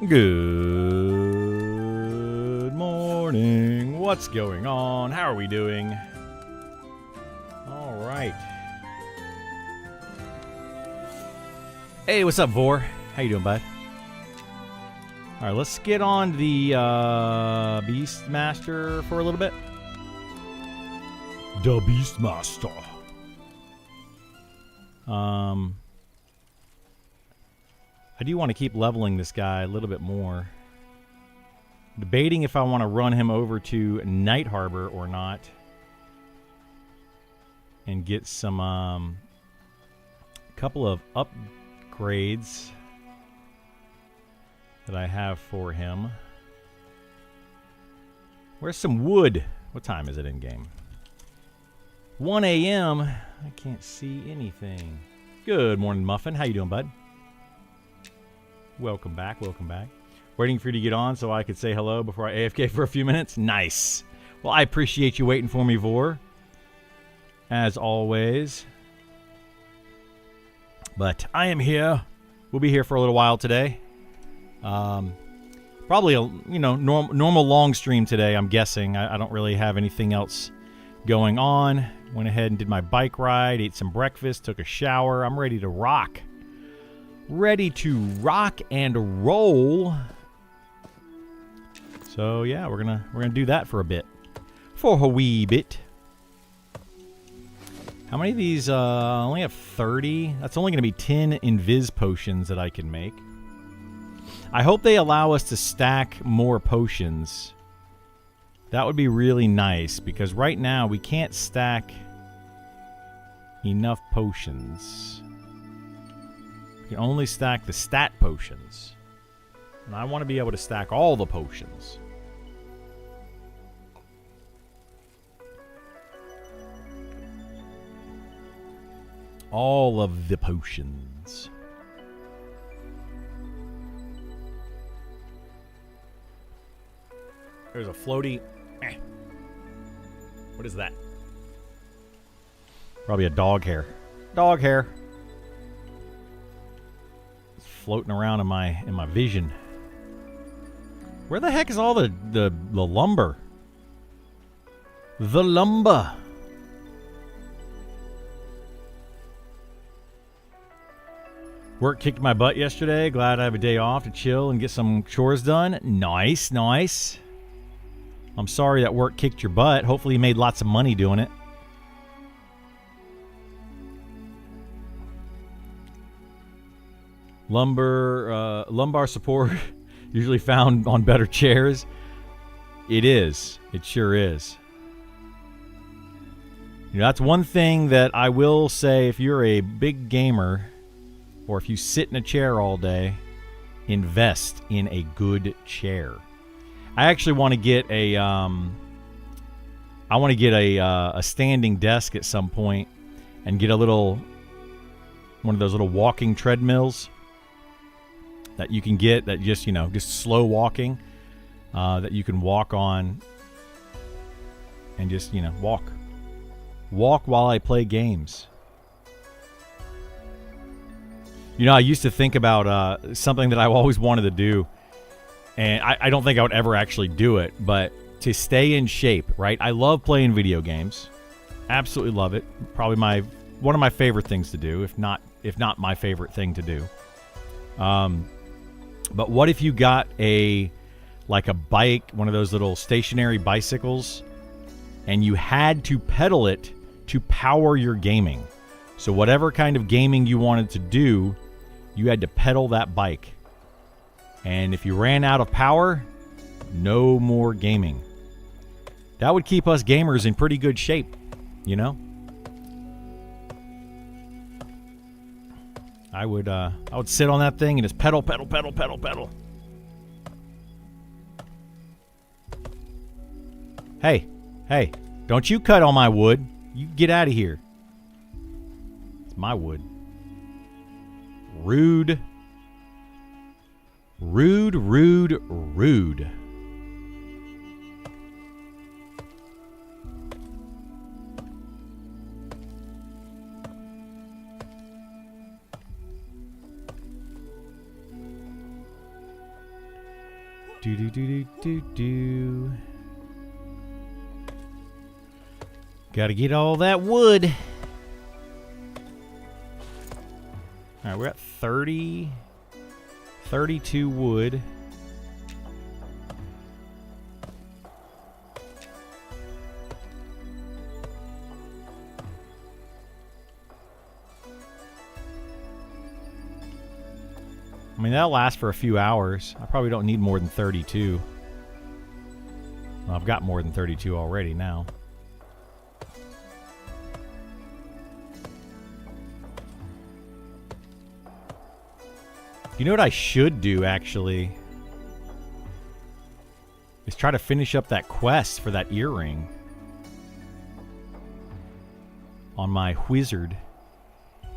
Good morning. What's going on? How are we doing? All right. Hey, what's up, Vor? How you doing, bud? All right, let's get on the Beastmaster for a little bit. The Beastmaster. I do want to keep leveling this guy a little bit more. Debating if I want to run him over to Night Harbor or not. And get some couple of upgrades that I have for him. Where's some wood? What time is it in game? 1 a.m. I can't see anything. Good morning, Muffin. How you doing, bud? Welcome back. Welcome back. Waiting for you to get on so I could say hello before I AFK for a few minutes. Nice. Well, I appreciate you waiting for me, Vor. As always. But I am here. We'll be here for a little while today. Probably a normal long stream today, I'm guessing. I don't really have anything else going on. Went ahead and did my bike ride, ate some breakfast, took a shower. I'm ready to rock. Ready to rock and roll. So yeah, we're gonna do that for a bit. For a wee bit. How many of these? I only have 30. That's only gonna be 10 invis potions that I can make. I hope they allow us to stack more potions. That would be really nice, because right now we can't stack enough potions. We can only stack the stat potions. And I want to be able to stack all the potions. All of the potions. There's a floaty. What is that? Probably a dog hair. Dog hair. It's floating around in my vision. Where the heck is all the lumber? The lumber. Work kicked my butt yesterday. Glad I have a day off to chill and get some chores done. Nice, nice. I'm sorry that work kicked your butt. Hopefully you made lots of money doing it. Lumbar support usually found on better chairs. It is. It sure is. You know, that's one thing that I will say, if you're a big gamer or if you sit in a chair all day, invest in a good chair. I actually want to get a a standing desk at some point and get one of those little walking treadmills that you can get that just slow walking, that you can walk on and just, walk while I play games. I used to think about something that I always wanted to do. And I don't think I would ever actually do it, but to stay in shape, right? I love playing video games. Absolutely love it. Probably one of my favorite things to do, if not my favorite thing to do. But what if you got a bike, one of those little stationary bicycles, and you had to pedal it to power your gaming? So whatever kind of gaming you wanted to do, you had to pedal that bike. And if you ran out of power, no more gaming. That would keep us gamers in pretty good shape, I would sit on that thing and just pedal, pedal, pedal, pedal, pedal. Hey, don't you cut all my wood. You get out of here. It's my wood. Rude. Rude, rude, rude. Do do do do do do. Gotta get all that wood. All right, we're at 32 wood. I mean, that'll last for a few hours. I probably don't need more than 32. Well, I've got more than 32 already now. You know what I should do, actually? Is try to finish up that quest for that earring. On my wizard. You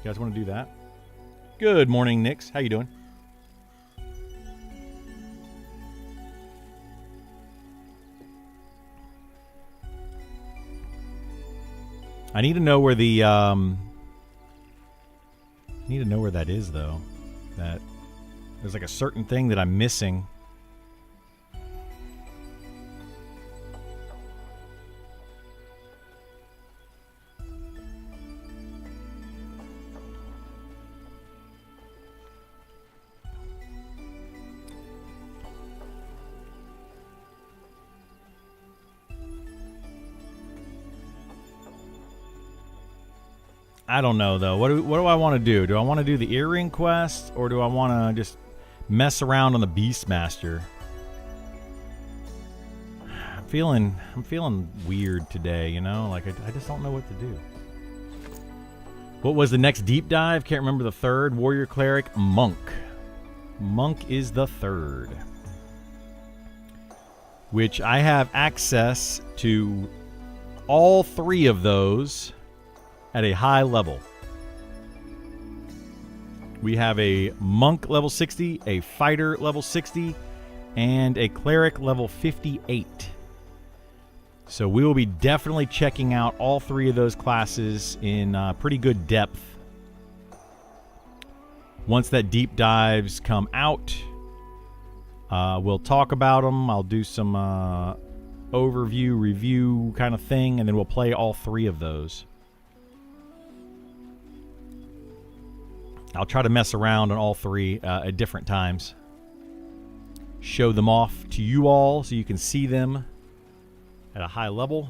guys want to do that? Good morning, Nix. How you doing? I need to know where the I need to know where that is, though. That there's like a certain thing that I'm missing. I don't know, though. What do I want to do? Do I want to do the earring quest, or do I want to just mess around on the Beastmaster? I'm feeling weird today, you know? Like, I just don't know what to do. What was the next deep dive? Can't remember the third. Warrior, Cleric, Monk. Monk is the third. Which I have access to all three of those at a high level. We have a monk level 60, a fighter level 60, and a cleric level 58. So we will be definitely checking out all three of those classes in pretty good depth. Once that deep dives come out, we'll talk about them. I'll do some overview, review kind of thing, and then we'll play all three of those. I'll try to mess around on all three at different times. Show them off to you all so you can see them at a high level.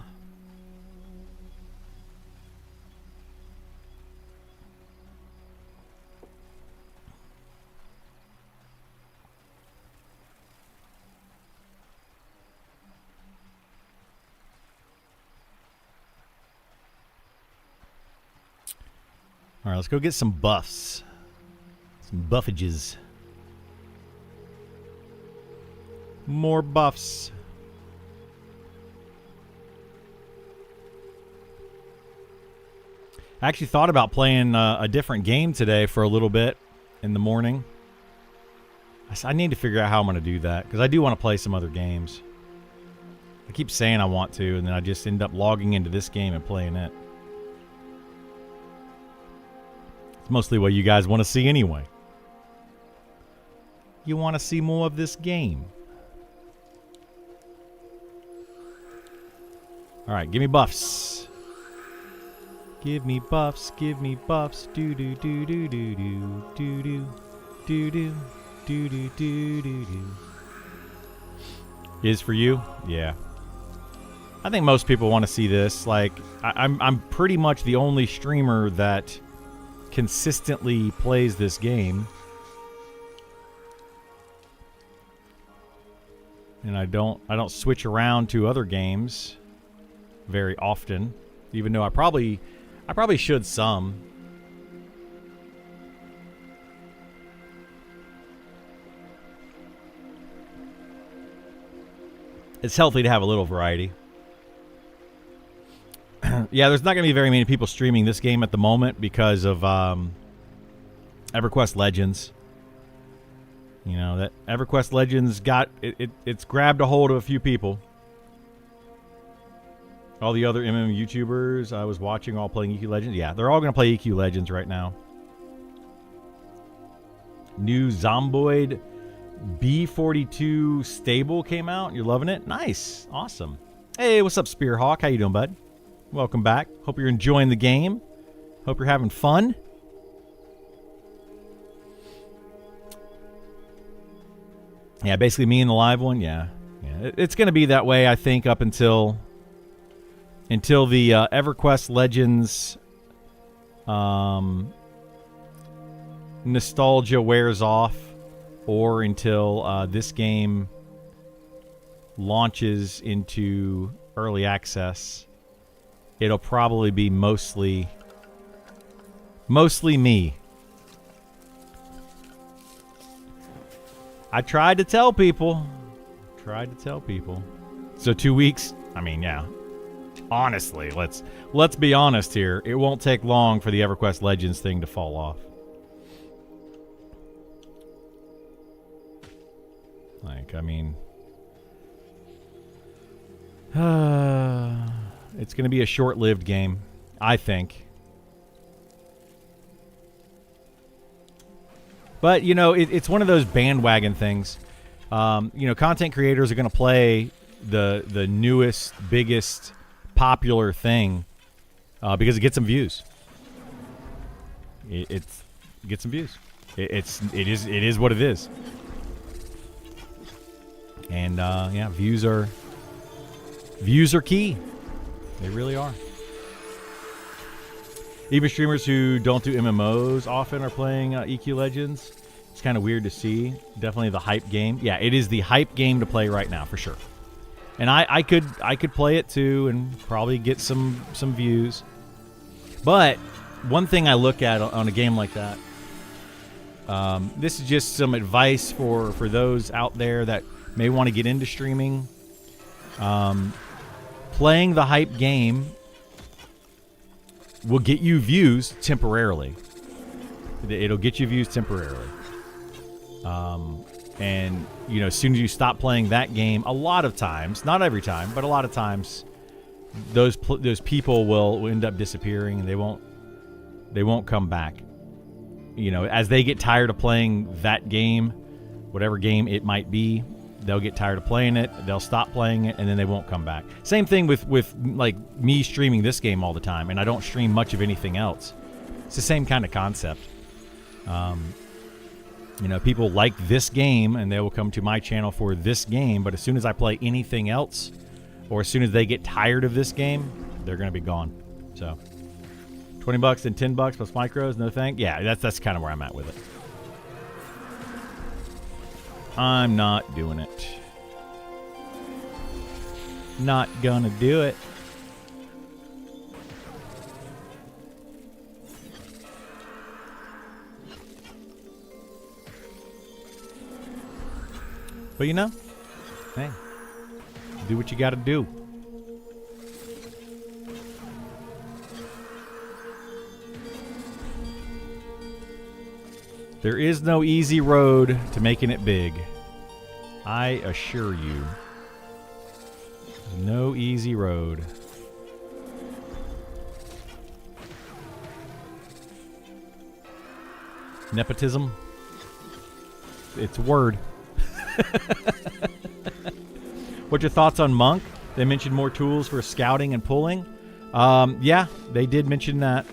All right, let's go get some buffs. Some buffages. More buffs. I actually thought about playing a different game today for a little bit in the morning. I need to figure out how I'm going to do that, because I do want to play some other games. I keep saying I want to, and then I just end up logging into this game and playing it. It's mostly what you guys want to see anyway. You want to see more of this game. All right, give me buffs. Give me buffs, give me buffs. Do do do do do do do do do do do do do do do. Is for you? Yeah. I think most people want to see this. Like, I'm pretty much the only streamer that consistently plays this game. And I don't switch around to other games very often, even though I probably should some. It's healthy to have a little variety. Yeah, there's not going to be very many people streaming this game at the moment because of EverQuest Legends. You know, that EverQuest Legends it's grabbed a hold of a few people. All the other MM YouTubers I was watching all playing EQ Legends. Yeah, they're all going to play EQ Legends right now. New Zomboid B42 Stable came out. You're loving it? Nice. Awesome. Hey, what's up, Spearhawk? How you doing, bud? Welcome back. Hope you're enjoying the game. Hope you're having fun. Yeah, basically me and the live one. Yeah. It's going to be that way, I think, up until the EverQuest Legends nostalgia wears off, or until this game launches into early access. It'll probably be mostly me. I tried to tell people. So 2 weeks, I mean, yeah. Honestly, let's be honest here. It won't take long for the EverQuest Legends thing to fall off. Like, I mean, it's going to be a short-lived game, I think. But, you know, it's one of those bandwagon things. You know, content creators are going to play the newest, biggest, popular thing because it gets some views. It gets some views. It is what it is. And yeah, views are key. They really are. Even streamers who don't do MMOs often are playing EQ Legends. It's kind of weird to see. Definitely the hype game. Yeah, it is the hype game to play right now for sure. And I could play it too and probably get some views. But one thing I look at on a game like that, this is just some advice for those out there that may want to get into streaming. Playing the hype game will get you views temporarily. It'll get you views temporarily. And, you know, as soon as you stop playing that game, a lot of times, not every time, but a lot of times, those people will end up disappearing and they won't come back. You know, as they get tired of playing that game, whatever game it might be, they'll get tired of playing it, they'll stop playing it, and then they won't come back. Same thing with like me streaming this game all the time, and I don't stream much of anything else. It's the same kind of concept. You know, people like this game, and they will come to my channel for this game, but as soon as I play anything else, or as soon as they get tired of this game, they're going to be gone. So, $20 and $10 plus micros, no thank. Yeah, that's kind of where I'm at with it. I'm not doing it. Not gonna do it. But you know, hey, do what you gotta do. There is no easy road to making it big. I assure you. No easy road. Nepotism. It's a word. What's your thoughts on Monk? They mentioned more tools for scouting and pulling. Yeah, they did mention that.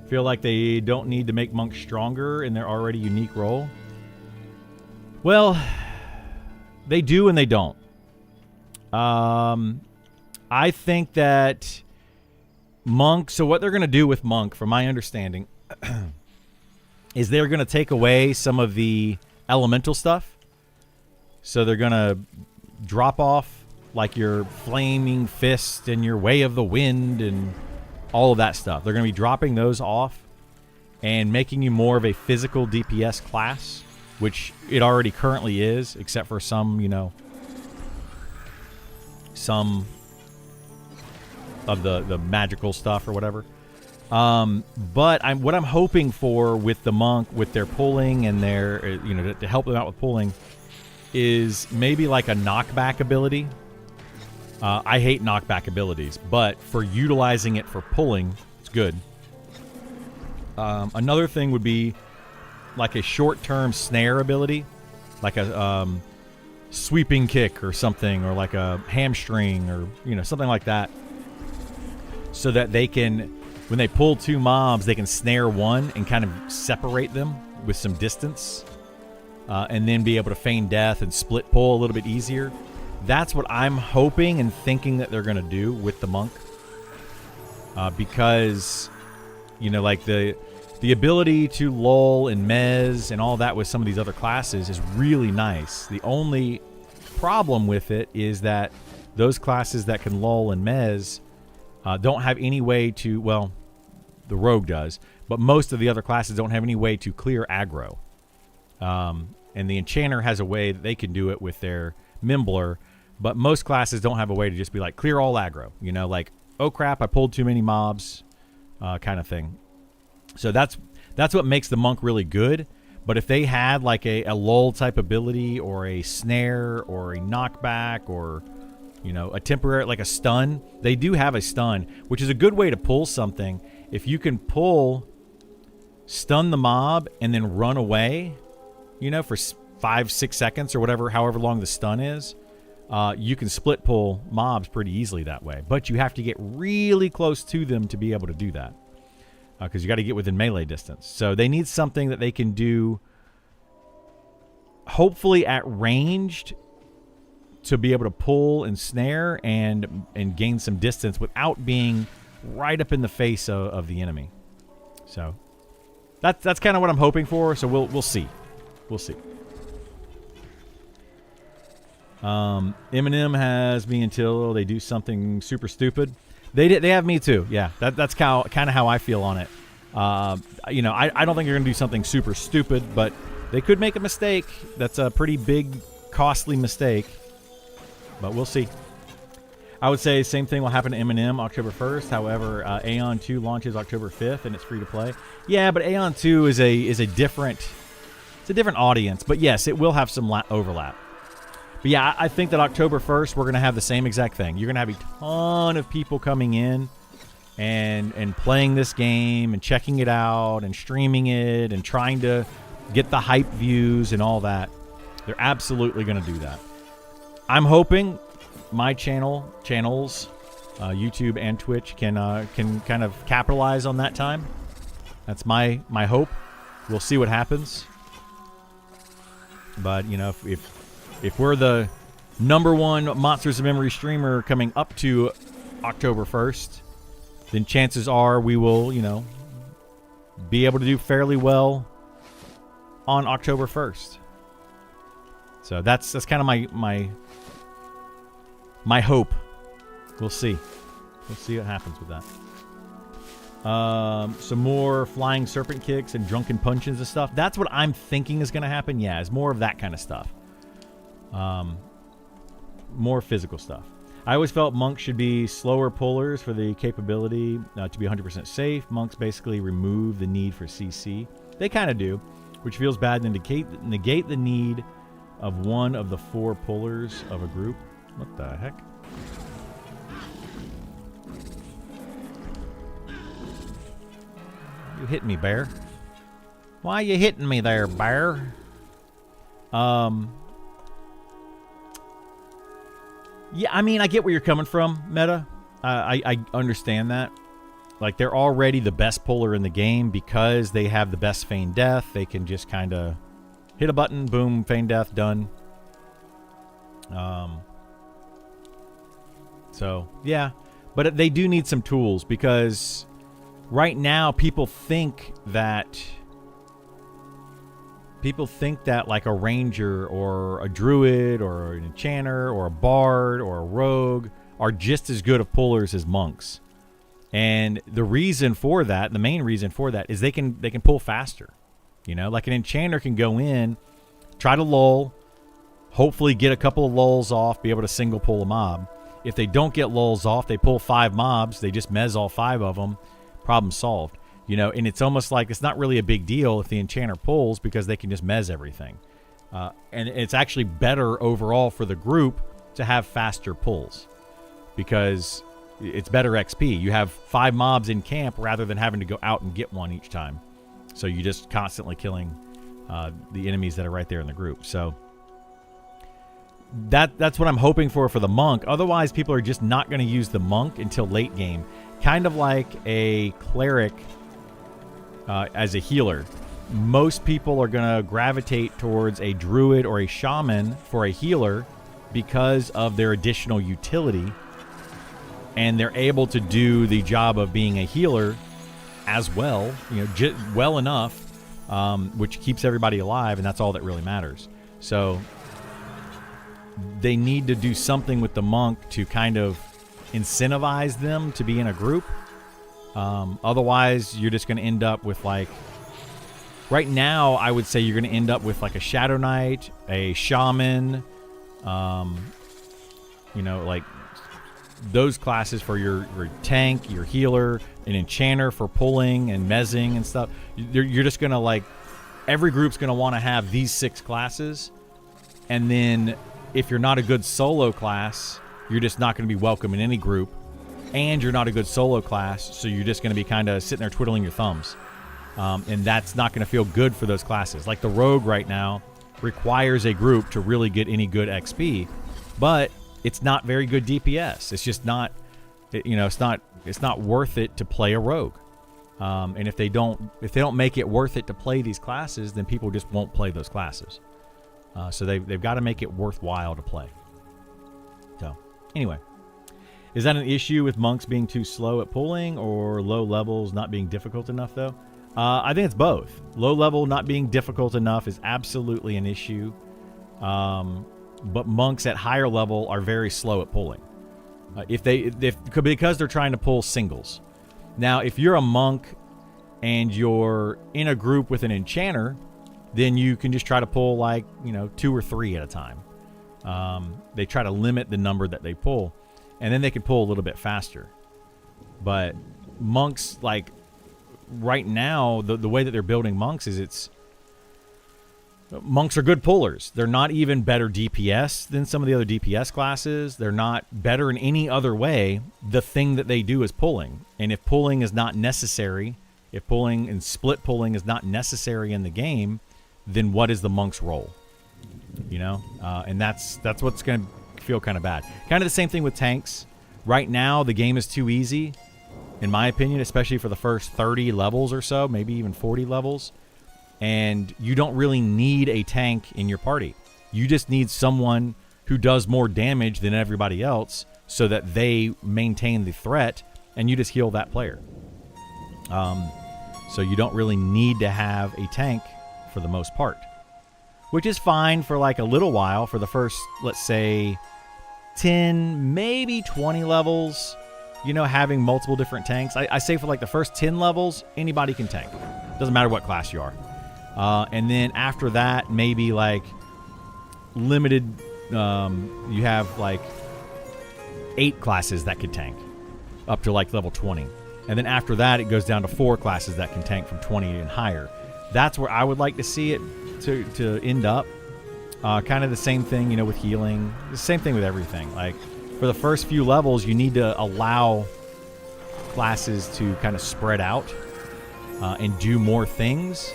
Feel like they don't need to make Monk stronger in their already unique role. Well, they do and they don't. I think that Monk, so what they're going to do with Monk, from my understanding, is they're going to take away some of the elemental stuff. So they're going to drop off like your flaming fist and your way of the wind and all of that stuff. They're going to be dropping those off and making you more of a physical DPS class, which it already currently is, except for some, you know, some of the magical stuff or whatever. But what I'm hoping for with the Monk, with their pulling and their, you know, to help them out with pulling, is maybe like a knockback ability. I hate knockback abilities, but for utilizing it for pulling, it's good. Another thing would be like a short-term snare ability, like a sweeping kick or something, or like a hamstring, or something like that, so that they can, when they pull 2 mobs, they can snare one and kind of separate them with some distance, and then be able to feign death and split pull a little bit easier. That's what I'm hoping and thinking that they're going to do with the monk, because like the ability to lull and mez and all that with some of these other classes is really nice. The only problem with it is that those classes that can lull and mez don't have any way to, well, the rogue does, but most of the other classes don't have any way to clear aggro. And the enchanter has a way that they can do it with their Mimbler, but most classes don't have a way to just be like, clear all aggro. Like, oh crap, I pulled too many mobs, kind of thing. So that's what makes the monk really good. But if they had like a lull type ability, or a snare, or a knockback, or a temporary, like a stun. They do have a stun, which is a good way to pull something. If you can stun the mob and then run away, for 5-6 seconds or whatever, however long the stun is, you can split pull mobs pretty easily that way. But you have to get really close to them to be able to do that, because you got to get within melee distance. So they need something that they can do, hopefully at ranged, to be able to pull and snare and gain some distance without being right up in the face of the enemy. So that's kind of what I'm hoping for. So we'll see. We'll see. Eminem has me until they do something super stupid. They have me too. Yeah, that's kind of how I feel on it. I don't think they're going to do something super stupid, but they could make a mistake. That's a pretty big, costly mistake. But we'll see. I would say same thing will happen to Eminem October 1st. However, Aeon 2 launches October 5th, and it's free to play. Yeah, but Aeon 2 is a different audience. But yes, it will have some overlap. But yeah, I think that October 1st, we're going to have the same exact thing. You're going to have a ton of people coming in and playing this game and checking it out and streaming it and trying to get the hype views and all that. They're absolutely going to do that. I'm hoping my channels, YouTube and Twitch, can kind of capitalize on that time. That's my hope. We'll see what happens. But if we're the #1 Monsters of Memory streamer coming up to October 1st, then chances are we will, be able to do fairly well on October 1st. So that's kind of my hope. We'll see. We'll see what happens with that. Some more flying serpent kicks and drunken punches and stuff. That's what I'm thinking is going to happen. Yeah, it's more of that kind of stuff. More physical stuff. I always felt monks should be slower pullers for the capability to be 100% safe. Monks basically remove the need for CC. They kind of do, which feels bad to negate the need of one of the 4 pullers of a group. What the heck? You hitting me, bear? Why you hitting me there, bear? Yeah, I mean, I get where you're coming from, Meta. I understand that. Like, they're already the best puller in the game because they have the best feign death. They can just kind of hit a button, boom, feign death, done. So, yeah. But they do need some tools because right now people think that like a ranger or a druid or an enchanter or a bard or a rogue are just as good of pullers as monks. And the reason for that, the main reason for that, is they can pull faster. Like an enchanter can go in, try to lull, hopefully get a couple of lulls off, be able to single pull a mob. If they don't get lulls off, they pull 5 mobs, they just mez all 5 of them, problem solved. And it's almost like it's not really a big deal if the enchanter pulls because they can just mez everything. And it's actually better overall for the group to have faster pulls because it's better XP. You have 5 mobs in camp rather than having to go out and get one each time. So you're just constantly killing the enemies that are right there in the group. So that's what I'm hoping for the monk. Otherwise, people are just not going to use the monk until late game. Kind of like a cleric as a healer. Most people are going to gravitate towards a druid or a shaman for a healer because of their additional utility, and they're able to do the job of being a healer as well, well enough, which keeps everybody alive, and that's all that really matters. So they need to do something with the monk to kind of incentivize them to be in a group. Otherwise, you're just going to end up with like, right now, I would say you're going to end up with like a Shadow Knight, a Shaman, like those classes for your tank, your healer, an Enchanter for pulling and mezzing and stuff. You're just going to like, every group's going to want to have these 6 classes. And then if you're not a good solo class, you're just not going to be welcome in any group. And you're not a good solo class, so you're just going to be kind of sitting there twiddling your thumbs. And that's not going to feel good for those classes. Like the Rogue right now requires a group to really get any good XP, but it's not very good DPS. It's just not, it's not worth it to play a Rogue. And if they don't make it worth it to play these classes, then people just won't play those classes. So they've got to make it worthwhile to play. So anyway. Is that an issue with monks being too slow at pulling, or low levels not being difficult enough, though? I think it's both. Low level not being difficult enough is absolutely an issue. But monks at higher level are very slow at pulling. Because they're trying to pull singles. Now, if you're a monk and you're in a group with an enchanter, then you can just try to pull 2 or 3 at a time. They try to limit the number that they pull. And then they can pull a little bit faster. But monks, right now, the way that they're building monks is monks are good pullers. They're not even better DPS than some of the other DPS classes. They're not better in any other way. The thing that they do is pulling. And if pulling is not necessary, if pulling and split pulling is not necessary in the game, then what is the monk's role? And that's what's going to feel kind of bad. Kind of the same thing with tanks. Right now, the game is too easy, in my opinion, especially for the first 30 levels or so, maybe even 40 levels. And you don't really need a tank in your party. You just need someone who does more damage than everybody else so that they maintain the threat, and you just heal that player. So you don't really need to have a tank for the most part, which is fine for a little while, for the first, let's say, 10, maybe 20 levels, having multiple different tanks. I say for the first 10 levels, anybody can tank. Doesn't matter what class you are. And then after that, maybe limited, you have 8 classes that could tank up to level 20. And then after that, it goes down to 4 classes that can tank from 20 and higher. That's where I would like to see it to end up. Kind of the same thing, with healing. The same thing with everything. For the first few levels, you need to allow classes to kind of spread out and do more things.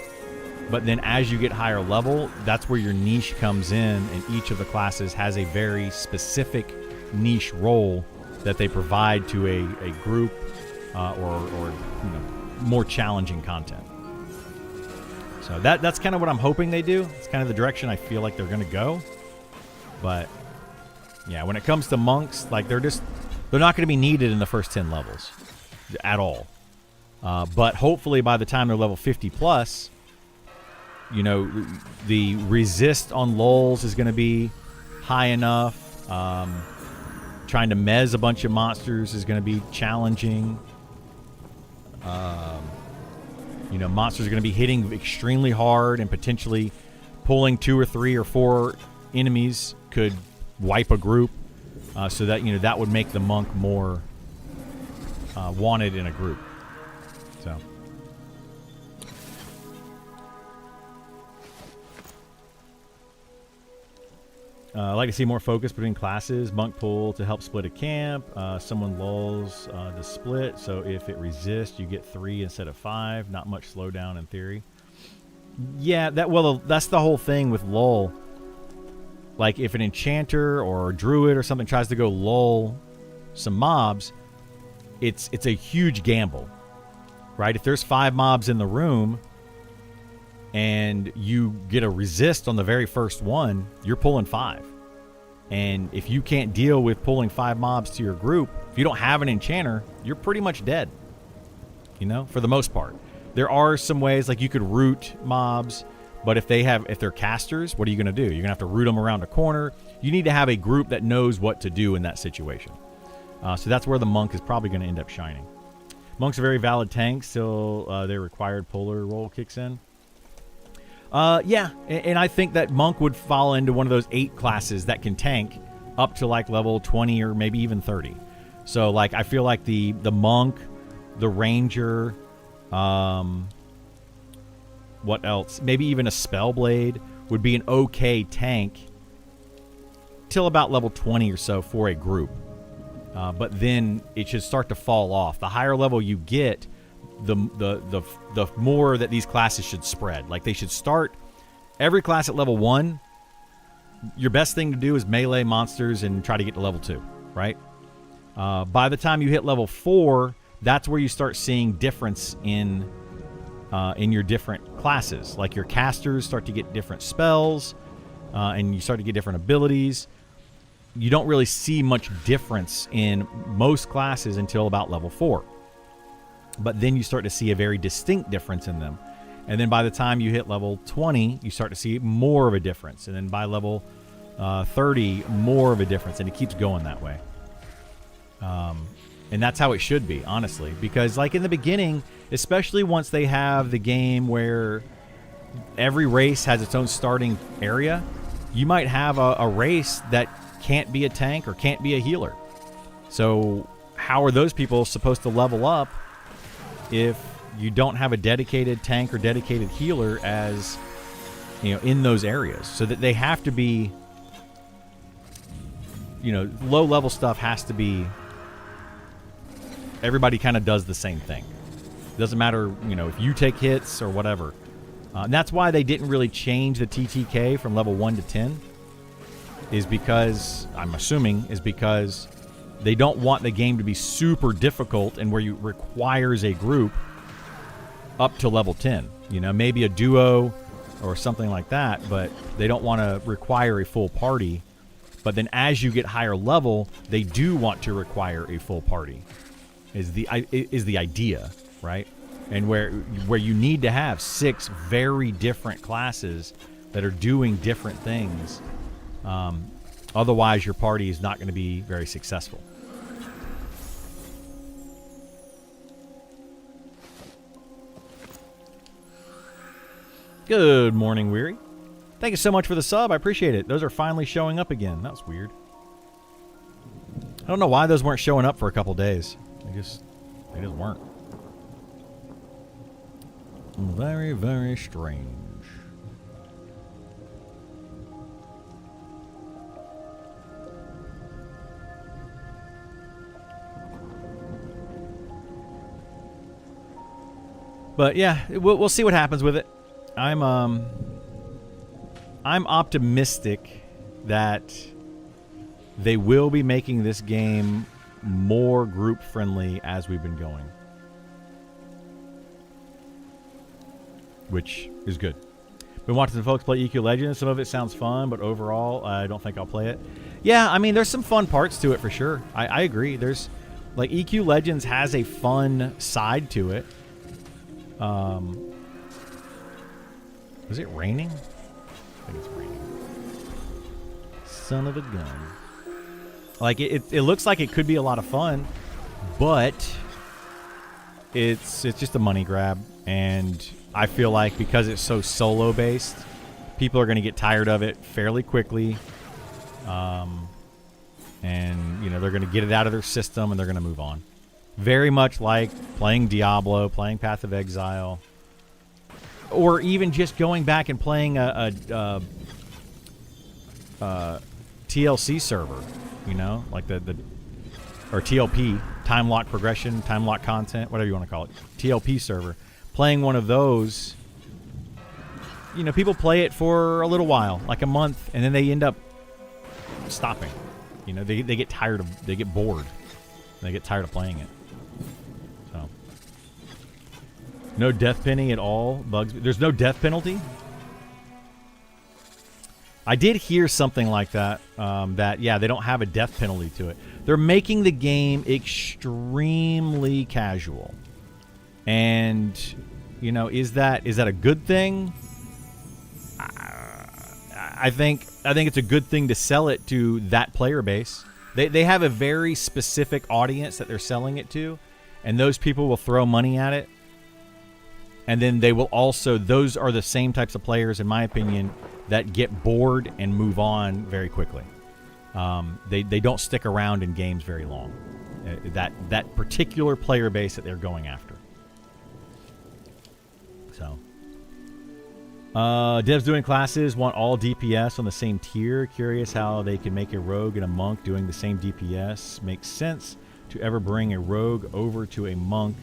But then as you get higher level, that's where your niche comes in, and each of the classes has a very specific niche role that they provide to a group or more challenging content. So that's kind of what I'm hoping they do. It's kind of the direction I feel like they're going to go. But yeah, when it comes to monks, they're not going to be needed in the first 10 levels at all. But hopefully by the time they're level 50 plus, the resist on lulls is going to be high enough. Trying to mez a bunch of monsters is going to be challenging. Monsters are going to be hitting extremely hard, and potentially pulling 2 or 3 or 4 enemies could wipe a group. So that that would make the monk more wanted in a group. So. I'd like to see more focus between classes. Monk pull to help split a camp. Someone lulls the split, so if it resists, you get 3 instead of 5. Not much slowdown in theory. Yeah, that's the whole thing with lull. Like if an enchanter or a druid or something tries to go lull some mobs, it's a huge gamble, right? If there's 5 mobs in the room and you get a resist on the very first one, you're pulling 5. And if you can't deal with pulling 5 mobs to your group, if you don't have an enchanter, you're pretty much dead, you know, for the most part. There are some ways, like you could root mobs, but if they're casters, what are you going to do? You're going to have to root them around a corner. You need to have a group that knows what to do in that situation. So that's where the monk is probably going to end up shining. Monk's a very valid tank. Still, their required polar roll kicks in. Yeah, and I think that monk would fall into one of those 8 classes that can tank up to like level 20 or maybe even 30. So like I feel like the monk, the ranger, what else? Maybe even a spellblade would be an okay tank till about level 20 or so for a group. But then it should start to fall off. The higher level you get, the more that these classes should spread. Like they should start every class at level 1. Your best thing to do is melee monsters and try to get to level 2, right? By the time you hit level 4, that's where you start seeing difference in your different classes. Like your casters start to get different spells, and you start to get different abilities. You don't really see much difference in most classes until about level 4. But then you start to see a very distinct difference in them. And then by the time you hit level 20, you start to see more of a difference. And then by level 30, more of a difference. And it keeps going that way. And that's how it should be, honestly. Because like in the beginning, especially once they have the game where every race has its own starting area, you might have a race that can't be a tank or can't be a healer. So how are those people supposed to level up if you don't have a dedicated tank or dedicated healer as, you know, in those areas? So that they have to be, you know, low level stuff has to be, everybody kind of does the same thing. Doesn't matter, you know, if you take hits or whatever. And that's why they didn't really change the TTK from level 1 to 10, is because, I'm assuming, is because they don't want the game to be super difficult and where you requires a group up to level 10. You know, maybe a duo or something like that, but they don't want to require a full party. But then as you get higher level, they do want to require a full party, is the idea, right? And where you need to have 6 very different classes that are doing different things. Otherwise, your party is not going to be very successful. Good morning, Weary. Thank you so much for the sub. I appreciate it. Those are finally showing up again. That was weird. I don't know why those weren't showing up for a couple days. They just weren't. Very, very strange. But yeah, we'll see what happens with it. I'm optimistic that they will be making this game more group friendly as we've been going, which is good. Been watching some folks play EQ Legends. Some of it sounds fun, but overall, I don't think I'll play it. Yeah, I mean, there's some fun parts to it for sure. I agree. There's, like, EQ Legends has a fun side to it. Is it raining? I think it's raining. Son of a gun. Like, it looks like it could be a lot of fun, but it's just a money grab. And I feel like because it's so solo based, people are going to get tired of it fairly quickly. And, you know, they're going to get it out of their system and they're going to move on. Very much like playing Diablo, playing Path of Exile, or even just going back and playing a TLC server, you know, like or TLP, time lock progression, time lock content, whatever you want to call it, TLP server. Playing one of those people play it for a little while, like a month, and then they end up stopping. They get tired they get bored. They get tired of playing it. So, no death penalty at all. There's no death penalty. I did hear something like that. They don't have a death penalty to it. They're making the game extremely casual, and is that a good thing? I think it's a good thing to sell it to that player base. They have a very specific audience that they're selling it to, and those people will throw money at it. And then they will also, those are the same types of players, in my opinion, that get bored and move on very quickly. They don't stick around in games very long. That particular player base that they're going after. So, devs doing classes want all DPS on the same tier. Curious how they can make a rogue and a monk doing the same DPS. Makes sense to ever bring a rogue over to a monk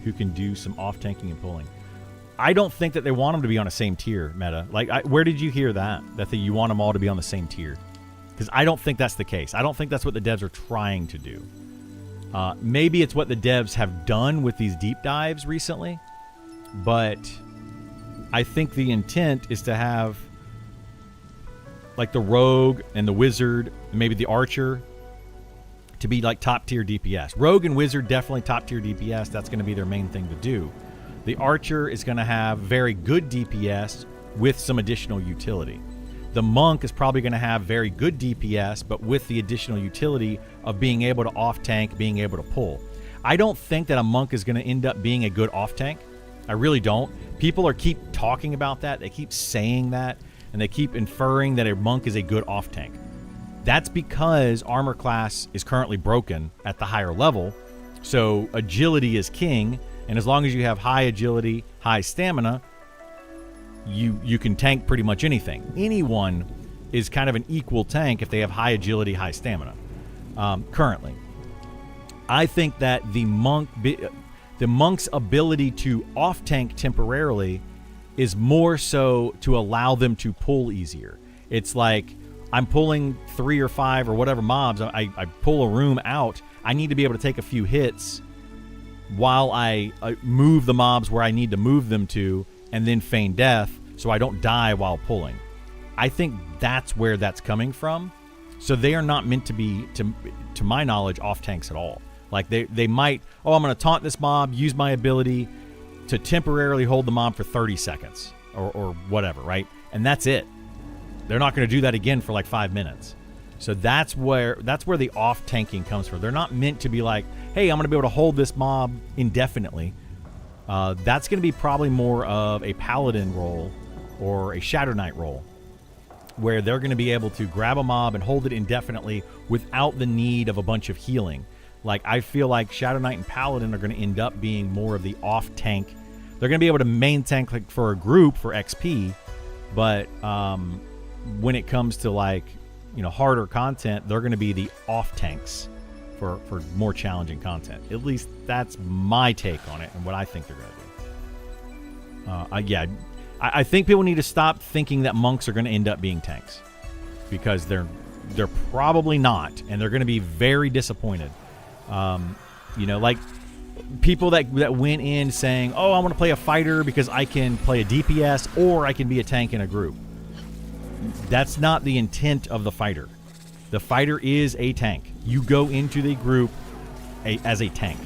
who can do some off-tanking and pulling. I don't think that they want them to be on the same tier, Meta. Where did you hear that you want them all to be on the same tier? Because I don't think that's the case. I don't think that's what the devs are trying to do. Maybe it's what the devs have done with these deep dives recently, but I think the intent is to have the rogue and the wizard, maybe the archer, to be top tier DPS. Rogue and wizard definitely top tier DPS. That's going to be their main thing to do. The archer is going to have very good DPS with some additional utility. The monk is probably going to have very good DPS, but with the additional utility of being able to off-tank, being able to pull. I don't think that a monk is going to end up being a good off-tank. I really don't. People keep talking about that. They keep saying that, and they keep inferring that a monk is a good off-tank. That's because armor class is currently broken at the higher level, so agility is king, and as long as you have high agility, high stamina, you can tank pretty much anything. Anyone is kind of an equal tank if they have high agility, high stamina. Currently, I think that the monk's ability to off-tank temporarily is more so to allow them to pull easier. It's like, I'm pulling 3 or 5 or whatever mobs. I pull a room out. I need to be able to take a few hits while I move the mobs where I need to move them to, and then feign death so I don't die while pulling. I think that's where that's coming from. So they are not meant to be, to my knowledge, off tanks at all. They might, I'm going to taunt this mob, use my ability to temporarily hold the mob for 30 seconds or whatever, right? And that's it. They're not going to do that again for 5 minutes. So that's where the off tanking comes from. They're not meant to be hey, I'm going to be able to hold this mob indefinitely. That's going to be probably more of a paladin role or a Shadow Knight role, where they're going to be able to grab a mob and hold it indefinitely without the need of a bunch of healing. I feel like Shadow Knight and Paladin are going to end up being more of the off tank. They're going to be able to main tank for a group for XP, but when it comes to harder content, they're going to be the off tanks for more challenging content. At least that's my take on it and what I think they're going to do. I think people need to stop thinking that monks are going to end up being tanks, because they're probably not, and they're going to be very disappointed. People that went in saying, I want to play a fighter because I can play a DPS or I can be a tank in a group. That's not the intent of the fighter. The fighter is a tank. You go into the group as a tank.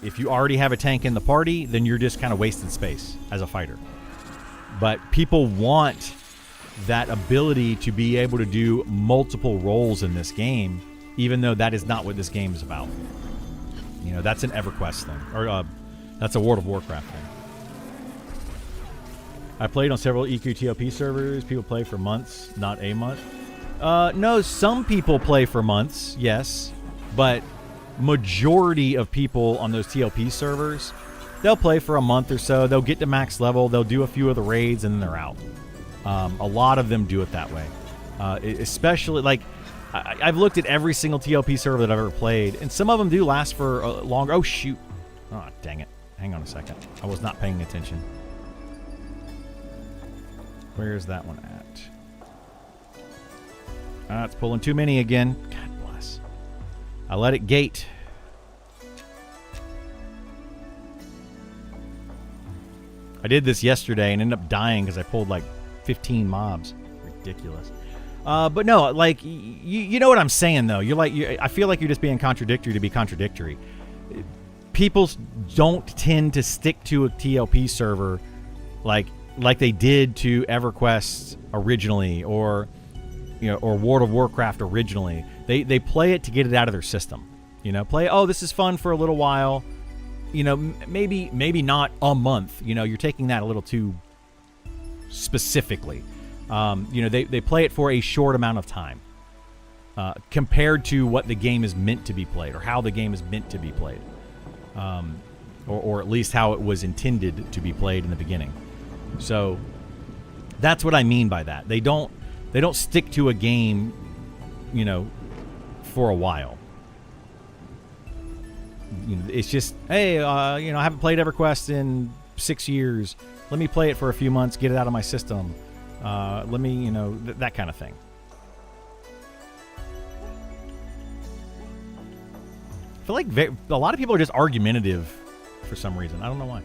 If you already have a tank in the party, then you're just kind of wasting space as a fighter. But people want that ability to be able to do multiple roles in this game, even though that is not what this game is about. That's an EverQuest thing, or that's a World of Warcraft thing. I played on several EQTLP servers. People play for months, not a month. No, some people play for months, yes, but majority of people on those TLP servers, they'll play for a month or so. They'll get to max level. They'll do a few of the raids, and then they're out. A lot of them do it that way, especially I've looked at every single TLP server that I've ever played, and some of them do last for longer. Oh, shoot. Oh, dang it. Hang on a second. I was not paying attention. Where's that one at? Ah, it's pulling too many again. God bless. I let it gate. I did this yesterday and ended up dying because I pulled like 15 mobs. Ridiculous. But no, like, you know what I'm saying, though. I feel like you're just being contradictory to be contradictory. People don't tend to stick to a TLP server like they did to EverQuest originally, or or World of Warcraft originally. They play it to get it out of their system. Oh, this is fun for a little while. Maybe not a month. You're taking that a little too specifically. They play it for a short amount of time compared to what the game is meant to be played, or how the game is meant to be played, or at least how it was intended to be played in the beginning. So that's what I mean by that. They don't stick to a game, for a while. It's just, hey, I haven't played EverQuest in 6 years. Let me play it for a few months, get it out of my system. Let me, that kind of thing. I feel like a lot of people are just argumentative for some reason. I don't know why.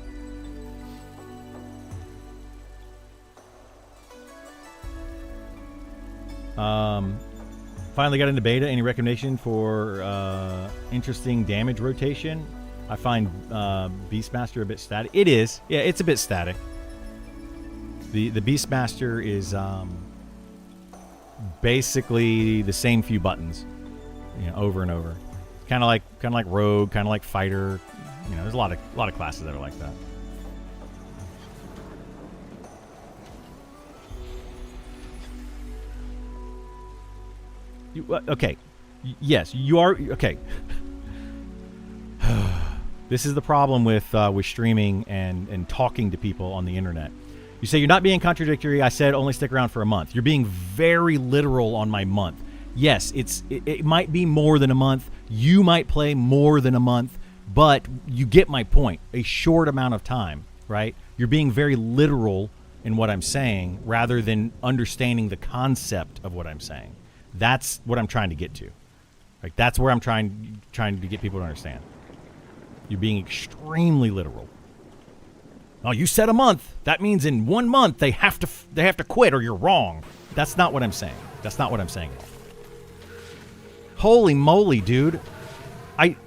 Finally got into beta. Any recommendation for interesting damage rotation? I find Beastmaster a bit static. It is. Yeah, it's a bit static. The Beastmaster is basically the same few buttons, over and over. Kind of like Rogue, kind of like Fighter. There's a lot of classes that are like that. Okay. Yes, you are. Okay. This is the problem with streaming and talking to people on the internet. You say you're not being contradictory. I said only stick around for a month. You're being very literal on my month. Yes, it might be more than a month. You might play more than a month, but you get my point. A short amount of time, right? You're being very literal in what I'm saying rather than understanding the concept of what I'm saying. That's what I'm trying to get to. Like, that's where I'm trying to get people to understand. You're being extremely literal. Oh, you said a month. That means in 1 month they have to quit, or you're wrong. That's not what I'm saying. That's not what I'm saying. Holy moly, dude!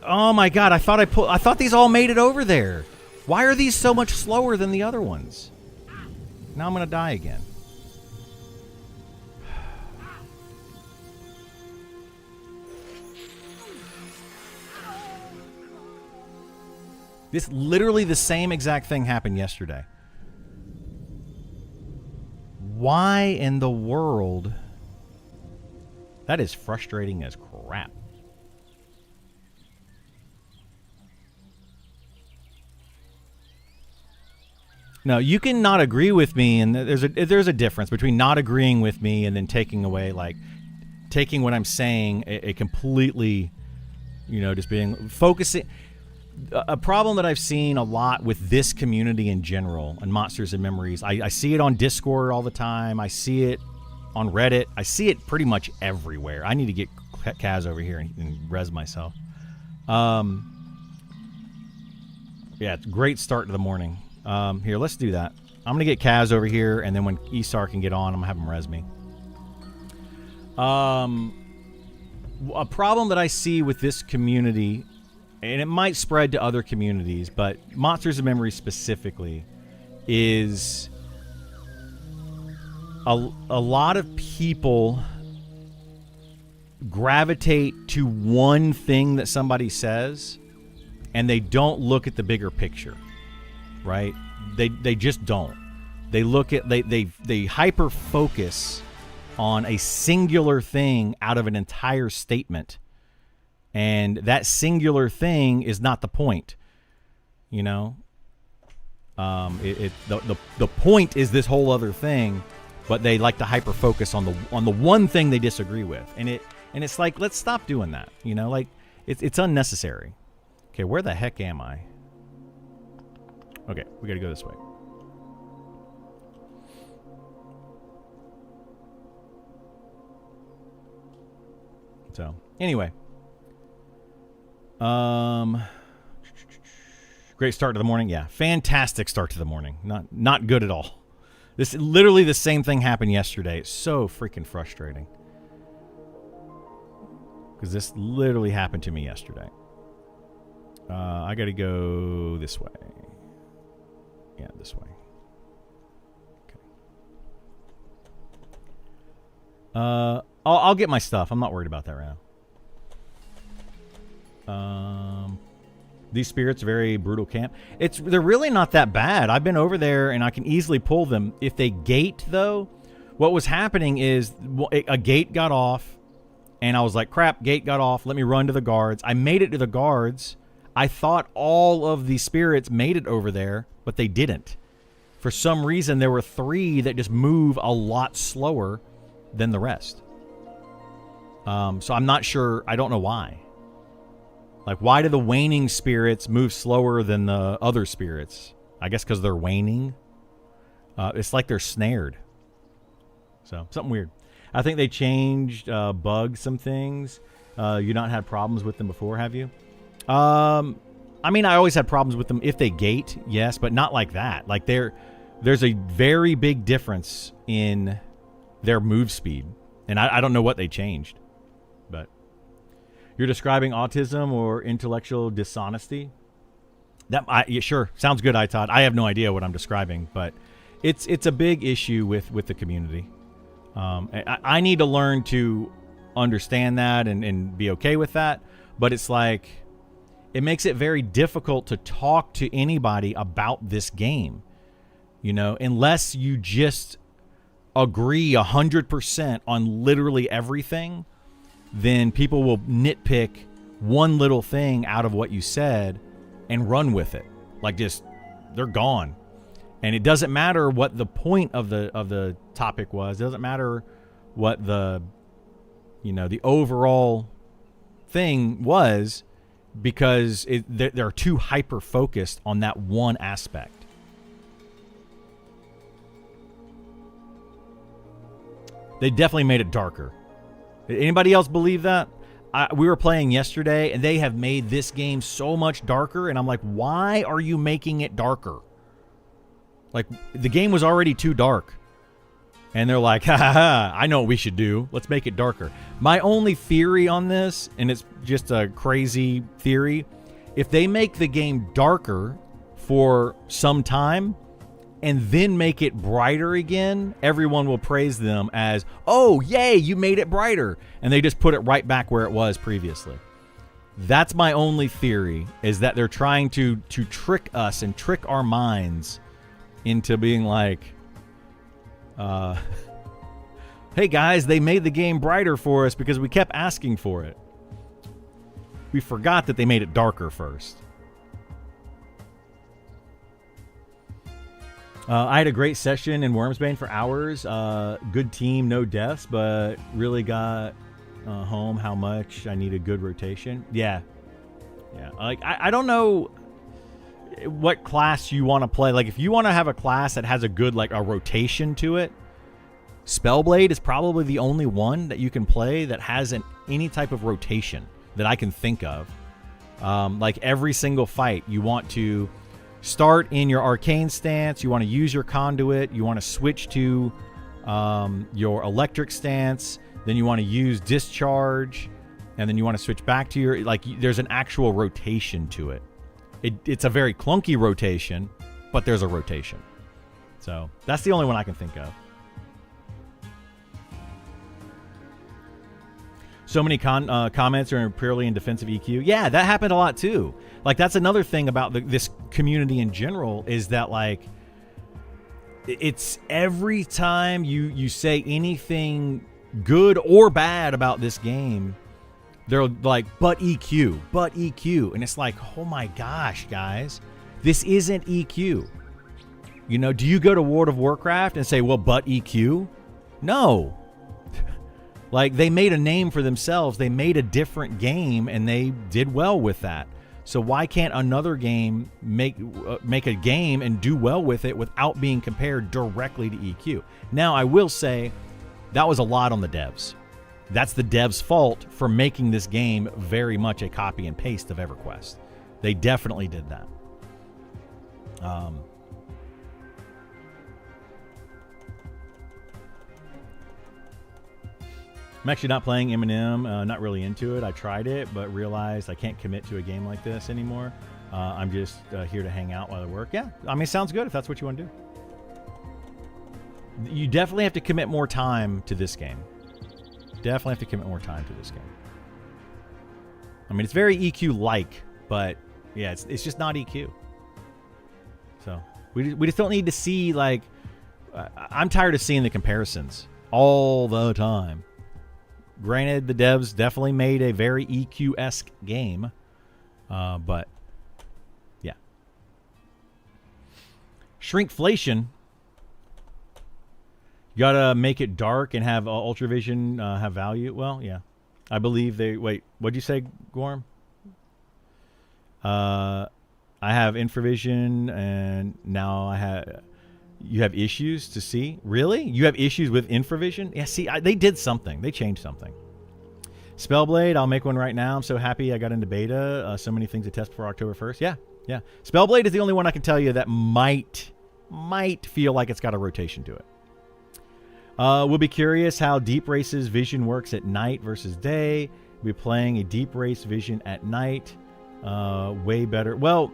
Oh my god! I thought these all made it over there. Why are these so much slower than the other ones? Now I'm gonna die again. This literally the same exact thing happened yesterday. Why in the world? That is frustrating as crap. No, you can not agree with me, and there's a difference between not agreeing with me and then taking away, like, taking what I'm saying a completely, just being focusing. A problem that I've seen a lot with this community in general, and Monsters and Memories, I see it on Discord all the time. I see it on Reddit. I see it pretty much everywhere. I need to get Kaz over here and res myself. Yeah, it's a great start to the morning. Here, let's do that. I'm going to get Kaz over here, and then when Esar can get on, I'm going to have him res me. A problem that I see with this community, and it might spread to other communities, but Monsters and Memories specifically, is a lot of people gravitate to one thing that somebody says, and they don't look at the bigger picture, right? They just don't. They look at they hyper focus on a singular thing out of an entire statement. And that singular thing is not the point, The point is this whole other thing, but they like to hyper focus on the one thing they disagree with, and it's like, let's stop doing that, Like, it's unnecessary. Okay, where the heck am I? Okay, we got to go this way. So anyway, great start to the morning. Yeah, fantastic start to the morning. Not good at all. This literally the same thing happened yesterday. It's so freaking frustrating because this literally happened to me yesterday. I got to go this way. Yeah, this way. Okay. I'll get my stuff. I'm not worried about that right now. These spirits, very brutal camp. They're really not that bad. I've been over there and I can easily pull them. If they gate though, what was happening is a gate got off and I was like, crap, gate got off. Let me run to the guards. I made it to the guards. I thought all of the spirits made it over there, but they didn't. For some reason, there were 3 that just move a lot slower than the rest. So I'm not sure. I don't know why. Like, why do the waning spirits move slower than the other spirits? I guess because they're waning. It's like they're snared. So, something weird. I think they changed, bugged some things. You not had problems with them before, have you? I mean, I always had problems with them if they gate, yes, but not like that. Like, there's a very big difference in their move speed. And I don't know what they changed. But you're describing autism or intellectual dishonesty? Yeah, sure. Sounds good, Todd. I have no idea what I'm describing, but it's a big issue with the community. I need to learn to understand that and be okay with that. But it's like, it makes it very difficult to talk to anybody about this game, you know, unless you just agree 100% on literally everything. Then people will nitpick one little thing out of what you said and run with it. Like, just, they're gone. And it doesn't matter what the point of the topic was. It doesn't matter what the overall thing was, because they're too hyper focused on that one aspect. They definitely made it darker. Anybody else believe that? We were playing yesterday, and they have made this game so much darker, and I'm like, why are you making it darker? Like, the game was already too dark. And they're like, ha, I know what we should do. Let's make it darker. My only theory on this, and it's just a crazy theory, if they make the game darker for some time and then make it brighter again, everyone will praise them as, oh, yay, you made it brighter. And they just put it right back where it was previously. That's my only theory, is that they're trying to trick us and trick our minds into being like, hey guys, they made the game brighter for us because we kept asking for it. We forgot that they made it darker first. I had a great session in Wormsbane for hours. Good team, no deaths, but really got home how much I need a good rotation. Yeah. Like, I don't know what class you want to play. Like, if you want to have a class that has a good, like, a rotation to it, Spellblade is probably the only one that you can play that has any type of rotation that I can think of. Like, every single fight, you want to start in your arcane stance, you want to use your conduit, you want to switch to your electric stance, then you want to use discharge, and then you want to switch back to your, like, there's an actual rotation to it. It's a very clunky rotation, but there's a rotation. So that's the only one I can think of. So many comments are purely in defensive EQ. Yeah, that happened a lot too. Like, that's another thing about this community in general, is that, like, it's every time you say anything good or bad about this game, they're like, but EQ. And it's like, oh my gosh, guys, this isn't EQ. You know, do you go to World of Warcraft and say, well, but EQ? No. Like, they made a name for themselves. They made a different game, and they did well with that. So why can't another game make a game and do well with it without being compared directly to EQ? Now, I will say that was a lot on the devs. That's the devs' fault for making this game very much a copy and paste of EverQuest. They definitely did that. I'm actually not playing Eminem, not really into it. I tried it, but realized I can't commit to a game like this anymore. I'm just here to hang out while I work. Yeah, I mean, sounds good if that's what you want to do. You definitely have to commit more time to this game. Definitely have to commit more time to this game. I mean, it's very EQ-like, but yeah, it's just not EQ. So we just don't need to see, like, I'm tired of seeing the comparisons all the time. Granted, the devs definitely made a very EQ-esque game, but yeah. Shrinkflation. You gotta make it dark and have Ultravision have value. Well, yeah. I believe they... Wait, what'd you say, Gorm? I have Infravision, and now I have... You have issues to see? Really? You have issues with Infravision? Yeah, see, they did something. They changed something. Spellblade, I'll make one right now. I'm so happy I got into beta. So many things to test before October 1st. Yeah, yeah. Spellblade is the only one I can tell you that might feel like it's got a rotation to it. We'll be curious how Deep Race's vision works at night versus day. We'll be playing a Deep Race vision at night. Way better. Well...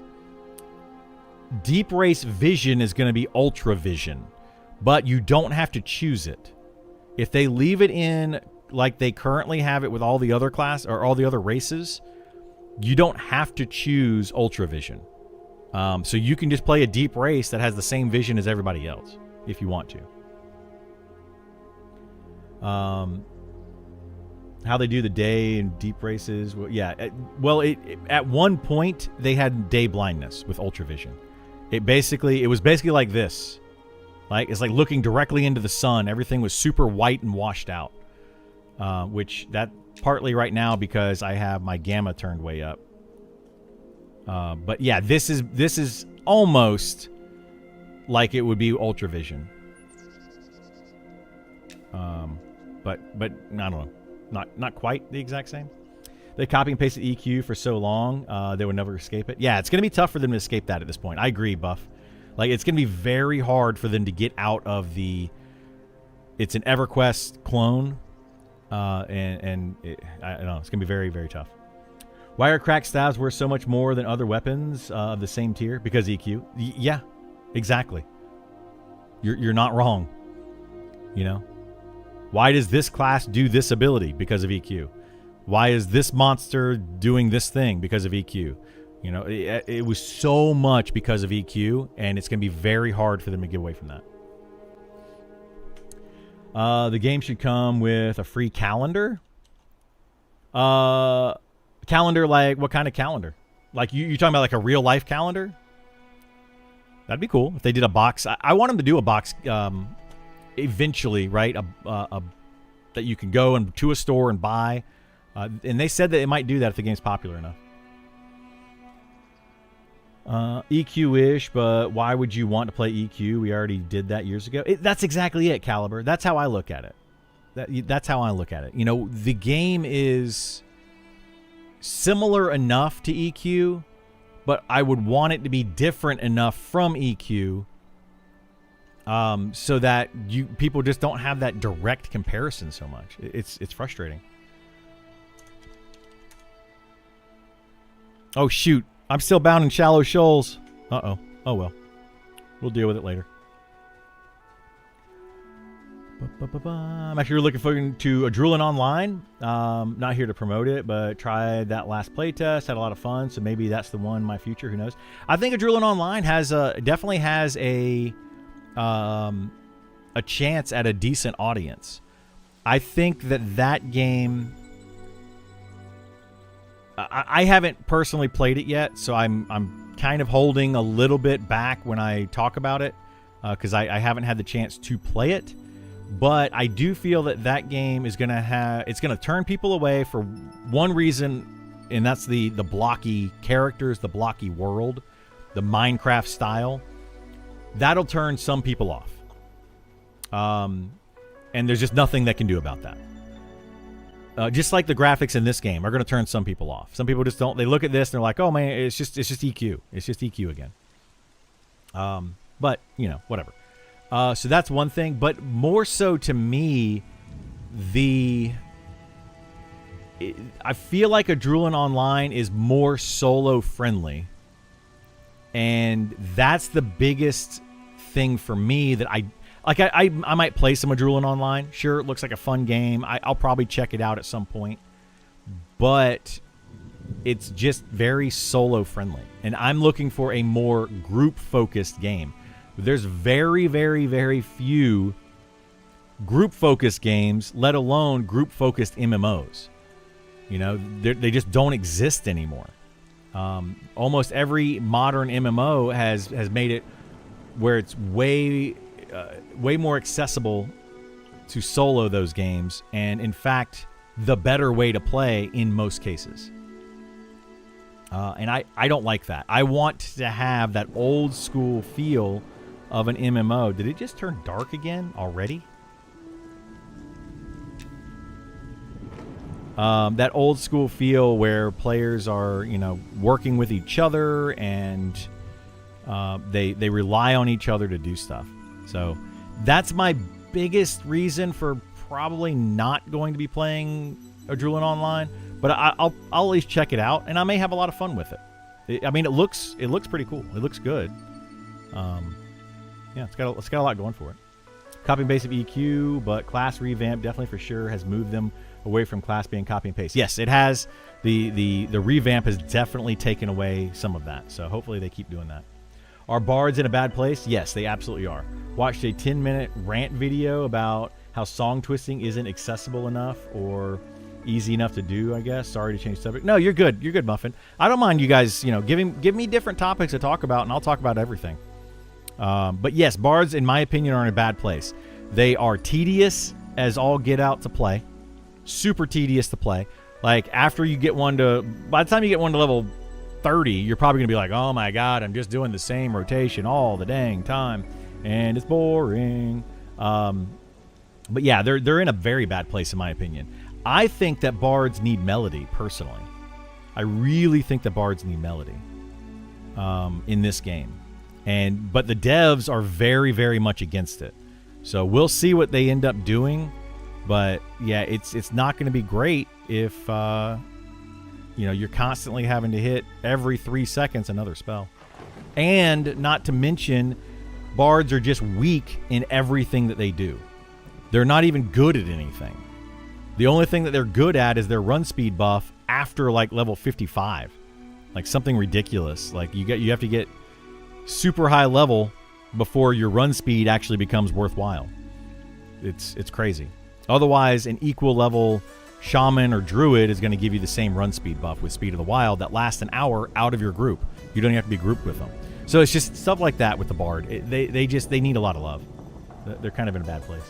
Deep Race Vision is going to be Ultra Vision, but you don't have to choose it. If they leave it in like they currently have it with all the other class or all the other races, you don't have to choose Ultra Vision. So you can just play a Deep Race that has the same vision as everybody else if you want to. How they do the day and Deep Races, well, yeah. Well, at one point they had day blindness with Ultra Vision. It was basically like this. Like, it's like looking directly into the sun. Everything was super white and washed out. Which that partly right now because I have my gamma turned way up. But yeah, this is almost like it would be Ultra Vision. But I don't know. Not quite the exact same. They copy and pasted EQ for so long, they would never escape it. Yeah, it's going to be tough for them to escape that at this point. I agree, Buff. Like, it's going to be very hard for them to get out of the... It's an EverQuest clone, I don't know. It's going to be very, very tough. Why are cracked stabs worth so much more than other weapons of the same tier? Because EQ. Yeah, exactly. You're not wrong. You know? Why does this class do this ability? Because of EQ. Why is this monster doing this thing? Because of EQ. You know, it was so much because of EQ, and it's going to be very hard for them to get away from that. The game should come with a free calendar. Calendar, like, what kind of calendar? Like, you talking about like a real life calendar? That'd be cool if they did a box. I want them to do a box eventually, right? That you can go to a store and buy. And they said that it might do that if the game's popular enough. EQ-ish, but why would you want to play EQ? We already did that years ago. That's exactly it, Caliber. That's how I look at it. That's how I look at it. You know, the game is similar enough to EQ, but I would want it to be different enough from EQ so that people just don't have that direct comparison so much. It's frustrating. Oh, shoot. I'm still bound in Shallow Shoals. Uh-oh. Oh, well. We'll deal with it later. I'm actually looking forward to Adrulan Online. Not here to promote it, but tried that last playtest. Had a lot of fun, so maybe that's the one in my future. Who knows? I think Adrulan Online definitely has a chance at a decent audience. I think that game... I haven't personally played it yet, so I'm kind of holding a little bit back when I talk about it because I haven't had the chance to play it. But I do feel that game is gonna turn people away for one reason, and that's the blocky characters, the blocky world, the Minecraft style. That'll turn some people off. And there's just nothing that can do about that. just like the graphics in this game are going to turn some people off. Some people just don't. They look at this and they're like, "Oh man, it's just EQ. It's just EQ again." But whatever. So that's one thing. But more so to me, I feel like Adrulan Online is more solo friendly, and that's the biggest thing for me that I might play some Adrulan Online. Sure, it looks like a fun game. I'll probably check it out at some point. But it's just very solo friendly. And I'm looking for a more group-focused game. There's very, very, very few group-focused games, let alone group-focused MMOs. They just don't exist anymore. Almost every modern MMO has made it where it's way more accessible to solo those games, and in fact, the better way to play in most cases. And I don't like that. I want to have that old school feel of an MMO. Did it just turn dark again already? That old school feel where players are, working with each other and they rely on each other to do stuff. So that's my biggest reason for probably not going to be playing Adrulan Online. But I'll at least check it out, and I may have a lot of fun with it. It looks pretty cool. It looks good. It's got a lot going for it. Copy and paste of EQ, but class revamp definitely for sure has moved them away from class being copy and paste. Yes, it has. The revamp has definitely taken away some of that. So hopefully they keep doing that. Are bards in a bad place? Yes, they absolutely are. Watched a 10-minute rant video about how song twisting isn't accessible enough or easy enough to do, I guess. Sorry to change the subject. No, you're good. You're good, Muffin. I don't mind you guys, give me different topics to talk about, and I'll talk about everything. But yes, bards, in my opinion, are in a bad place. They are tedious as all get out to play. Super tedious to play. Like, by the time you get one to level 30, you're probably going to be like, oh my god, I'm just doing the same rotation all the dang time, and it's boring. But yeah, they're in a very bad place, in my opinion. I think that bards need melody, personally. I really think that bards need melody in this game. But the devs are very, very much against it. So we'll see what they end up doing. But yeah, it's not going to be great if you're constantly having to hit every 3 seconds another spell. And not to mention, bards are just weak in everything that they do. They're not even good at anything. The only thing that they're good at is their run speed buff after like level 55. Like something ridiculous. Like you have to get super high level before your run speed actually becomes worthwhile. It's crazy. Otherwise, an equal level shaman or druid is going to give you the same run speed buff with Speed of the Wild that lasts an hour out of your group. You don't have to be grouped with them. So it's just stuff like that with the bard. They need a lot of love. They're kind of in a bad place.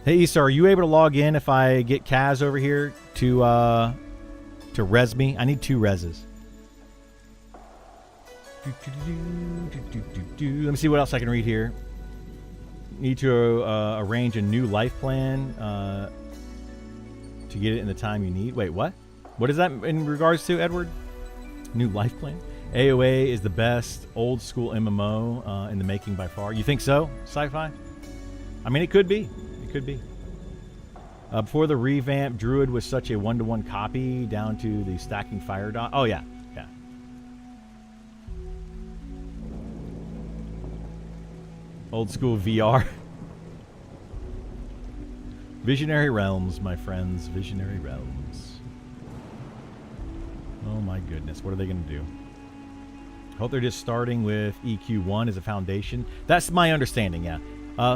Hey, Issa, are you able to log in if I get Kaz over here to res me? I need 2 reses. Let me see what else I can read here. Need to arrange a new life plan to get it in the time you need. Wait, what? What is that in regards to, Edward? New life plan? AOA is the best old school MMO in the making by far. You think so, Sci-Fi? I mean, it could be. It could be. Before the revamp, Druid was such a 1-to-1 copy down to the stacking fire dot. Oh, yeah. Yeah. Old school VR. Visionary Realms, my friends. Visionary Realms. Oh, my goodness. What are they going to do? Hope they're just starting with EQ1 as a foundation. That's my understanding, yeah.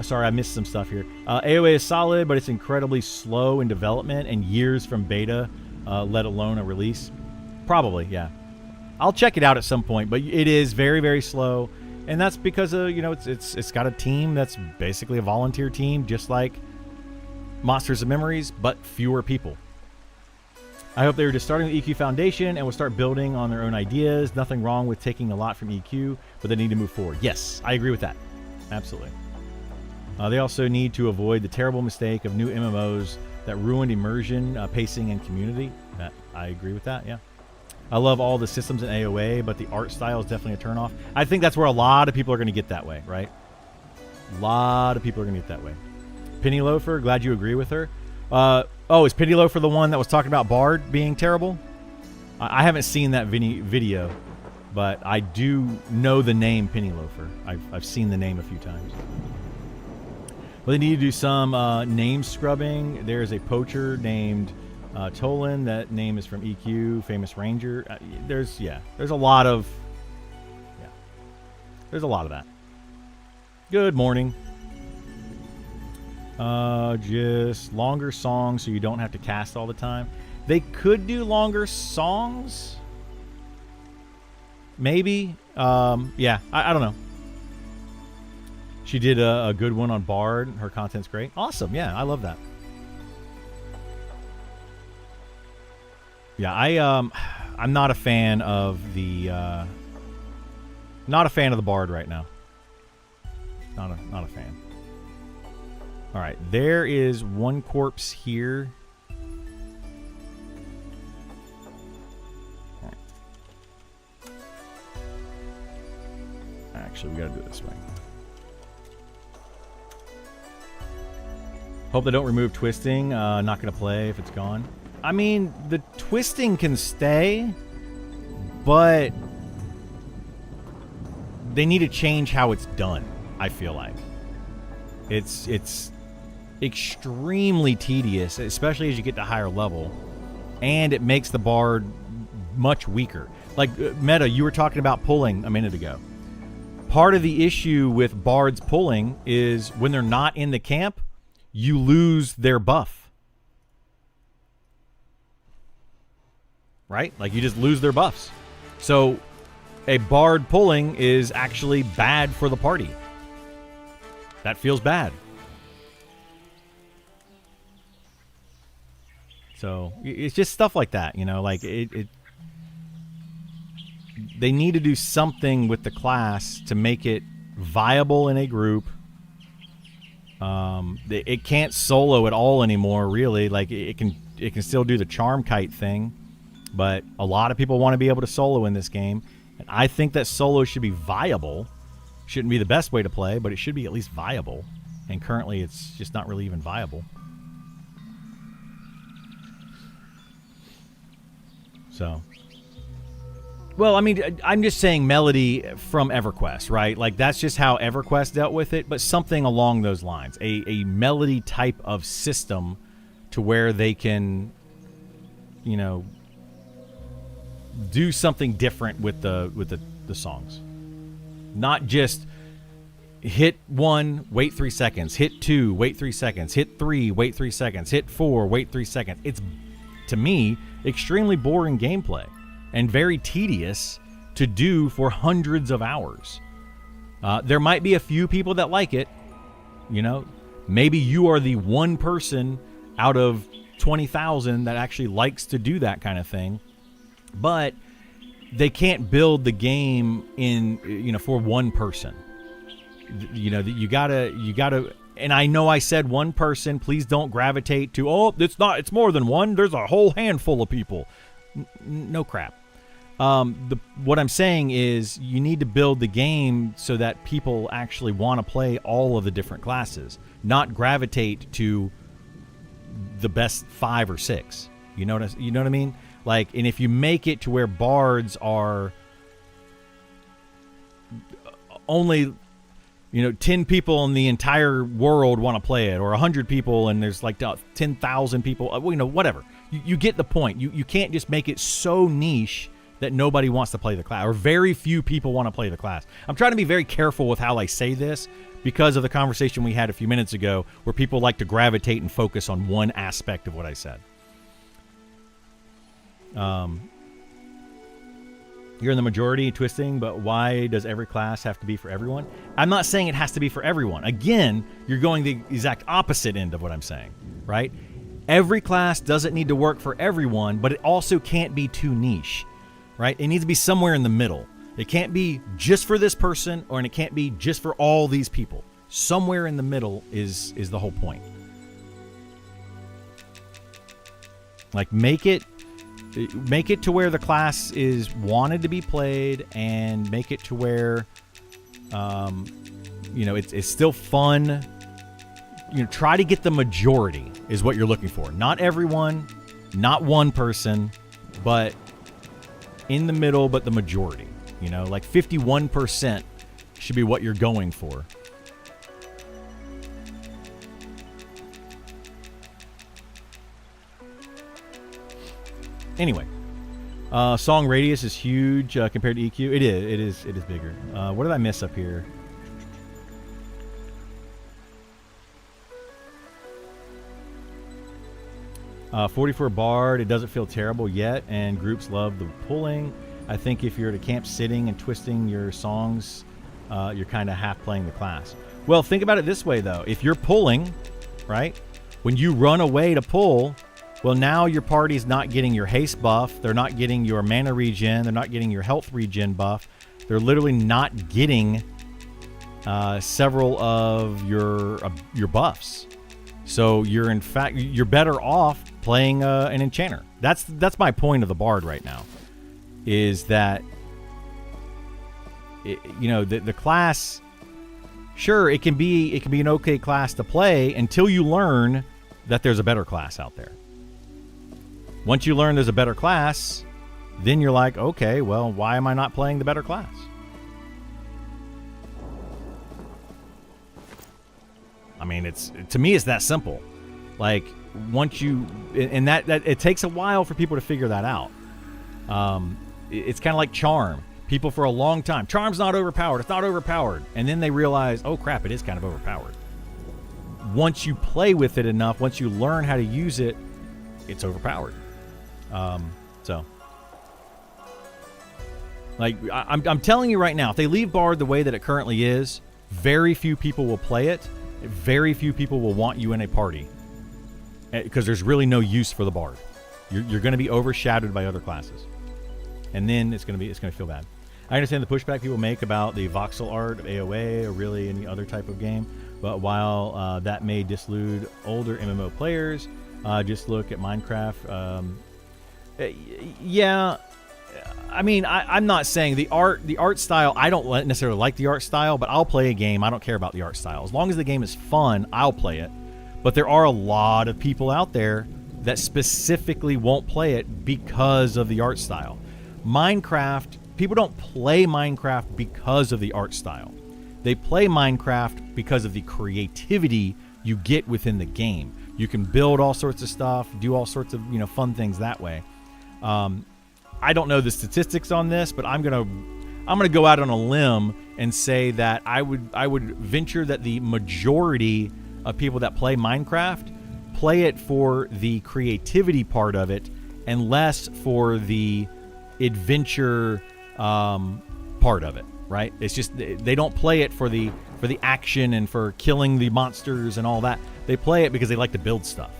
Sorry, I missed some stuff here. AOA is solid, but it's incredibly slow in development and years from beta, let alone a release. Probably, yeah. I'll check it out at some point, but it is very, very slow. And that's because of, it's got a team that's basically a volunteer team, just like Monsters of Memories, but fewer people. I hope they were just starting with EQ Foundation and will start building on their own ideas. Nothing wrong with taking a lot from EQ, but they need to move forward. Yes, I agree with that. Absolutely. They also need to avoid the terrible mistake of new MMOs that ruined immersion, pacing, and community. I agree with that, yeah. I love all the systems in AOA, but the art style is definitely a turnoff. I think that's where a lot of people are going to get that way, right? A lot of people are going to get that way. Penny Loafer, glad you agree with her. Is Penny Loafer the one that was talking about Bard being terrible? I haven't seen that video, but I do know the name Penny Loafer. I've seen the name a few times. Well, they need to do some name scrubbing. There's a poacher named Tolan. That name is from EQ, Famous Ranger. There's a lot of that. Good morning. Just longer songs so you don't have to cast all the time. They could do longer songs. Maybe. I don't know. She did a good one on Bard. Her content's great. Awesome. Yeah, I love that. Yeah, I'm not a fan of the Bard right now. Not a fan. All right, there is one corpse here. All right. Actually, we gotta do it this way. Hope they don't remove twisting. Not gonna play if it's gone. I mean, the twisting can stay, but they need to change how it's done, I feel like. It's extremely tedious, especially as you get to higher level, and it makes the Bard much weaker. Like, Meta, you were talking about pulling a minute ago. Part of the issue with Bards pulling is when they're not in the camp, you lose their buff. Right? Like, you just lose their buffs. So, a Bard pulling is actually bad for the party. That feels bad. So, it's just stuff like that, you know? Like, they need to do something with the class to make it viable in a group. It can't solo at all anymore, really. Like, it can still do the charm kite thing, but a lot of people want to be able to solo in this game, and I think that solo should be viable. Shouldn't be the best way to play, but it should be at least viable, and currently it's just not really even viable. So, well, I mean, I'm just saying Melody from EverQuest, right? Like, that's just how EverQuest dealt with it, but something along those lines. A Melody type of system to where they can, you know, do something different with the songs. Not just hit 1, wait 3 seconds, hit 2, wait 3 seconds, hit 3, wait 3 seconds, hit 4, wait 3 seconds. It's, to me, extremely boring gameplay and very tedious to do for hundreds of hours. There might be a few people that like it. You know, maybe you are the one person out of 20,000 that actually likes to do that kind of thing. But they can't build the game in, you know, for one person. You know, you gotta, and I know I said one person, please don't gravitate to, oh, it's more than one. There's a whole handful of people. No crap. What I'm saying is you need to build the game so that people actually want to play all of the different classes, not gravitate to the best 5 or 6. You know what I mean? Like, and if you make it to where bards are only, you know, 10 people in the entire world want to play it, or 100 people and there's like 10,000 people, you know, whatever. You get the point. You can't just make it so niche that nobody wants to play the class, or very few people want to play the class. I'm trying to be very careful with how I say this because of the conversation we had a few minutes ago where people like to gravitate and focus on one aspect of what I said. You're in the majority twisting, but why does every class have to be for everyone? I'm not saying it has to be for everyone. Again, you're going the exact opposite end of what I'm saying, right? Every class doesn't need to work for everyone, but it also can't be too niche, right? It needs to be somewhere in the middle. It can't be just for this person, or and it can't be just for all these people. Somewhere in the middle is the whole point. Like, make it to where the class is wanted to be played, and make it to where it's still fun. Try to get the majority is what you're looking for. Not everyone, not one person, but in the middle, but the majority. Like 51% should be what you're going for. Anyway, song radius is huge compared to EQ. It is bigger. What did I miss up here? Uh, 44 Bard, it doesn't feel terrible yet, and groups love the pulling. I think if you're at a camp sitting and twisting your songs, you're kind of half playing the class. Well, think about it this way, though. If you're pulling, right, when you run away to pull, well, now your party's not getting your haste buff. They're not getting your mana regen. They're not getting your health regen buff. They're literally not getting several of your buffs. So you're better off playing an enchanter. That's my point of the bard right now. Is that the class? Sure, it can be an okay class to play until you learn that there's a better class out there. Once you learn there's a better class, then you're like, okay, well, why am I not playing the better class? I mean, to me, it's that simple. Like, once you, and that it takes a while for people to figure that out. It's kind of like Charm. People for a long time, Charm's not overpowered. It's not overpowered. And then they realize, oh crap, it is kind of overpowered. Once you play with it enough, once you learn how to use it, it's overpowered. So, like, I'm telling you right now, if they leave Bard the way that it currently is, very few people will play it. Very few people will want you in a party because there's really no use for the Bard. You're going to be overshadowed by other classes, and then it's going to feel bad. I understand the pushback people make about the voxel art of AOA or really any other type of game, but while that may disillude older MMO players, just look at Minecraft. Yeah, I mean, I'm not saying the art style. I don't necessarily like the art style, but I'll play a game. I don't care about the art style. As long as the game is fun, I'll play it. But there are a lot of people out there that specifically won't play it because of the art style. Minecraft, people don't play Minecraft because of the art style. They play Minecraft because of the creativity you get within the game. You can build all sorts of stuff, do all sorts of fun things that way. I don't know the statistics on this, but I'm gonna go out on a limb and say that I would venture that the majority of people that play Minecraft play it for the creativity part of it and less for the adventure part of it. Right? It's just they don't play it for the action and for killing the monsters and all that. They play it because they like to build stuff.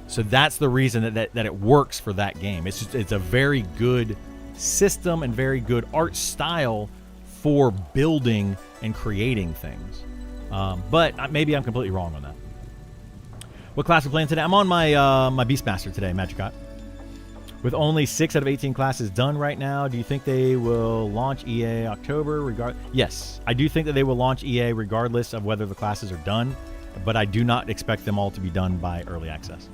So that's the reason that it works for that game. It's a very good system and very good art style for building and creating things. But maybe I'm completely wrong on that. What class are we playing today? I'm on my Beastmaster today, Magicot. With only 6 out of 18 classes done right now, do you think they will launch EA October? Yes, I do think that they will launch EA regardless of whether the classes are done, but I do not expect them all to be done by early access.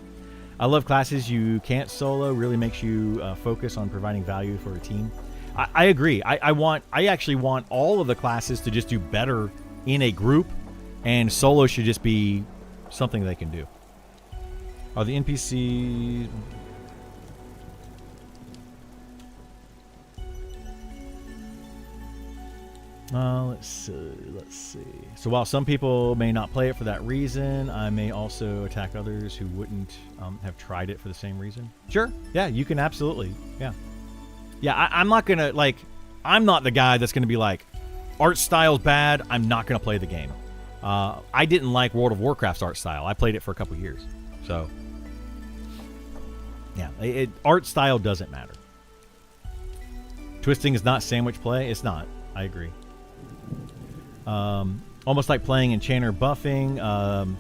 I love classes you can't solo. Really makes you focus on providing value for a team. I agree. I actually want all of the classes to just do better in a group, and solo should just be something they can do. Are the NPCs... Let's see. So while some people may not play it for that reason, I may also attack others who wouldn't have tried it for the same reason. Sure. Yeah, you can absolutely. Yeah. Yeah, I'm not going to, I'm not the guy that's going to be like, art style's bad, I'm not going to play the game. I didn't like World of Warcraft's art style. I played it for a couple years. So, yeah, art style doesn't matter. Twisting is not sandwich play. It's not. I agree. Almost like playing Enchanter buffing,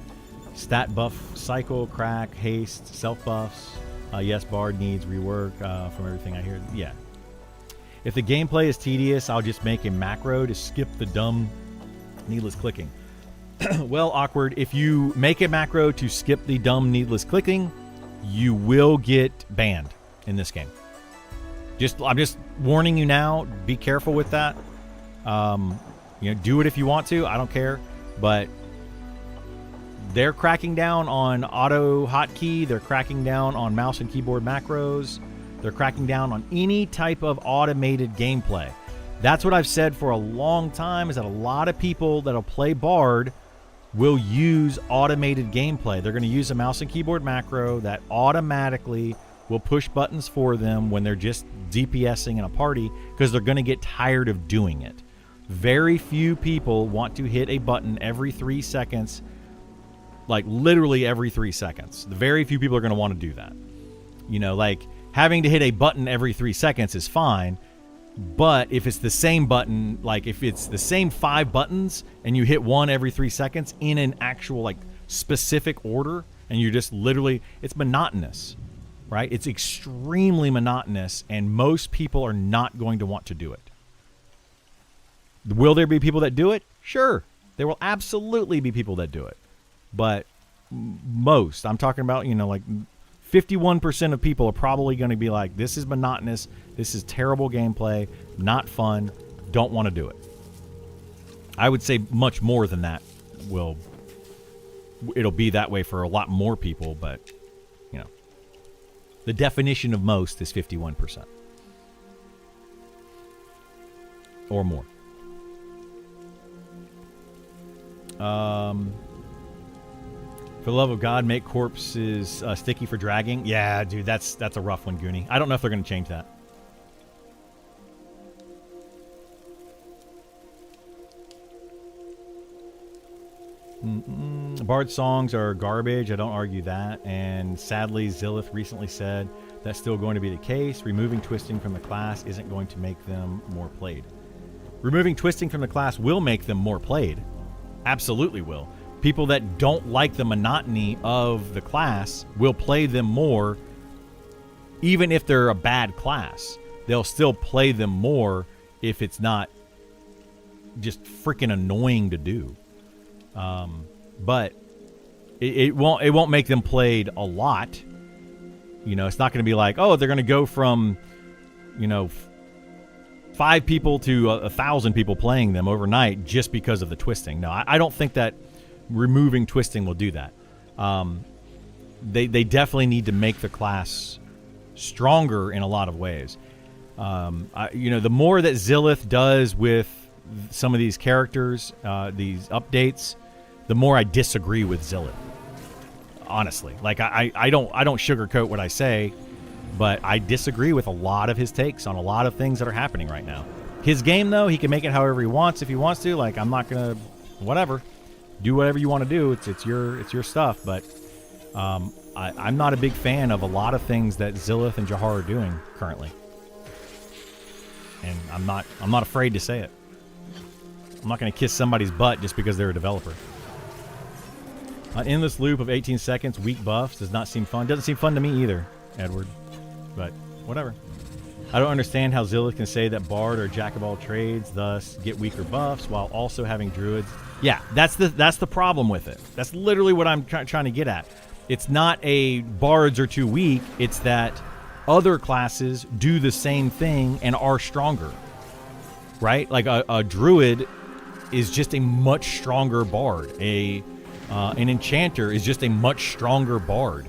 stat buff cycle, crack, haste, self buffs. Yes, Bard needs rework from everything I hear. Yeah. If the gameplay is tedious, I'll just make a macro to skip the dumb, needless clicking. Well, Awkward, if you make a macro to skip the dumb, needless clicking, you will get banned in this game. I'm just warning you now. Be careful with that. Do it if you want to. I don't care. But they're cracking down on auto hotkey. They're cracking down on mouse and keyboard macros. They're cracking down on any type of automated gameplay. That's what I've said for a long time, is that a lot of people that'll play Bard will use automated gameplay. They're going to use a mouse and keyboard macro that automatically will push buttons for them when they're just DPSing in a party, because they're going to get tired of doing it. Very few people want to hit a button every 3 seconds, like literally every 3 seconds. Very few people are going to want to do that. Like having to hit a button every 3 seconds is fine. But if it's the same button, like if it's the same 5 buttons and you hit one every 3 seconds in an actual like specific order, and you're just literally, it's monotonous, right? It's extremely monotonous, and most people are not going to want to do it. Will there be people that do it? Sure. There will absolutely be people that do it. But most, I'm talking about, like 51% of people are probably going to be like, this is monotonous, this is terrible gameplay, not fun, don't want to do it. I would say much more than that it'll be that way for a lot more people, but the definition of most is 51% or more. For the love of God, make corpses sticky for dragging. Yeah, dude, that's a rough one, Goonie. I don't know if they're going to change that. Bard songs are garbage. I don't argue that. And sadly, Zillith recently said that's still going to be the case. Removing twisting from the class isn't going to make them more played. Removing twisting from the class will make them more played. Absolutely will. People that don't like the monotony of the class will play them more, even if they're a bad class. They'll still play them more if it's not just freaking annoying to do. But it won't make them played a lot. It's not going to be like, oh, they're going to go from 5 people to 1,000 people playing them overnight just because of the twisting. No, I don't think that removing twisting will do that. They definitely need to make the class stronger in a lot of ways. The more that Zillith does with some of these characters, these updates, the more I disagree with Zillith. Honestly, like I don't sugarcoat what I say, but I disagree with a lot of his takes on a lot of things that are happening right now. His game, though, he can make it however he wants if he wants to. Like, I'm not gonna, whatever, do whatever you want to do. It's your stuff. But I'm not a big fan of a lot of things that Zillith and Jahar are doing currently, and I'm not afraid to say it. I'm not going to kiss somebody's butt just because they're a developer. An endless loop of 18 seconds, weak buffs does not seem fun. Doesn't seem fun to me either, Edward. But whatever. I don't understand how Zillith can say that Bard are jack of all trades, thus get weaker buffs while also having druids. Yeah, that's the problem with it. That's literally what I'm trying to get at. It's not a Bards are too weak. It's that other classes do the same thing and are stronger. Right? Like a druid is just a much stronger bard. An enchanter is just a much stronger bard.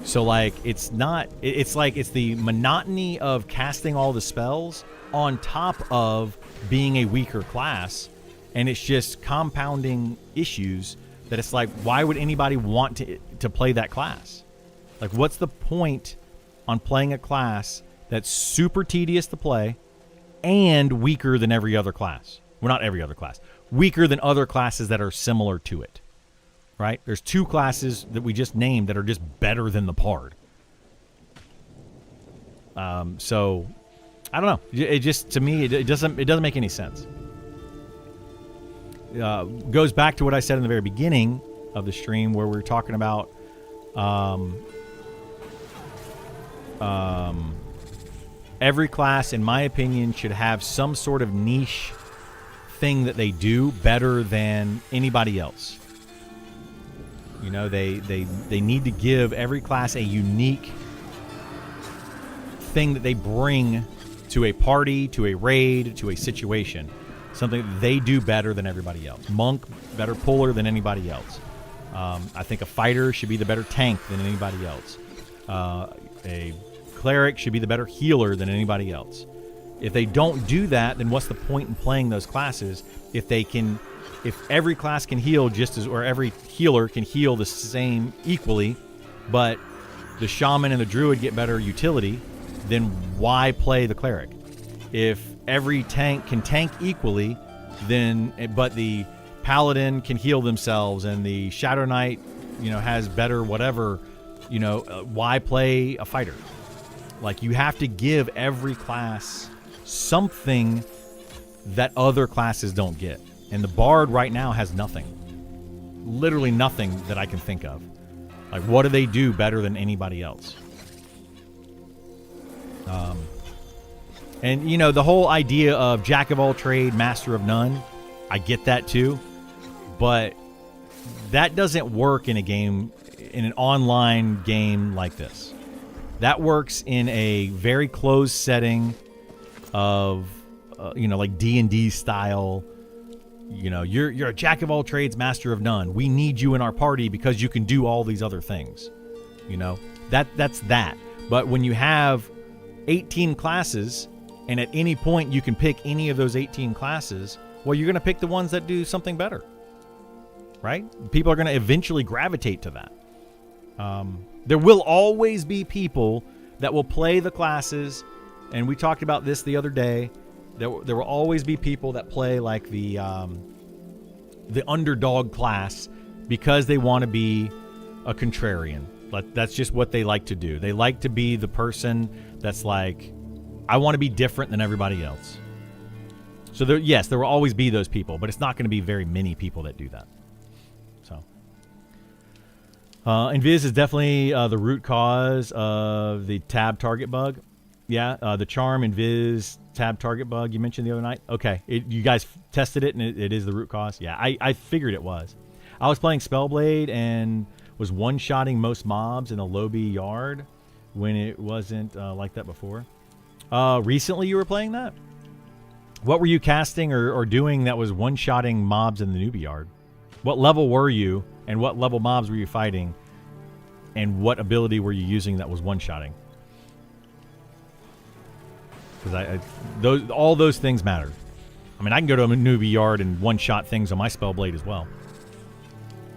So like it's the monotony of casting all the spells on top of being a weaker class, and it's just compounding issues that it's like, why would anybody want to play that class? Like, what's the point on playing a class that's super tedious to play and weaker than every other class? Well, not every other class. Weaker than other classes that are similar to it. Right? There's 2 classes that we just named that are just better than the Bard. So I don't know. It just, to me, it doesn't make any sense. goes back to what I said in the very beginning of the stream, where we were talking about every class, in my opinion, should have some sort of niche thing that they do better than anybody else. You know, they need to give every class a unique thing that they bring to a party, to a raid, to a situation. Something that they do better than everybody else. Monk, better puller than anybody else. I think a fighter should be the better tank than anybody else. A cleric should be the better healer than anybody else. If they don't do that, then what's the point in playing those classes if every class can heal just as, or every healer can heal the same equally, but the shaman and the druid get better utility, then why play the cleric? If every tank can tank equally, but the paladin can heal themselves and the shadow knight, has better whatever, why play a fighter? Like, you have to give every class something that other classes don't get. And the bard right now has nothing. Literally nothing that I can think of. Like, what do they do better than anybody else? And, the whole idea of jack of all trade, master of none, I get that too. But that doesn't work in an online game like this. That works in a very closed setting of, like D&D style. You're a jack of all trades, master of none. We need you in our party because you can do all these other things. That's that. But when you have 18 classes, and at any point you can pick any of those 18 classes, well, you're going to pick the ones that do something better. Right? People are going to eventually gravitate to that. There will always be people that will play the classes, and we talked about this the other day. There will always be people that play like the underdog class because they want to be a contrarian. That's just what they like to do. They like to be the person that's like, I want to be different than everybody else. So there will always be those people, but it's not going to be very many people that do that. So, Invis is definitely the root cause of the tab target bug. Yeah, the charm Invis tab target bug you mentioned the other night. Okay, you guys tested it, and it is the root cause. Yeah, I figured it was. I was playing Spellblade and was one-shotting most mobs in a lobby yard when it wasn't like that before. Recently you were playing that? What were you casting or doing that was one-shotting mobs in the newbie yard? What level were you, and what level mobs were you fighting, and what ability were you using that was one-shotting? Because all those things matter. I mean, I can go to a newbie yard and one-shot things on my Spellblade as well.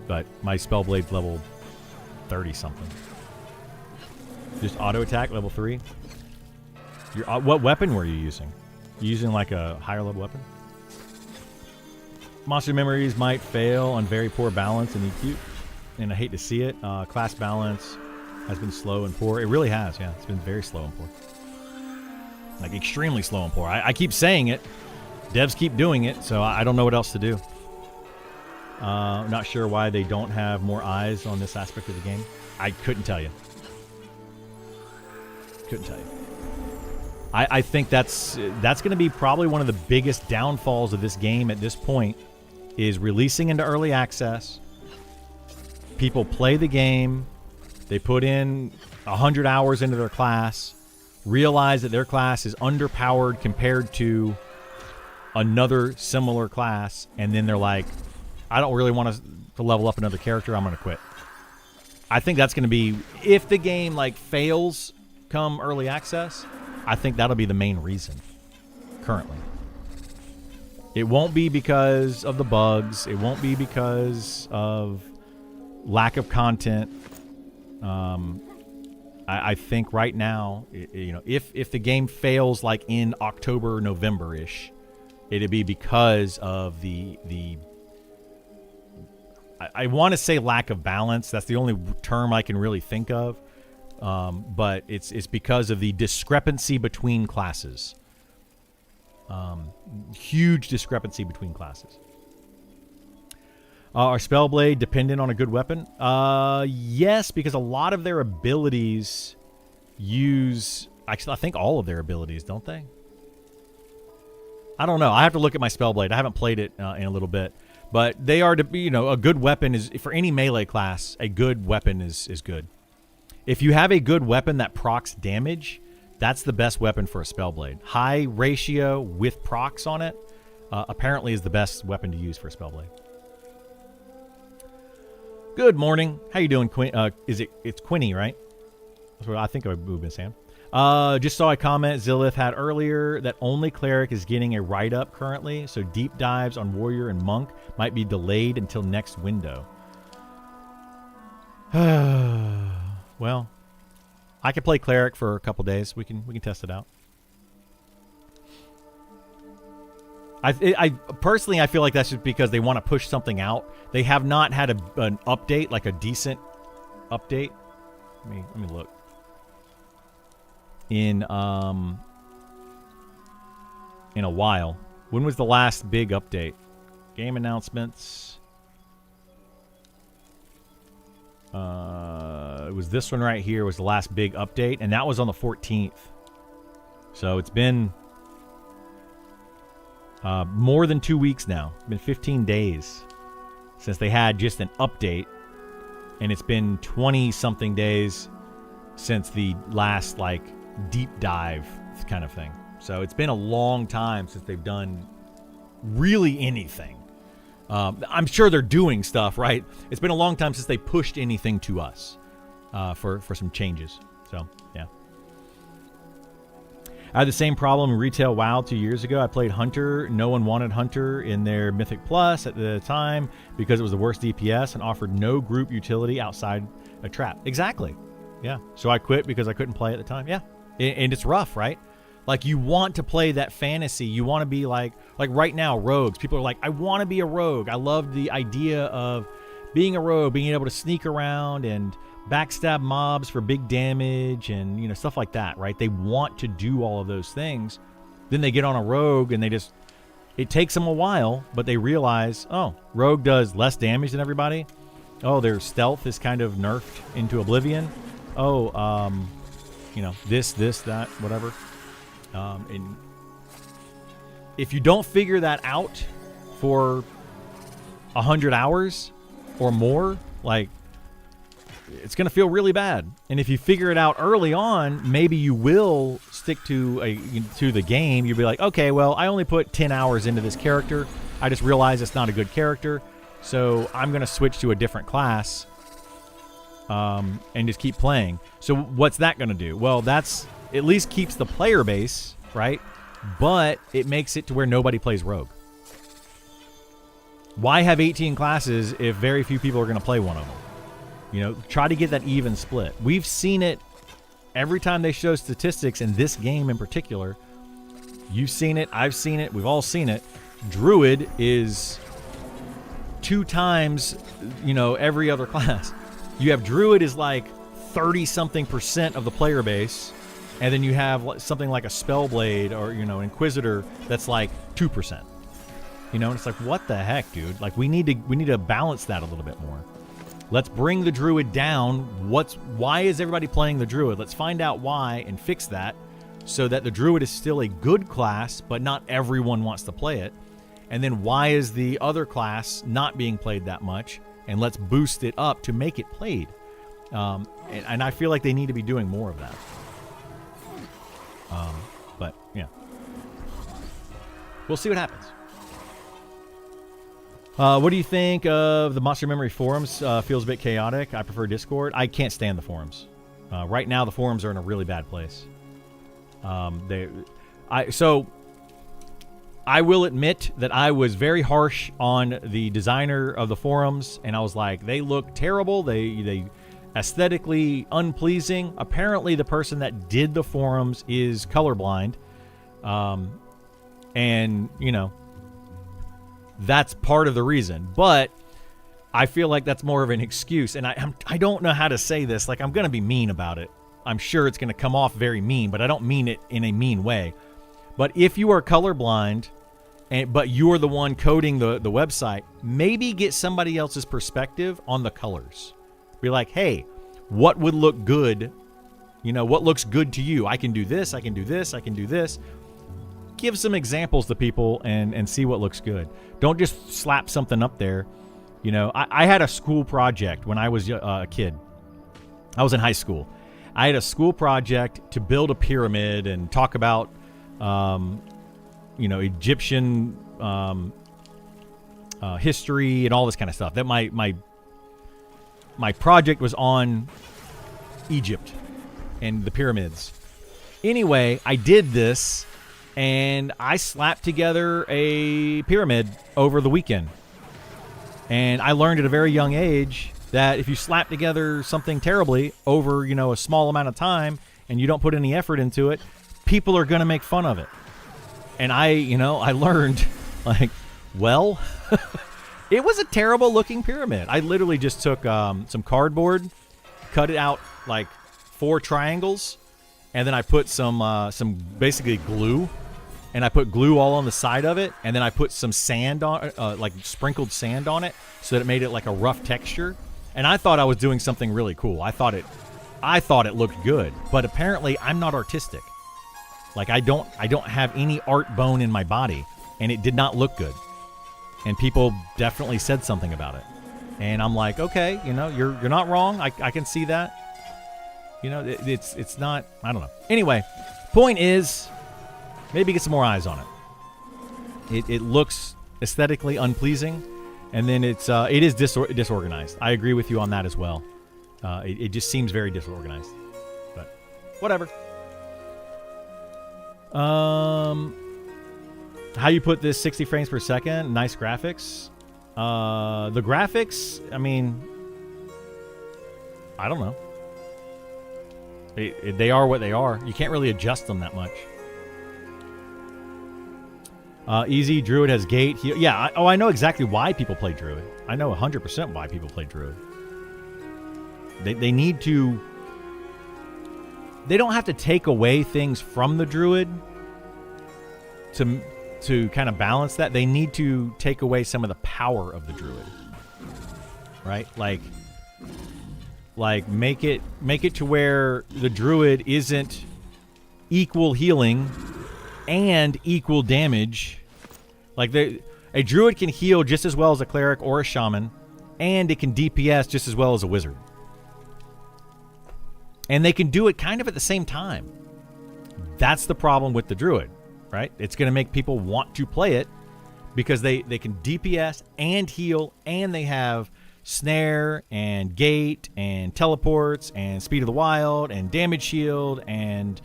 But my Spellblade's level 30-something. Just auto-attack, level 3? What weapon were you using? You using like a higher-level weapon? Monster memories might fail on very poor balance and EQ. And I hate to see it. Class balance has been slow and poor. It really has, yeah. It's been very slow and poor. Like, extremely slow and poor. I keep saying it. Devs keep doing it, so I don't know what else to do. Not sure why they don't have more eyes on this aspect of the game. I couldn't tell you. Couldn't tell you. I think that's going to be probably one of the biggest downfalls of this game at this point, is releasing into early access. People play the game. They put in 100 hours into their class, realize that their class is underpowered compared to another similar class, and then they're like, I don't really want to level up another character. I'm going to quit. I think that's going to be, if the game fails come early access, I think that'll be the main reason currently. It won't be because of the bugs. It won't be because of lack of content. I think right now, if the game fails like in October, November-ish, it'd be because of the I want to say lack of balance. That's the only term I can really think of. But it's because of the discrepancy between classes. Huge discrepancy between classes. Are Spellblade dependent on a good weapon? Yes, because a lot of their abilities use... Actually, I think all of their abilities, don't they? I don't know. I have to look at my Spellblade. I haven't played it in a little bit. But they are, a good weapon is... For any melee class, a good weapon is good. If you have a good weapon that procs damage, that's the best weapon for a Spellblade. High ratio with procs on it apparently is the best weapon to use for a Spellblade. Good morning. How you doing, Quinn? It's Quinny, right? That's what I think I've been saying. Just saw a comment Zilith had earlier that only Cleric is getting a write-up currently, so deep dives on Warrior and Monk might be delayed until next window. Well, I could play Cleric for a couple days. We can test it out. I personally, I feel like that's just because they want to push something out. They have not had an update, like a decent update. Let me look. In a while. When was the last big update? Game announcements. It was this one right here was the last big update, and that was on the 14th. So it's been more than 2 weeks now. It's been 15 days since they had just an update, and it's been 20-something days since the last, like, deep dive kind of thing. So it's been a long time since they've done really anything. I'm sure they're doing stuff, right? It's been a long time since they pushed anything to us for some changes. So, yeah. I had the same problem in retail WoW 2 years ago. I played Hunter. No one wanted Hunter in their Mythic Plus at the time because it was the worst DPS and offered no group utility outside a trap. Exactly. Yeah. So I quit because I couldn't play at the time. Yeah. And it's rough, right? Like, you want to play that fantasy. You want to be like right now, rogues. People are like, I want to be a rogue. I love the idea of being a rogue, being able to sneak around and backstab mobs for big damage and, stuff like that, right? They want to do all of those things. Then they get on a rogue and it takes them a while, but they realize, oh, rogue does less damage than everybody. Oh, their stealth is kind of nerfed into oblivion. Oh, this, that, whatever. And if you don't figure that out for 100 hours or more, like, it's going to feel really bad. And if you figure it out early on, maybe you will stick to the game. You'll be like, okay, well, I only put 10 hours into this character. I just realized it's not a good character, so I'm going to switch to a different class and just keep playing. So what's that going to do? Well, that's at least keeps the player base, right? But it makes it to where nobody plays rogue. Why have 18 classes if very few people are going to play one of them? Try to get that even split. We've seen it every time they show statistics in this game in particular. You've seen it. I've seen it. We've all seen it. Druid is 2 times, every other class. You have Druid is like 30-something% of the player base. And then you have something like a Spellblade or, Inquisitor that's like 2%. And it's like, what the heck, dude? Like, we need to balance that a little bit more. Let's bring the Druid down. Why is everybody playing the Druid? Let's find out why and fix that so that the Druid is still a good class, but not everyone wants to play it. And then why is the other class not being played that much? And let's boost it up to make it played. And I feel like they need to be doing more of that. But, yeah. We'll see what happens. What do you think of the Monster Memory forums? Feels a bit chaotic. I prefer Discord. I can't stand the forums. Right now, the forums are in a really bad place. So I will admit that I was very harsh on the designer of the forums, and I was like, they look terrible. They aesthetically unpleasing. Apparently, the person that did the forums is colorblind, and that's part of the reason. But I feel like that's more of an excuse, and I don't know how to say this. Like, I'm going to be mean about it. I'm sure it's going to come off very mean, but I don't mean it in a mean way. But if you are colorblind but you're the one coding the website, maybe get somebody else's perspective on the colors. Be like, hey, what would look good? You know, what looks good to you? I can do this, I can do this, I can do this. Give some examples to people and see what looks good. Don't just slap something up there. You know, I had a school project when I was a kid. I was in high school. I had a school project to build a pyramid and talk about, Egyptian history and all this kind of stuff. That my project was on Egypt and the pyramids. Anyway, I did this, and I slapped together a pyramid over the weekend. And I learned at a very young age that if you slap together something terribly over, a small amount of time and you don't put any effort into it, people are going to make fun of it. And I learned, it was a terrible looking pyramid. I literally just took some cardboard, cut it out like 4 triangles, and then I put some basically glue. And I put glue all on the side of it, and then I put some sand on, like sprinkled sand on it, so that it made it like a rough texture. And I thought I was doing something really cool. I thought it looked good, but apparently I'm not artistic. Like I don't have any art bone in my body, and it did not look good. And people definitely said something about it. And I'm like, okay, you're not wrong. I can see that. It's not. I don't know. Anyway, point is, maybe get some more eyes on it. It looks aesthetically unpleasing, and then it is disorganized. I agree with you on that as well. It just seems very disorganized, but whatever. How you put this 60 frames per second? Nice graphics. The graphics, I mean, I don't know. They are what they are. You can't really adjust them that much. Easy. Druid has gate. I know exactly why people play Druid. I know 100% why people play Druid. They need to... They don't have to take away things from the Druid to kind of balance that. They need to take away some of the power of the Druid. Right? Like make it to where the Druid isn't equal healing and equal damage. Like a Druid can heal just as well as a cleric or a shaman, and it can DPS just as well as a wizard. And they can do it kind of at the same time. That's the problem with the Druid, right? It's going to make people want to play it because they can DPS and heal, and they have snare and gate and teleports and speed of the wild and damage shield and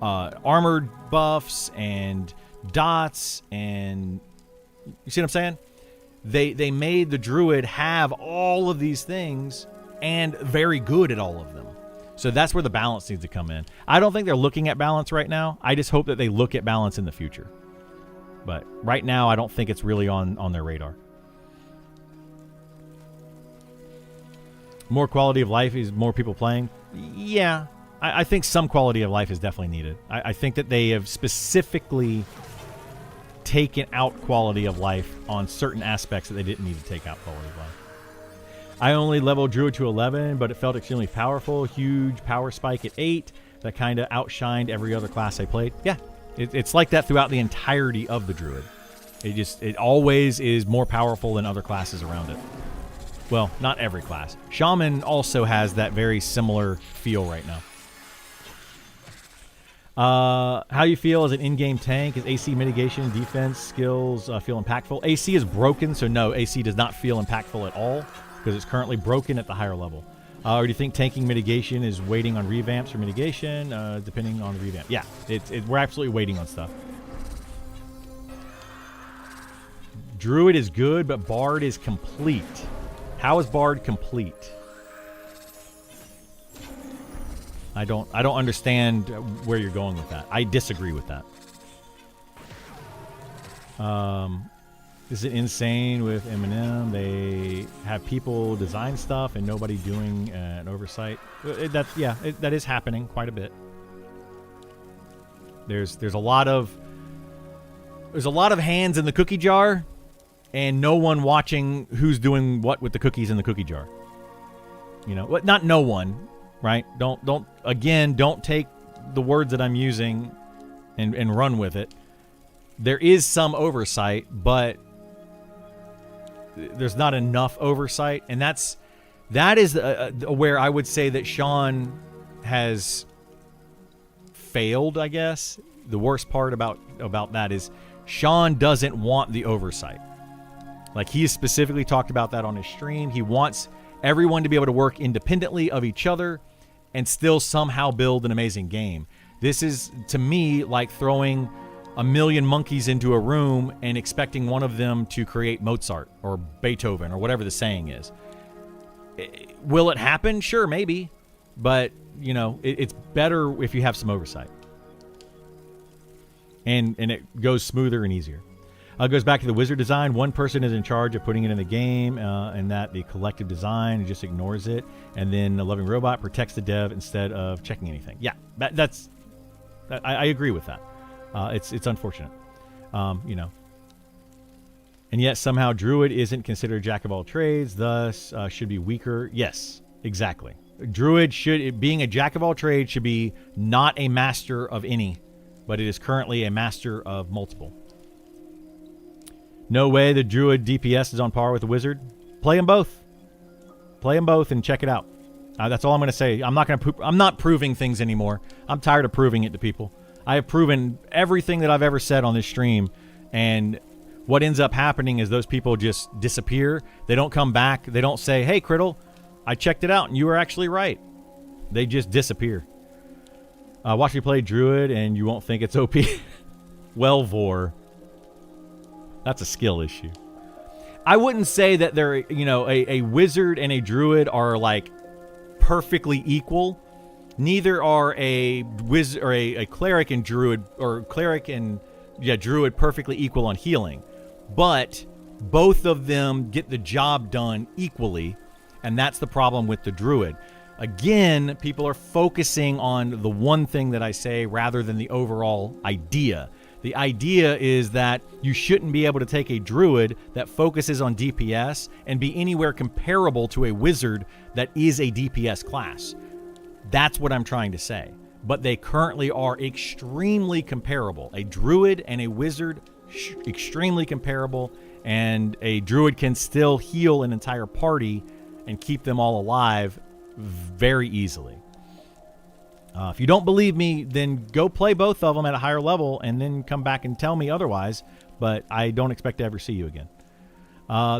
armored buffs and dots, and you see what I'm saying? They made the Druid have all of these things and very good at all of them. So that's where the balance needs to come in. I don't think they're looking at balance right now. I just hope that they look at balance in the future. But right now, I don't think it's really on their radar. More quality of life is more people playing. Yeah, I think some quality of life is definitely needed. I think that they have specifically taken out quality of life on certain aspects that they didn't need to take out quality of life. I only leveled Druid to 11, but it felt extremely powerful. Huge power spike at 8 that kind of outshined every other class I played. Yeah, it's like that throughout the entirety of the Druid. It always is more powerful than other classes around it. Well, not every class. Shaman also has that very similar feel right now. How you feel as an in-game tank? Is AC mitigation, defense, skills feel impactful? AC is broken, so no, AC does not feel impactful at all because it's currently broken at the higher level. Or do you think tanking mitigation is waiting on revamps for mitigation, depending on the revamp? Yeah, we're absolutely waiting on stuff. Druid is good, but Bard is complete. How is Bard complete? I don't understand where you're going with that. I disagree with that. Is it insane with Eminem? They have people design stuff and nobody doing an oversight. That is happening quite a bit. There's a lot of there's a lot of hands in the cookie jar and no one watching who's doing what with the cookies in the cookie jar. You know, not no one, right? Don't take the words that I'm using and run with it. There is some oversight, but there's not enough oversight, and that is where I would say that Sean has failed, I guess. The worst part about that is Sean doesn't want the oversight. Like, he specifically talked about that on his stream. He wants everyone to be able to work independently of each other and still somehow build an amazing game. This is, to me, like throwing a million monkeys into a room and expecting one of them to create Mozart or Beethoven or whatever the saying is. Will it happen? Sure, maybe. But, you know, it's better if you have some oversight. And it goes smoother and easier. It goes back to the wizard design. One person is in charge of putting it in the game, and that the collective design just ignores it. And then the loving robot protects the dev instead of checking anything. Yeah, I agree with that. It's unfortunate, you know. And yet somehow Druid isn't considered jack of all trades, thus should be weaker. Yes, exactly. Druid being a jack of all trades should be not a master of any, but it is currently a master of multiple. No way the Druid DPS is on par with the Wizard. Play them both. Play them both and check it out. That's all I'm going to say. I'm not proving things anymore. I'm tired of proving it to people. I have proven everything that I've ever said on this stream, and what ends up happening is those people just disappear. They don't come back. They don't say, hey, Criddle, I checked it out, and you were actually right. They just disappear. Watch me play Druid, and you won't think it's OP. Well, Vor. That's a skill issue. I wouldn't say that they're, you know, a wizard and a druid are like perfectly equal. Neither are a wizard or a cleric and druid, or cleric and druid perfectly equal on healing. But both of them get the job done equally, and that's the problem with the druid. Again, people are focusing on the one thing that I say rather than the overall idea. The idea is that you shouldn't be able to take a druid that focuses on DPS and be anywhere comparable to a wizard that is a DPS class. That's what I'm trying to say. But they currently are extremely comparable. A druid and a wizard, extremely comparable, and a druid can still heal an entire party and keep them all alive very easily. If you don't believe me, then go play both of them at a higher level and then come back and tell me otherwise, but I don't expect to ever see you again.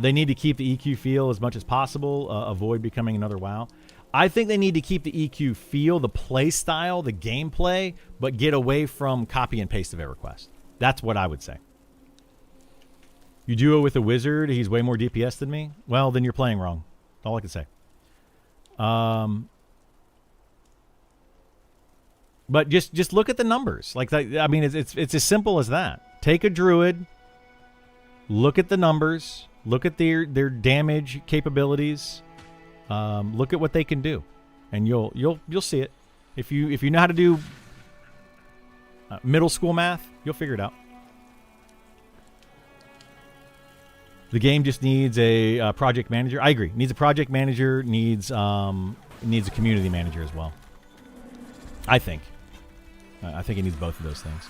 They need to keep the EQ feel as much as possible, avoid becoming another WoW. I think they need to keep the EQ feel, the play style, the gameplay, but get away from copy and paste of EverQuest. That's what I would say. You duo with a wizard, he's way more DPS than me? Well, then you're playing wrong. That's all I can say. But just look at the numbers. Like, I mean, it's as simple as that. Take a druid, look at the numbers, look at their damage capabilities, look at what they can do, and you'll see it. If you know how to do middle school math, you'll figure it out. The game just needs a project manager. I agree. Needs a project manager. Needs a community manager as well. I think it needs both of those things.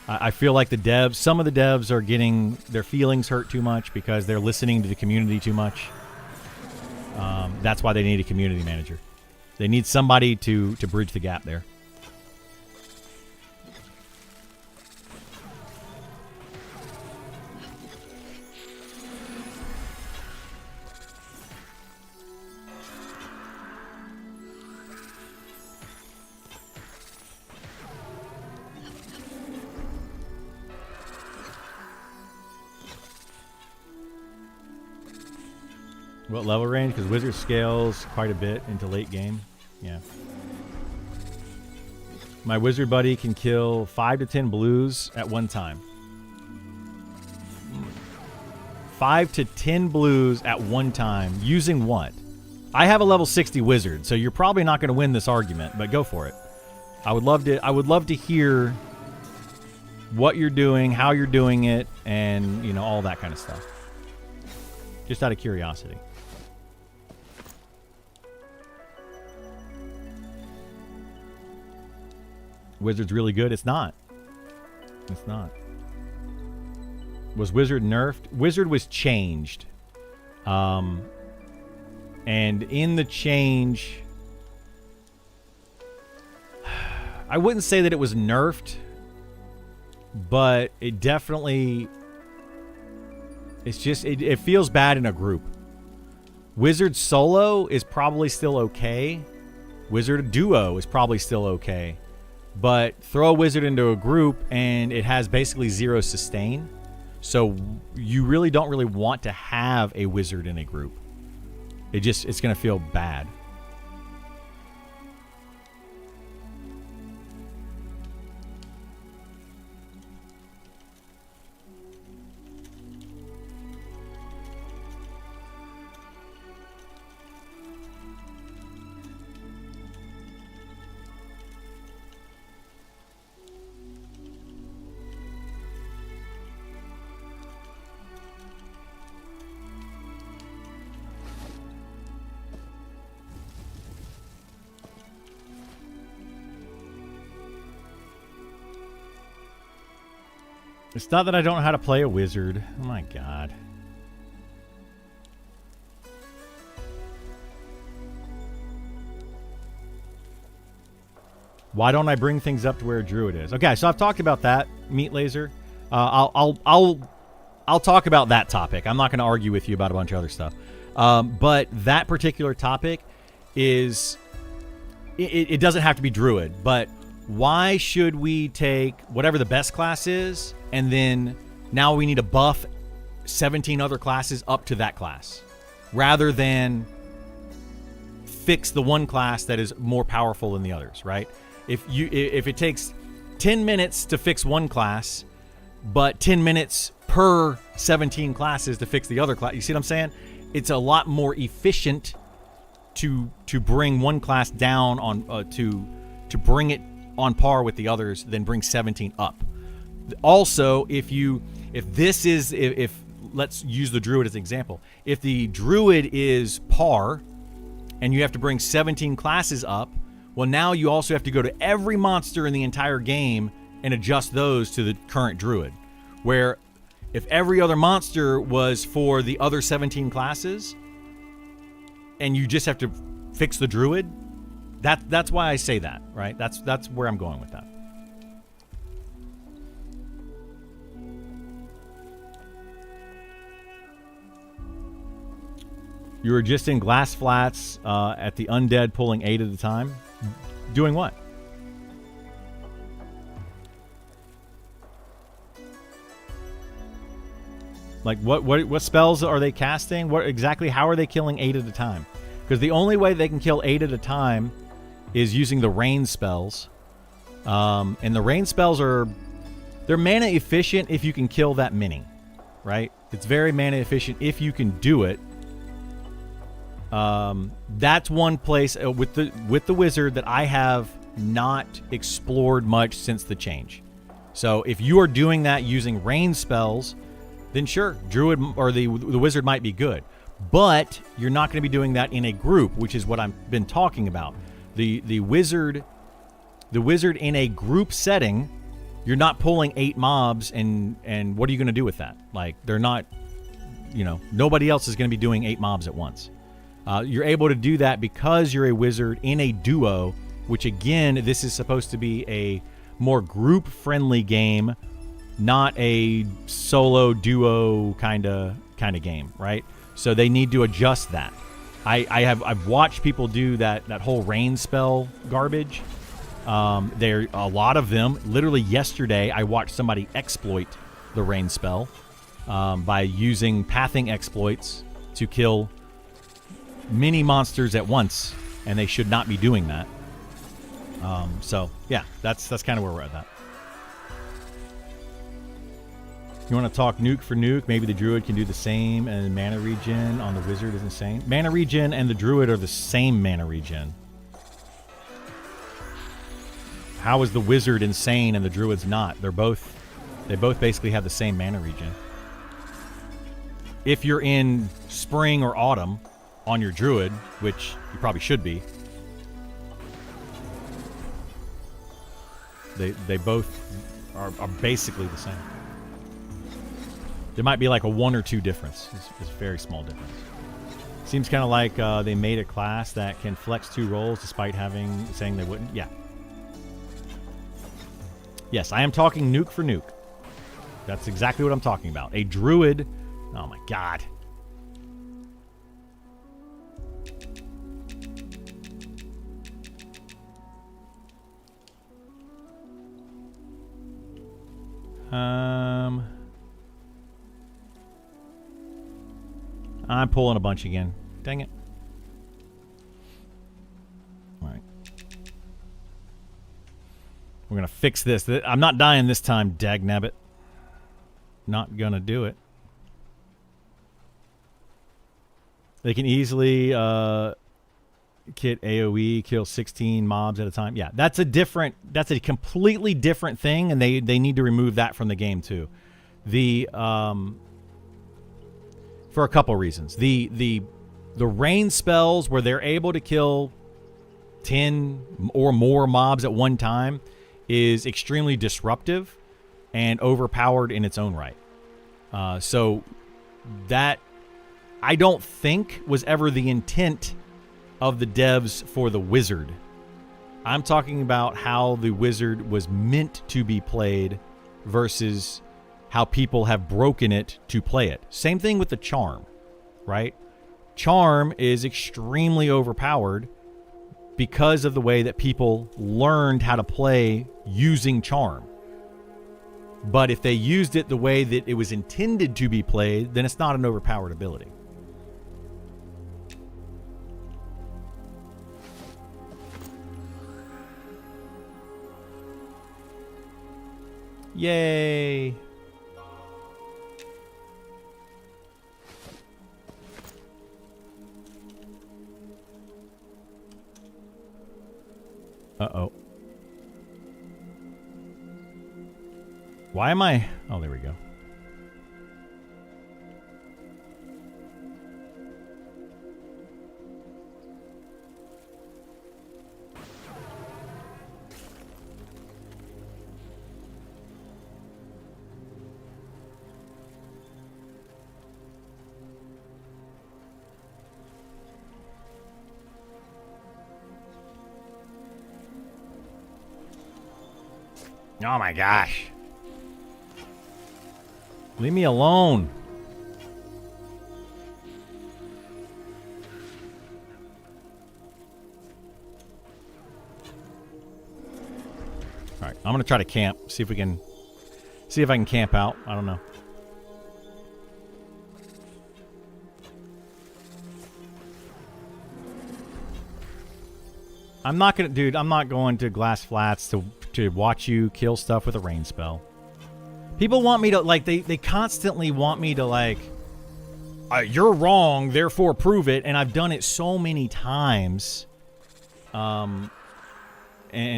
I feel like some of the devs are getting their feelings hurt too much because they're listening to the community too much. That's why they need a community manager. They need somebody to bridge the gap there. What level range? Because wizard scales quite a bit into late game. Yeah. My wizard buddy can kill 5 to 10 blues at one time. 5 to 10 blues at one time. Using what? I have a level 60 wizard, so you're probably not going to win this argument, but go for it. I would love to hear what you're doing, how you're doing it, and, you know, all that kind of stuff. Just out of curiosity. Wizard's really good. It's not. It's not. Was Wizard nerfed? Wizard was changed. And in the change, I wouldn't say that it was nerfed, but it definitely, it's just, it feels bad in a group. Wizard solo is probably still okay. Wizard duo is probably still okay. But throw a wizard into a group and it has basically 0 sustain. So you really don't really want to have a wizard in a group. It's going to feel bad. It's not that I don't know how to play a wizard. Oh my god. Why don't I bring things up to where a druid is? Okay, so I've talked about that, Meat Laser. I'll talk about that topic. I'm not going to argue with you about a bunch of other stuff. But that particular topic is, it doesn't have to be druid, but why should we take whatever the best class is, and then now we need to buff 17 other classes up to that class, rather than fix the one class that is more powerful than the others, right? If it takes 10 minutes to fix one class, but 10 minutes per 17 classes to fix the other class, you see what I'm saying? It's a lot more efficient to bring one class down on to bring it on par with the others than bring 17 up. Also, if let's use the druid as an example. If the druid is par and you have to bring 17 classes up, well, now you also have to go to every monster in the entire game and adjust those to the current druid. Where if every other monster was for the other 17 classes and you just have to fix the druid, that's why I say that, right? That's where I'm going with that. You were just in glass flats at the undead pulling 8 at a time. Doing what? Like what spells are they casting? What exactly? How are they killing 8 at a time? Because the only way they can kill 8 at a time is using the rain spells. And the rain spells they're mana efficient if you can kill that many, right? It's very mana efficient if you can do it. That's one place with the wizard that I have not explored much since the change. So if you are doing that using rain spells, then sure, druid or the wizard might be good, but you're not going to be doing that in a group, which is what I've been talking about. The wizard in a group setting, you're not pulling 8 mobs, and what are you going to do with that? Like, they're not, nobody else is going to be doing 8 mobs at once. You're able to do that because you're a wizard in a duo, which again, this is supposed to be a more group-friendly game, not a solo duo kind of game, right? So they need to adjust that. I've watched people do that whole rain spell garbage. There a lot of them. Literally yesterday, I watched somebody exploit the rain spell by using pathing exploits to kill many monsters at once, and they should not be doing that. So yeah, that's kind of where we're at. That. You want to talk nuke for nuke? Maybe the druid can do the same, and mana regen on the wizard is insane. Mana regen and the druid are the same mana regen. How is the wizard insane and the druid's not? They're both They both basically have the same mana regen. If you're in spring or autumn on your druid, which you probably should be, they both are basically the same. There might be like a 1 or 2 difference. It's a very small difference. Seems kind of like they made a class that can flex 2 roles despite saying they wouldn't. Yeah. Yes, I am talking nuke for nuke. That's exactly what I'm talking about. A druid. Oh my god. I'm pulling a bunch again. Dang it. All right. We're going to fix this. I'm not dying this time, dagnabbit. Not going to do it. They can easily kit AoE, kill 16 mobs at a time. Yeah, that's a completely different thing, and they need to remove that from the game too. For a couple reasons. The rain spells where they're able to kill 10 or more mobs at one time is extremely disruptive and overpowered in its own right. So that I don't think was ever the intent of the devs for the wizard. I'm talking about how the wizard was meant to be played versus how people have broken it to play it. Same thing with the charm, right? Charm is extremely overpowered because of the way that people learned how to play using charm. But if they used it the way that it was intended to be played, then it's not an overpowered ability. Yay! Uh-oh. Why am I... Oh, there we go. Oh my gosh. Leave me alone. All right, I'm going to try to camp. See if I can camp out. I don't know. I'm not going to Glass Flats to watch you kill stuff with a rain spell. People want me to, like, they constantly want me to, like, you're wrong, therefore prove it, and I've done it so many times. And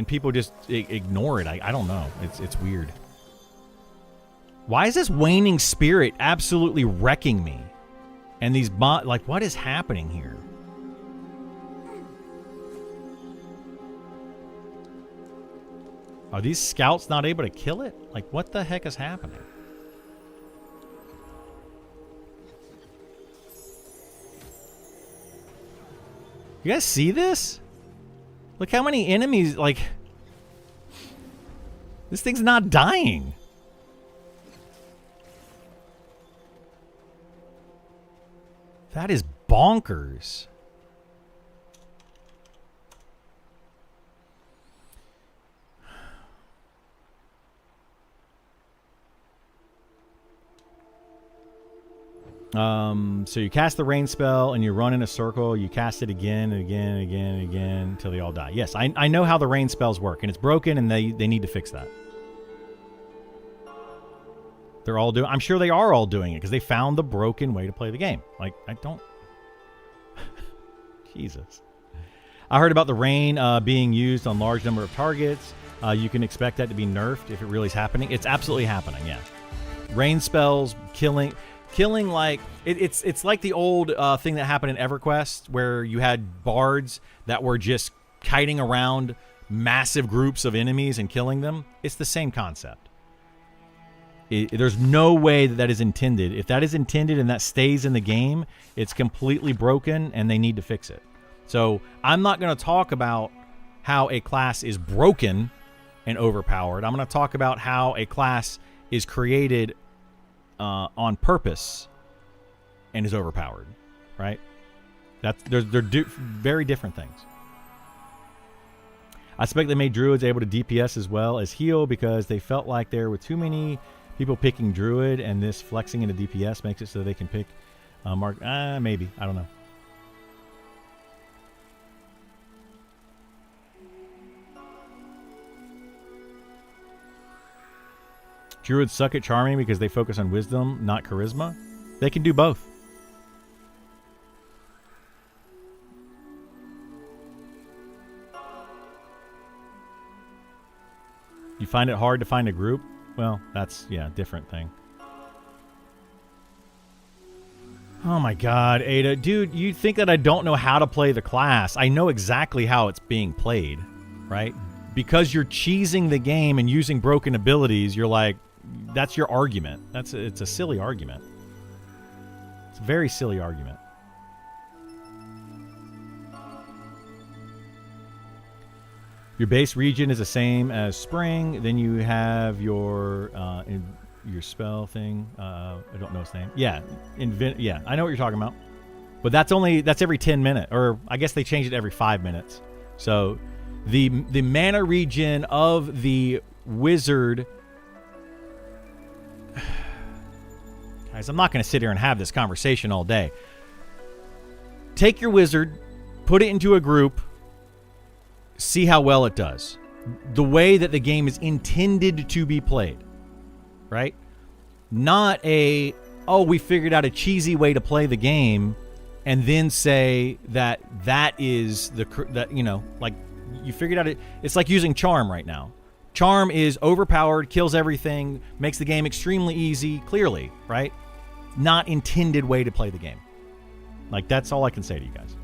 people just ignore it. I don't know. It's weird. Why is this waning spirit absolutely wrecking me? And these like, what is happening here? Are these scouts not able to kill it? Like, what the heck is happening? You guys see this? Look how many enemies, like... This thing's not dying. That is bonkers. So you cast the rain spell and you run in a circle. You cast it again and again and again and again until they all die. Yes, I know how the rain spells work, and it's broken, and they need to fix that. They're all doing. I'm sure they are all doing it because they found the broken way to play the game. Like, I don't. Jesus. I heard about the rain being used on large number of targets. You can expect that to be nerfed if it really is happening. It's absolutely happening, yeah. Rain spells, killing like it's like the old thing that happened in EverQuest where you had bards that were just kiting around massive groups of enemies and killing them. It's the same concept. There's no way that is intended. If that is intended and that stays in the game, it's completely broken and they need to fix it. So I'm not going to talk about how a class is broken and overpowered. I'm going to talk about how a class is created on purpose and is overpowered, right? They're very different things. I suspect they made druids able to DPS as well as heal because they felt like there were too many people picking druid, and this flexing into DPS makes it so they can pick mark. Maybe, I don't know. Druids suck at charming because they focus on wisdom, not charisma. They can do both. You find it hard to find a group? Well, that's, yeah, different thing. Oh my god, Ada. Dude, you think that I don't know how to play the class. I know exactly how it's being played, right? Because you're cheesing the game and using broken abilities, you're like, that's your argument. It's a silly argument. It's a very silly argument. Your base region is the same as spring. Then you have your spell thing. I don't know its name. Yeah, yeah, I know what you're talking about. But that's every 10 minutes, or I guess they changed it every 5 minutes. So the mana region of the wizard. Guys, I'm not going to sit here and have this conversation all day. Take your wizard, put it into a group, see how well it does. The way that the game is intended to be played, right? Not we figured out a cheesy way to play the game and then say that is like you figured out it's like using charm right now. Charm is overpowered, kills everything, makes the game extremely easy, clearly, right? Not intended way to play the game. Like, that's all I can say to you guys.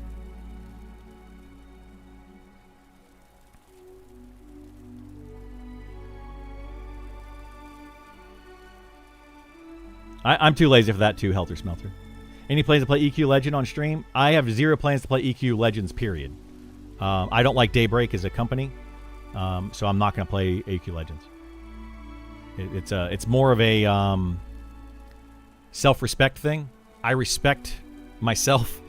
I'm too lazy for that too, Helter Smelter. Any plans to play EQ Legend on stream? I have zero plans to play EQ Legends, period. I don't like Daybreak as a company, so I'm not going to play EQ Legends. It's more of a self-respect thing. I respect myself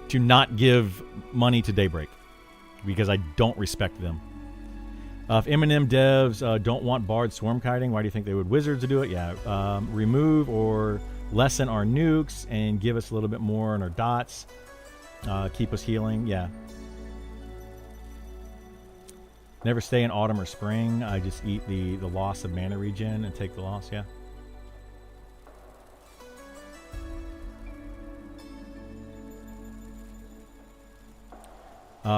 to not give money to Daybreak because I don't respect them. If Eminem devs don't want Bard swarm kiting, why do you think they would? Wizards to do it? Yeah. Remove or lessen our nukes and give us a little bit more on our dots. Keep us healing. Yeah. Never stay in autumn or spring. I just eat the loss of mana regen and take the loss. Yeah.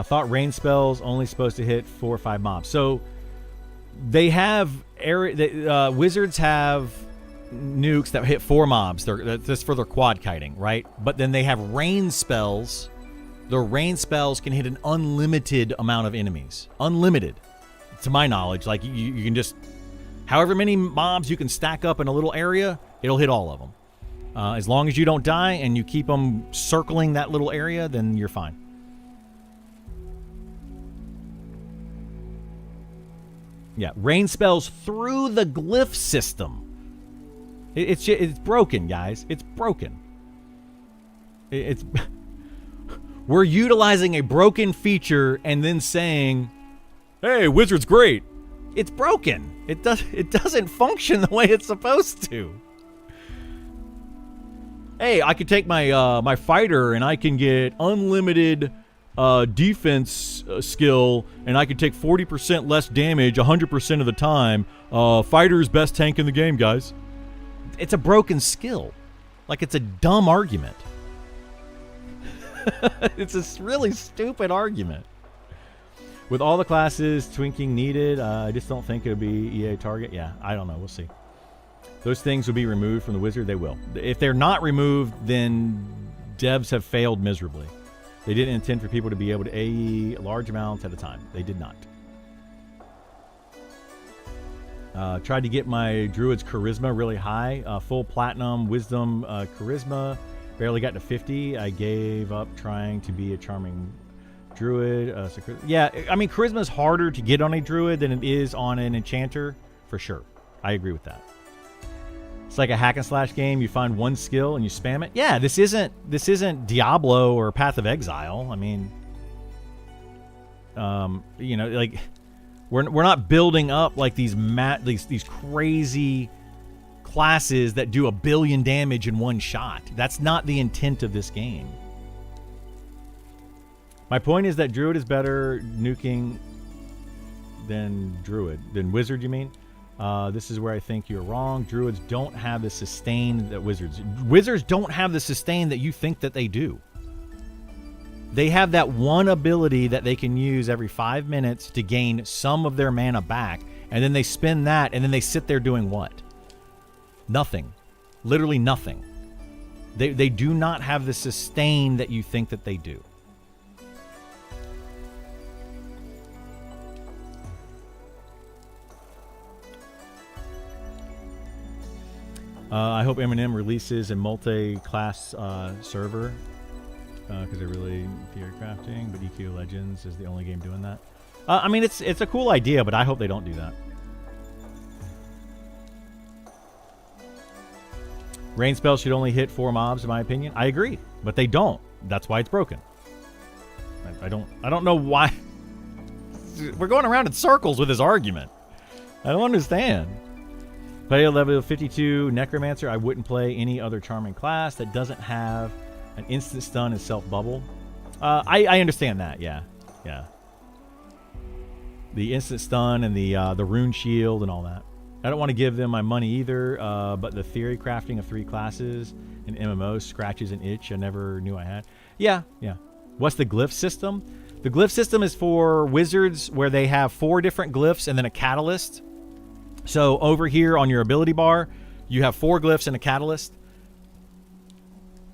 Thought rain spells only supposed to hit 4 or 5 mobs. So they have wizards have nukes that hit 4 mobs. That's for their quad kiting, right? But then they have rain spells. The rain spells can hit an unlimited amount of enemies. Unlimited, to my knowledge. Like you can just, however many mobs you can stack up in a little area, it'll hit all of them. As long as you don't die and you keep them circling that little area, then you're fine. Yeah, rain spells through the glyph system. It's broken, guys. It's broken. We're utilizing a broken feature and then saying, "Hey, Wizard's great." It's broken. It doesn't function the way it's supposed to. Hey, I can take my my fighter and I can get unlimited defense skill, and I can take 40% less damage 100% of the time. Fighter's best tank in the game, guys. It's a broken skill. Like, it's a dumb argument. It's a really stupid argument. With all the classes twinking needed, I just don't think it would be EA target. Yeah, I don't know. We'll see. Those things will be removed from the wizard. They will. If they're not removed, then devs have failed miserably. They didn't intend for people to be able to AE large amounts at a time. They did not. Tried to get my druid's charisma really high. Full platinum, wisdom, charisma. Barely got to 50. I gave up trying to be a charming druid. Yeah, I mean, charisma is harder to get on a druid than it is on an enchanter, for sure. I agree with that. It's like a hack and slash game. You find one skill and you spam it. Yeah, this isn't Diablo or Path of Exile. I mean, you know, like we're not building up like these crazy classes that do 1 billion damage in one shot. That's not the intent of this game. My point is that Druid is better nuking than Wizard, you mean? This is where I think you're wrong. Druids don't have the sustain that Wizards don't have the sustain that you think that they do. They have that one ability that they can use every 5 minutes to gain some of their mana back, and then they spend that, and then they sit there doing what? Nothing. Literally nothing. They do not have the sustain that you think that they do. I hope Eminem releases a multi-class server because they're really theory crafting, but EQ Legends is the only game doing that. I mean, it's a cool idea, but I hope they don't do that. Rain spells should only hit 4 mobs, in my opinion. I agree, but they don't. That's why it's broken. I don't know why. We're going around in circles with this argument. I don't understand. Play a level 52 Necromancer. I wouldn't play any other charming class that doesn't have an instant stun and self bubble. I understand that. Yeah. The instant stun and the rune shield and all that. I don't want to give them my money either. But the theory crafting of 3 classes in MMO scratches an itch I never knew I had. Yeah. What's the glyph system? The glyph system is for wizards where they have 4 different glyphs and then a catalyst. So over here on your ability bar, you have 4 glyphs and a catalyst.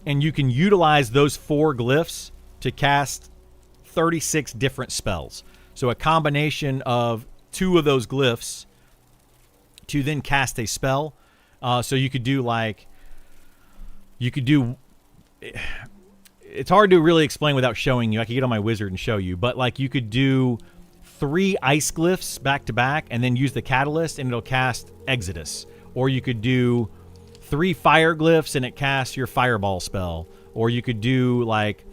And you can utilize those 4 glyphs to cast 36 different spells. So a combination of 2 of those glyphs to then cast a spell. So you could do it's hard to really explain without showing you. I could get on my wizard and show you. But like you could do 3 ice glyphs back to back and then use the catalyst and it'll cast Exodus. Or you could do 3 fire glyphs and it casts your fireball spell. Or you could do like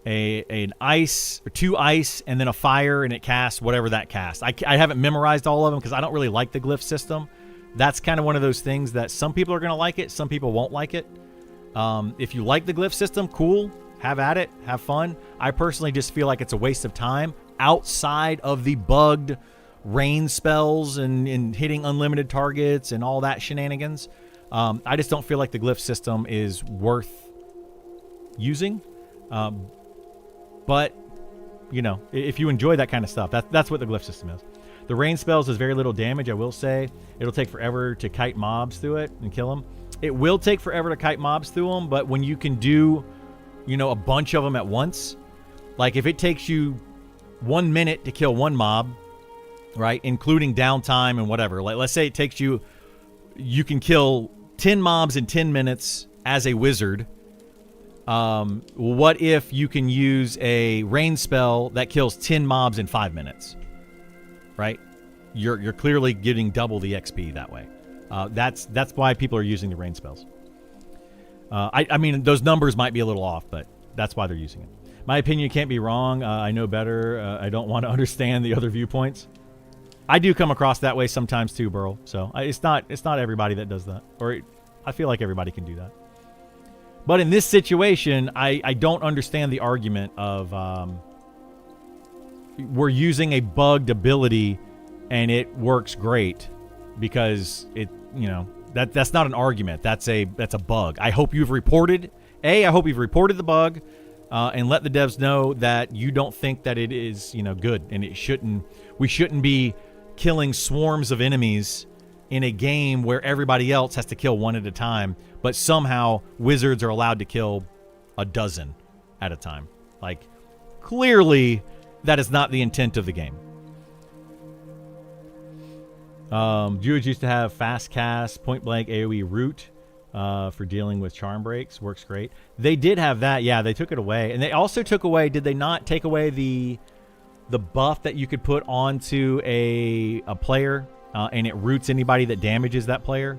an ice or 2 ice and then a fire and it casts whatever that casts. I haven't memorized all of them because I don't really like the glyph system. That's kind of one of those things that some people are going to like it, some people won't like it. If you like the glyph system, cool. Have at it. Have fun. I personally just feel like it's a waste of time outside of the bugged rain spells and hitting unlimited targets and all that shenanigans. I just don't feel like the glyph system is worth using. But, you know, if you enjoy that kind of stuff, that's what the glyph system is. The rain spells does very little damage, I will say. It'll take forever to kite mobs through it and kill them. It will take forever to kite mobs through them, but when you can do, you know, a bunch of them at once, like if it takes you 1 minute to kill 1 mob, right, including downtime and whatever. Like, let's say it takes you can kill 10 mobs in 10 minutes as a wizard. What if you can use a rain spell that kills 10 mobs in 5 minutes, right? You're clearly getting double the XP that way. That's why people are using the rain spells. I mean, those numbers might be a little off, but that's why they're using it. My opinion can't be wrong. I know better. I don't want to understand the other viewpoints. I do come across that way sometimes too, Burl. So it's not everybody that does that. Or I feel like everybody can do that. But in this situation, I don't understand the argument of we're using a bugged ability and it works great because it, you know, that's not an argument. That's a bug. I hope you've reported the bug. and let the devs know that you don't think that it is, good, and it shouldn't. We shouldn't be killing swarms of enemies in a game where everybody else has to kill one at a time, but somehow wizards are allowed to kill a dozen at a time. Like, clearly, that is not the intent of the game. Druids used to have fast cast, point blank AoE root for dealing with charm breaks. Works great. They did have that. Yeah, they took it away. And they also took away, did they not take away the buff that you could put onto a player and it roots anybody that damages that player?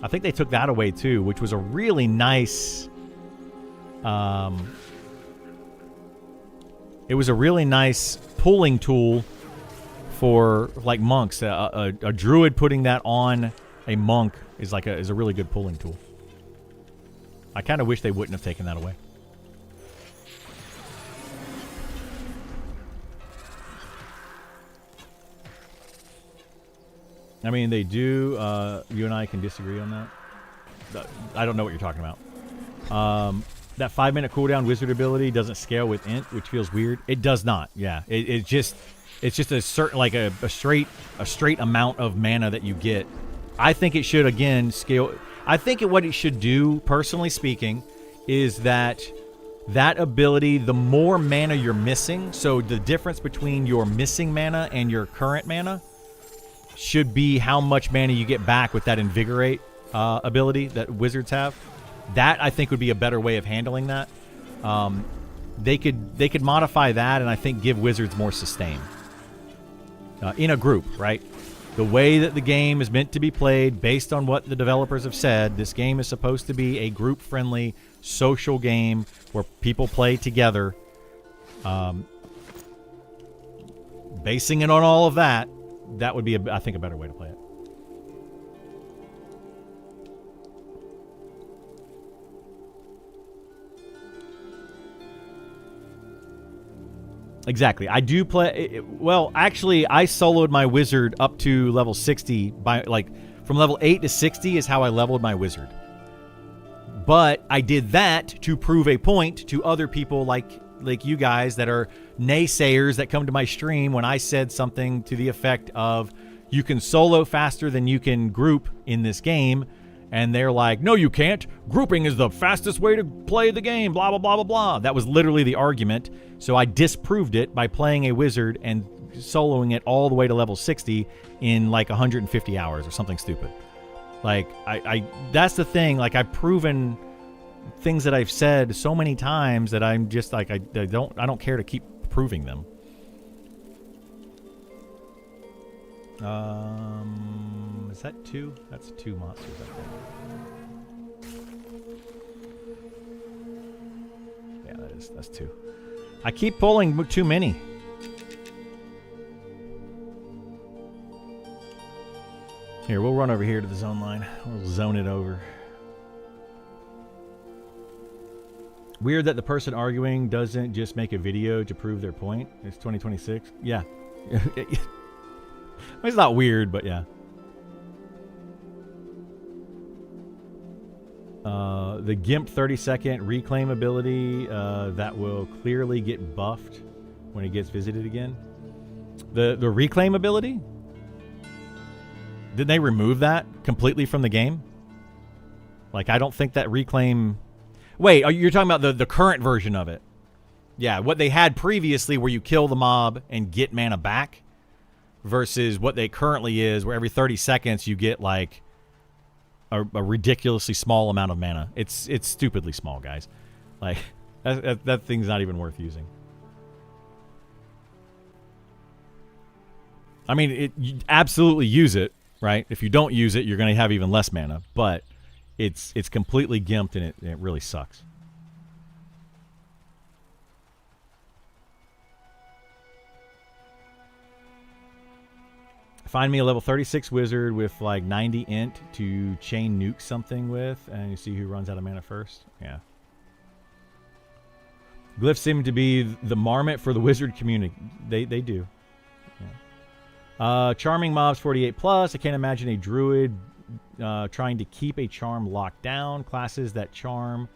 I think they took that away too, which was a really nice... it was a really nice pulling tool for like monks. A druid putting that on a monk is a really good pulling tool. I kind of wish they wouldn't have taken that away. I mean, they do. You and I can disagree on that. I don't know what you're talking about. That 5-minute cooldown wizard ability doesn't scale with int, which feels weird. It does not. Yeah, it's just a certain, like a straight amount of mana that you get. I think it should again scale. I think what it should do, personally speaking, is that ability, the more mana you're missing, so the difference between your missing mana and your current mana should be how much mana you get back with that invigorate ability that wizards have. That, I think, would be a better way of handling that. They could modify that, and I think give wizards more sustain in a group, right? The way that the game is meant to be played, based on what the developers have said, this game is supposed to be a group-friendly, social game where people play together. Basing it on all of that, that would be, I think, a better way to play it. Exactly. I do play... Well, actually, I soloed my wizard up to level 60. From level 8 to 60 is how I leveled my wizard. But I did that to prove a point to other people like you guys that are naysayers that come to my stream when I said something to the effect of, you can solo faster than you can group in this game. And they're like, no, you can't. Grouping is the fastest way to play the game, blah, blah, blah, blah, blah. That was literally the argument. So I disproved it by playing a wizard and soloing it all the way to level 60 in like 150 hours or something stupid. Like, that's the thing. Like, I've proven things that I've said so many times that I'm just like, I don't care to keep proving them. Is that 2? That's 2 monsters, I think. Yeah, that's 2. I keep pulling too many. Here, we'll run over here to the zone line. We'll zone it over. Weird that the person arguing doesn't just make a video to prove their point. It's 2026. Yeah. It's not weird, but yeah. The GIMP 30-second reclaim ability, that will clearly get buffed when it gets visited again. The reclaim ability? Did they remove that completely from the game? Like, I don't think that reclaim... Wait, you're talking about the current version of it? Yeah, what they had previously where you kill the mob and get mana back versus what they currently is where every 30 seconds you get, like, a ridiculously small amount of mana. It's stupidly small, guys. Like, that thing's not even worth using. I mean, you absolutely use it, right? If you don't use it, you're going to have even less mana. But it's completely gimped, and it really sucks. Find me a level 36 wizard with like 90 int to chain nuke something with, and you see who runs out of mana first. Yeah. Glyphs seem to be the marmot for the wizard community. They do. Yeah. Charming mobs 48 plus. I can't imagine a druid trying to keep a charm locked down. Classes that charm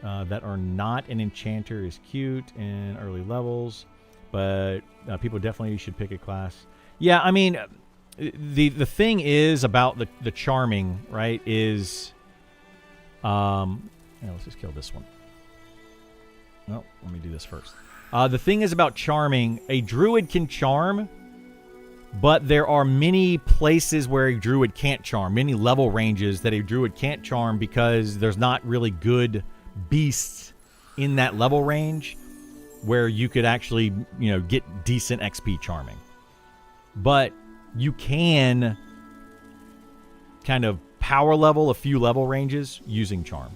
that are not an enchanter is cute in early levels, but people definitely should pick a class. Yeah, I mean, the thing is about the charming, right, is... let's just kill this one. No, let me do this first. The thing is about charming, a druid can charm, but there are many places where a druid can't charm, many level ranges that a druid can't charm because there's not really good beasts in that level range where you could actually, get decent XP charming. But you can kind of power level a few level ranges using charm.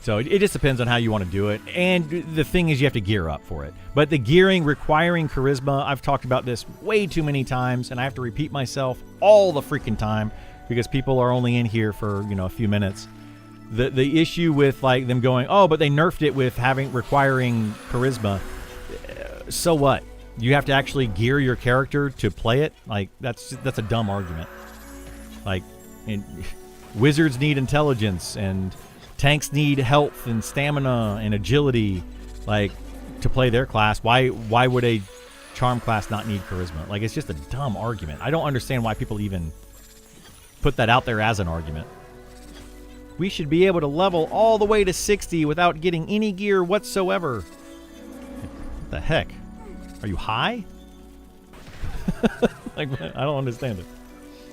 So it just depends on how you want to do it. And the thing is, you have to gear up for it. But the gearing requiring charisma, I've talked about this way too many times, and I have to repeat myself all the freaking time because people are only in here for, a few minutes. The issue with like them going, oh, but they nerfed it with requiring charisma. So what? You have to actually gear your character to play it? Like, that's a dumb argument. Like, wizards need intelligence, and tanks need health and stamina and agility, like, to play their class. Why would a charm class not need charisma? Like, it's just a dumb argument. I don't understand why people even put that out there as an argument. We should be able to level all the way to 60 without getting any gear whatsoever. What the heck? Are you high? Like, I don't understand it.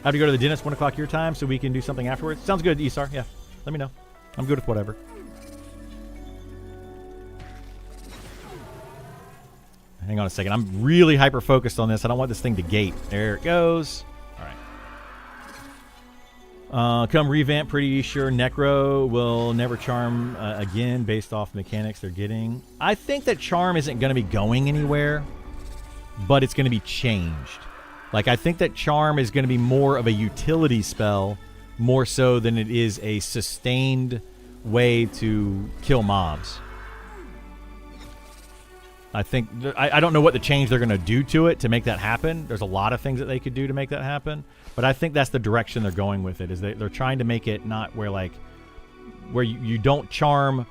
I have to go to the dentist 1 o'clock your time so we can do something afterwards. Sounds good, Isar. Yeah, let me know. I'm good with whatever. Hang on a second. I'm really hyper-focused on this. I don't want this thing to gate. There it goes. All right. Come revamp, pretty sure Necro will never charm again based off mechanics they're getting. I think that charm isn't going to be going anywhere, but it's going to be changed. Like, I think that charm is going to be more of a utility spell more so than it is a sustained way to kill mobs. I think... I don't know what the change they're going to do to it to make that happen. There's a lot of things that they could do to make that happen. But I think that's the direction they're going with it, is they're trying to make it not where you don't charm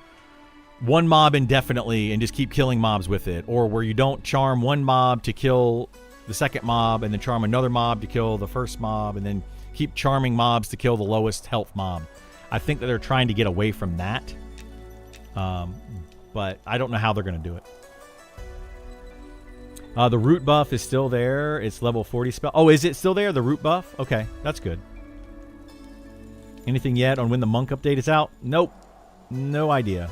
one mob indefinitely and just keep killing mobs with it, or where you don't charm one mob to kill the second mob and then charm another mob to kill the first mob and then keep charming mobs to kill the lowest health mob. I think that they're trying to get away from that, but I don't know how they're going to do it. The root buff is still there. It's level 40 spell. Oh, is it still there, the root buff? Okay, that's good. Anything yet on when the monk update is out? Nope. No idea.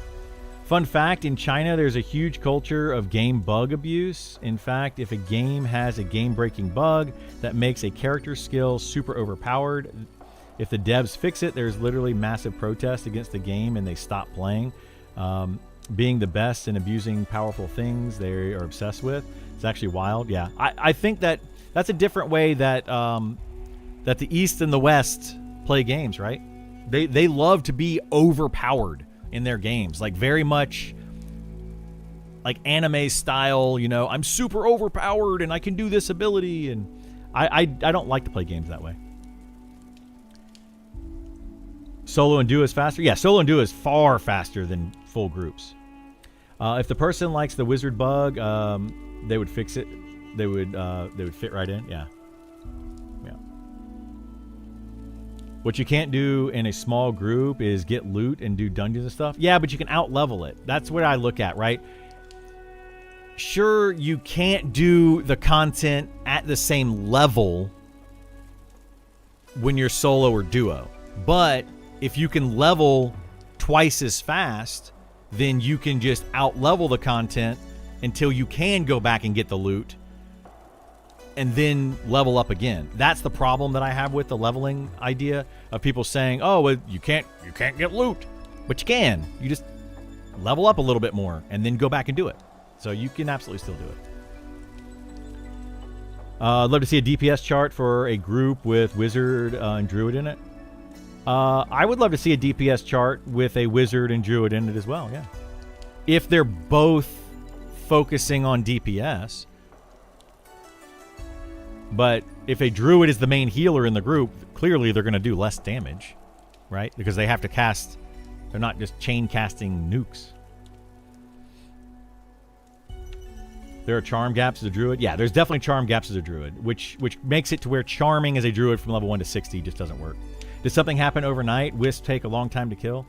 Fun fact, in China, there's a huge culture of game bug abuse. In fact, if a game has a game-breaking bug that makes a character skill super overpowered, if the devs fix it, there's literally massive protest against the game and they stop playing. Being the best and abusing powerful things they are obsessed with. It's actually wild. Yeah, I think that's a different way that that the East and the West play games, right? They love to be overpowered in their games, like very much like anime style, I'm super overpowered and I can do this ability, and I don't like to play games that way. Solo and duo is faster? Yeah, solo and duo is far faster than full groups. If the person likes the wizard bug, they would fix it. They would fit right in. Yeah. What you can't do in a small group is get loot and do dungeons and stuff. Yeah, but you can out-level it. That's what I look at, right? Sure, you can't do the content at the same level when you're solo or duo. But if you can level twice as fast, then you can just out-level the content until you can go back and get the loot and then level up again. That's the problem that I have with the leveling idea of people saying, oh, well, you can't get loot. But you can. You just level up a little bit more and then go back and do it. So you can absolutely still do it. I'd love to see a DPS chart for a group with wizard and druid in it. I would love to see a DPS chart with a wizard and druid in it as well, yeah. If they're both focusing on DPS. But if a druid is the main healer in the group, clearly they're going to do less damage, right? Because they have to cast. They're not just chain casting nukes. There are charm gaps as a druid. Yeah, there's definitely charm gaps as a druid, which makes it to where charming as a druid from level 1 to 60 just doesn't work. Does something happen overnight? Wisp take a long time to kill?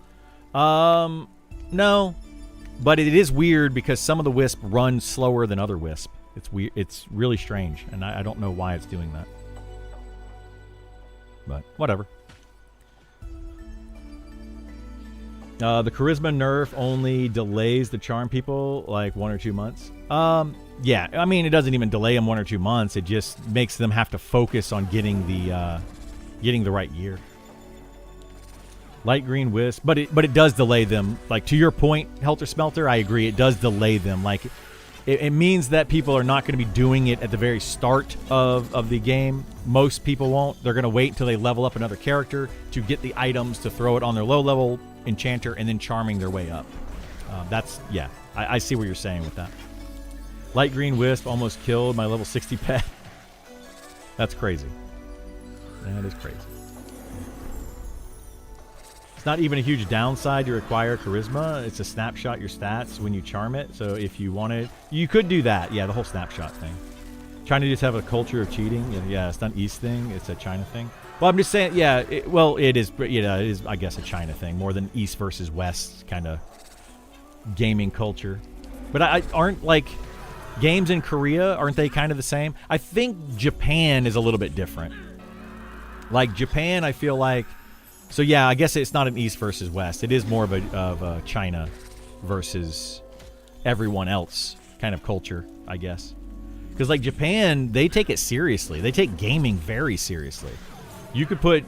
No. But it is weird because some of the wisp run slower than other wisp. It's weird. It's really strange, and I don't know why it's doing that. But whatever. The charisma nerf only delays the charm people like 1 or 2 months. Yeah, I mean, it doesn't even delay them 1 or 2 months. It just makes them have to focus on getting the right gear. Light green wisp, but it does delay them. Like, to your point, Helter Smelter, I agree. It does delay them. Like, it means that people are not going to be doing it at the very start of the game. Most people won't. They're going to wait until they level up another character to get the items to throw it on their low-level enchanter and then charming their way up. Yeah, I see what you're saying with that. Light green wisp almost killed my level 60 pet. That's crazy. That is crazy. It's not even a huge downside to acquire charisma. It's a snapshot your stats when you charm it. So if you wanted, you could do that. Yeah, the whole snapshot thing. China just have a culture of cheating. Yeah, it's not an East thing. It's a China thing. Well, I'm just saying, yeah, it is, it is, I guess, a China thing more than East versus West kind of gaming culture. But aren't, like, games in Korea, aren't they kind of the same? I think Japan is a little bit different. Like, Japan, I feel like, so yeah, I guess it's not an East versus West. It is more of a China versus everyone else kind of culture, I guess. Because, like, Japan, they take it seriously. They take gaming very seriously. You could put,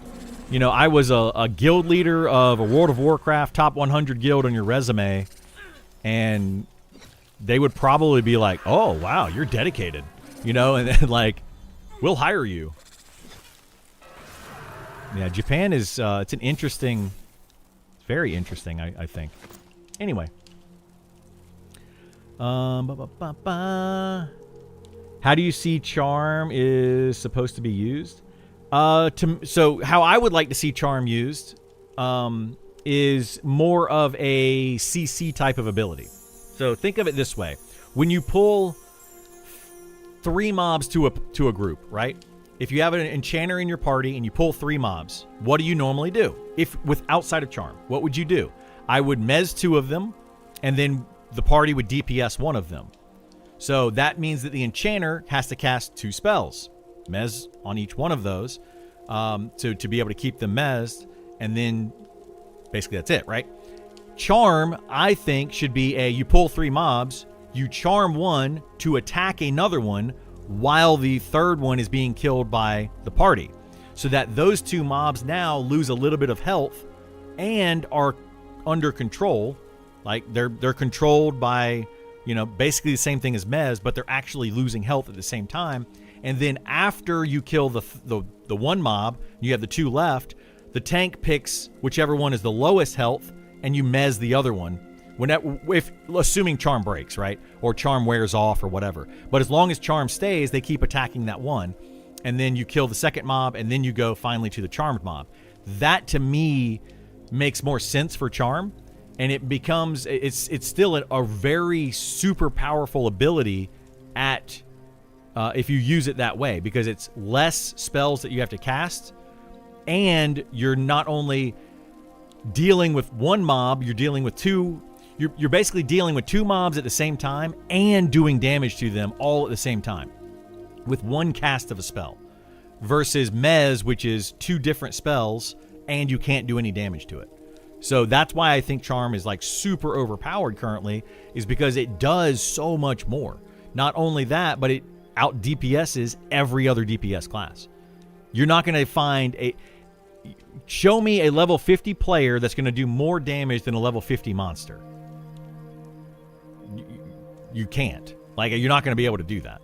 I was a guild leader of a World of Warcraft top 100 guild on your resume, and they would probably be like, oh, wow, you're dedicated, and then, like, we'll hire you. Yeah, Japan is, it's an interesting, very interesting, I think. Anyway. How do you see charm is supposed to be used? So how I would like to see charm used is more of a CC type of ability. So think of it this way. When you pull 3 mobs to a group, right? If you have an enchanter in your party and you pull 3 mobs, what do you normally do? With outside of charm, what would you do? I would mez 2 of them, and then the party would DPS 1 of them. So that means that the enchanter has to cast 2 spells, mez on each one of those, to be able to keep them mezzed, and then basically that's it, right? Charm, I think, should be you pull 3 mobs, you charm 1 to attack another one while the third one is being killed by the party, so that those 2 mobs now lose a little bit of health and are under control. Like, they're controlled by, basically the same thing as mez, but they're actually losing health at the same time. And then after you kill the one mob, you have the 2 left, the tank picks whichever one is the lowest health, and you mez the other one. Assuming charm breaks, right? Or charm wears off or whatever. But as long as charm stays, they keep attacking that one. And then you kill the second mob, and then you go finally to the charmed mob. That, to me, makes more sense for charm. And it becomes, it's still a very super powerful ability if you use it that way. Because it's less spells that you have to cast. And you're not only dealing with 1 mob, you're dealing with 2. You're basically dealing with 2 mobs at the same time and doing damage to them all at the same time with 1 cast of a spell, versus mez, which is 2 different spells and you can't do any damage to it. So that's why I think charm is like super overpowered currently, is because it does so much more. Not only that, but it out DPSs every other DPS class. You're not going to find show me a level 50 player that's going to do more damage than a level 50 monster. You can't. Like, you're not going to be able to do that.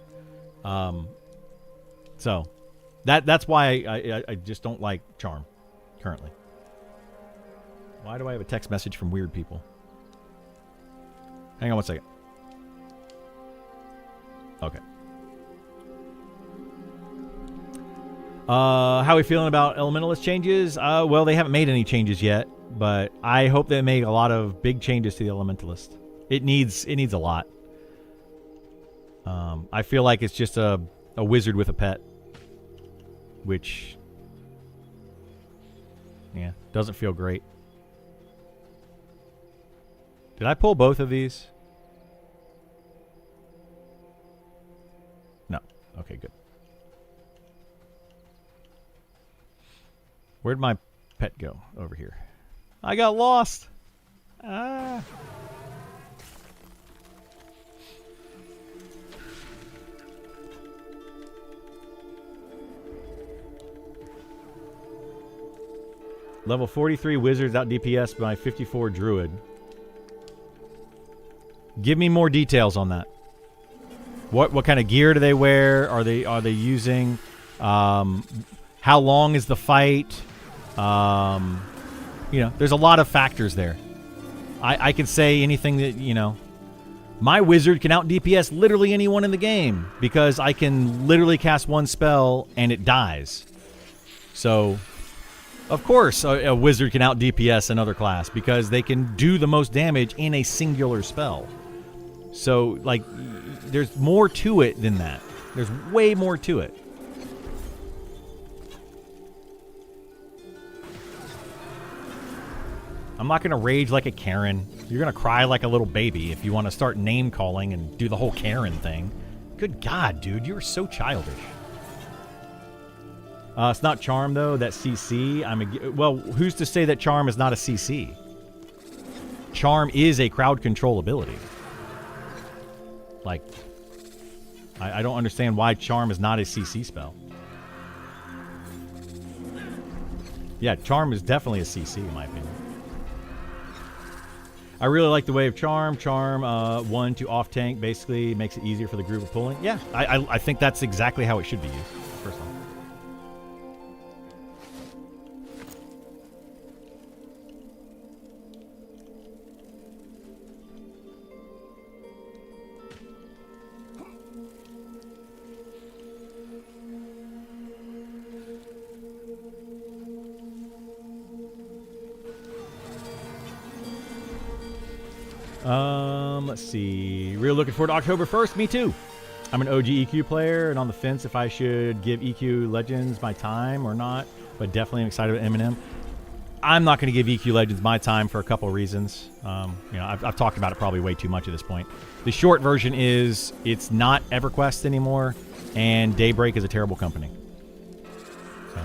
So that's why I just don't like charm currently. Why do I have a text message from weird people? Hang on one second. Okay. How are we feeling about Elementalist changes? Well, they haven't made any changes yet, but I hope they make a lot of big changes to the Elementalist. It needs a lot. I feel like it's just a wizard with a pet, which, yeah, doesn't feel great. Did I pull both of these? No. Okay, good. Where'd my pet go? Over here. I got lost. Ah. Level 43 wizards out DPS by 54 druid. Give me more details on that. What kind of gear do they wear? Are they using? How long is the fight? There's a lot of factors there. I can say anything that, my wizard can out DPS literally anyone in the game because I can literally cast one spell and it dies. So, of course, a wizard can out DPS another class because they can do the most damage in a singular spell. So, like, there's more to it than that. There's way more to it. I'm not going to rage like a Karen. You're going to cry like a little baby if you want to start name calling and do the whole Karen thing. Good God, dude, you're so childish. It's not Charm, though. That's CC. Well, who's to say that Charm is not a CC? Charm is a crowd control ability. Like, I don't understand why Charm is not a CC spell. Yeah, Charm is definitely a CC, in my opinion. I really like the way of Charm. Charm 1 to off tank basically makes it easier for the group of pulling. Yeah, I think that's exactly how it should be used, personally. Let's see. Real looking forward to October 1st. Me too. I'm an OG EQ player and on the fence if I should give EQ Legends my time or not, but definitely am excited about Eminem. I'm not going to give EQ Legends my time for a couple of reasons. I've talked about it probably way too much at this point. The short version is it's not EverQuest anymore, and Daybreak is a terrible company. So,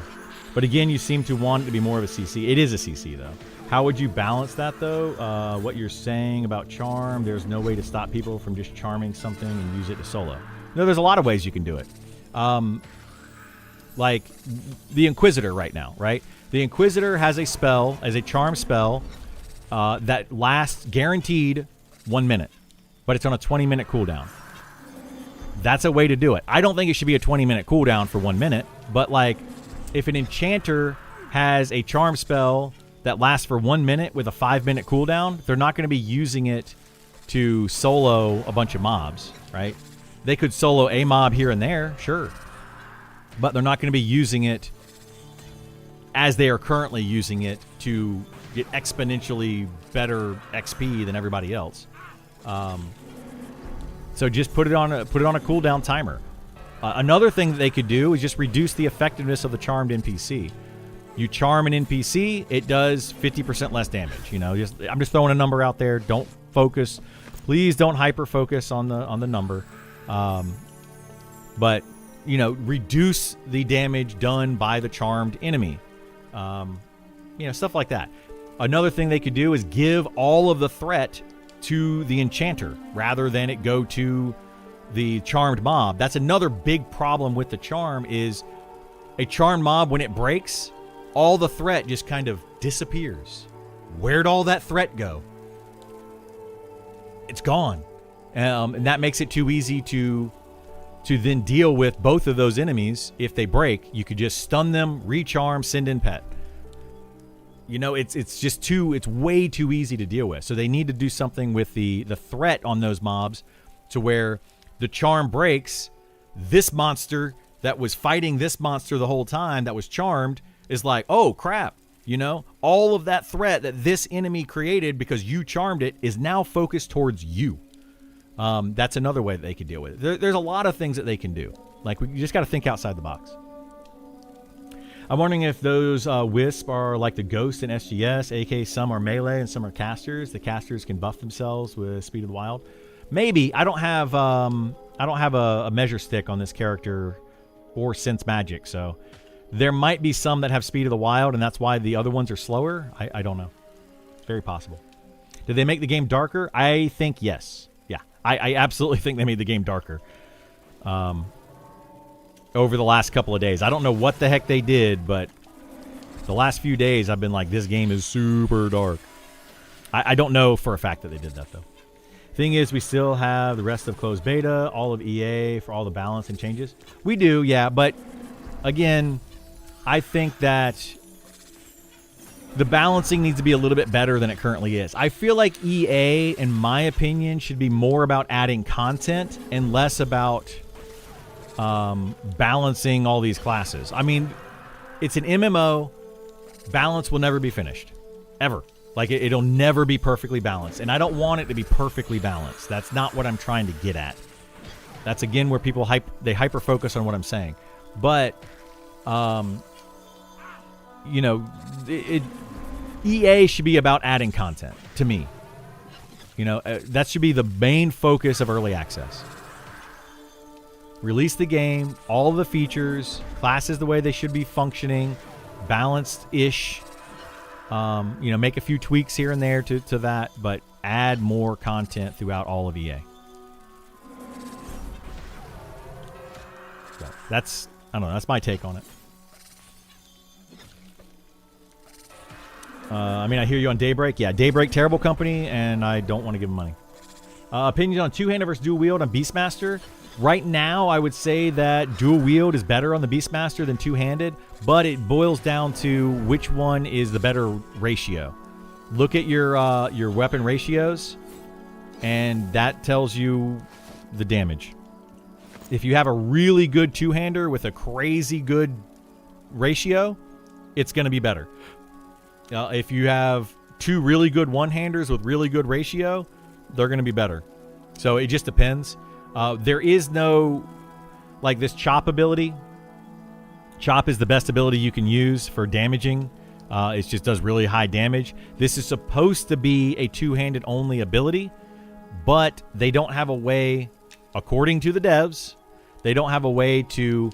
but again, you seem to want it to be more of a CC. It is a CC, though. How would you balance that, though? What you're saying about Charm, there's no way to stop people from just charming something and use it to solo. No, there's a lot of ways you can do it. Like the Inquisitor right now, right? The Inquisitor has a spell, as a charm spell, that lasts guaranteed 1 minute, but it's on a 20-minute cooldown. That's a way to do it. I don't think it should be a 20-minute cooldown for 1 minute, but like if an enchanter has a charm spell that lasts for 1 minute with a 5-minute cooldown, they're not going to be using it to solo a bunch of mobs, right? They could solo a mob here and there, sure, but they're not going to be using it as they are currently using it to get exponentially better XP than everybody else. So just put it on a cooldown timer. Another thing that they could do is just reduce the effectiveness of the charmed NPC. You charm an NPC, it does 50% less damage. I'm just throwing a number out there. Don't focus. Please don't hyper focus on the number. But reduce the damage done by the charmed enemy. Stuff like that. Another thing they could do is give all of the threat to the enchanter rather than it go to the charmed mob. That's another big problem with the charm is a charmed mob, when it breaks, all the threat just kind of disappears. Where'd all that threat go? It's gone. And that makes it too easy to then deal with both of those enemies. If they break, you could just stun them, recharm, send in pet. It's way too easy to deal with. So they need to do something with the threat on those mobs to where the charm breaks, this monster that was fighting this monster the whole time that was charmed is like, oh, crap. You know, all of that threat that this enemy created because you charmed it is now focused towards you. That's another way that they could deal with it. There's a lot of things that they can do. Like, you just got to think outside the box. I'm wondering if those Wisp are like the Ghost in SGS, aka some are melee and some are casters. The casters can buff themselves with Speed of the Wild. Maybe. I don't have a measure stick on this character or Sense Magic, so there might be some that have Speed of the Wild, and that's why the other ones are slower. I don't know. It's very possible. Did they make the game darker? I think yes. Yeah, I absolutely think they made the game darker. Over the last couple of days. I don't know what the heck they did, but the last few days I've been like, this game is super dark. I don't know for a fact that they did that, though. Thing is, we still have the rest of closed beta, all of EA for all the balance and changes. We do, yeah, but again, I think that the balancing needs to be a little bit better than it currently is. I feel like EA, in my opinion, should be more about adding content and less about balancing all these classes. I mean, it's an MMO. Balance will never be finished. Ever. Like, it'll never be perfectly balanced. And I don't want it to be perfectly balanced. That's not what I'm trying to get at. That's, again, where people hyper-focus on what I'm saying. But, you know, EA should be about adding content, to me. You know, that should be the main focus of early access. Release the game, all of the features, classes the way they should be functioning, balanced-ish. You know, make a few tweaks here and there to that, but add more content throughout all of EA. So that's, I don't know, that's my take on it. I mean, I hear you on Daybreak. Yeah, Daybreak, terrible company, and I don't want to give them money. Opinions on two-handed versus dual wield on Beastmaster. Right now, I would say that dual wield is better on the Beastmaster than two-handed, but it boils down to which one is the better ratio. Look at your weapon ratios, and that tells you the damage. If you have a really good two-hander with a crazy good ratio, it's going to be better. If you have two really good one-handers with really good ratio, they're going to be better. So it just depends. There is no, like, this chop ability. Chop is the best ability you can use for damaging. It just does really high damage. This is supposed to be a two-handed only ability, but they don't have a way, according to the devs, they don't have a way to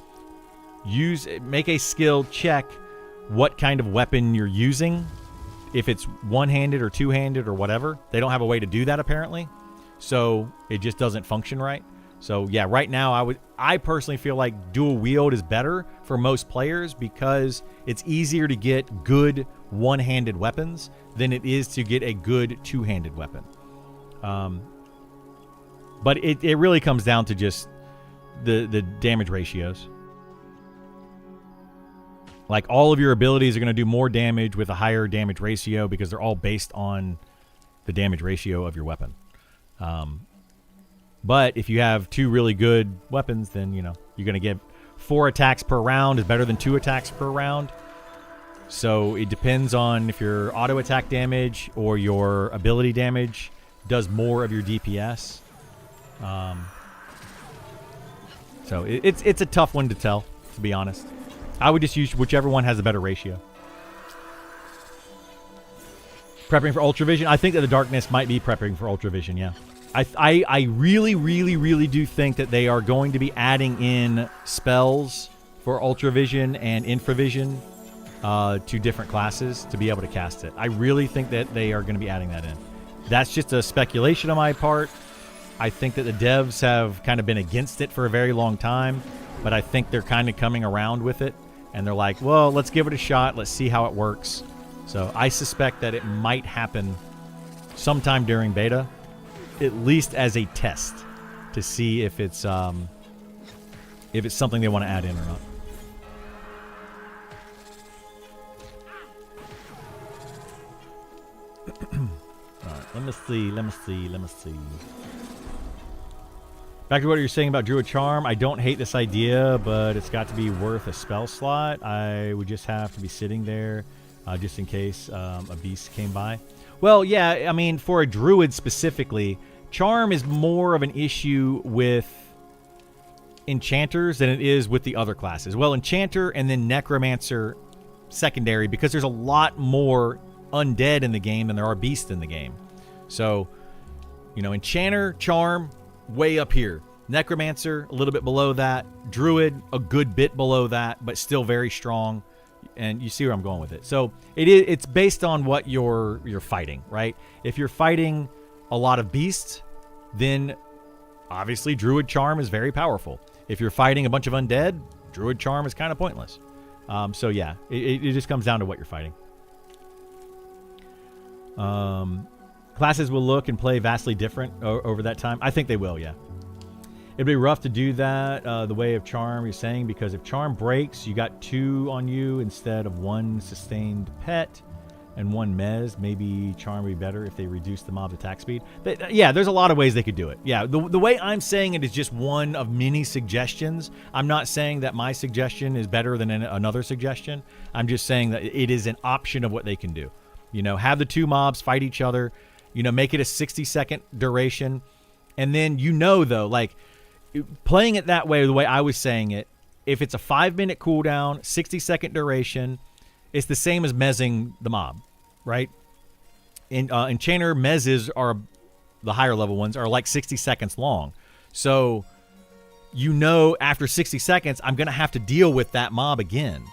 make a skill check what kind of weapon you're using. If it's one-handed or two-handed or whatever, they don't have a way to do that apparently. So it just doesn't function right. So yeah, right now I personally feel like dual wield is better for most players because it's easier to get good one-handed weapons than it is to get a good two-handed weapon. But it really comes down to just the damage ratios. Like, all of your abilities are going to do more damage with a higher damage ratio because they're all based on the damage ratio of your weapon. But if you have two really good weapons, then, you know, you're going to get 4 attacks per round is better than 2 attacks per round. So it depends on if your auto attack damage or your ability damage does more of your DPS. So it's a tough one to tell, to be honest. I would just use whichever one has a better ratio. Prepping for Ultravision. I think that the Darkness might be prepping for Ultravision, yeah. I really, really, really do think that they are going to be adding in spells for Ultravision and Infravision to different classes to be able to cast it. I really think that they are going to be adding that in. That's just a speculation on my part. I think that the devs have kind of been against it for a very long time, but I think they're kind of coming around with it, and they're like, well, let's give it a shot. Let's see how it works. So I suspect that it might happen sometime during beta, at least as a test, to see if it's something they want to add in or not. All right, let me see. Back to what you're saying about Druid Charm. I don't hate this idea, but it's got to be worth a spell slot. I would just have to be sitting there just in case a beast came by. Well, yeah, I mean, for a Druid specifically, Charm is more of an issue with Enchanters than it is with the other classes. Well, Enchanter and then Necromancer secondary, because there's a lot more undead in the game than there are beasts in the game. So, you know, Enchanter, Charm, way up here. Necromancer, a little bit below that. Druid, a good bit below that, but still very strong. And you see where I'm going with it. So it's based on what you're fighting, right? If you're fighting a lot of beasts, then obviously Druid Charm is very powerful. If you're fighting a bunch of undead, Druid Charm is kind of pointless. So yeah, it just comes down to what you're fighting. Classes will look and play vastly different over that time. I think they will, yeah. It'd be rough to do that the way of Charm, you're saying, because if Charm breaks, you got 2 on you instead of 1 sustained pet and 1 mez. Maybe Charm would be better if they reduce the mob's attack speed. But, yeah, there's a lot of ways they could do it. Yeah, the way I'm saying it is just one of many suggestions. I'm not saying that my suggestion is better than another suggestion. I'm just saying that it is an option of what they can do. You know, have the 2 mobs fight each other. You know, make it a 60-second duration. And then, you know, though, like, playing it that way, the way I was saying it, if it's a 5-minute cooldown, 60-second duration, it's the same as mezzing the mob, right? Enchanter mezzes are, the higher level ones, are like 60 seconds long. So, you know, after 60 seconds, I'm going to have to deal with that mob again.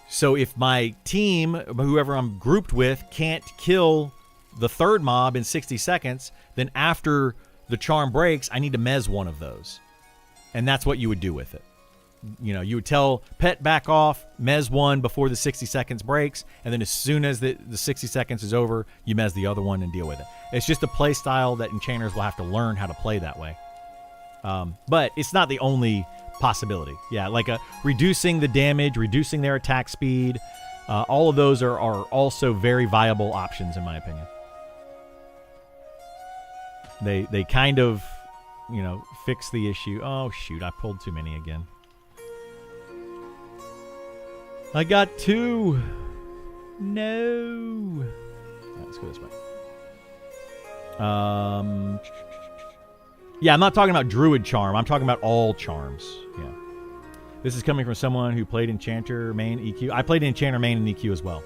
So if my team, whoever I'm grouped with, can't kill the 3rd mob in 60 seconds, then after the charm breaks, I need to mez one of those. And that's what you would do with it. You know, you would tell pet back off, mez one before the 60 seconds breaks, and then as soon as the 60 seconds is over, you mez the other one and deal with it. It's just a play style that enchanters will have to learn how to play that way. But it's not the only possibility. Yeah, like reducing the damage, reducing their attack speed, all of those are also very viable options in my opinion. They kind of, you know, fix the issue. Oh, shoot, I pulled too many again. I got 2. No. Right, let's go this way. Yeah, I'm not talking about Druid Charm. I'm talking about all charms. Yeah. This is coming from someone who played Enchanter main EQ. I played Enchanter main and EQ as well.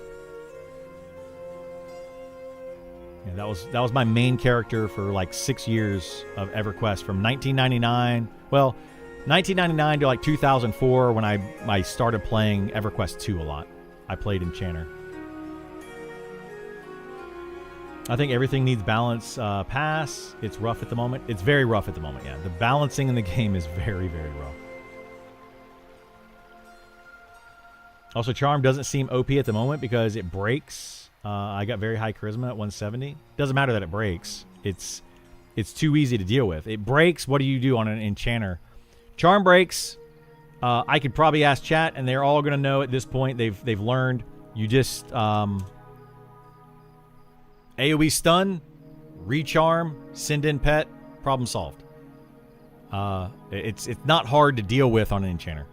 Yeah, that was my main character for like 6 years of EverQuest from 1999. Well, 1999 to like 2004 when I started playing EverQuest 2 a lot. I played Enchanter. I think everything needs balance. Pass. It's rough at the moment. It's very rough at the moment, yeah. The balancing in the game is very, very rough. Also, Charm doesn't seem OP at the moment because it breaks. I got very high charisma at 170. Doesn't matter that it breaks. It's too easy to deal with. It breaks. What do you do on an Enchanter? Charm breaks. I could probably ask chat, and they're all going to know at this point. They've learned. You just AoE stun, recharm, send in pet, problem solved. It's not hard to deal with on an Enchanter.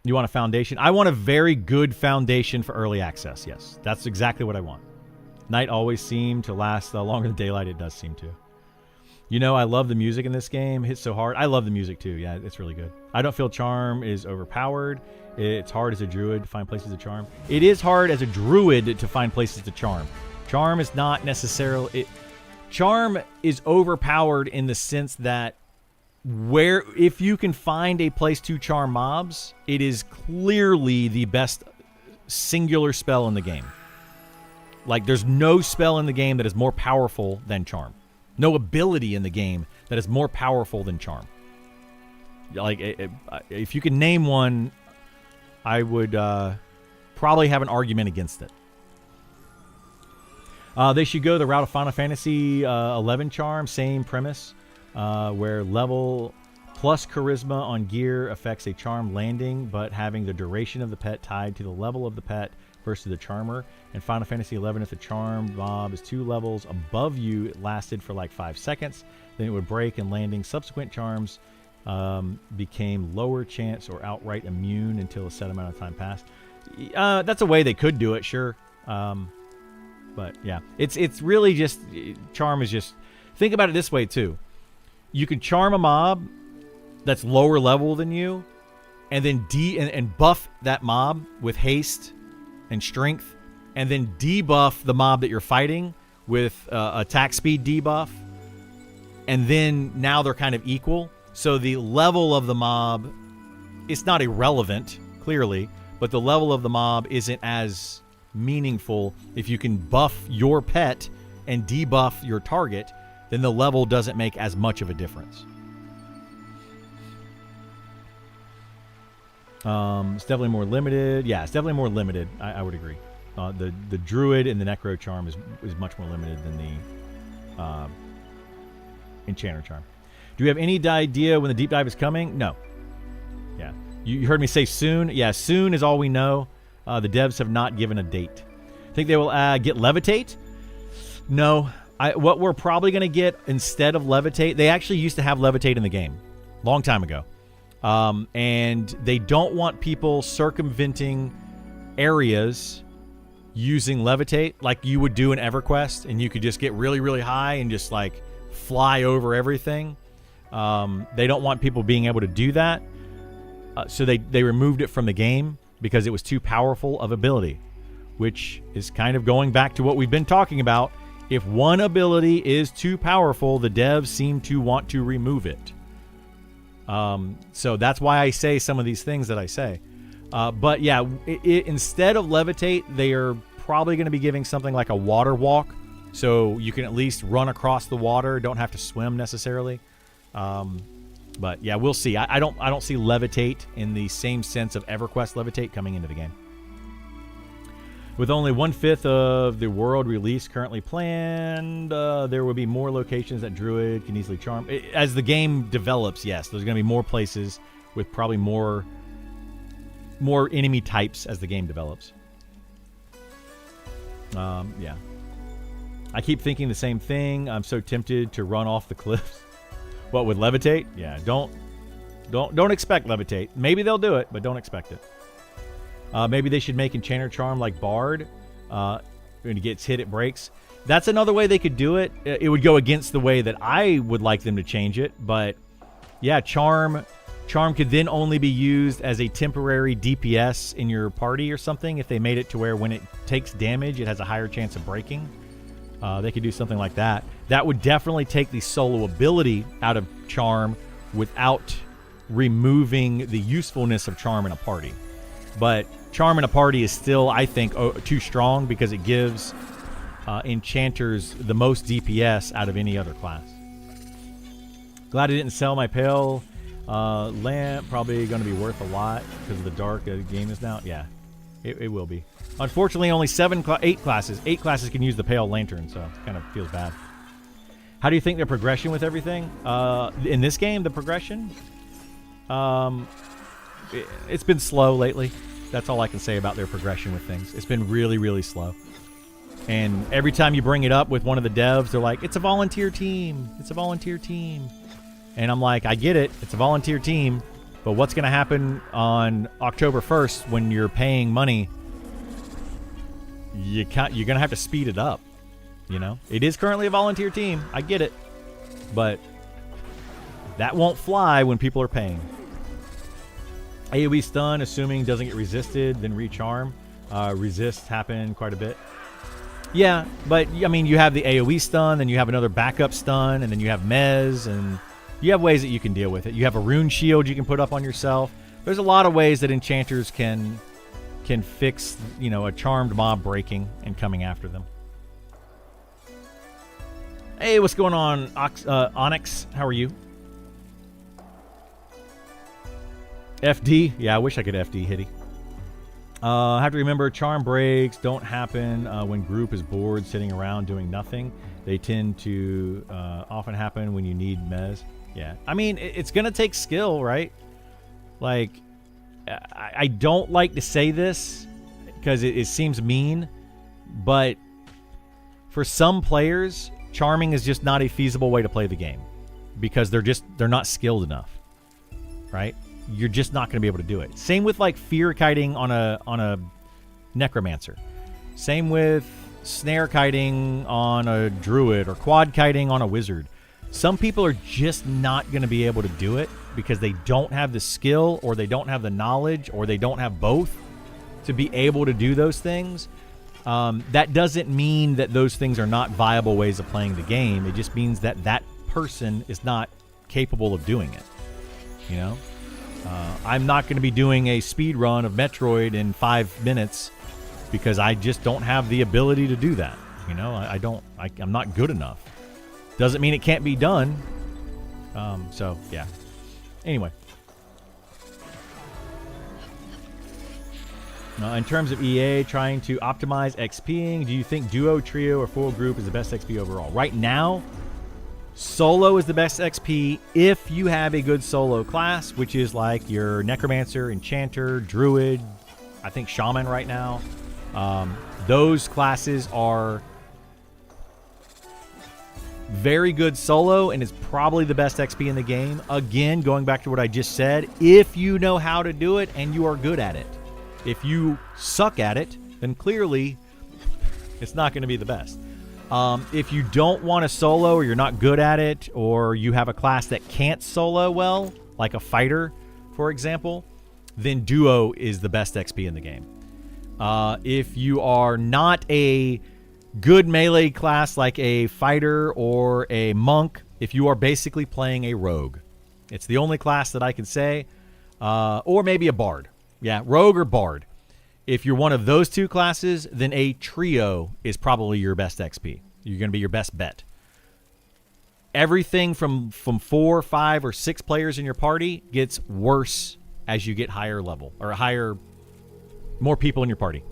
You want a foundation? I want a very good foundation for early access, yes. That's exactly what I want. Night always seemed to last longer than daylight. It does seem to. You know, I love the music in this game. It hits so hard. I love the music too. Yeah, it's really good. I don't feel Charm is overpowered. It's hard as a druid to find places to charm. It is hard as a druid to find places to charm. Charm is not necessarily... Charm is overpowered in the sense that if you can find a place to charm mobs, it is clearly the best singular spell in the game. Like, there's no spell in the game that is more powerful than Charm. No ability in the game that is more powerful than Charm. Like, if you could name one, I would probably have an argument against it. They should go the route of Final Fantasy 11 Charm, same premise, where level plus charisma on gear affects a charm landing, but having the duration of the pet tied to the level of the pet versus the Charmer. In Final Fantasy XI, if the charmed mob is 2 levels above you, it lasted for like 5 seconds. Then it would break, and landing subsequent charms became lower chance or outright immune until a set amount of time passed. That's a way they could do it, sure. But yeah, it's really just, charm is just, think about it this way too. You can charm a mob that's lower level than you, and then and buff that mob with haste and strength, and then debuff the mob that you're fighting with attack speed debuff, and then now they're kind of equal. So the level of the mob, it's not irrelevant, clearly, but the level of the mob isn't as meaningful. If you can buff your pet and debuff your target, then the level doesn't make as much of a difference. It's definitely more limited. Yeah, it's definitely more limited. I would agree. The Druid and the Necro Charm is much more limited than the Enchanter Charm. Do you have any idea when the deep dive is coming? No. Yeah. You heard me say soon. Yeah, soon is all we know. The devs have not given a date. Think they will get Levitate? No. What we're probably going to get instead of Levitate, they actually used to have Levitate in the game. Long time ago. And they don't want people circumventing areas using Levitate like you would do in EverQuest, and you could just get really, really high and just like fly over everything. They don't want people being able to do that. So they removed it from the game because it was too powerful of ability, which is kind of going back to what we've been talking about. If one ability is too powerful, the devs seem to want to remove it. So that's why I say some of these things that I say. But yeah, instead of Levitate, they are probably going to be giving something like a water walk, so you can at least run across the water, don't have to swim necessarily. But yeah, we'll see. I don't see Levitate in the same sense of EverQuest Levitate coming into the game. With only 1/5 of the world release currently planned, there will be more locations that Druid can easily charm. As the game develops, yes, there's going to be more places with probably more enemy types as the game develops. Yeah. I keep thinking the same thing. I'm so tempted to run off the cliffs. What, with Levitate? Yeah, don't expect Levitate. Maybe they'll do it, but don't expect it. Maybe they should make Enchanter Charm like Bard. When it gets hit, it breaks. That's another way they could do it. It would go against the way that I would like them to change it. But yeah, Charm could then only be used as a temporary DPS in your party or something. If they made it to where when it takes damage, it has a higher chance of breaking. They could do something like that. That would definitely take the solo ability out of Charm without removing the usefulness of Charm in a party. But Charm in a party is still, I think, too strong because it gives enchanters the most DPS out of any other class. Glad I didn't sell my pale lamp. Probably going to be worth a lot because of the dark game is now. Yeah, it will be. Unfortunately, only 8 classes. 8 classes can use the pale lantern, so it kind of feels bad. How do you think their progression with everything? In this game, the progression? It's been slow lately. That's all I can say about their progression with things. It's been really, really slow. And every time you bring it up with one of the devs, they're like, it's a volunteer team. It's a volunteer team. And I'm like, I get it. It's a volunteer team. But what's going to happen on October 1st when you're paying money? You're going to have to speed it up. You know? It is currently a volunteer team. I get it. But that won't fly when people are paying. AoE stun, assuming doesn't get resisted, then recharm. Resist happen quite a bit. Yeah, but I mean, you have the AoE stun, then you have another backup stun, and then you have Mez, and you have ways that you can deal with it. You have a rune shield you can put up on yourself. There's a lot of ways that enchanters can fix, you know, a charmed mob breaking and coming after them. Hey, what's going on, Onyx? How are you? FD? Yeah, I wish I could FD Hitty. Have to remember, charm breaks don't happen when group is bored sitting around doing nothing. They tend to often happen when you need Mez. Yeah, I mean, it's going to take skill, right? Like, I don't like to say this because it seems mean, but for some players, charming is just not a feasible way to play the game because they're not skilled enough, right? You're just not going to be able to do it. Same with like fear kiting on a necromancer. Same with snare kiting on a druid or quad kiting on a wizard. Some people are just not going to be able to do it because they don't have the skill or they don't have the knowledge or they don't have both to be able to do those things. That doesn't mean that those things are not viable ways of playing the game. It just means that that person is not capable of doing it. You know, I'm not going to be doing a speed run of Metroid in 5 minutes because I just don't have the ability to do that. You know, I'm not good enough. Doesn't mean it can't be done. So yeah. Anyway. In terms of EA trying to optimize XPing, do you think duo, trio, or full group is the best XP overall? Right now, solo is the best XP if you have a good solo class, which is like your Necromancer, Enchanter, Druid, I think Shaman right now. Those classes are very good solo and is probably the best XP in the game. Again, going back to what I just said, if you know how to do it and you are good at it. If you suck at it, then clearly it's not going to be the best. If you don't want to solo or you're not good at it or you have a class that can't solo well, like a fighter, for example, then duo is the best XP in the game. If you are not a good melee class like a fighter or a monk, if you are basically playing a rogue, it's the only class that I can say, or maybe a bard. Yeah, rogue or bard. If you're one of those two classes, then a trio is probably your best XP. You're going to be your best bet. Everything from 4, 5, or 6 players in your party gets worse as you get higher level or more people in your party.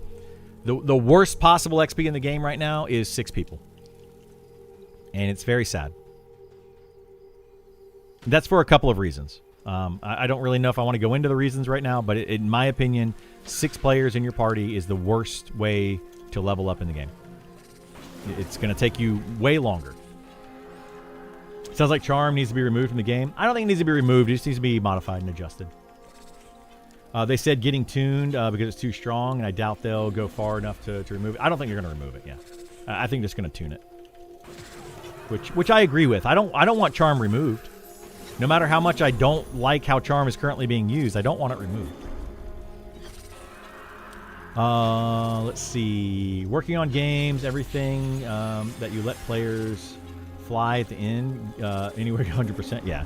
The worst possible XP in the game right now is 6 people. And it's very sad. That's for a couple of reasons. I don't really know if I want to go into the reasons right now, but in my opinion, 6 players in your party is the worst way to level up in the game. It's going to take you way longer. Sounds like Charm needs to be removed from the game. I don't think it needs to be removed. It just needs to be modified and adjusted. They said getting tuned because it's too strong, and I doubt they'll go far enough to remove it. I don't think they're going to remove it, yeah. I think they're just going to tune it. Which I agree with. I don't want Charm removed. No matter how much I don't like how Charm is currently being used, I don't want it removed. Let's see. Working on games, everything that you let players fly at the end, anywhere to 100%. Yeah.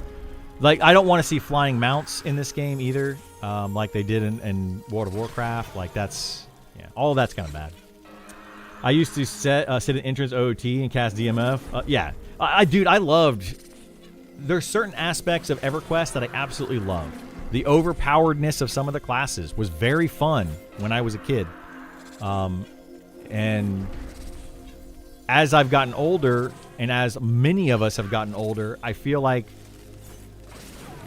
Like, I don't want to see flying mounts in this game either, like they did in World of Warcraft. Like, that's, yeah, all of that's kind of bad. I used to sit in entrance OOT and cast DMF. Yeah. Dude, I loved... There's certain aspects of EverQuest that I absolutely love. The overpoweredness of some of the classes was very fun when I was a kid. And as I've gotten older, and as many of us have gotten older, I feel like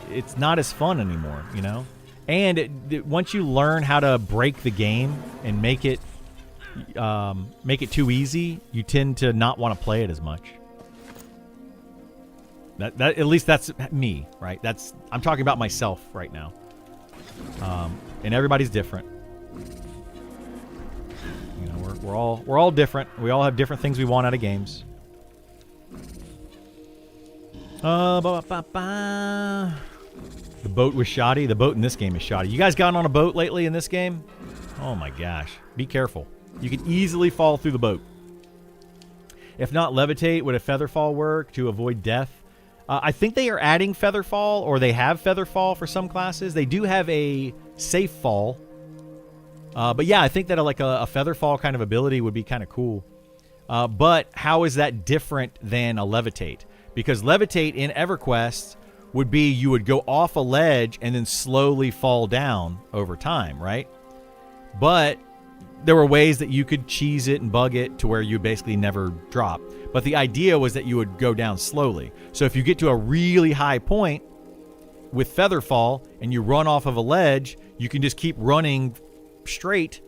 it's not as fun anymore, you know? And once you learn how to break the game and make it too easy, you tend to not want to play it as much. That at least that's me, right? I'm talking about myself right now. And everybody's different. You know, we're all different. We all have different things we want out of games. The boat was shoddy. The boat in this game is shoddy. You guys gotten on a boat lately in this game? Oh my gosh. Be careful. You can easily fall through the boat. If not levitate, would a feather fall work to avoid death? I think they are adding feather fall, or they have feather fall for some classes. They do have a safe fall. But yeah, I think that a feather fall kind of ability would be kind of cool. But how is that different than a levitate? Because levitate in EverQuest would be you would go off a ledge and then slowly fall down over time, right? But there were ways that you could cheese it and bug it to where you basically never drop. But the idea was that you would go down slowly. So if you get to a really high point with Featherfall and you run off of a ledge, you can just keep running straight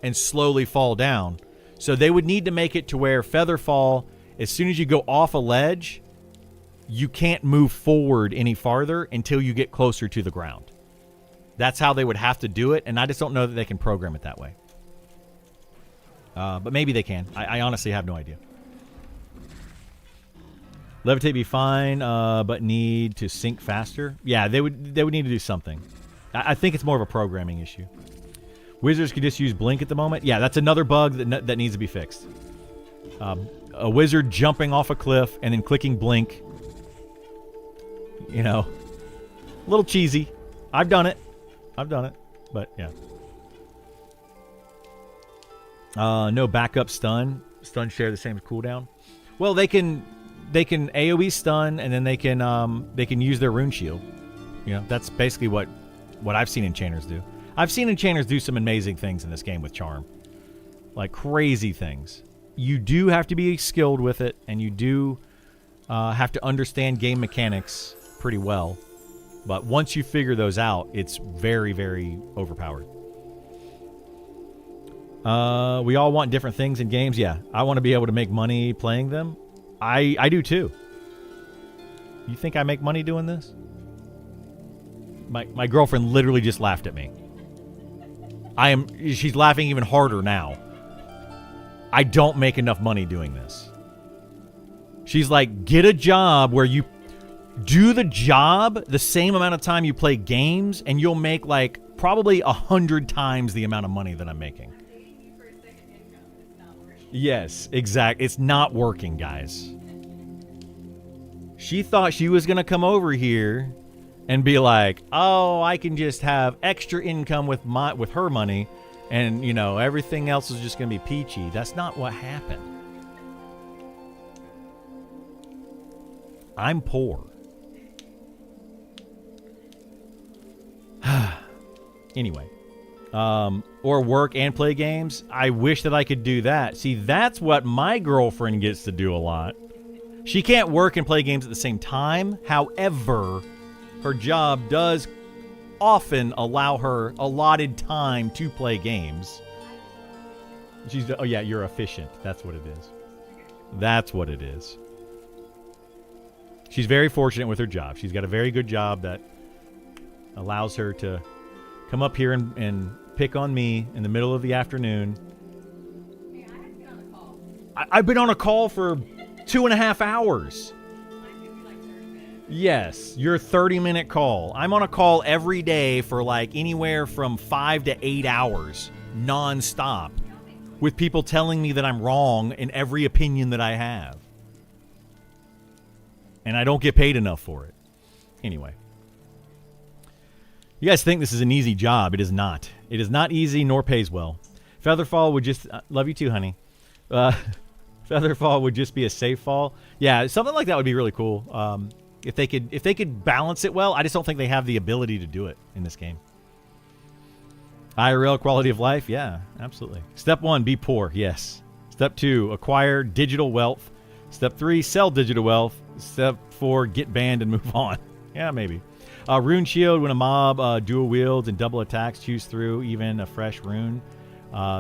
and slowly fall down. So they would need to make it to where Featherfall, as soon as you go off a ledge, you can't move forward any farther until you get closer to the ground. That's how they would have to do it, and I just don't know that they can program it that way. But maybe they can. I honestly have no idea. Levitate be fine, but need to sink faster. Yeah, they would need to do something. I think it's more of a programming issue. Wizards can just use blink at the moment. Yeah, that's another bug that needs to be fixed. A wizard jumping off a cliff and then clicking blink. You know, a little cheesy. I've done it, but yeah. No backup stun. Stun share the same cooldown. Well, they can AoE stun, and then they can use their rune shield. You know, that's basically what I've seen enchanters do. I've seen enchanters do some amazing things in this game with charm, like crazy things. You do have to be skilled with it, and you do have to understand game mechanics pretty well. But once you figure those out, it's very, very overpowered. We all want different things in games. Yeah, I want to be able to make money playing them. I do too. You think I make money doing this? My girlfriend literally just laughed at me. She's laughing even harder now. I don't make enough money doing this. She's like, get a job where you do the job the same amount of time you play games, and you'll make like probably 100 times the amount of money that I'm making. Yes, exact. It's not working, guys. She thought she was going to come over here and be like, oh, I can just have extra income with her money, and, you know, everything else is just going to be peachy. That's not what happened. I'm poor. Anyway. Or work and play games. I wish that I could do that. See, that's what my girlfriend gets to do a lot. She can't work and play games at the same time. However, her job does often allow her allotted time to play games. Oh yeah, you're efficient. That's what it is. That's what it is. She's very fortunate with her job. She's got a very good job that allows her to come up here and pick on me in the middle of the afternoon. Hey, I have to get on a call. I've been on a call for 2.5 hours. Mine could be like 30 minutes. Yes, your 30-minute call. I'm on a call every day for like anywhere from 5 to 8 hours, non-stop, with people telling me that I'm wrong in every opinion that I have. And I don't get paid enough for it. Anyway. You guys think this is an easy job. It is not. It is not easy nor pays well. Featherfall would just... love you too, honey. Featherfall would just be a safe fall. Yeah, something like that would be really cool. If they could balance it well. I just don't think they have the ability to do it in this game. IRL quality of life? Yeah, absolutely. Step 1, be poor. Yes. Step 2, acquire digital wealth. Step 3, sell digital wealth. Step 4, get banned and move on. Yeah, maybe. Rune shield, when a mob dual wields and double attacks, choose through even a fresh rune.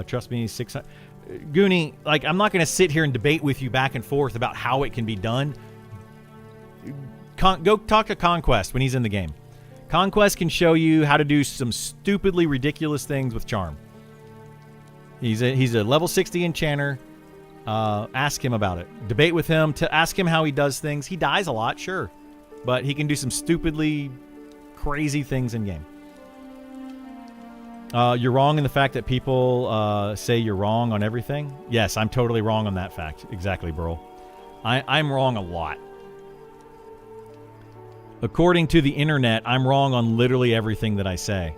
Trust me, 600... Goonie, like, I'm not going to sit here and debate with you back and forth about how it can be done. Go talk to Conquest when he's in the game. Conquest can show you how to do some stupidly ridiculous things with charm. He's a level 60 enchanter. Ask him about it. Debate with him. To ask him how he does things. He dies a lot, sure. But he can do some stupidly crazy things in game. You're wrong in the fact that people say you're wrong on everything. Yes, I'm totally wrong on that fact. Exactly, Burl. I'm wrong a lot. According to the internet, I'm wrong on literally everything that I say.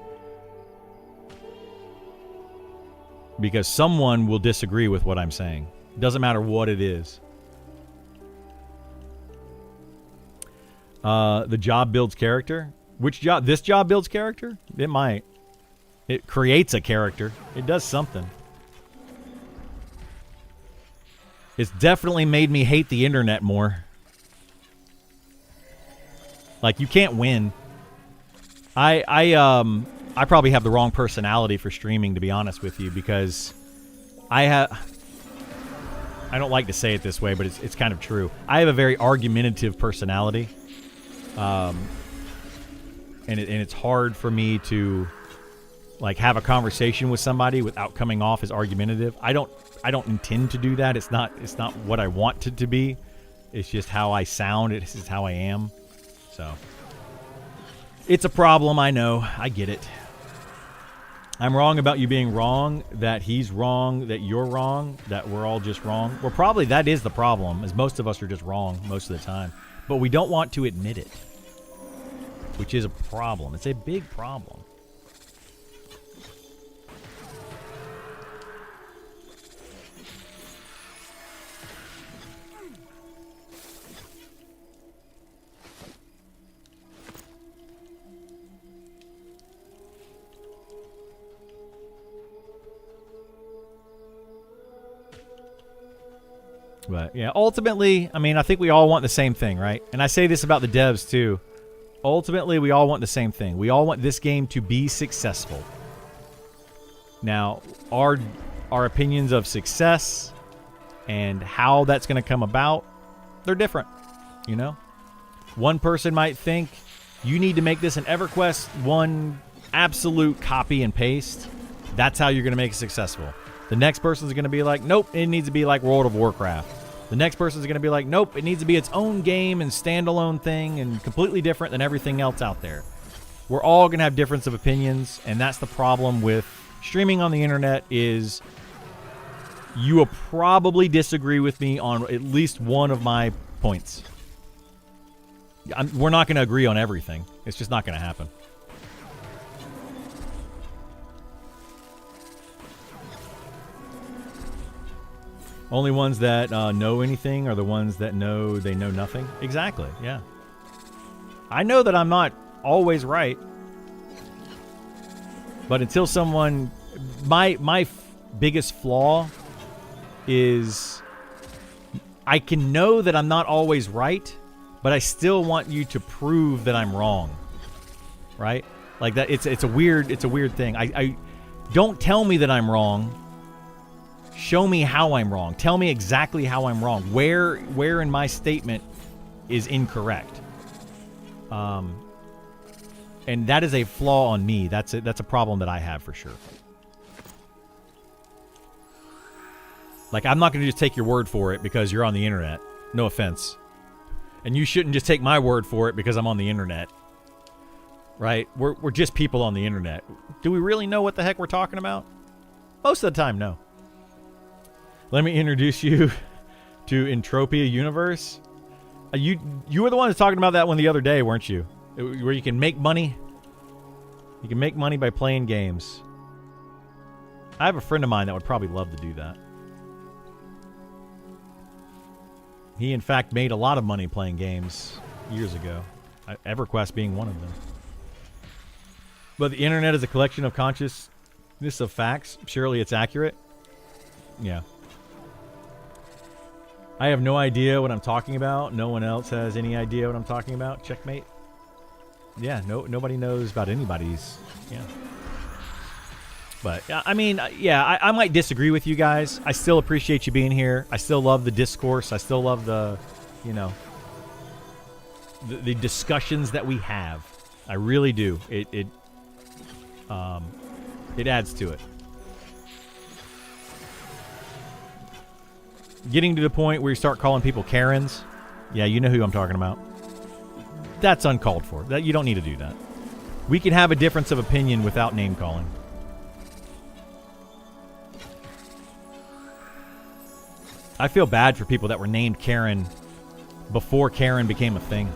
Because someone will disagree with what I'm saying. Doesn't matter what it is. The job builds character. Which job? This job builds character? It might. It creates a character. It does something. It's definitely made me hate the internet more. Like, you can't win. I probably have the wrong personality for streaming, to be honest with you, because I don't like to say it this way, but it's kind of true. I have a very argumentative personality, and it's hard for me to like have a conversation with somebody without coming off as argumentative. I don't intend to do that. It's not what I want it to be. It's just how I sound. It's just how I am. So it's a problem. I know. I get it. I'm wrong about you being wrong, that he's wrong, that you're wrong, that we're all just wrong. Well, probably that is the problem, is most of us are just wrong most of the time. But we don't want to admit it, which is a problem. It's a big problem. But yeah, ultimately, I mean, I think we all want the same thing, right? And I say this about the devs too. Ultimately, we all want the same thing. We all want this game to be successful. Now, our opinions of success and how that's going to come about, they're different, you know? One person might think you need to make this an EverQuest 1 absolute copy and paste. That's how you're going to make it successful. The next person's going to be like, nope, it needs to be like World of Warcraft. The next person's going to be like, nope, it needs to be its own game and standalone thing and completely different than everything else out there. We're all going to have difference of opinions, and that's the problem with streaming on the internet is you will probably disagree with me on at least one of my points. We're not going to agree on everything. It's just not going to happen. Only ones that know anything are the ones that know they know nothing. Exactly, yeah. I know that I'm not always right. But until someone... My biggest flaw is I can know that I'm not always right, but I still want you to prove that I'm wrong. Right? Like that it's a weird thing. I don't tell me that I'm wrong. Show me how I'm wrong. Tell me exactly how I'm wrong. Where in my statement is incorrect. And that is a flaw on me. That's a problem that I have for sure. Like, I'm not going to just take your word for it because you're on the internet. No offense. And you shouldn't just take my word for it because I'm on the internet. Right? We're just people on the internet. Do we really know what the heck we're talking about? Most of the time, no. Let me introduce you to Entropia Universe. You were the one that's talking about that one the other day, weren't you? Where you can make money. You can make money by playing games. I have a friend of mine that would probably love to do that. He, in fact, made a lot of money playing games years ago. EverQuest being one of them. But the internet is a collection of consciousness of facts. Surely it's accurate. Yeah. I have no idea what I'm talking about. No one else has any idea what I'm talking about. Checkmate. Yeah, nobody knows about anybody's. Yeah. But, I mean, yeah, I might disagree with you guys. I still appreciate you being here. I still love the discourse. I still love the, you know, the discussions that we have. I really do. It adds to it. Getting to the point where you start calling people Karens. Yeah, you know who I'm talking about. That's uncalled for. That you don't need to do that. We can have a difference of opinion without name calling. I feel bad for people that were named Karen before Karen became a thing.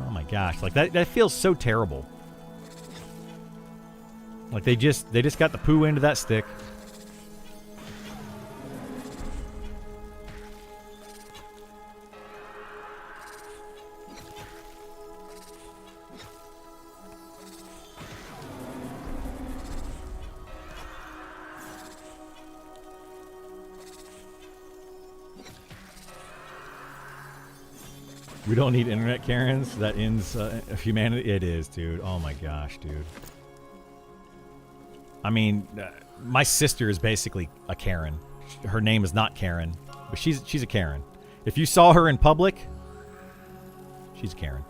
Oh my gosh, like that feels so terrible. Like they just got the poo end of that stick. We don't need internet Karens. That ends humanity. It is, dude. Oh my gosh, dude. I mean, my sister is basically a Karen. Her name is not Karen, but she's a Karen. If you saw her in public, she's a Karen.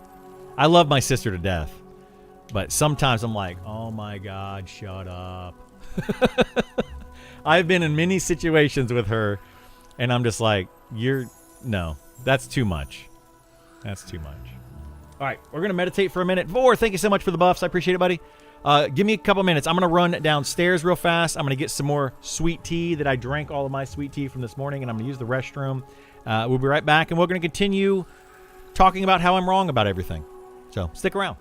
I love my sister to death, but sometimes I'm like, oh my God, shut up. I've been in many situations with her, and I'm just like, no, that's too much. That's too much. All right, we're going to meditate for a minute. Vor, thank you so much for the buffs. I appreciate it, buddy. Give me a couple minutes. I'm going to run downstairs real fast. I'm going to get some more sweet tea that I drank all of my sweet tea from this morning, and I'm going to use the restroom. We'll be right back, and we're going to continue talking about how I'm wrong about everything. So stick around.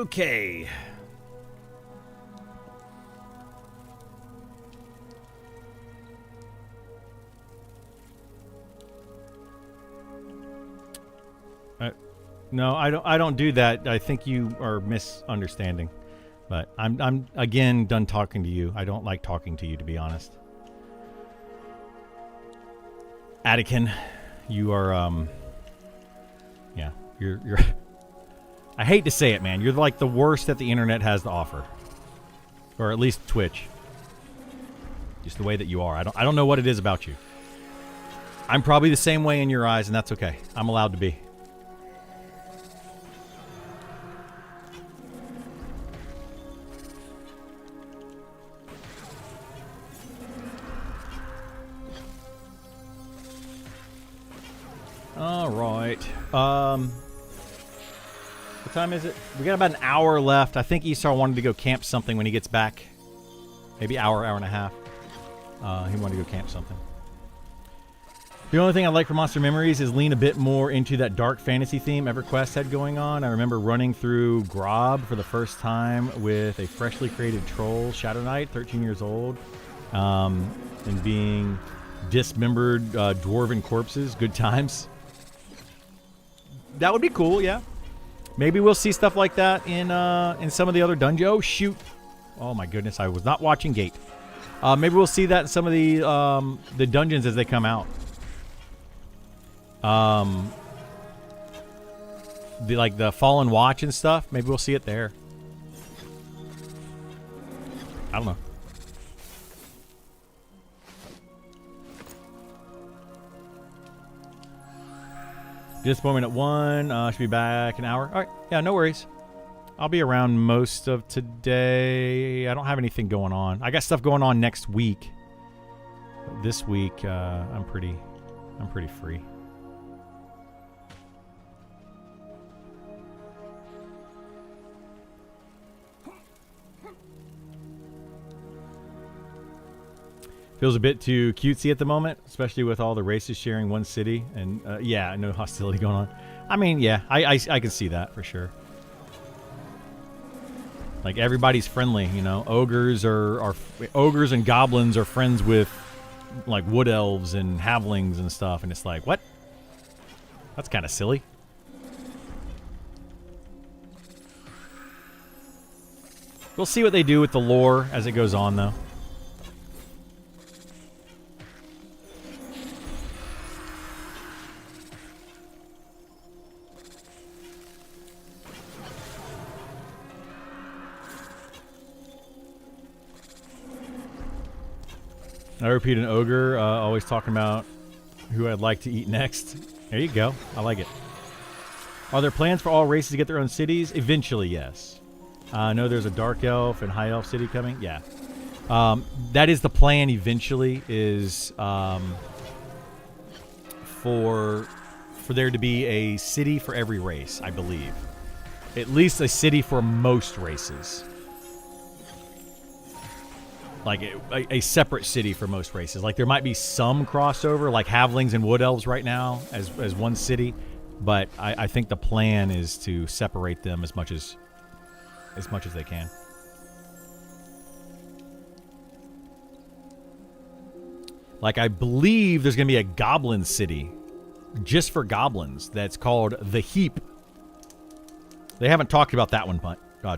Okay. No, I don't do that. I think you are misunderstanding. But I'm again done talking to you. I don't like talking to you, to be honest. Attican, you are yeah, you're I hate to say it, man. You're like the worst that the internet has to offer. Or at least Twitch. Just the way that you are. I don't know what it is about you. I'm probably the same way in your eyes, and that's okay. I'm allowed to be. right. What time is it? We got about an hour left. I think Esau wanted to go camp something when he gets back. Maybe hour and a half. He wanted to go camp something. The only thing I like for Monster Memories is lean a bit more into that dark fantasy theme EverQuest had going on. I remember running through Grob for the first time with a freshly created troll, Shadow Knight, 13 years old, and being dismembered dwarven corpses. Good times. That would be cool, yeah. Maybe we'll see stuff like that in some of the other dungeons. Oh, shoot. Oh, my goodness. I was not watching Gate. Maybe we'll see that in some of the dungeons as they come out. The Fallen Watch and stuff. Maybe we'll see it there. I don't know. Disappointment at 1. Should be back an hour. All right. Yeah, no worries. I'll be around most of today. I don't have anything going on. I got stuff going on next week. But this week, I'm pretty free. Feels a bit too cutesy at the moment, especially with all the races sharing one city. And, yeah, no hostility going on. I mean, yeah, I can see that for sure. Like, everybody's friendly, you know. Ogres and goblins are friends with, like, wood elves and halflings and stuff. And it's like, what? That's kind of silly. We'll see what they do with the lore as it goes on, though. I repeat an ogre, always talking about who I'd like to eat next. There you go. I like it. Are there plans for all races to get their own cities? Eventually, yes. I know there's a dark elf and high elf city coming. Yeah. That is the plan eventually, is for there to be a city for every race, I believe. At least a city for most races. Like a separate city for most races. Like there might be some crossover, like halflings and wood elves right now as one city, but I think the plan is to separate them as much as they can. Like I believe there's gonna be a goblin city just for goblins that's called the Heap. They haven't talked about that one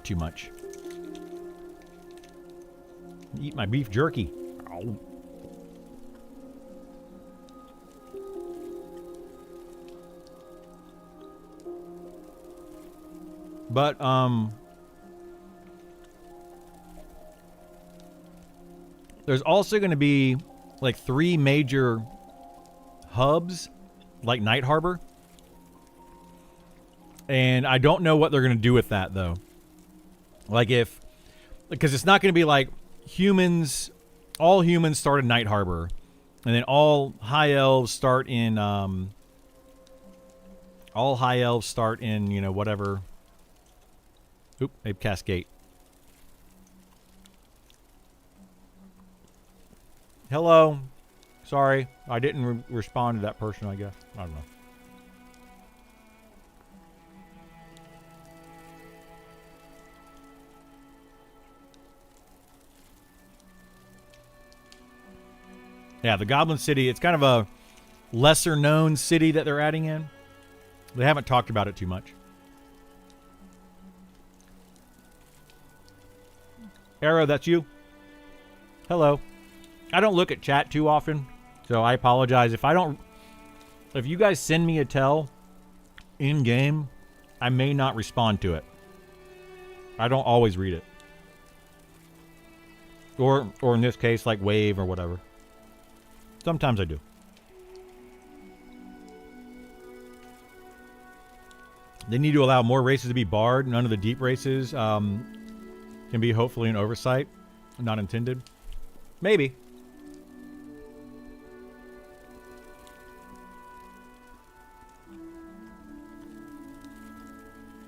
too much. Eat my beef jerky. Ow. But there's also going to be like 3 major hubs like Night Harbor. And I don't know what they're going to do with that though. Like because it's not going to be like all humans start in Night Harbor, and then all high elves start in you know, whatever. Oop, maybe Cascade. Hello. Sorry, I didn't respond to that person, I guess. I don't know. Yeah, the Goblin City, it's kind of a lesser-known city that they're adding in. They haven't talked about it too much. Arrow, that's you? Hello. I don't look at chat too often, so I apologize. If you guys send me a tell in-game, I may not respond to it. I don't always read it. Or in this case, like wave or whatever. Sometimes I do. They need to allow more races to be barred. None of the deep races can be hopefully an oversight. Not intended. Maybe.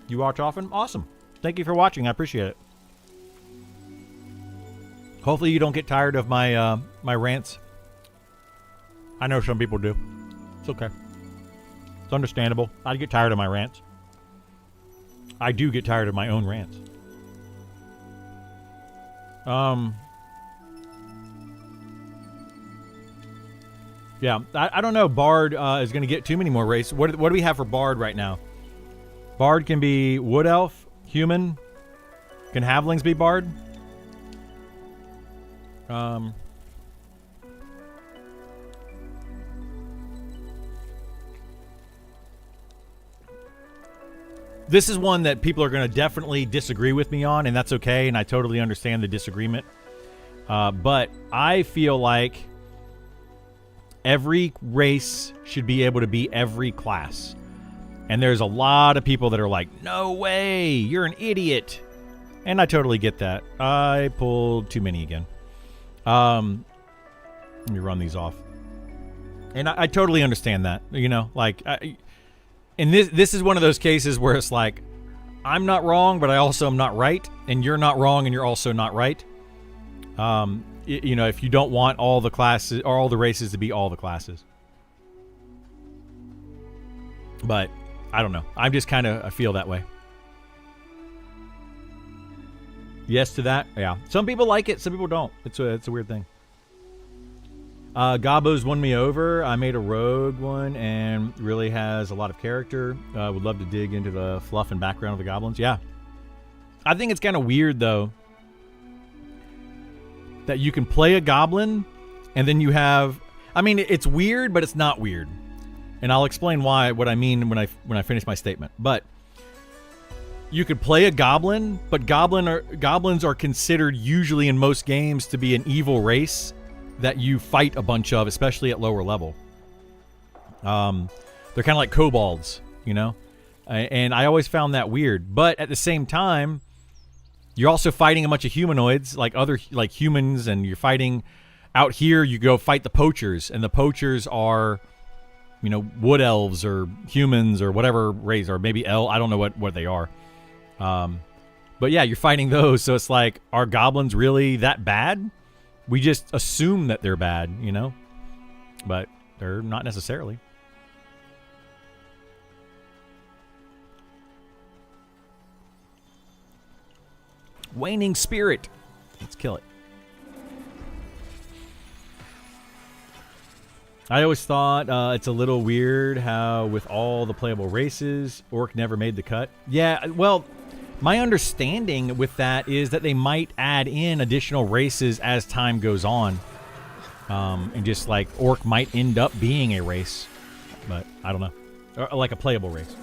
You watch often? Awesome. Thank you for watching. I appreciate it. Hopefully you don't get tired of my my rants. I know some people do. It's okay. It's understandable. I get tired of my rants. I do get tired of my own rants. Yeah, I don't know. Bard is going to get too many more races. What do we have for Bard right now? Bard can be Wood Elf, Human. Can Halflings be Bard? This is one that people are going to definitely disagree with me on, and that's okay, and I totally understand the disagreement. But I feel like every race should be able to be every class. And there's a lot of people that are like, no way, you're an idiot. And I totally get that. I pulled too many again. Let me run these off. And I totally understand that, you know, like, and this is one of those cases where it's like, I'm not wrong, but I also am not right, and you're not wrong, and you're also not right. You know, if you don't want all the classes or all the races to be all the classes. But I don't know. I'm just kind of, I feel that way. Yes to that. Yeah. Some people like it. Some people don't. It's a weird thing. Gabo's won me over. I made a rogue one and really has a lot of character. Would love to dig into the fluff and background of the goblins. Yeah. I think it's kind of weird, though, that you can play a goblin and then you have... I mean, it's weird, but it's not weird. And I'll explain what I mean when I finish my statement. But you could play a goblin, but goblins are considered usually in most games to be an evil race that you fight a bunch of, especially at lower level. They're kind of like kobolds, you know? And I always found that weird. But at the same time, you're also fighting a bunch of humanoids, like humans, and you're fighting... Out here, you go fight the poachers, and the poachers are, you know, wood elves or humans or whatever race, or maybe I don't know what they are. But yeah, you're fighting those, so it's like, are goblins really that bad? We just assume that they're bad, you know? But they're not necessarily. Waning Spirit. Let's kill it. I always thought it's a little weird how with all the playable races, Orc never made the cut. Yeah, well... My understanding with that is that they might add in additional races as time goes on. And just like Orc might end up being a race. But I don't know. Or like a playable race.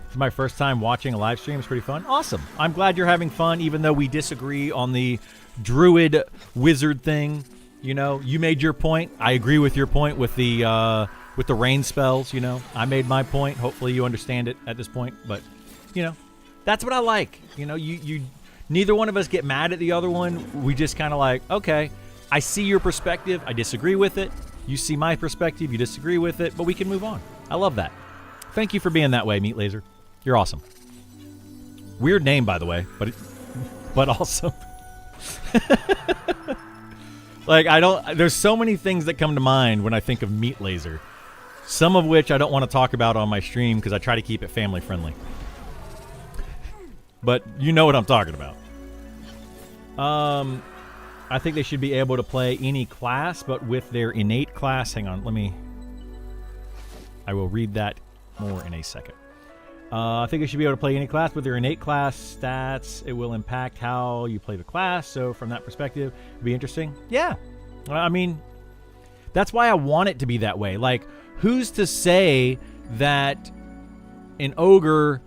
It's my first time watching a live stream. It's pretty fun. Awesome. I'm glad you're having fun, even though we disagree on the druid wizard thing. You know, you made your point. I agree with your point with the rain spells, you know. I made my point. Hopefully you understand it at this point. But, you know. That's what I like. You know, you neither one of us get mad at the other one. We just kind of like, okay, I see your perspective. I disagree with it. You see my perspective. You disagree with it. But we can move on. I love that. Thank you for being that way, Meat Laser. You're awesome. Weird name, by the way, but awesome. Like, there's so many things that come to mind when I think of Meat Laser. Some of which I don't want to talk about on my stream because I try to keep it family friendly. But you know what I'm talking about. I think they should be able to play any class, but with their innate class. Hang on, I will read that more in a second. I think they should be able to play any class with their innate class stats. It will impact how you play the class. So from that perspective, it'd be interesting. Yeah. I mean, that's why I want it to be that way. Like, who's to say that an ogre...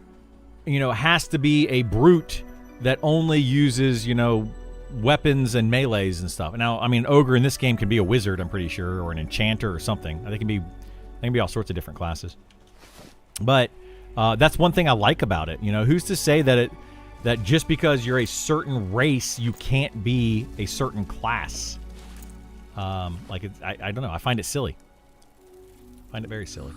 you know, has to be a brute that only uses, you know, weapons and melees and stuff. Now, I mean, ogre in this game can be a wizard, I'm pretty sure, or an enchanter or something. They can be all sorts of different classes. But that's one thing I like about it. You know, who's to say that just because you're a certain race, you can't be a certain class? I don't know. I find it silly. I find it very silly.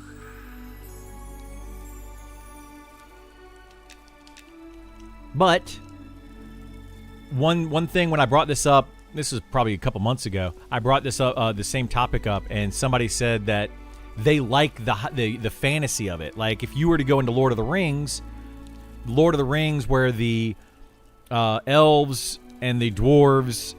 But one thing when I brought this up, this was probably a couple months ago, I brought this up, the same topic up, and somebody said that they like the fantasy of it. Like if you were to go into Lord of the Rings, where the elves and the dwarves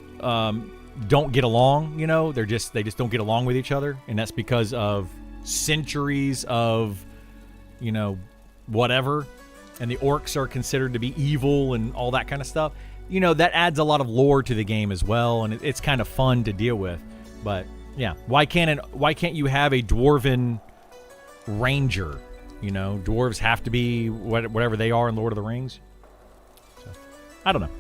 don't get along, you know, they just don't get along with each other, and that's because of centuries of, you know, whatever, and the orcs are considered to be evil and all that kind of stuff. You know, that adds a lot of lore to the game as well, and it's kind of fun to deal with. But yeah, why can't you have a dwarven ranger? You know, dwarves have to be whatever they are in Lord of the Rings. So, I don't know.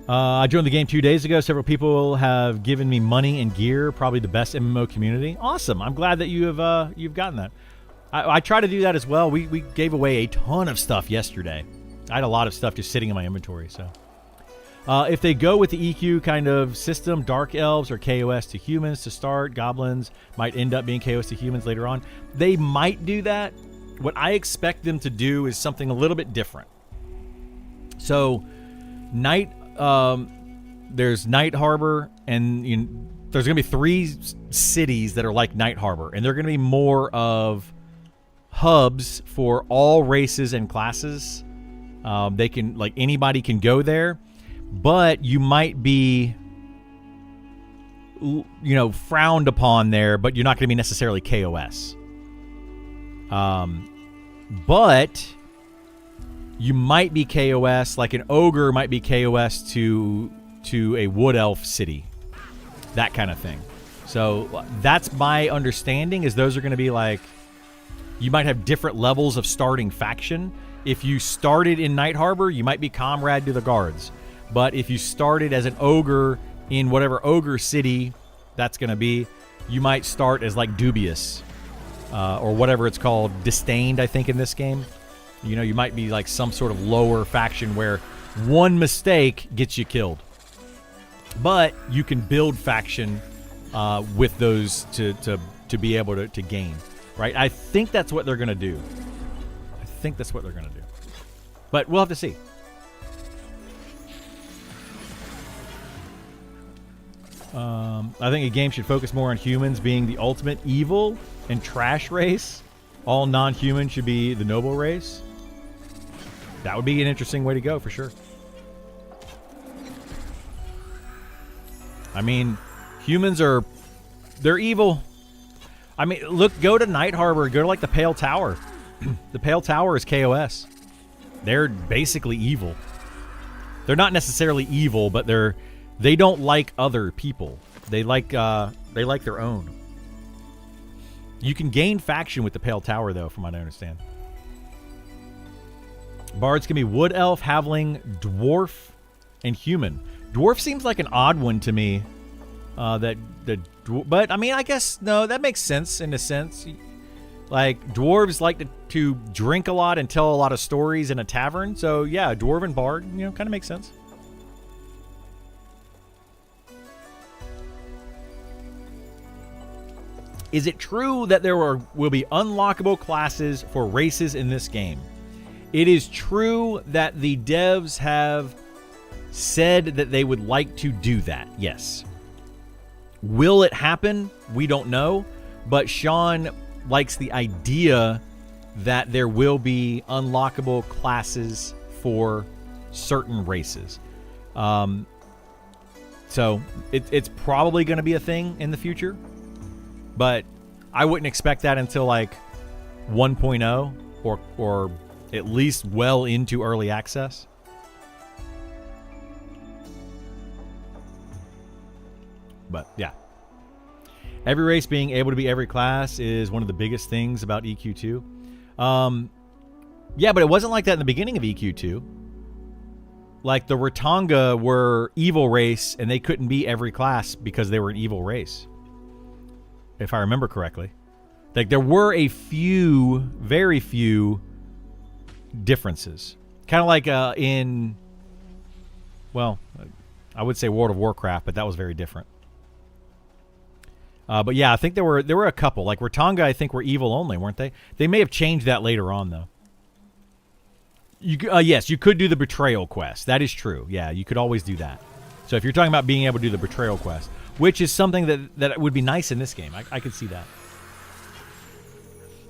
I joined the game 2 days ago. Several people have given me money and gear. Probably the best MMO community. Awesome. I'm glad that you've gotten that. I try to do that as well. We gave away a ton of stuff yesterday. I had a lot of stuff just sitting in my inventory. So, if they go with the EQ kind of system, Dark Elves are KOS to humans to start. Goblins might end up being KOS to humans later on. They might do that. What I expect them to do is something a little bit different. So, there's Night Harbor, and there's going to be 3 cities that are like Night Harbor, and they're going to be more of hubs for all races and classes. They can, like, anybody can go there, but you might be, you know, frowned upon there, but you're not going to be necessarily KOS. But you might be KOS, like an ogre might be KOS to a wood elf city, that kind of thing. So that's my understanding, is those are going to be like, you might have different levels of starting faction. If you started in Night Harbor, you might be comrade to the guards. But if you started as an ogre in whatever ogre city that's going to be, you might start as like dubious, or whatever it's called, disdained, I think, in this game. You know, you might be like some sort of lower faction where one mistake gets you killed. But you can build faction with those to be able to gain, right? I think that's what they're going to do. But we'll have to see. I think a game should focus more on humans being the ultimate evil and trash race. All non-human should be the noble race. That would be an interesting way to go, for sure. I mean, humans they're evil. I mean, look, go to Night Harbor, go to like the Pale Tower. The Pale Tower is KOS. They're basically evil. They're not necessarily evil, but they don't like other people. They like their own. You can gain faction with the Pale Tower, though, from what I understand. Bards can be wood elf, halfling, dwarf, and human. Dwarf seems like an odd one to me. But I mean, I guess no, that makes sense in a sense. Like dwarves like to drink a lot and tell a lot of stories in a tavern. So yeah, dwarven bard, you know, kind of makes sense. Is it true that there will be unlockable classes for races in this game? It is true that the devs have said that they would like to do that, yes. Will it happen? We don't know. But Sean likes the idea that there will be unlockable classes for certain races. So it's probably going to be a thing in the future. But I wouldn't expect that until like 1.0 or at least well into early access. But yeah. Every race being able to be every class is one of the biggest things about EQ2. Yeah, but it wasn't like that in the beginning of EQ2. Like the Ratanga were evil race and they couldn't be every class because they were an evil race. If I remember correctly. Like there were a few, very few differences. Kind of like in, well, I would say World of Warcraft, but that was very different. But yeah, I think there were a couple. Like Ratanga, I think were evil only, weren't they? They may have changed that later on, though. Yes, you could do the betrayal quest. That is true. Yeah, you could always do that. So if you're talking about being able to do the betrayal quest, which is something that would be nice in this game, I could see that.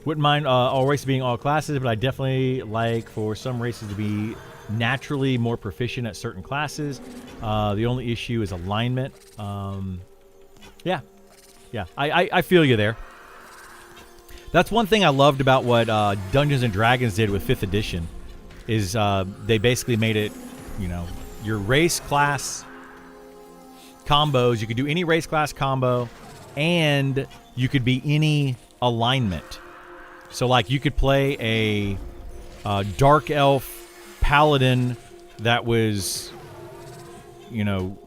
Wouldn't mind all races being all classes, but I definitely like for some races to be naturally more proficient at certain classes. The only issue is alignment. Yeah, I feel you there. That's one thing I loved about what Dungeons and Dragons did with 5th edition. Is they basically made it, you know, your race class combos. You could do any race class combo, and you could be any alignment. So, like, you could play a dark elf paladin that was, you know,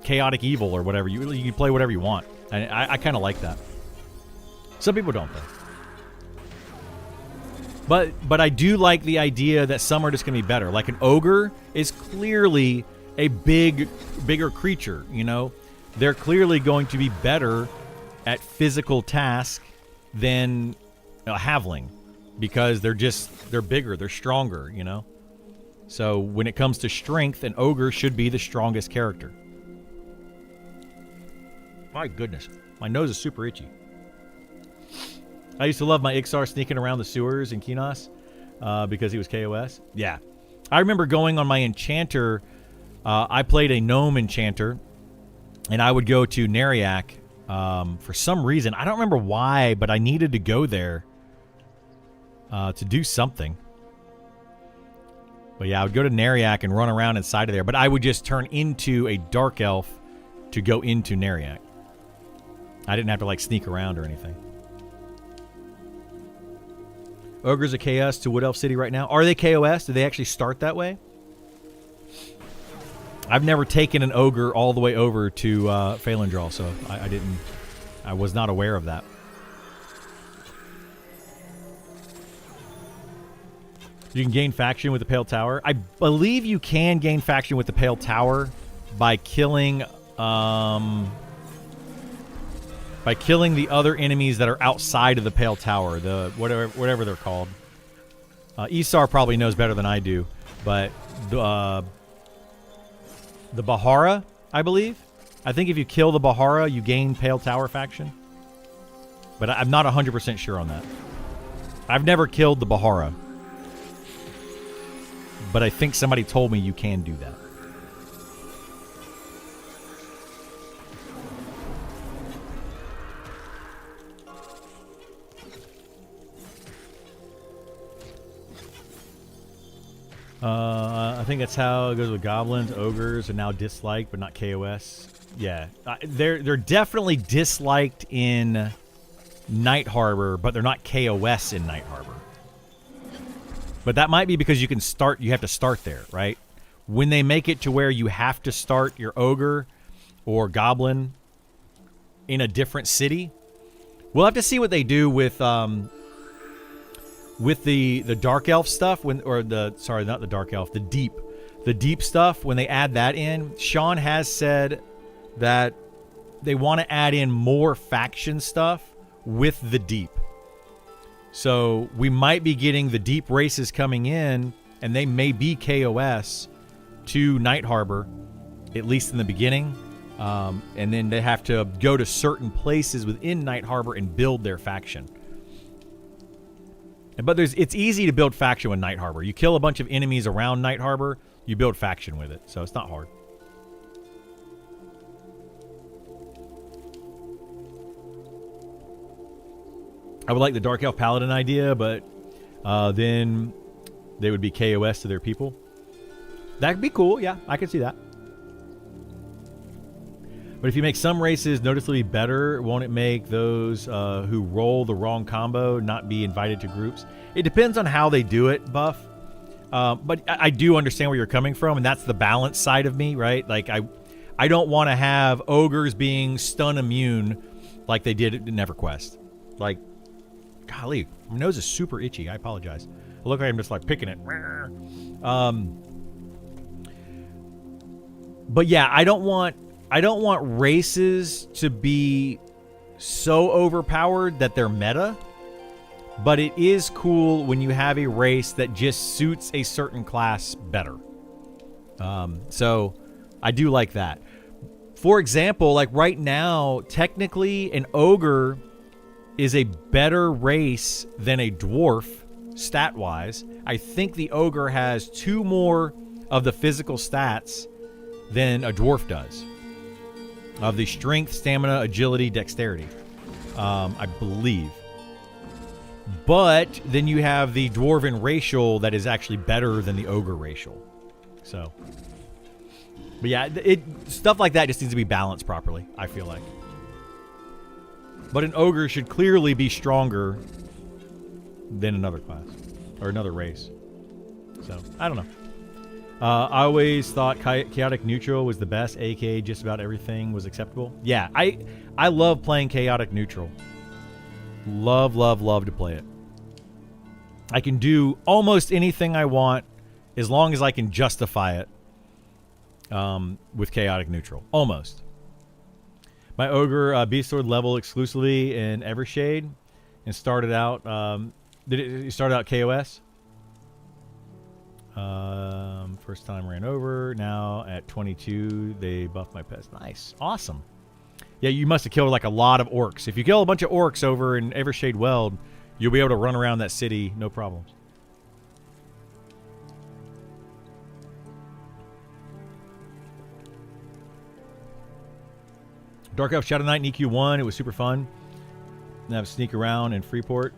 chaotic evil or whatever. You can play whatever you want, and I kind of like that. Some people don't, though. But I do like the idea that some are just going to be better. Like an ogre is clearly a bigger creature, you know? They're clearly going to be better at physical tasks than a halfling because they're bigger, they're stronger, you know? So when it comes to strength, an ogre should be the strongest character. My goodness, my nose is super itchy. I used to love my Ixar sneaking around the sewers in Kinos because he was KOS. Yeah. I remember going on my enchanter. I played a gnome enchanter, and I would go to Neriak for some reason. I don't remember why, but I needed to go there to do something. But yeah, I would go to Neriak and run around inside of there, but I would just turn into a dark elf to go into Neriak. I didn't have to, like, sneak around or anything. Ogres are KS to Wood Elf City right now. Are they KOS? Do they actually start that way? I've never taken an ogre all the way over to Phalandraw, so I was not aware of that. You can gain faction with the Pale Tower. I believe you can gain faction with the Pale Tower by killing the other enemies that are outside of the Pale Tower, the whatever they're called. Isar probably knows better than I do, but the Bahara, I believe. I think if you kill the Bahara, you gain Pale Tower faction. But I'm not 100% sure on that. I've never killed the Bahara, but I think somebody told me you can do that. I think that's how it goes with goblins. Ogres are now disliked, but not KOS. Yeah, they're definitely disliked in Night Harbor, but they're not KOS in Night Harbor. But that might be because you have to start there, right? When they make it to where you have to start your ogre or goblin in a different city, we'll have to see what they do with the dark elf stuff the deep stuff when they add that in. Sean has said that they want to add in more faction stuff with the deep. So we might be getting the deep races coming in, and they may be KOS to Night Harbor, at least in the beginning. And then they have to go to certain places within Night Harbor and build their faction. But it's easy to build faction with Night Harbor. You kill a bunch of enemies around Night Harbor, you build faction with it. So it's not hard. I would like the Dark Elf Paladin idea, but then they would be KOS to their people. That could be cool. Yeah, I could see that. But if you make some races noticeably better, won't it make those who roll the wrong combo not be invited to groups? It depends on how they do it, Buff. But I do understand where you're coming from, and that's the balance side of me, right? Like, I don't want to have ogres being stun immune like they did in EverQuest. Like, golly, my nose is super itchy. I apologize. I look like I'm just like picking it. But yeah, I don't want races to be so overpowered that they're meta, but it is cool when you have a race that just suits a certain class better. So I do like that. For example, like right now, technically an ogre is a better race than a dwarf stat-wise. I think the ogre has 2 more of the physical stats than a dwarf does. Of the strength, stamina, agility, dexterity. I believe. But then you have the dwarven racial that is actually better than the ogre racial. So, but yeah, stuff like that just needs to be balanced properly, I feel like. But an ogre should clearly be stronger than another class or another race. So, I don't know. I always thought chaotic neutral was the best, aka just about everything was acceptable. Yeah, I love playing chaotic neutral. Love to play it. I can do almost anything I want as long as I can justify it with chaotic neutral. Almost. My ogre beast sword level exclusively in Evershade and started out. Did it start out KOS? First time ran over. Now at 22, they buffed my pets. Nice, awesome. Yeah, you must have killed like a lot of orcs. If you kill a bunch of orcs over in Evershade Weld, you'll be able to run around that city no problems. Dark Elf Shadow Knight in EQ1. It was super fun. And have a sneak around in Freeport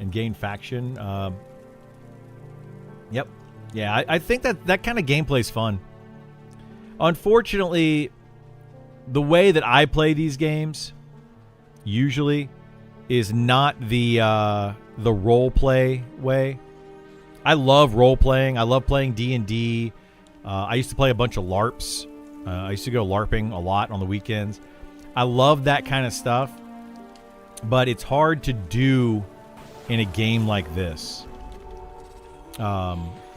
and gain faction. Yep. Yeah, I think that kind of gameplay is fun. Unfortunately, the way that I play these games usually is not the role play way. I love role playing. I love playing D&D. I used to play a bunch of LARPs. I used to go LARPing a lot on the weekends. I love that kind of stuff, but it's hard to do in a game like this.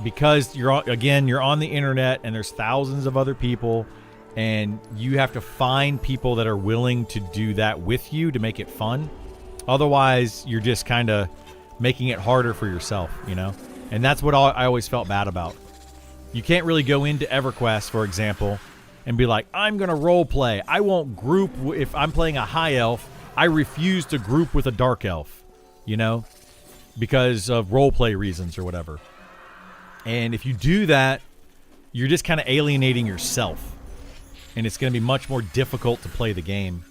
Because you're on the internet and there's thousands of other people, and you have to find people that are willing to do that with you to make it fun. Otherwise, you're just kind of making it harder for yourself, you know? And that's what I always felt bad about. You can't really go into EverQuest, for example, and be like, I'm going to role play. I won't group. If I'm playing a high elf, I refuse to group with a dark elf, you know? Because of role play reasons or whatever. And if you do that, you're just kind of alienating yourself. And it's going to be much more difficult to play the game.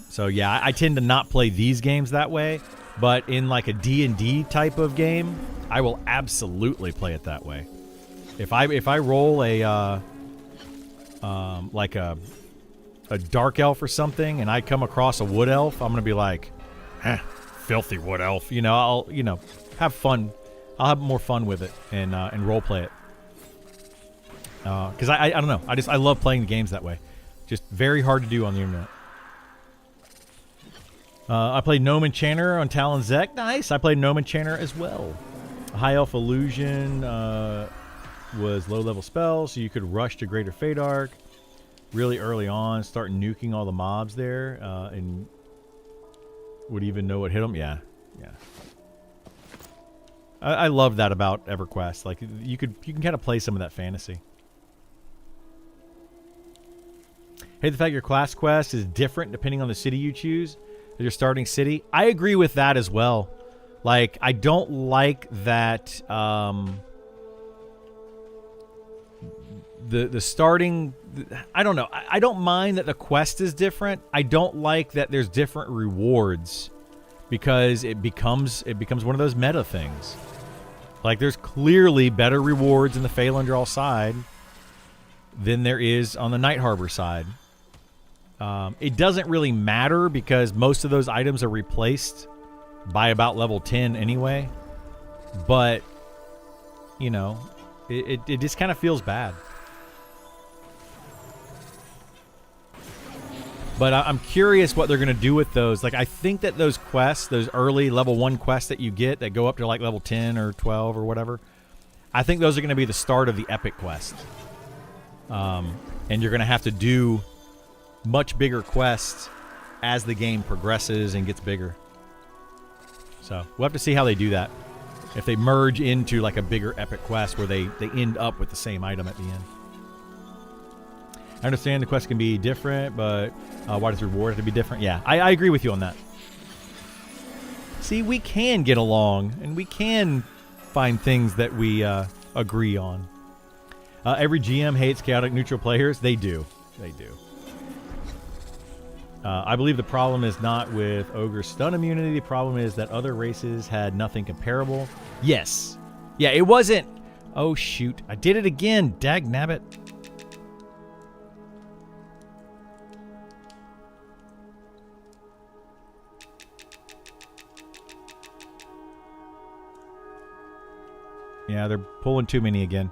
So yeah, I tend to not play these games that way. But in like a D&D type of game, I will absolutely play it that way. If I roll a like a dark elf or something, and I come across a wood elf, I'm gonna be like, filthy wood elf. You know, I'll have fun. I'll have more fun with it and role play it. Because I don't know. I love playing the games that way. Just very hard to do on the internet. I played Gnome Enchanter on Talon Zek. Nice. I played Gnome Enchanter as well. High Elf Illusion was low-level spell, so you could rush to Greater Fadark really early on, start nuking all the mobs there, and would even know what hit them. Yeah. I love that about EverQuest. Like you can kind of play some of that fantasy. Hey, the fact your class quest is different depending on the city you choose, your starting city. I agree with that as well. Like I don't like that the starting. I don't know. I don't mind that the quest is different. I don't like that there's different rewards because it becomes one of those meta things. Like there's clearly better rewards in the Phalandrall side than there is on the Night Harbor side. It doesn't really matter because most of those items are replaced by about level 10 anyway. But, you know, it just kind of feels bad. But I'm curious what they're going to do with those. Like, I think that those quests, those early level 1 quests that you get that go up to like level 10 or 12 or whatever, I think those are going to be the start of the epic quest. And you're going to have to do much bigger quests as the game progresses and gets bigger. So we'll have to see how they do that. If they merge into like a bigger epic quest where they end up with the same item at the end. I understand the quest can be different, but why does the reward have to be different? Yeah, I agree with you on that. See, we can get along, and we can find things that we agree on. Every GM hates chaotic neutral players. They do. They do. I believe the problem is not with Ogre's stun immunity. The problem is that other races had nothing comparable. Yes. Yeah, it wasn't... Oh, shoot. I did it again. Dag nabbit. Yeah, they're pulling too many again.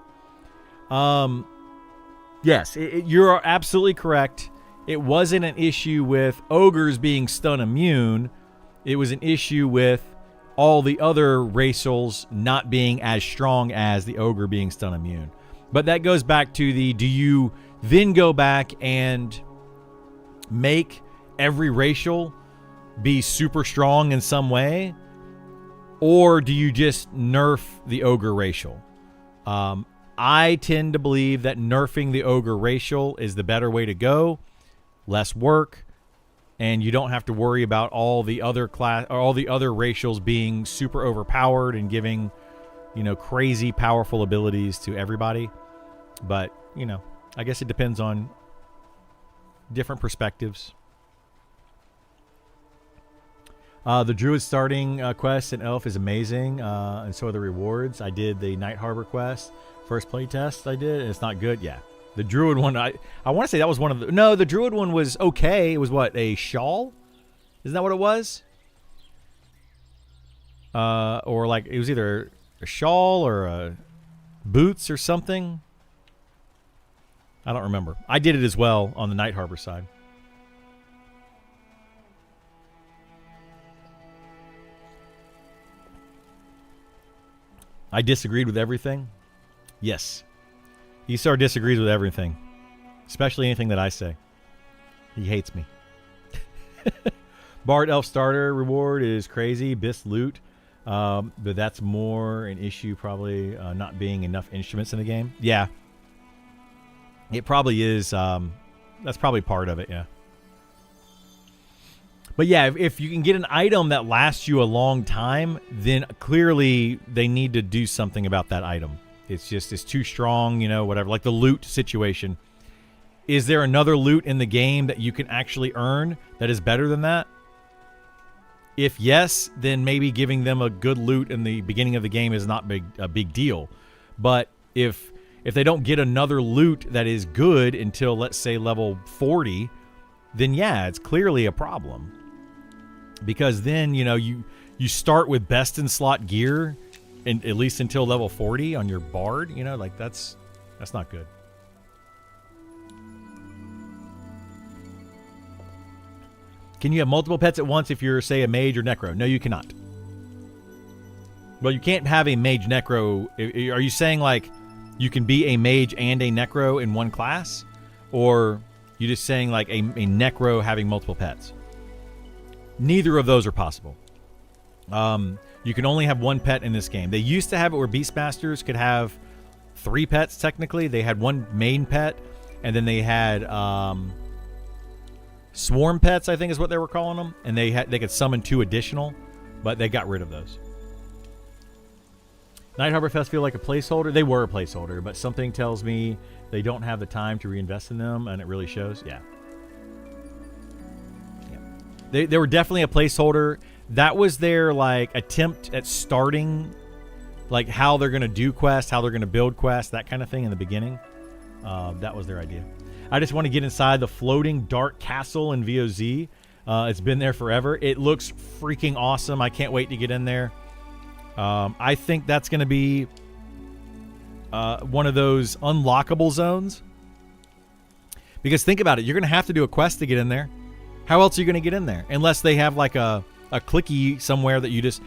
Yes, you're absolutely correct. It wasn't an issue with ogres being stun immune. It was an issue with all the other racials not being as strong as the ogre being stun immune. But that goes back to the, do you then go back and make every racial be super strong in some way? Or do you just nerf the ogre racial? I tend to believe that nerfing the ogre racial is the better way to go. Less work, and you don't have to worry about all the other class or all the other racials being super overpowered and giving, crazy powerful abilities to everybody. But, I guess it depends on different perspectives. The Druid starting quest in Elf is amazing, and so are the rewards. I did the Night Harbor quest. First play test I did, and it's not good. Yeah. The Druid one, I want to say that was one of the... No, the Druid one was okay. It was what, a shawl? Isn't that what it was? Or like, it was either a shawl or a boots or something. I don't remember. I did it as well on the Night Harbor side. I disagreed with everything. Yes. Esar disagrees with everything, especially anything that I say. He hates me. Bard Elf starter reward is crazy. Bist loot. But that's more an issue probably not being enough instruments in the game. Yeah. It probably is. That's probably part of it, yeah. But yeah, if you can get an item that lasts you a long time, then clearly they need to do something about that item. It's too strong, whatever. Like the loot situation. Is there another loot in the game that you can actually earn that is better than that? If yes, then maybe giving them a good loot in the beginning of the game is not a big deal. But if they don't get another loot that is good until, let's say, level 40, then yeah, it's clearly a problem. Because then, you start with best in slot gear, and at least until level 40 on your bard, like that's not good. Can you have multiple pets at once if you're, say, a mage or necro? No, you cannot. Well, you can't have a mage necro. Are you saying like you can be a mage and a necro in one class? Or you just saying like a necro having multiple pets? Neither of those are possible. You can only have one pet in this game. They used to have it where Beastmasters could have 3 pets, technically. They had one main pet, and then they had swarm pets, I think is what they were calling them. And they could summon 2 additional, but they got rid of those. Night Harbor Fest feel like a placeholder? They were a placeholder, but something tells me they don't have the time to reinvest in them, and it really shows. Yeah. They were definitely a placeholder. That was their attempt at starting how they're going to do quests, how they're going to build quests, that kind of thing in the beginning. That was their idea. I just want to get inside the floating dark castle in VOZ. It's been there forever. It looks freaking awesome. I can't wait to get in there. I think that's going to be one of those unlockable zones. Because think about it. You're going to have to do a quest to get in there. How else are you going to get in there? Unless they have a clicky somewhere that you just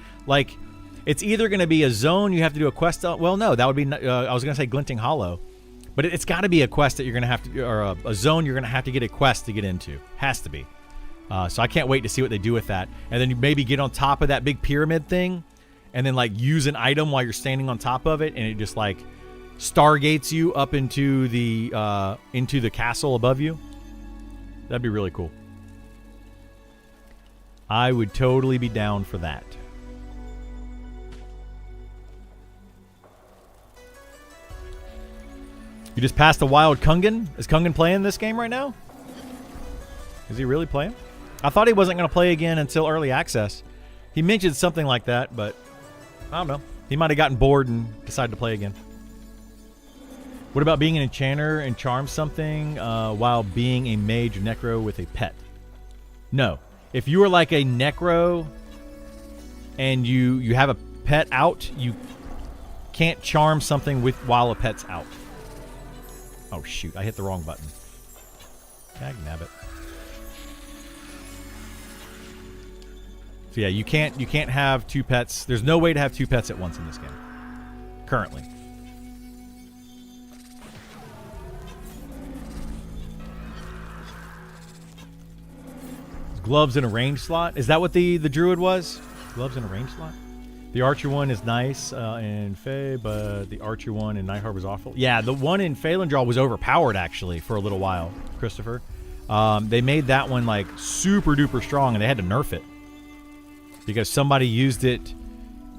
it's either going to be a zone you have to do a quest. Well, no, that would be. I was going to say Glinting Hollow, but it's got to be a quest that you're going to have to, or a zone you're going to have to get a quest to get into. Has to be. So I can't wait to see what they do with that. And then you maybe get on top of that big pyramid thing and then like use an item while you're standing on top of it, and it just like stargates you up into the castle above you. That'd be really cool. I would totally be down for that. You just passed the wild Kungan. Is Kungan playing this game right now? Is he really playing? I thought he wasn't going to play again until early access. He mentioned something like that, but I don't know. He might have gotten bored and decided to play again. What about being an enchanter and charm something while being a mage or necro with a pet? No. If you are like a necro and you have a pet out, you can't charm something with while a pet's out. Oh shoot, I hit the wrong button. Dag nabbit. So yeah, you can't have two pets. There's no way to have two pets at once in this game. Currently. Gloves in a range slot. Is that what the druid was? Gloves in a range slot? The archer one is nice in Fae, but the archer one in Night Harbor is awful. Yeah, the one in Phalandraw was overpowered actually for a little while, Christopher. They made that one like super duper strong and they had to nerf it. Because somebody used it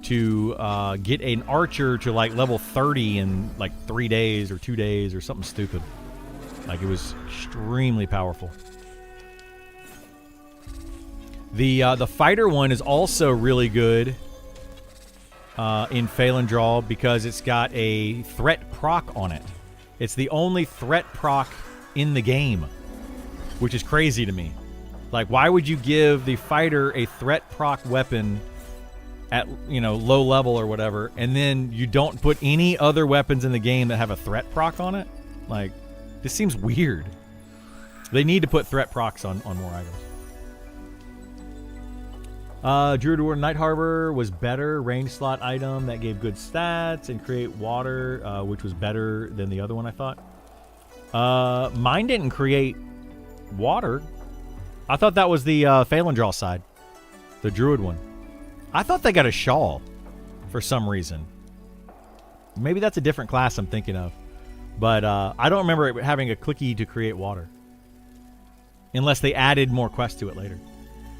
to get an archer to like level 30 in like 3 days or 2 days or something stupid. Like it was extremely powerful. The fighter one is also really good in Phalandraw because it's got a threat proc on it. It's the only threat proc in the game, which is crazy to me. Like, why would you give the fighter a threat proc weapon at, low level or whatever, and then you don't put any other weapons in the game that have a threat proc on it? Like, this seems weird. They need to put threat procs on more items. Druid War Night Harbor was better. Range slot item that gave good stats and create water, which was better than the other one, I thought. Mine didn't create water. I thought that was the Phalandraw side. The Druid one. I thought they got a shawl for some reason. Maybe that's a different class I'm thinking of. But I don't remember it having a clicky to create water. Unless they added more quests to it later.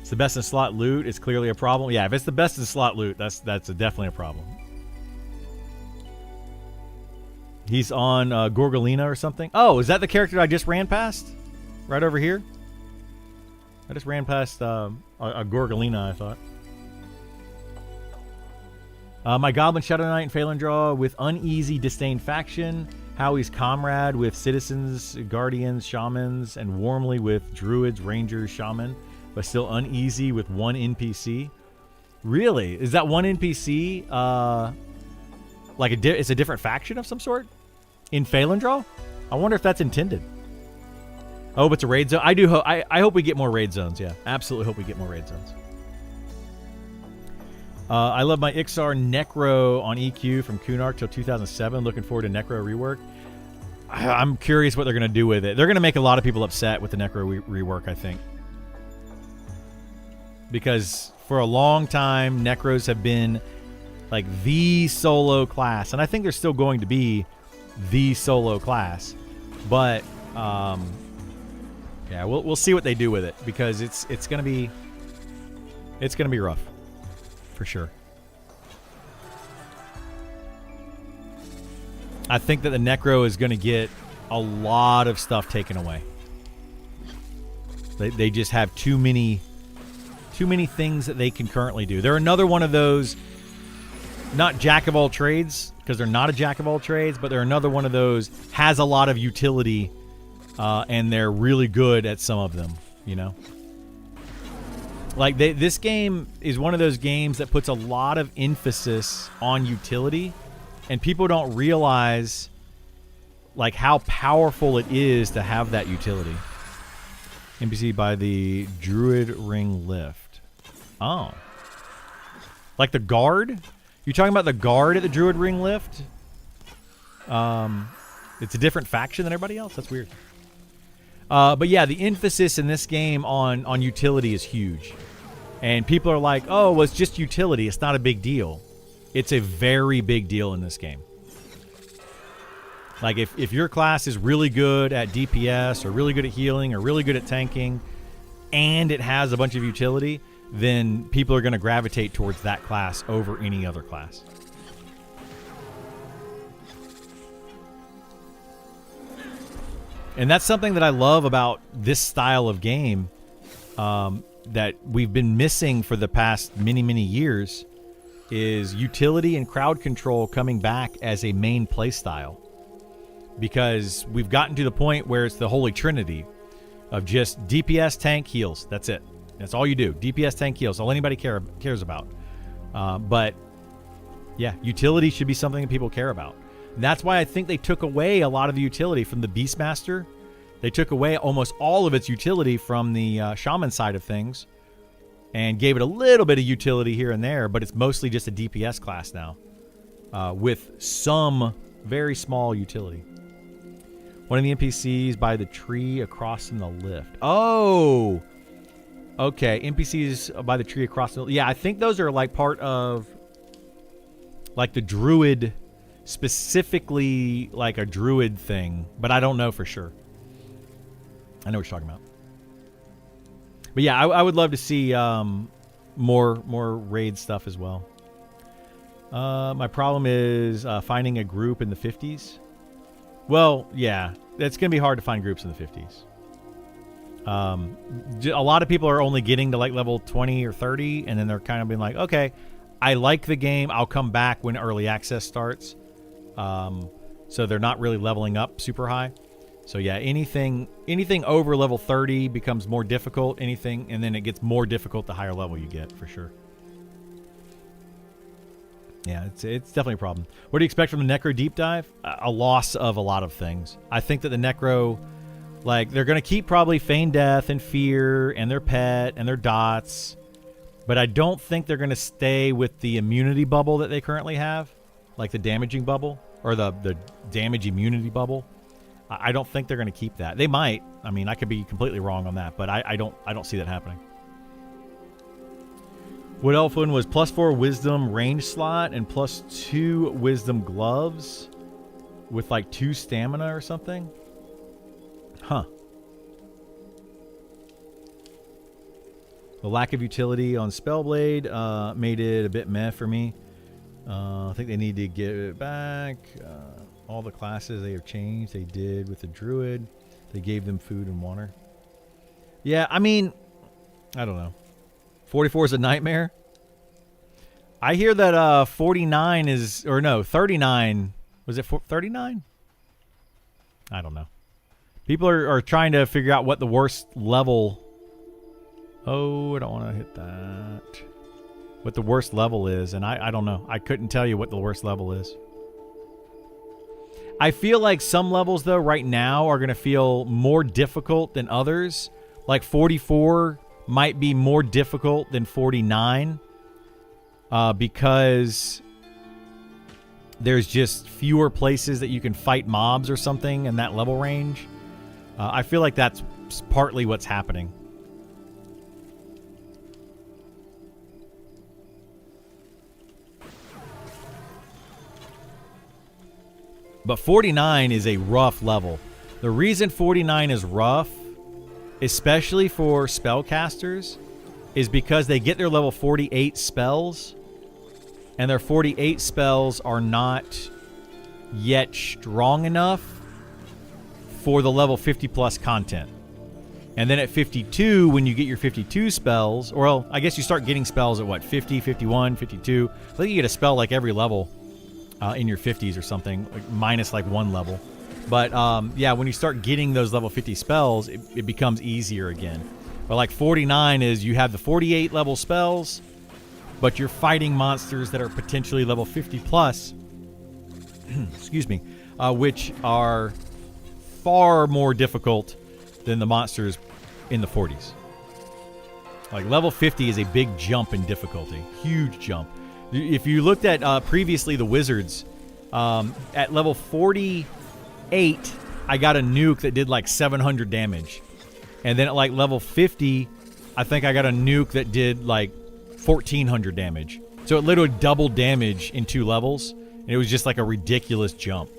It's the best in slot loot. It's clearly a problem. Yeah, if it's the best in slot loot, that's definitely a problem. He's on Gorgolina or something. Oh, is that the character I just ran past? Right over here? I just ran past a Gorgolina, I thought. My Goblin Shadow Knight and Phalandraw with uneasy disdain faction. Howie's comrade with citizens, guardians, shamans, and warmly with druids, rangers, shaman, but still uneasy with one NPC. Really? Is that one NPC like it's a different faction of some sort in Phalandraw? I wonder if that's intended. Oh, but it's a raid zone. I hope we get more raid zones. Yeah, absolutely hope we get more raid zones. I love my Ixar Necro on EQ from Kunark till 2007. Looking forward to Necro rework. I'm curious what they're going to do with it. They're going to make a lot of people upset with the Necro rework, I think. Because for a long time, Necros have been like the solo class. And I think they're still going to be the solo class. But yeah, we'll see what they do with it, because it's gonna be rough, for sure. I think that the Necro is gonna get a lot of stuff taken away. They just have too many things that they can currently do. They're another one of those, not jack of all trades, because they're not a jack of all trades, but they're another one of those has a lot of utility. And they're really good at some of them, Like, this game is one of those games that puts a lot of emphasis on utility, and people don't realize, like, how powerful it is to have that utility. NPC by the Druid Ring Lift. Oh. Like the guard? You talking about the guard at the Druid Ring Lift? It's a different faction than everybody else? That's weird. But yeah, the emphasis in this game on utility is huge. And people are like, oh, well, it's just utility. It's not a big deal. It's a very big deal in this game. Like, if your class is really good at DPS or really good at healing or really good at tanking and it has a bunch of utility, then people are going to gravitate towards that class over any other class. And that's something that I love about this style of game that we've been missing for the past many, many years is utility and crowd control coming back as a main play style. Because we've gotten to the point where it's the holy trinity of just DPS, tank, heals. That's it. That's all you do. DPS, tank, heals. All anybody cares about. But yeah, utility should be something that people care about. And that's why I think they took away a lot of the utility from the Beastmaster. They took away almost all of its utility from the Shaman side of things and gave it a little bit of utility here and there, but it's mostly just a DPS class now with some very small utility. One of the NPCs by the tree across from the lift. Oh! Okay, NPCs by the tree across the lift. Yeah, I think those are like part of like the druid, specifically like a druid thing, but I don't know for sure. I know what you're talking about. But yeah, I would love to see more raid stuff as well. My problem is finding a group in the 50s. Well, yeah, it's going to be hard to find groups in the 50s. A lot of people are only getting to like level 20 or 30, and then they're kind of being like, okay, I like the game. I'll come back when early access starts. So they're not really leveling up super high. So yeah, anything over level 30 becomes more difficult. Anything, and then it gets more difficult the higher level you get, for sure. Yeah, it's definitely a problem. What do you expect from the Necro deep dive? A loss of a lot of things. I think that the Necro, like, they're going to keep probably Feign Death and Fear and their pet and their dots, but I don't think they're going to stay with the immunity bubble that they currently have, like the damaging bubble or the damage immunity bubble. I don't think they're going to keep that. They might. I mean, I could be completely wrong on that, but I don't see that happening. Wood Elfin was +4 wisdom range slot and +2 wisdom gloves with like 2 stamina or something. Huh. The lack of utility on Spellblade made it a bit meh for me. I think they need to get it back. All the classes they have changed, they did with the Druid. They gave them food and water. Yeah, I mean, I don't know. 44 is a nightmare. I hear that 49 is, or no, 39. Was it 39? I don't know. People are trying to figure out what the worst level. Oh, I don't want to hit that. What the worst level is, and I don't know. I couldn't tell you what the worst level is. I feel like some levels, though, right now are going to feel more difficult than others. Like 44 might be more difficult than 49 because there's just fewer places that you can fight mobs or something in that level range. I feel like that's partly what's happening. But 49 is a rough level. The reason 49 is rough, especially for spellcasters, is because they get their level 48 spells, and their 48 spells are not yet strong enough for the level 50 plus content. And then at 52, when you get your 52 spells, or well, I guess you start getting spells at what, 50, 51, 52. I think you get a spell like every level in your 50s or something, like minus like one level. But yeah, when you start getting those level 50 spells, it becomes easier again. But like 49 is you have the 48 level spells, but you're fighting monsters that are potentially level 50 plus, excuse me, which are far more difficult than the monsters in the 40s. Like level 50 is a big jump in difficulty, huge jump. If you looked at previously the Wizards, at level 48, I got a nuke that did like 700 damage. And then at like level 50, I think I got a nuke that did like 1400 damage. So it literally doubled damage in 2 levels. And it was just like a ridiculous jump.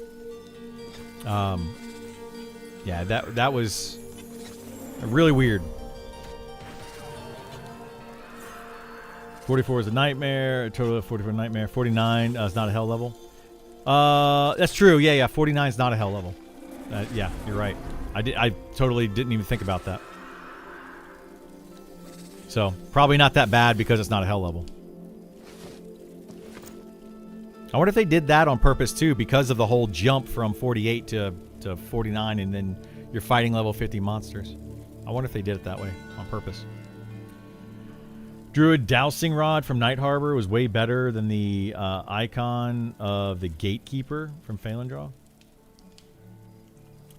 Yeah, that was really weird. 44 is a nightmare. A total of 44 nightmare. 49 is not a hell level. That's true. Yeah. 49 is not a hell level. Yeah, you're right. I totally didn't even think about that. So probably not that bad because it's not a hell level. I wonder if they did that on purpose too, because of the whole jump from 48 to 49, and then you're fighting level 50 monsters. I wonder if they did it that way on purpose. Druid Dowsing Rod from Night Harbor was way better than the icon of the Gatekeeper from Phalandraw.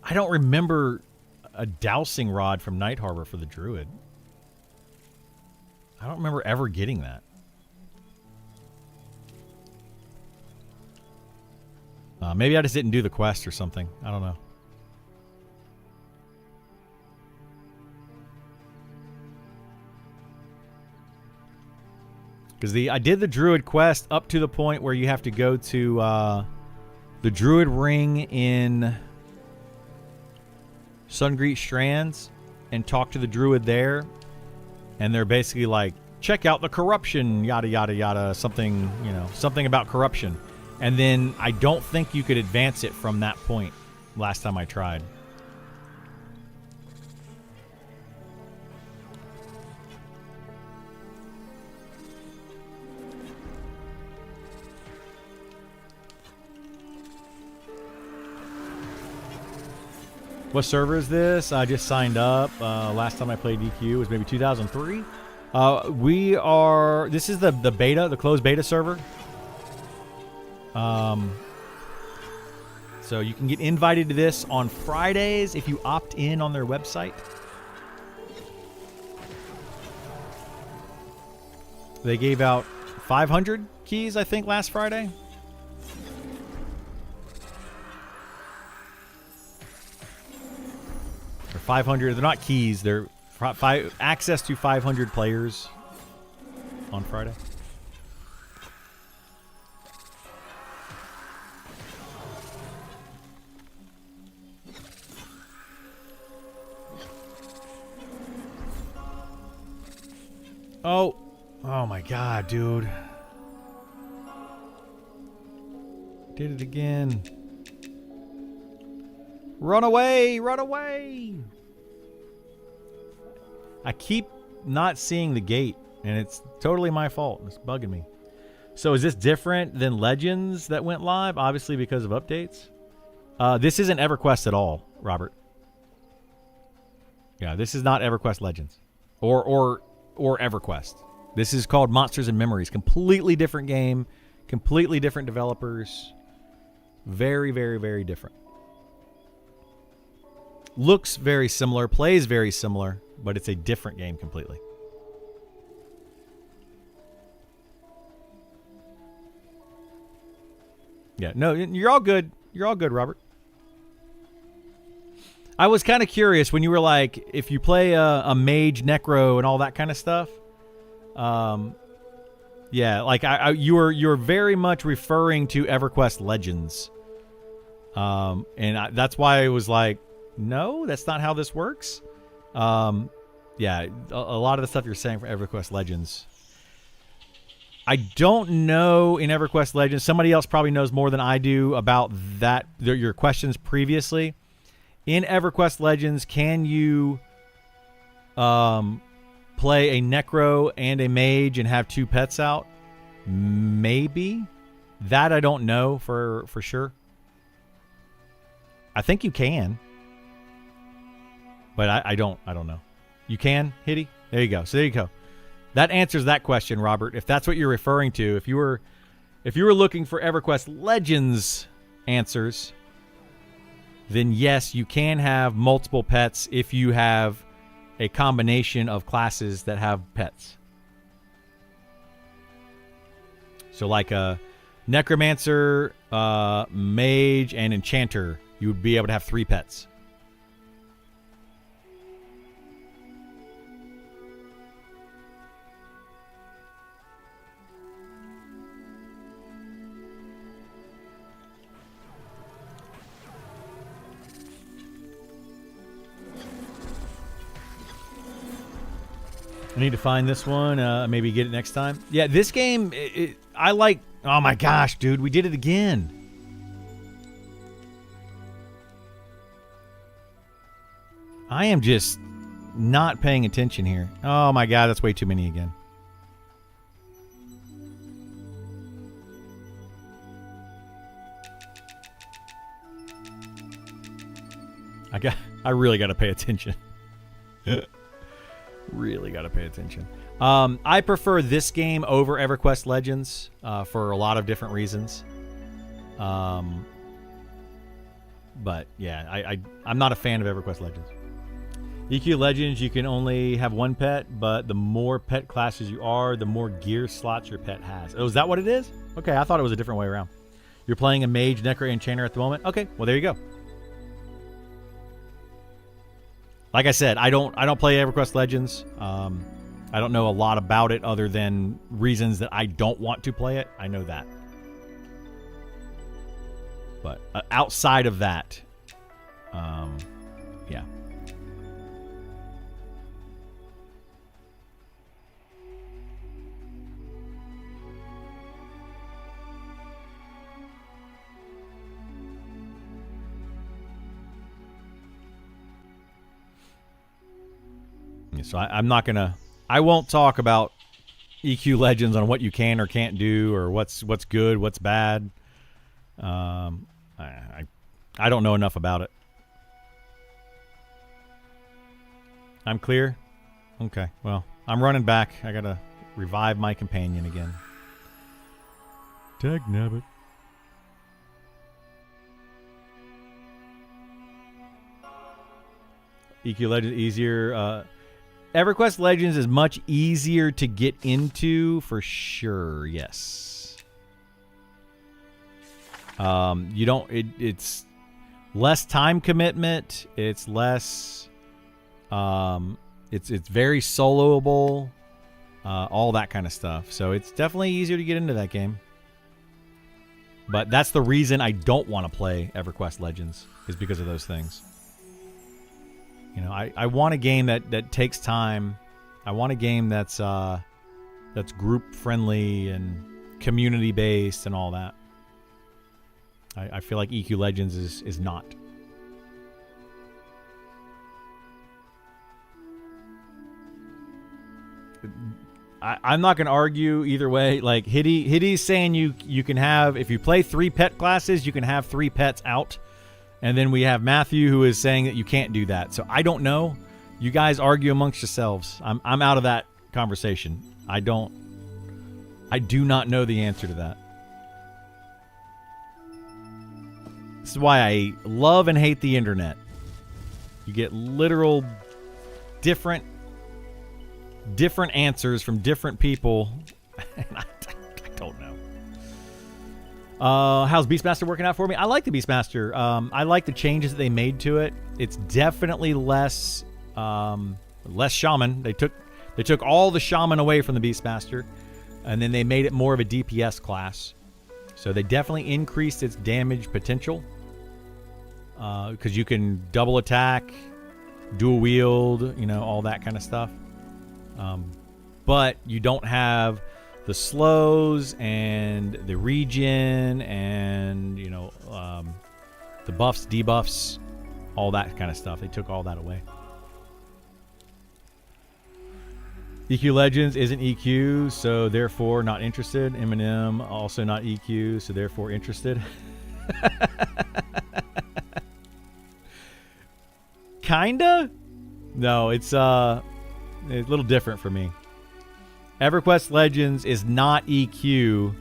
I don't remember a Dowsing Rod from Night Harbor for the Druid. I don't remember ever getting that. Maybe I just didn't do the quest or something. I don't know. Because I did the Druid quest up to the point where you have to go to the Druid Ring in Sungreet Strands and talk to the Druid there. And they're basically like, check out the corruption, yada, yada, yada, something, something about corruption. And then I don't think you could advance it from that point last time I tried. What server is this? I just signed up. Last time I played DQ was maybe 2003. This is the beta, the closed beta server. So you can get invited to this on Fridays if you opt in on their website. They gave out 500 keys, I think, last Friday. Or 500. They're not keys. They're access to 500 players on Friday. Oh my god, dude. Did it again. Run away! Run away! I keep not seeing the gate, and it's totally my fault. It's bugging me. So is this different than Legends that went live? Obviously because of updates. This isn't EverQuest at all, Robert. Yeah, this is not EverQuest Legends. Or EverQuest. This is called Monsters and Memories. Completely different game. Completely different developers. Very, very, very different. Looks very similar. Plays very similar. But it's a different game completely. Yeah, no, you're all good. You're all good, Robert. I was kind of curious when you were like, if you play a mage, necro, and all that kind of stuff. Yeah, like you're very much referring to EverQuest Legends. And that's why I was like, no, that's not how this works. Yeah, a lot of the stuff you're saying for EverQuest Legends. I don't know in EverQuest Legends. Somebody else probably knows more than I do about that. Your questions previously. In EverQuest Legends, can you play a necro and a mage and have 2 pets out? Maybe. That I don't know for sure. I think you can. But I don't know. You can, Hitty? There you go. So there you go. That answers that question, Robert. If that's what you're referring to, if you were looking for EverQuest Legends answers, then yes, you can have multiple pets if you have a combination of classes that have pets. So like a necromancer, mage, and enchanter you would be able to have 3 pets. I need to find this one. Maybe get it next time. Yeah, this game, I like... Oh my gosh, dude. We did it again. I am just not paying attention here. Oh my god, that's way too many again. I really got to pay attention. Really got to pay attention. I prefer this game over EverQuest Legends for a lot of different reasons. But yeah, I'm not a fan of EverQuest Legends. EQ Legends, you can only have 1 pet, but the more pet classes you are, the more gear slots your pet has. Oh, is that what it is? Okay, I thought it was a different way around. You're playing a mage, necro, enchanter at the moment? Okay, well there you go. Like I said, I don't play EverQuest Legends. I don't know a lot about it other than reasons that I don't want to play it. I know that. But outside of that, yeah. So I'm not gonna. I won't talk about EQ Legends on what you can or can't do or what's good, what's bad. I don't know enough about it. I'm clear? Okay, well, I'm running back. I gotta revive my companion again. Tag nabbit. EQ Legends easier. EverQuest Legends is much easier to get into for sure. Yes. You don't. It's less time commitment. It's less. It's very soloable. All that kind of stuff. So it's definitely easier to get into that game. But that's the reason I don't want to play EverQuest Legends, is because of those things. You know, I want a game that takes time. I want a game that's group friendly and community based and all that. I feel like EQ Legends is not. I'm not going to argue either way. Like Hiddy's saying you can have, if you play 3 pet classes, you can have 3 pets out. And then we have Matthew, who is saying that you can't do that. So I don't know. You guys argue amongst yourselves. I'm out of that conversation. I do not know the answer to that. This is why I love and hate the internet. You get literal different answers from different people. And I don't know. How's Beastmaster working out for me? I like the Beastmaster. I like the changes that they made to it. It's definitely less shaman. They took all the shaman away from the Beastmaster, and then they made it more of a DPS class. So they definitely increased its damage potential, because you can double attack, dual wield, all that kind of stuff. But you don't have the slows and the regen and the buffs, debuffs, all that kind of stuff. They took all that away. EQ Legends isn't EQ, so therefore not interested. Eminem also not EQ, so therefore interested. Kinda? No, it's a little different for me. EverQuest Legends is not EQ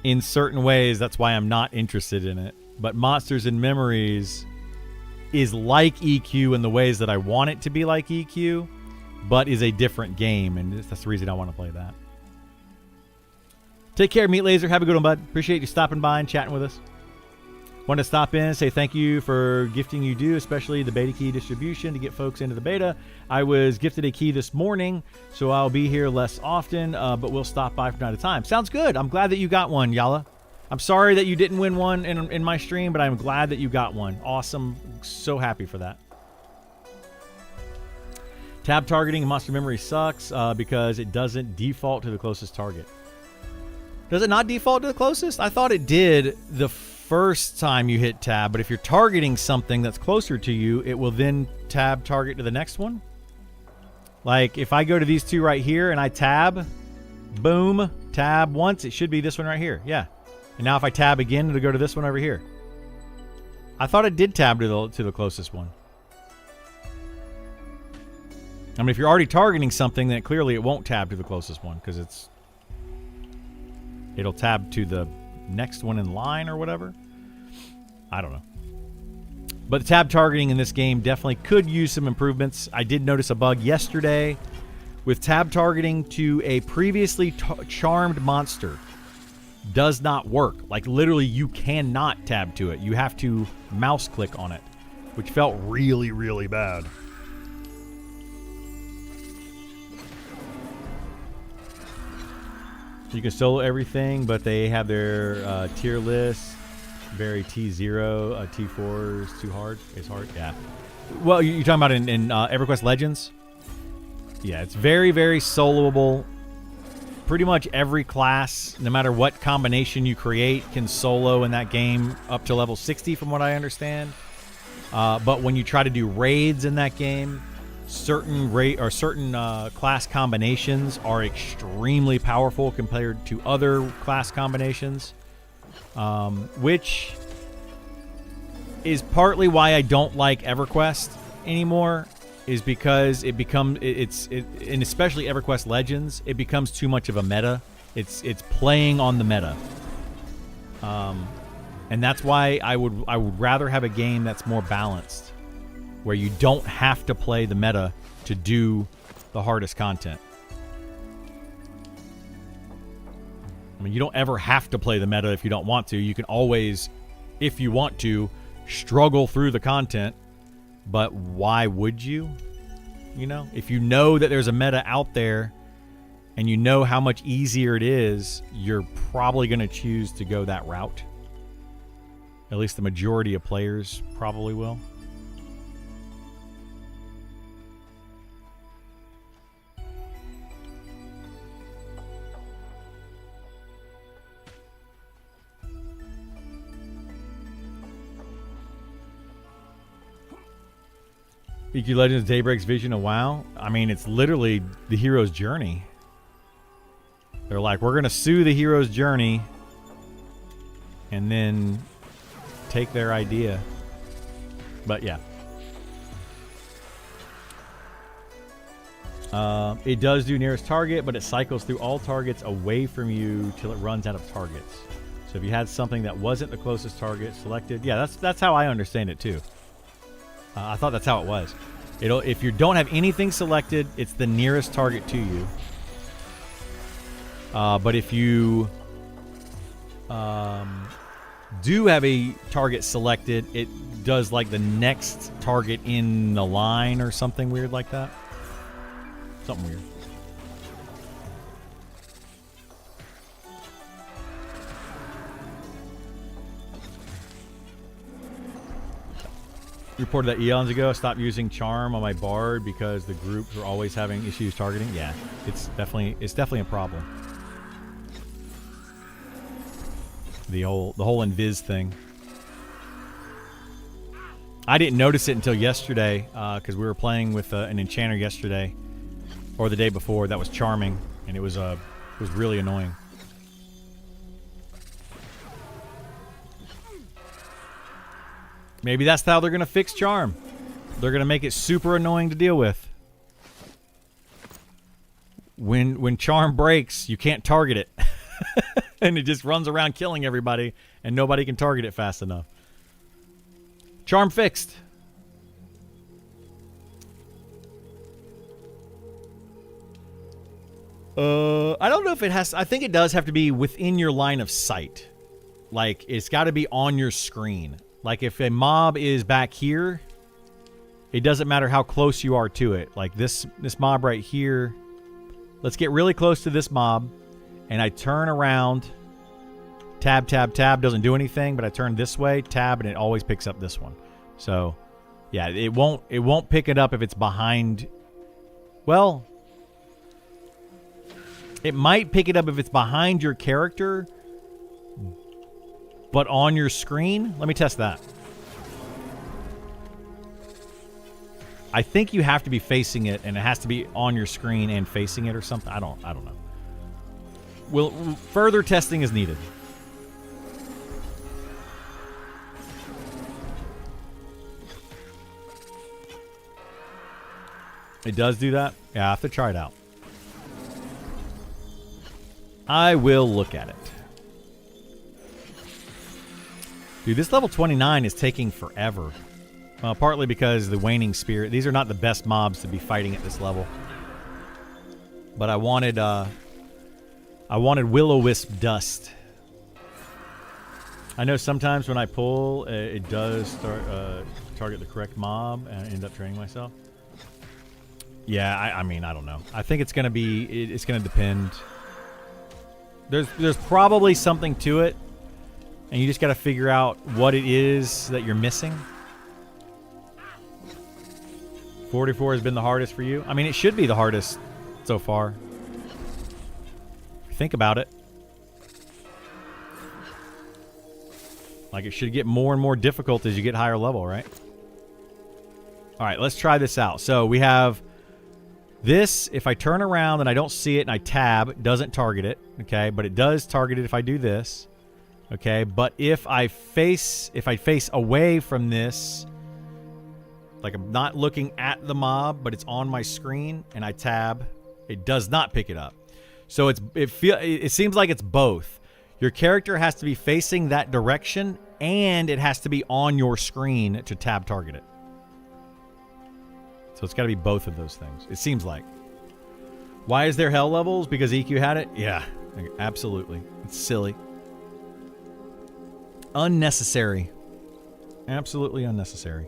in certain ways. That's why I'm not interested in it. But Monsters and Memories is like EQ in the ways that I want it to be like EQ, but is a different game, and that's the reason I want to play that. Take care, Meat Laser. Have a good one, bud. Appreciate you stopping by and chatting with us. Want to stop in and say thank you for gifting you do, especially the beta key distribution to get folks into the beta. I was gifted a key this morning, so I'll be here less often, but we'll stop by from time to time. Sounds good. I'm glad that you got one, Yala. I'm sorry that you didn't win one in my stream, but I'm glad that you got one. Awesome. So happy for that. Tab targeting in Monster Memory sucks because it doesn't default to the closest target. Does it not default to the closest? I thought it did the first time you hit tab, but if you're targeting something that's closer to you, it will then tab target to the next one. Like if I go to these two right here and I tab, boom, tab once, it should be this one right here. Yeah. And now if I tab again, it'll go to this one over here. I thought it did tab to the closest one. I mean, if you're already targeting something, then clearly it won't tab to the closest one because it'll tab to the next one in line or whatever. I don't know. But the tab targeting in this game definitely could use some improvements. I did notice a bug yesterday with tab targeting to a previously charmed monster. Does not work. Like literally you cannot tab to it. You have to mouse click on it, which felt really, really bad. You can solo everything, but they have their tier list. Very T0, T4 is too hard. It's hard, yeah. Well, you're talking about in EverQuest Legends? Yeah, it's very, very soloable. Pretty much every class, no matter what combination you create, can solo in that game up to level 60 from what I understand. But when you try to do raids in that game, certain class combinations are extremely powerful compared to other class combinations, which is partly why I don't like EverQuest anymore. Is because and especially EverQuest Legends, it becomes too much of a meta. It's playing on the meta, and that's why I would rather have a game that's more balanced, where you don't have to play the meta to do the hardest content. I mean, you don't ever have to play the meta if you don't want to. You can always, if you want to, struggle through the content. But why would you? You know, if you know that there's a meta out there and you know how much easier it is, you're probably going to choose to go that route. At least the majority of players probably will. EQ Legends Daybreak's vision of WoW. I mean, it's literally the hero's journey. They're like, we're going to sue the hero's journey and then take their idea. But yeah. It does do nearest target, but it cycles through all targets away from you till it runs out of targets. So if you had something that wasn't the closest target selected, yeah, that's how I understand it too. I thought that's how it was. If you don't have anything selected, it's the nearest target to you. But if you do have a target selected, it does like the next target in the line or something weird like that. Something weird. Reported that eons ago I stopped using charm on my bard because the groups were always having issues targeting. Yeah, it's definitely a problem. The whole invis thing. I didn't notice it until yesterday because we were playing with an enchanter yesterday or the day before that was charming, and it was really annoying. Maybe that's how they're going to fix charm. They're going to make it super annoying to deal with. When charm breaks, you can't target it. And it just runs around killing everybody, and nobody can target it fast enough. Charm fixed. I don't know if it has... I think it does have to be within your line of sight. Like, it's got to be on your screen. Like, if a mob is back here, it doesn't matter how close you are to it. Like, this mob right here. Let's get really close to this mob. And I turn around. Tab, tab, tab. Doesn't do anything, but I turn this way. Tab, and it always picks up this one. So, yeah, it won't pick it up if it's behind. Well, it might pick it up if it's behind your character, but on your screen. Let me test that. I think you have to be facing it, and it has to be on your screen and facing it or something. I don't know. Well, further testing is needed. It does do that? Yeah, I have to try it out. I will look at it. Dude, this level 29 is taking forever. Well, partly because the Waning Spirit. These are not the best mobs to be fighting at this level. But I wanted Will-O-Wisp Dust. I know sometimes when I pull, it does start target the correct mob, and I end up training myself. Yeah, I mean, I don't know. I think it's gonna be. It's gonna depend. There's probably something to it, and you just got to figure out what it is that you're missing. 44 has been the hardest for you. I mean, it should be the hardest so far. Think about it. Like, it should get more and more difficult as you get higher level, right? All right, let's try this out. So we have this. If I turn around and I don't see it and I tab, it doesn't target it, okay? But it does target it if I do this, okay? But if I face away from this, like I'm not looking at the mob, but it's on my screen and I tab, it does not pick it up. So it seems like it's both. Your character has to be facing that direction, and it has to be on your screen to tab target it. So it's got to be both of those things. It seems like. Why is there hell levels? Because EQ had it? Yeah, absolutely. It's silly. Unnecessary. Absolutely unnecessary.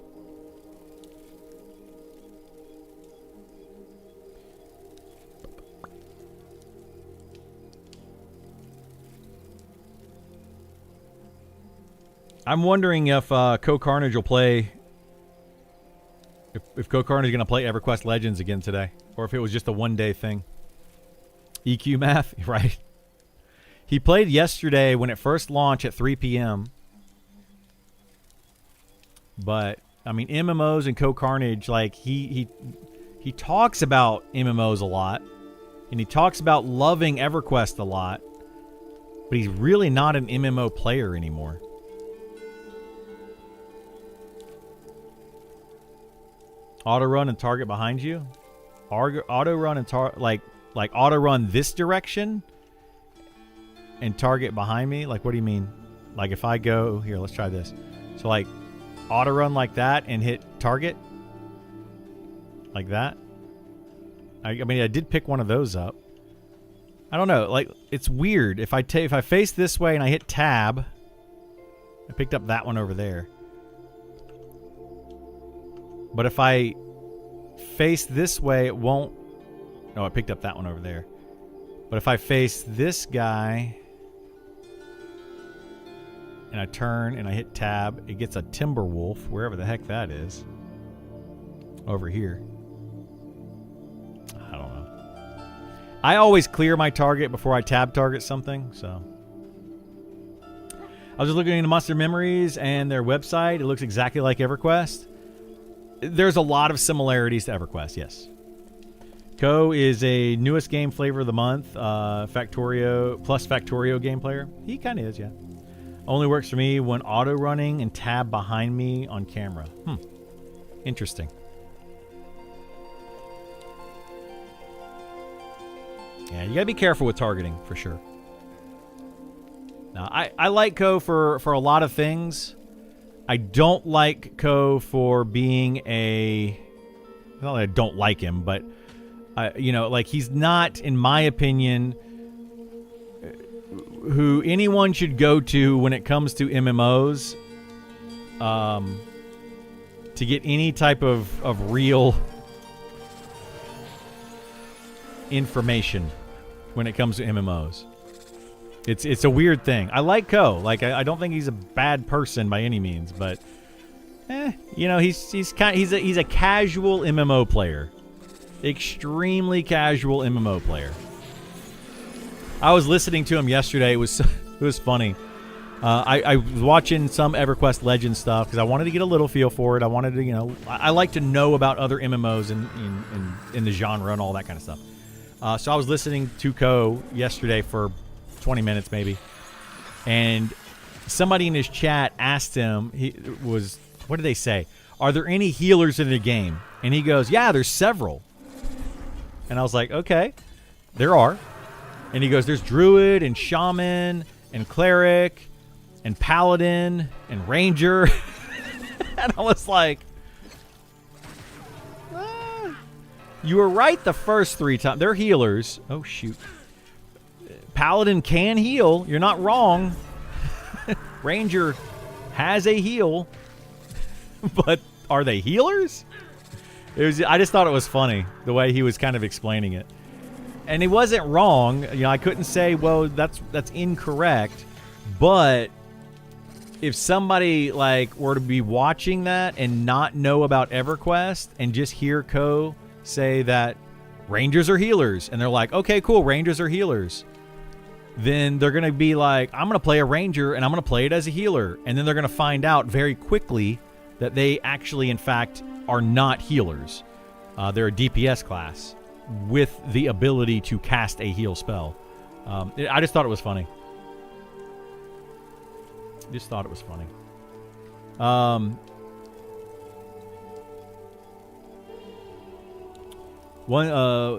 I'm wondering if CohhCarnage will play. If CohhCarnage is going to play EverQuest Legends again today, or if it was just a one-day thing. EQ math, right? He played yesterday when it first launched at 3 p.m. But I mean, MMOs and CohhCarnage, like he talks about MMOs a lot, and he talks about loving EverQuest a lot, but he's really not an MMO player anymore. Auto run and target behind you. Auto run and like auto run this direction and target behind me. Like, what do you mean? Like, if I go here, let's try this. So like auto run like that and hit target like that. I mean, I did pick one of those up. I don't know. Like, it's weird. If I face this way and I hit tab, I picked up that one over there. But if I face this way, it won't. No, I picked up that one over there. But if I face this guy and I turn and I hit tab, it gets a Timberwolf, wherever the heck that is, over here. I don't know. I always clear my target before I tab target something, so. I was just looking into Monster Memories and their website. It looks exactly like EverQuest. There's a lot of similarities to EverQuest, yes. Co is a newest game flavor of the month. Factorio plus Factorio game player. He kind of is, yeah. Only works for me when auto running and tab behind me on camera. Interesting. Yeah, you gotta be careful with targeting for sure. Now, I like Co for a lot of things. I don't like Co for being a. Not that I don't like him, but like he's not, in my opinion. who anyone should go to when it comes to MMOs, to get any type of real information when it comes to MMOs. It's a weird thing. I like Ko. Like I don't think he's a bad person by any means, but he's a casual MMO player. Extremely casual MMO player. I was listening to him yesterday. It was funny. I was watching some EverQuest Legends stuff because I wanted to get a little feel for it. I wanted to, I like to know about other MMOs in the genre and all that kind of stuff. So I was listening to Ko yesterday for 20 minutes maybe, and somebody in his chat asked him, what did they say? Are there any healers in the game? And he goes, yeah, there's several. And I was like, okay, there are. And he goes, there's Druid and Shaman and Cleric and Paladin and Ranger. And I was like, you were right the first 3 times. They're healers. Oh, shoot. Paladin can heal. You're not wrong. Ranger has a heal. But are they healers? I just thought it was funny the way he was kind of explaining it. And he wasn't wrong. I couldn't say, well, that's incorrect. But if somebody were to be watching that and not know about EverQuest and just hear Ko say that Rangers are healers, and they're like, okay, cool, Rangers are healers, then they're going to be like, I'm going to play a Ranger and I'm going to play it as a healer. And then they're going to find out very quickly that they actually, in fact, are not healers. They're a DPS class with the ability to cast a heal spell. I just thought it was funny.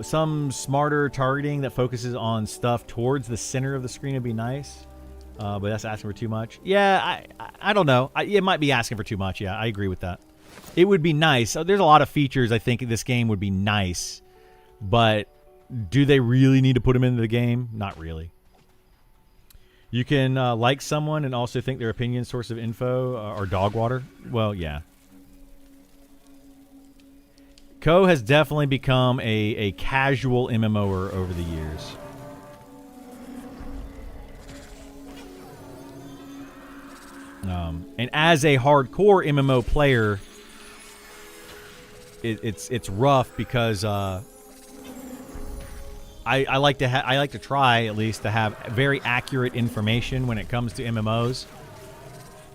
Some smarter targeting that focuses on stuff towards the center of the screen would be nice. But that's asking for too much. Yeah, I don't know. It might be asking for too much. Yeah, I agree with that. It would be nice. There's a lot of features I think this game would be nice. But do they really need to put them into the game? Not really. You can like someone and also think their opinion, source of info, or dog water. Well, yeah. Ko has definitely become a casual MMOer over the years. And as a hardcore MMO player, it's rough because I like to try at least to have very accurate information when it comes to MMOs,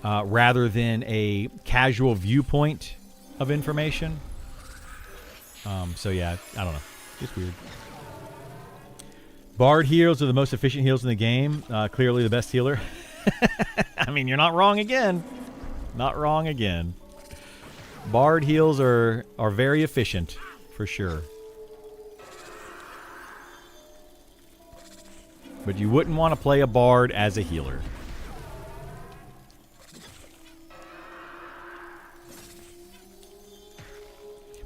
rather than a casual viewpoint of information. So yeah, I don't know, just weird. Bard heals are the most efficient heals in the game. Clearly the best healer. I mean, you're not wrong again. Not wrong again. Bard heals are very efficient, for sure. But you wouldn't want to play a Bard as a healer.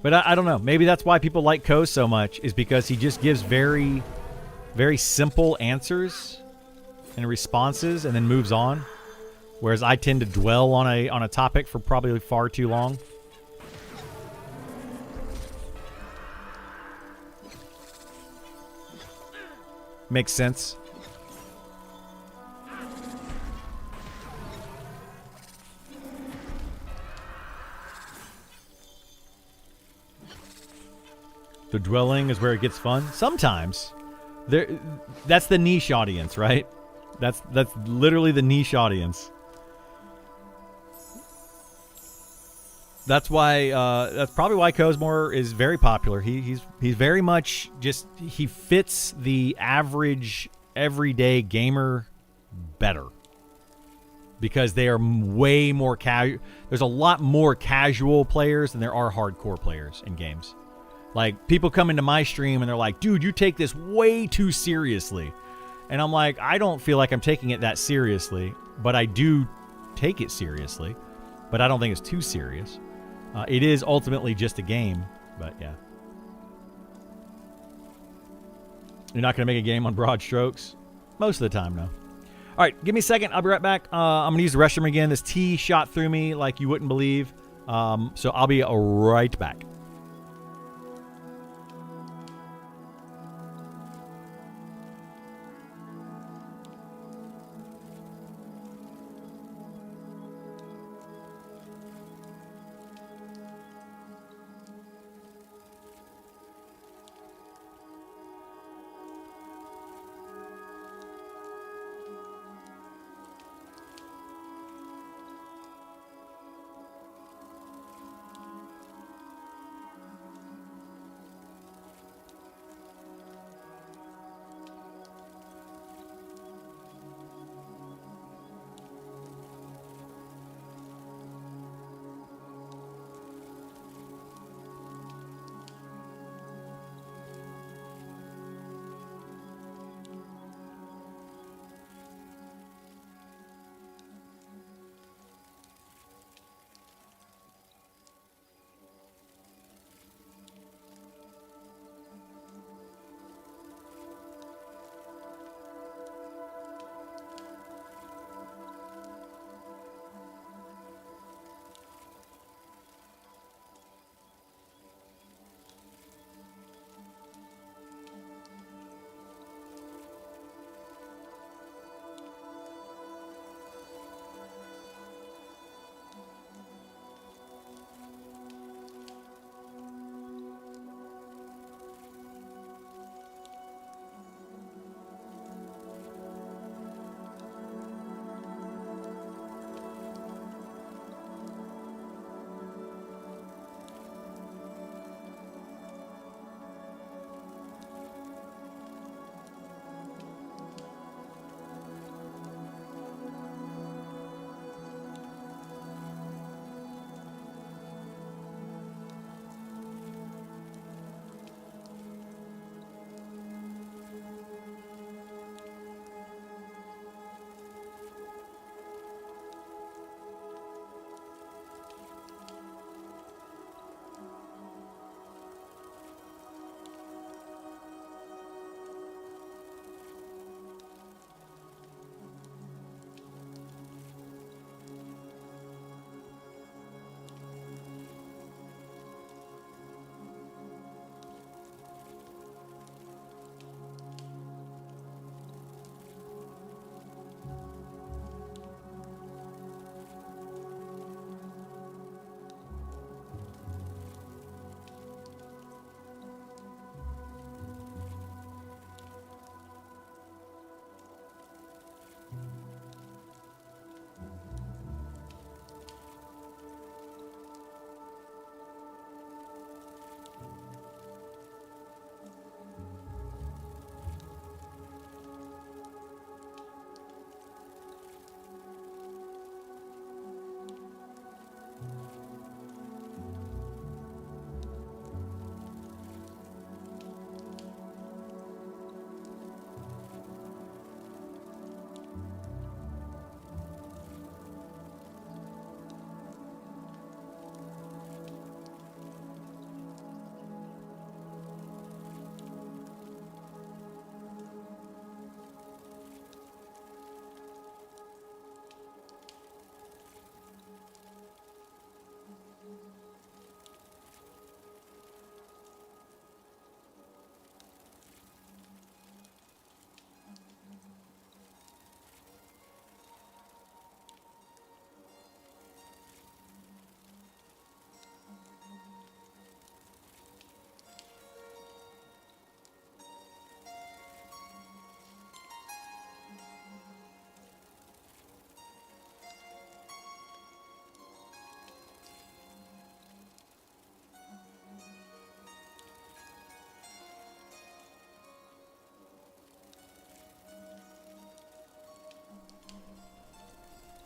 But I don't know. Maybe that's why people like Ko so much, is because he just gives very, very simple answers and responses and then moves on. Whereas I tend to dwell on a topic for probably far too long. Makes sense. The dwelling is where it gets fun. Sometimes. That's the niche audience, right? That's literally the niche audience. That's why. That's probably why Cosmore is very popular. He's very much just, he fits the average everyday gamer better, because they are way more casual. There's a lot more casual players than there are hardcore players in games. Like, people come into my stream and they're like, dude, you take this way too seriously. And I'm like, I don't feel like I'm taking it that seriously, but I do take it seriously. But I don't think it's too serious. It is ultimately just a game, but yeah. You're not going to make a game on broad strokes? Most of the time, no. All right, give me a second. I'll be right back. I'm going to use the restroom again. This tea shot through me like you wouldn't believe. So I'll be right back.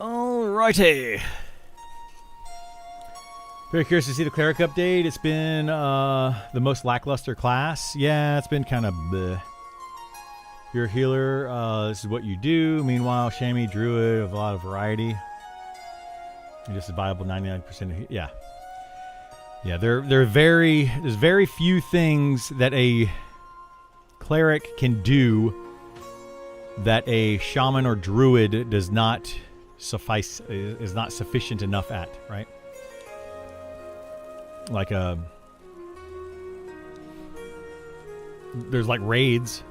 Alrighty. Very curious to see the cleric update. It's been the most lackluster class. Yeah, it's been kind of bleh. You're a healer. This is what you do. Meanwhile, Shami, druid of a lot of variety. You're just a viable 99% of yeah. Yeah, there's very few things that a cleric can do that a shaman or druid does not suffice, is not sufficient enough at, right? Like there's like raids.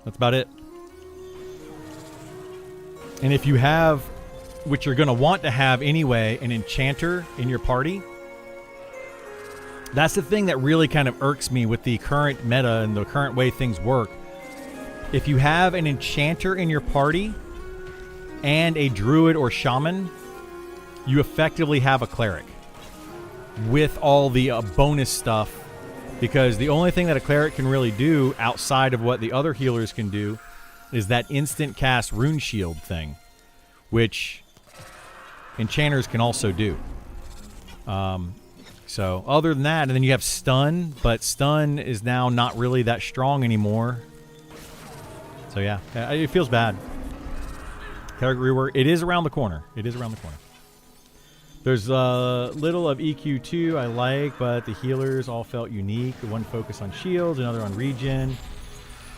That's about it. And if you have, which you're going to want to have anyway, an enchanter in your party, that's the thing that really kind of irks me with the current meta and the current way things work. If you have an enchanter in your party and a druid or shaman, you effectively have a cleric with all the bonus stuff, because the only thing that a cleric can really do outside of what the other healers can do is that instant cast rune shield thing, which enchanters can also do. So other than that, and then you have stun, but stun is now not really that strong anymore. So yeah, it feels bad. Cleric rework. It is around the corner. It is around the corner. There's a little of EQ2 I like, but the healers all felt unique. One focused on shields, another on regen.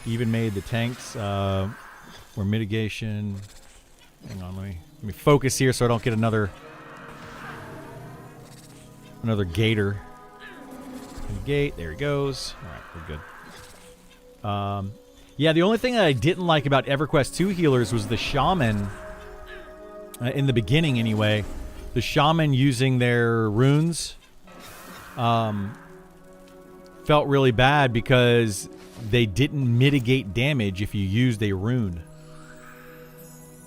Even made the tanks were mitigation. Hang on, let me focus here so I don't get another gator. Gate, there he goes. All right, we're good. Yeah, the only thing that I didn't like about EverQuest 2 healers was the shaman. In the beginning, anyway, the shaman using their runes felt really bad because they didn't mitigate damage if you used a rune.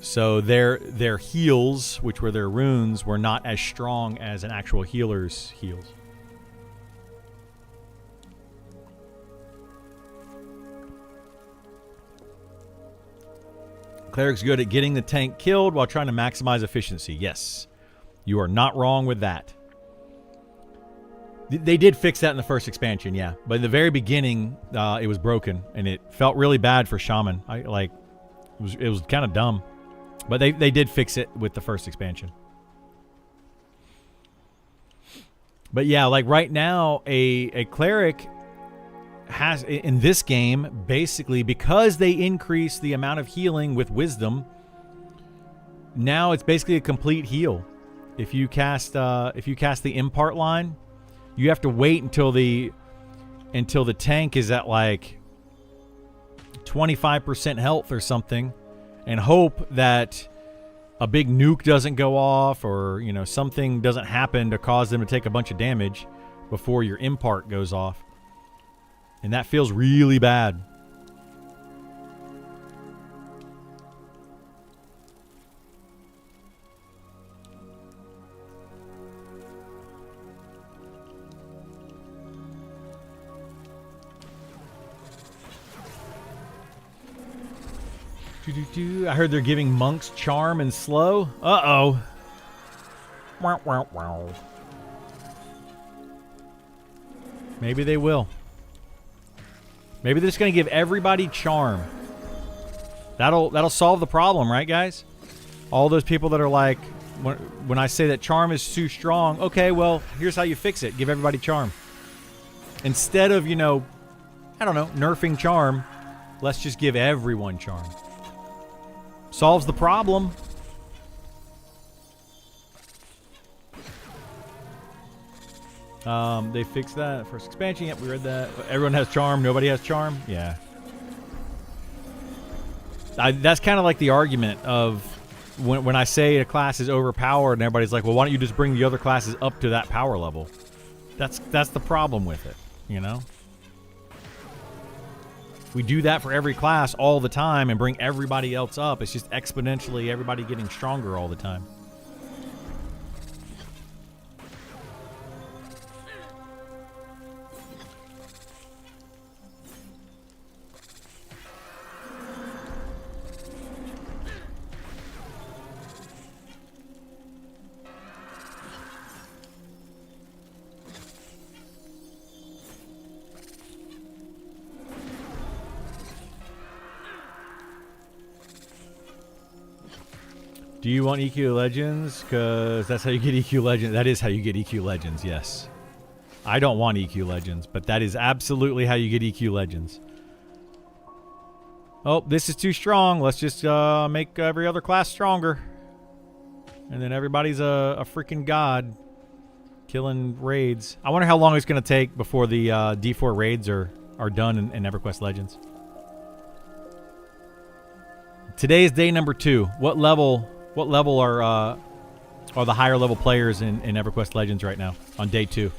So their heals, which were their runes, were not as strong as an actual healer's heals. Cleric's good at getting the tank killed while trying to maximize efficiency. Yes, you are not wrong with that. They did fix that in the first expansion, yeah. But in the very beginning, it was broken, and it felt really bad for Shaman. It was kind of dumb. But they did fix it with the first expansion. But yeah, like right now, a cleric has, in this game, basically, because they increase the amount of healing with wisdom, now it's basically a complete heal. If you cast the impart line, you have to wait until the tank is at like 25% health or something, and hope that a big nuke doesn't go off, or something doesn't happen to cause them to take a bunch of damage before your impart goes off. And that feels really bad. I heard they're giving monks charm and slow. Uh-oh. Wow. Maybe they will. Maybe they're just going to give everybody charm. That'll solve the problem, right, guys? All those people that are like, when I say that charm is too strong, okay, well, here's how you fix it. Give everybody charm. Instead of, I don't know, nerfing charm, let's just give everyone charm. Solves the problem. They fixed that first expansion. Yep, we read that. Everyone has charm. Nobody has charm. Yeah. That's kind of like the argument of when I say a class is overpowered and everybody's like, well, why don't you just bring the other classes up to that power level? That's the problem with it, We do that for every class all the time and bring everybody else up. It's just exponentially everybody getting stronger all the time. Do you want EQ Legends? Because that's how you get EQ Legends. That is how you get EQ Legends, yes. I don't want EQ Legends, but that is absolutely how you get EQ Legends. Oh, this is too strong. Let's just make every other class stronger. And then everybody's a freaking god killing raids. I wonder how long it's going to take before the D4 raids are done in EverQuest Legends. Today is day number 2. What level are the higher level players in EverQuest Legends right now on day 2?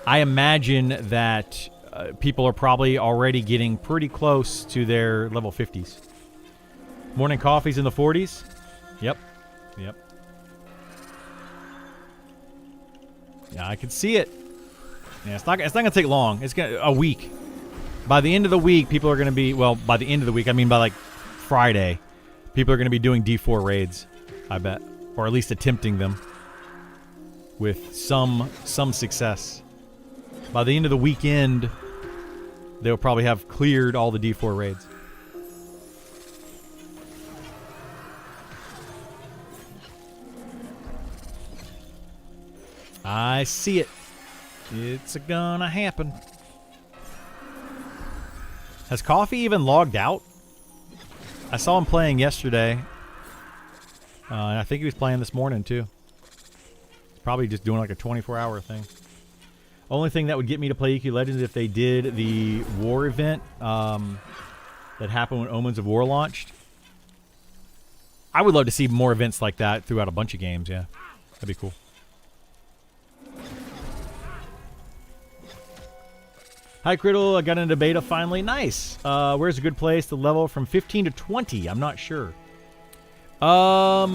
I imagine that people are probably already getting pretty close to their level 50s. Morning coffee's in the 40s. Yep. Yeah, I can see it. Yeah, it's not gonna take long. It's a week. By the end of the week, people are gonna be by the end of the week, I mean by like Friday, people are gonna be doing D4 raids, I bet, or at least attempting them with some success. By the end of the weekend, they'll probably have cleared all the D4 raids. I see it. It's gonna happen. Has Coffee even logged out? I saw him playing yesterday. And I think he was playing this morning too. He's probably just doing like a 24-hour thing. Only thing that would get me to play EQ Legends if they did the war event that happened when Omens of War launched. I would love to see more events like that throughout a bunch of games, yeah. That'd be cool. Hi, Criddle. I got into beta finally. Nice. Where's a good place to level from 15 to 20? I'm not sure. I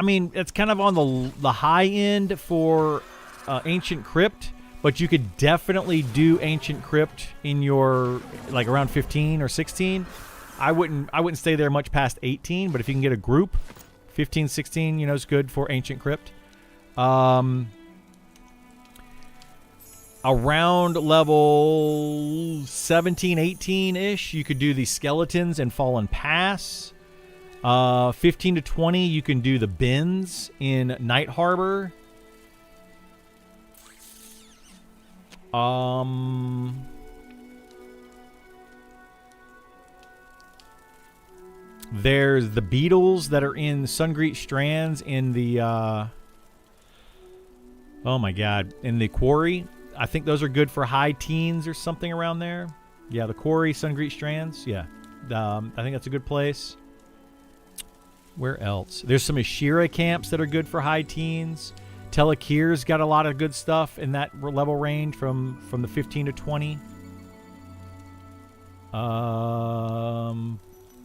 mean, it's kind of on the high end for Ancient Crypt, but you could definitely do Ancient Crypt in your like around 15 or 16. I wouldn't stay there much past 18, but if you can get a group, 15, 16, you know, is good for Ancient Crypt. Around level 17, 18-ish, you could do the Skeletons and Fallen Pass. 15 to 20, you can do the Bins in Night Harbor. There's the Beetles that are in Sungreet Strands in the... oh my god, in the Quarry. I think those are good for high teens or something around there. Yeah, the Quarry, Sungreet Strands. Yeah. I think that's a good place. Where else? There's some Ashira camps that are good for high teens. Telekir's got a lot of good stuff in that level range from the 15 to 20.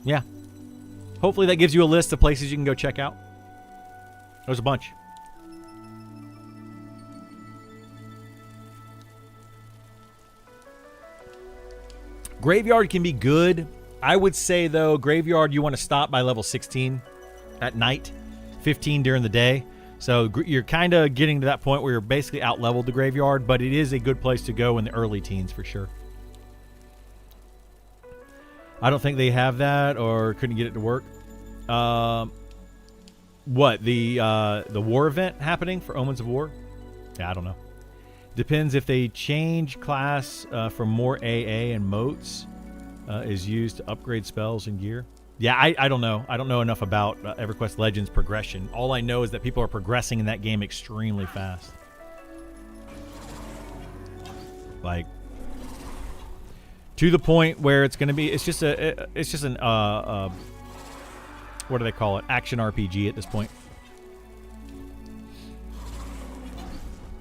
Yeah. Hopefully that gives you a list of places you can go check out. There's a bunch. Graveyard can be good. I would say, though, Graveyard, you want to stop by level 16 at night, 15 during the day. So you're kind of getting to that point where you're basically out-leveled the Graveyard, but it is a good place to go in the early teens for sure. I don't think they have that or couldn't get it to work. What? The war event happening for Omens of War? Yeah, I don't know. Depends if they change class from more AA and moats is used to upgrade spells and gear. Yeah, I don't know. I don't know enough about EverQuest Legends progression. All I know is that people are progressing in that game extremely fast. Like, to the point where it's going to be, it's just an what do they call it? Action RPG at this point.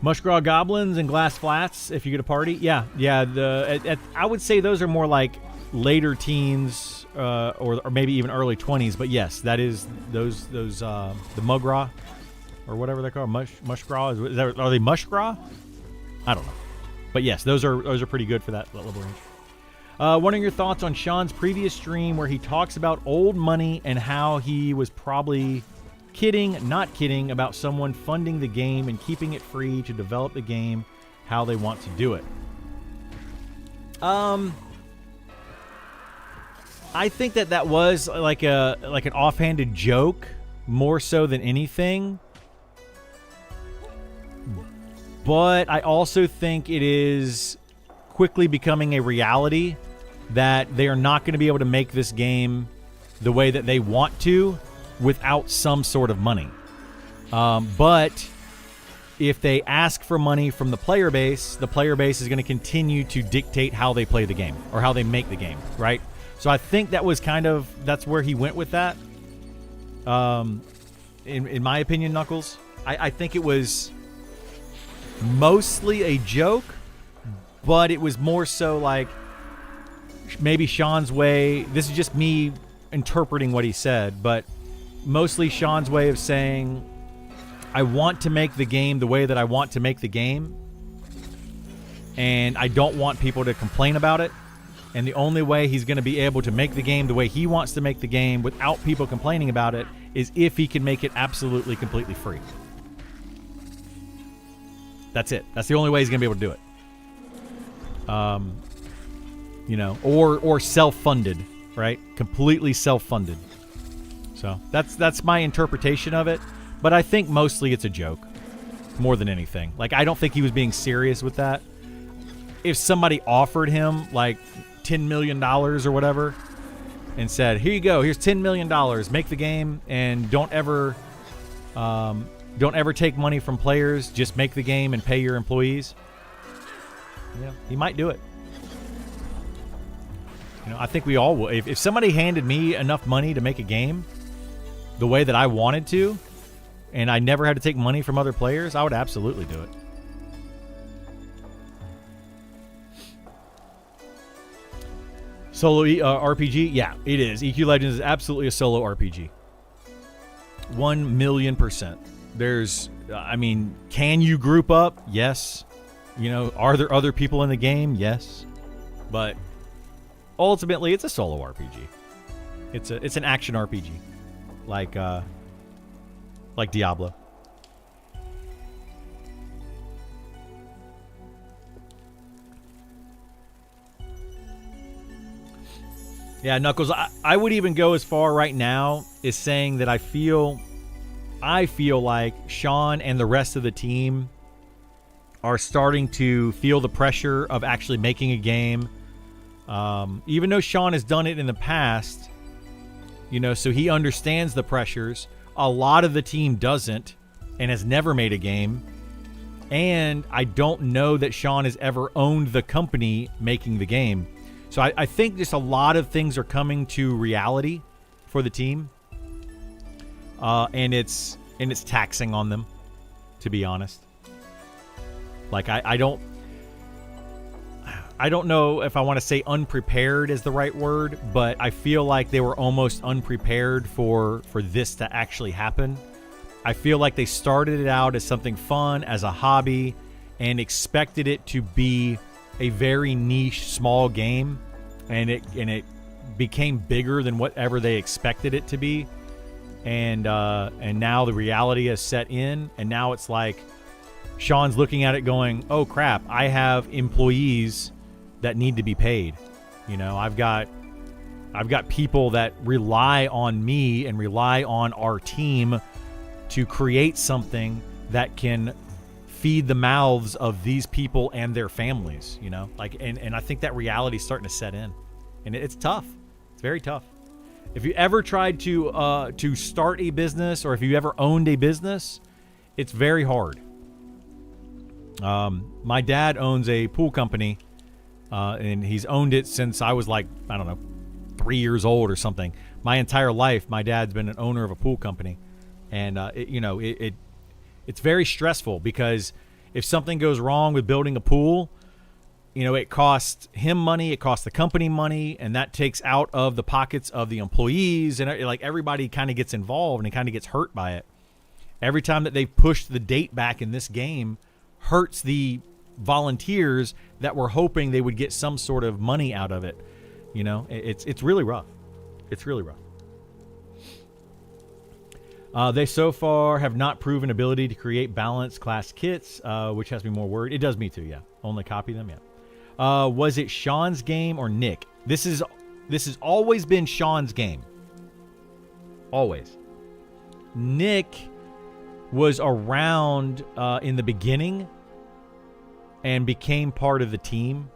Mushgraw Goblins and Glass Flats, if you get a party. Yeah. I would say those are more like later teens or maybe even early 20s. But yes, that is those the Mugraw or whatever they're called. Mushgraw. Are they Mushgraw? I don't know. But yes, those are pretty good for that level range. Wondering your thoughts on Sean's previous stream where he talks about old money and how he was probably not kidding about someone funding the game and keeping it free to develop the game how they want to do it. I think that was like an offhanded joke more so than anything. But I also think it is quickly becoming a reality that they are not going to be able to make this game the way that they want to without some sort of money. But if they ask for money from the player base is going to continue to dictate how they play the game or how they make the game, right? So I think that's where he went with that. In my opinion, Knuckles, I think it was mostly a joke, but it was more so like maybe Sean's way. This is just me interpreting what he said, but mostly Sean's way of saying, I want to make the game the way that I want to make the game, and I don't want people to complain about it. And the only way he's going to be able to make the game the way he wants to make the game without people complaining about it is if he can make it absolutely, completely free. That's it. That's the only way he's going to be able to do it. Or self-funded, right? Completely self-funded. So that's my interpretation of it. But I think mostly it's a joke more than anything. Like, I don't think he was being serious with that. If somebody offered him like $10 million or whatever and said, here you go, here's $10 million, make the game and don't ever take money from players, just make the game and pay your employees. Yeah, he might do it. I think we all will. If somebody handed me enough money to make a game the way that I wanted to, and I never had to take money from other players, I would absolutely do it. Solo RPG? Yeah, it is. EQ Legends is absolutely a solo RPG. 1,000,000%. Can you group up? Yes. Are there other people in the game? Yes. But ultimately, it's a solo RPG. It's an action RPG, like Diablo. Yeah, Knuckles, I would even go as far right now as saying that I feel like Sean and the rest of the team are starting to feel the pressure of actually making a game. Even though Sean has done it in the past, so he understands the pressures. A lot of the team doesn't and has never made a game. And I don't know that Sean has ever owned the company making the game. So I think just a lot of things are coming to reality for the team. And it's taxing on them, to be honest. Like, I don't know if I want to say unprepared is the right word, but I feel like they were almost unprepared for this to actually happen. I feel like they started it out as something fun, as a hobby, and expected it to be a very niche, small game, and it became bigger than whatever they expected it to be. And now the reality has set in, and now it's like Sean's looking at it going, oh crap, I have employees that need to be paid. I've got people that rely on me and rely on our team to create something that can feed the mouths of these people and their families, and I think that reality is starting to set in, and it's tough. It's very tough. If you ever tried to start a business, or if you ever owned a business, it's very hard. My dad owns a pool company, and he's owned it since I was 3 years old or something. My entire life, my dad's been an owner of a pool company, and it's very stressful because if something goes wrong with building a pool, it costs him money, it costs the company money, and that takes out of the pockets of the employees, and everybody kind of gets involved and kind of gets hurt by it. Every time that they've pushed the date back in this game hurts the volunteers that were hoping they would get some sort of money out of it. It's really rough. It's really rough. They so far have not proven ability to create balanced class kits, which has me more worried. It does me too, yeah. Only copy them, yeah. Was it Sean's game or Nick? This has always been Sean's game. Always. Nick was around in the beginning and became part of the team.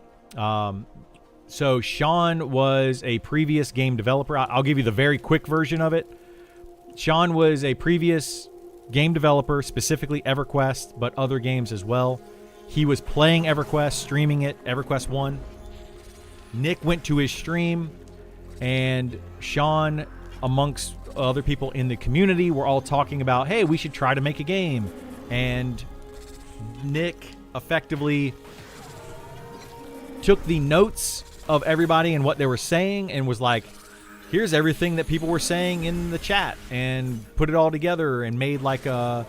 So Sean was a previous game developer. I'll give you the very quick version of it. Sean was a previous game developer, specifically EverQuest, but other games as well. He was playing EverQuest, streaming it, EverQuest 1. Nick went to his stream, and Sean, amongst other people in the community, were all talking about, hey, we should try to make a game. And Nick effectively took the notes of everybody and what they were saying and was like, here's everything that people were saying in the chat, and put it all together and made like a,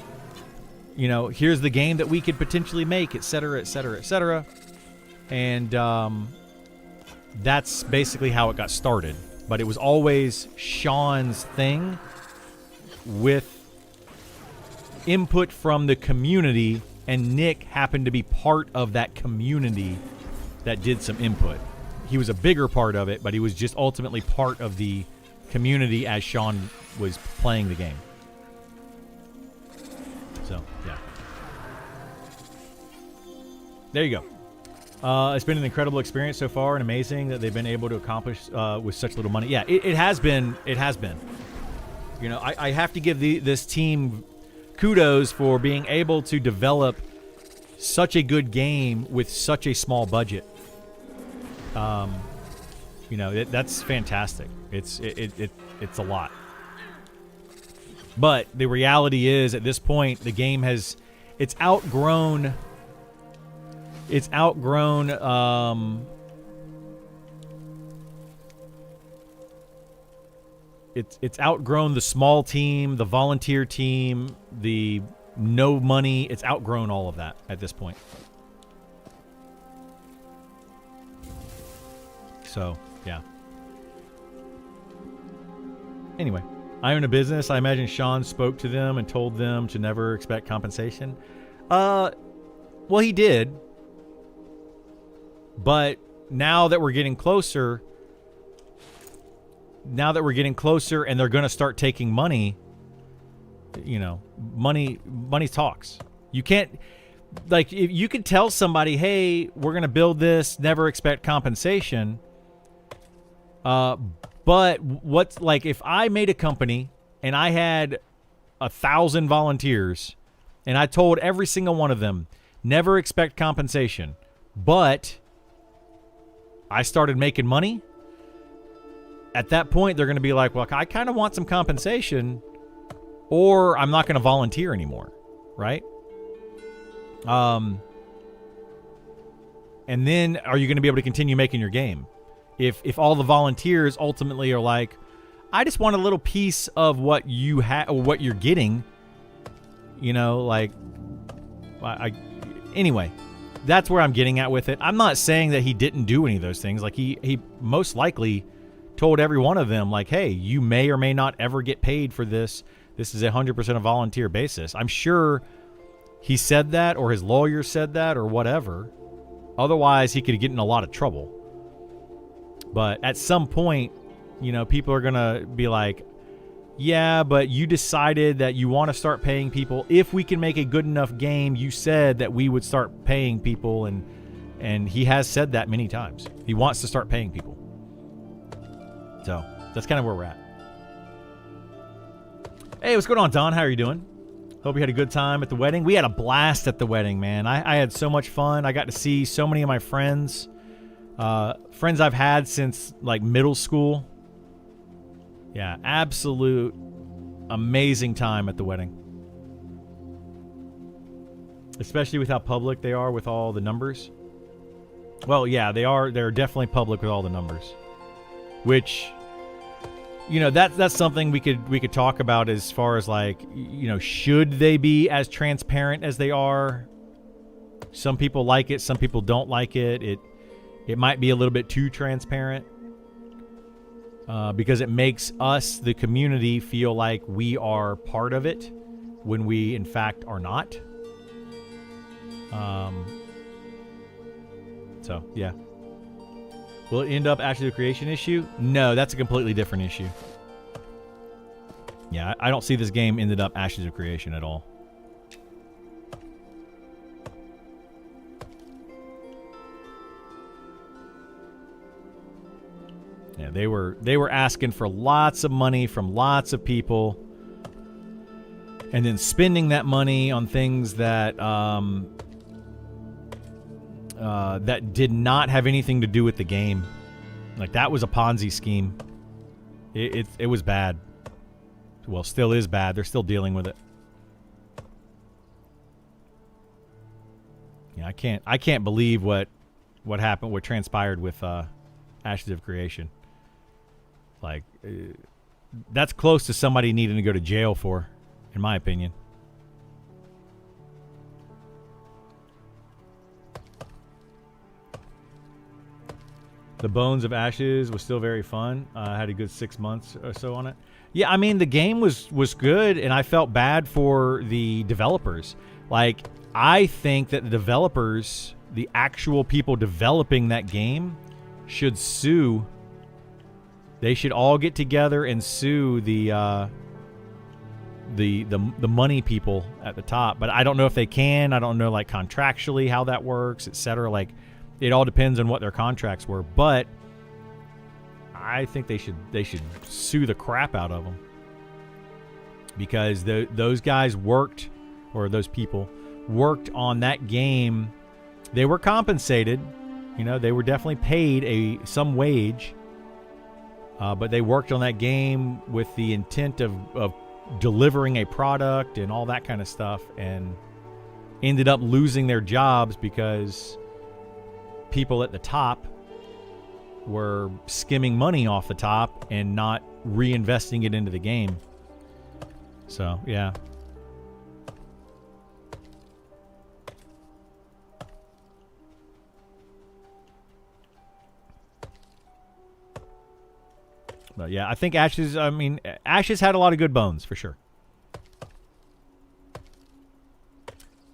here's the game that we could potentially make, et cetera, et cetera, et cetera. And that's basically how it got started. But it was always Sean's thing with input from the community, and Nick happened to be part of that community that did some input. He was a bigger part of it, but he was just ultimately part of the community as Sean was playing the game. So, yeah. There you go. It's been an incredible experience so far, and amazing that they've been able to accomplish with such little money. Yeah, it has been. It has been. I have to give this team kudos for being able to develop such a good game with such a small budget. That's fantastic. It's a lot. But the reality is, at this point, the game it's outgrown. It's outgrown. It's outgrown the small team, the volunteer team, the no money. It's outgrown all of that at this point. So, yeah. Anyway, I own a business. I imagine Sean spoke to them and told them to never expect compensation. Well, he did. But now that we're getting closer, and they're going to start taking money, money talks. You can't, like, if you could tell somebody, hey, we're going to build this, never expect compensation. But what's, like, if I made a company and I had 1,000 volunteers and I told every single one of them, never expect compensation, but I started making money, at that point, they're going to be like, well, I kind of want some compensation, or I'm not going to volunteer anymore, right? And then are you going to be able to continue making your game? If all the volunteers ultimately are like, I just want a little piece of what you have, what you're getting, anyway, that's where I'm getting at with it. I'm not saying that he didn't do any of those things. Like, he most likely told every one of them, like, hey, you may or may not ever get paid for this. This is 100% a volunteer basis. I'm sure he said that, or his lawyer said that, or whatever. Otherwise, he could get in a lot of trouble. But at some point, people are going to be like, yeah, but you decided that you want to start paying people. If we can make a good enough game, you said that we would start paying people. And he has said that many times. He wants to start paying people. So that's kind of where we're at. Hey, what's going on, Don? How are you doing? Hope you had a good time at the wedding. We had a blast at the wedding, man. I had so much fun. I got to see so many of my friends. Friends I've had since, like, middle school. Yeah, absolute amazing time at the wedding. Especially with how public they are with all the numbers. Well, yeah, they are. They're definitely public with all the numbers. Which, that's something we could talk about as far as, like, should they be as transparent as they are? Some people like it, some people don't like it. It might be a little bit too transparent. Because it makes us, the community, feel like we are part of it when we, in fact, are not. So, yeah. Will it end up Ashes of Creation issue? No, that's a completely different issue. Yeah, I don't see this game ended up Ashes of Creation at all. they were asking for lots of money from lots of people, and then spending that money on things that that did not have anything to do with the game. Like, that was a Ponzi scheme. It was bad. Well, still is bad. They're still dealing with it. Yeah, I can't believe what happened, what transpired with Ashes of Creation. Like, that's close to somebody needing to go to jail for, in my opinion. The Bones of Ashes was still very fun. I had a good 6 months or so on it. Yeah, I mean, the game was good, and I felt bad for the developers. Like, I think that the developers, the actual people developing that game, should sue. They should all get together and sue the money people at the top. But I don't know if they can. I don't know, like, contractually how that works, etc. Like, it all depends on what their contracts were. But I think they should sue the crap out of them, because those guys worked, or those people worked on that game. They were compensated, you know, they were definitely paid some wage, but they worked on that game with the intent of delivering a product and all that kind of stuff, and ended up losing their jobs because people at the top were skimming money off the top and not reinvesting it into the game. So, yeah. But yeah, I think Ashes had a lot of good bones, for sure.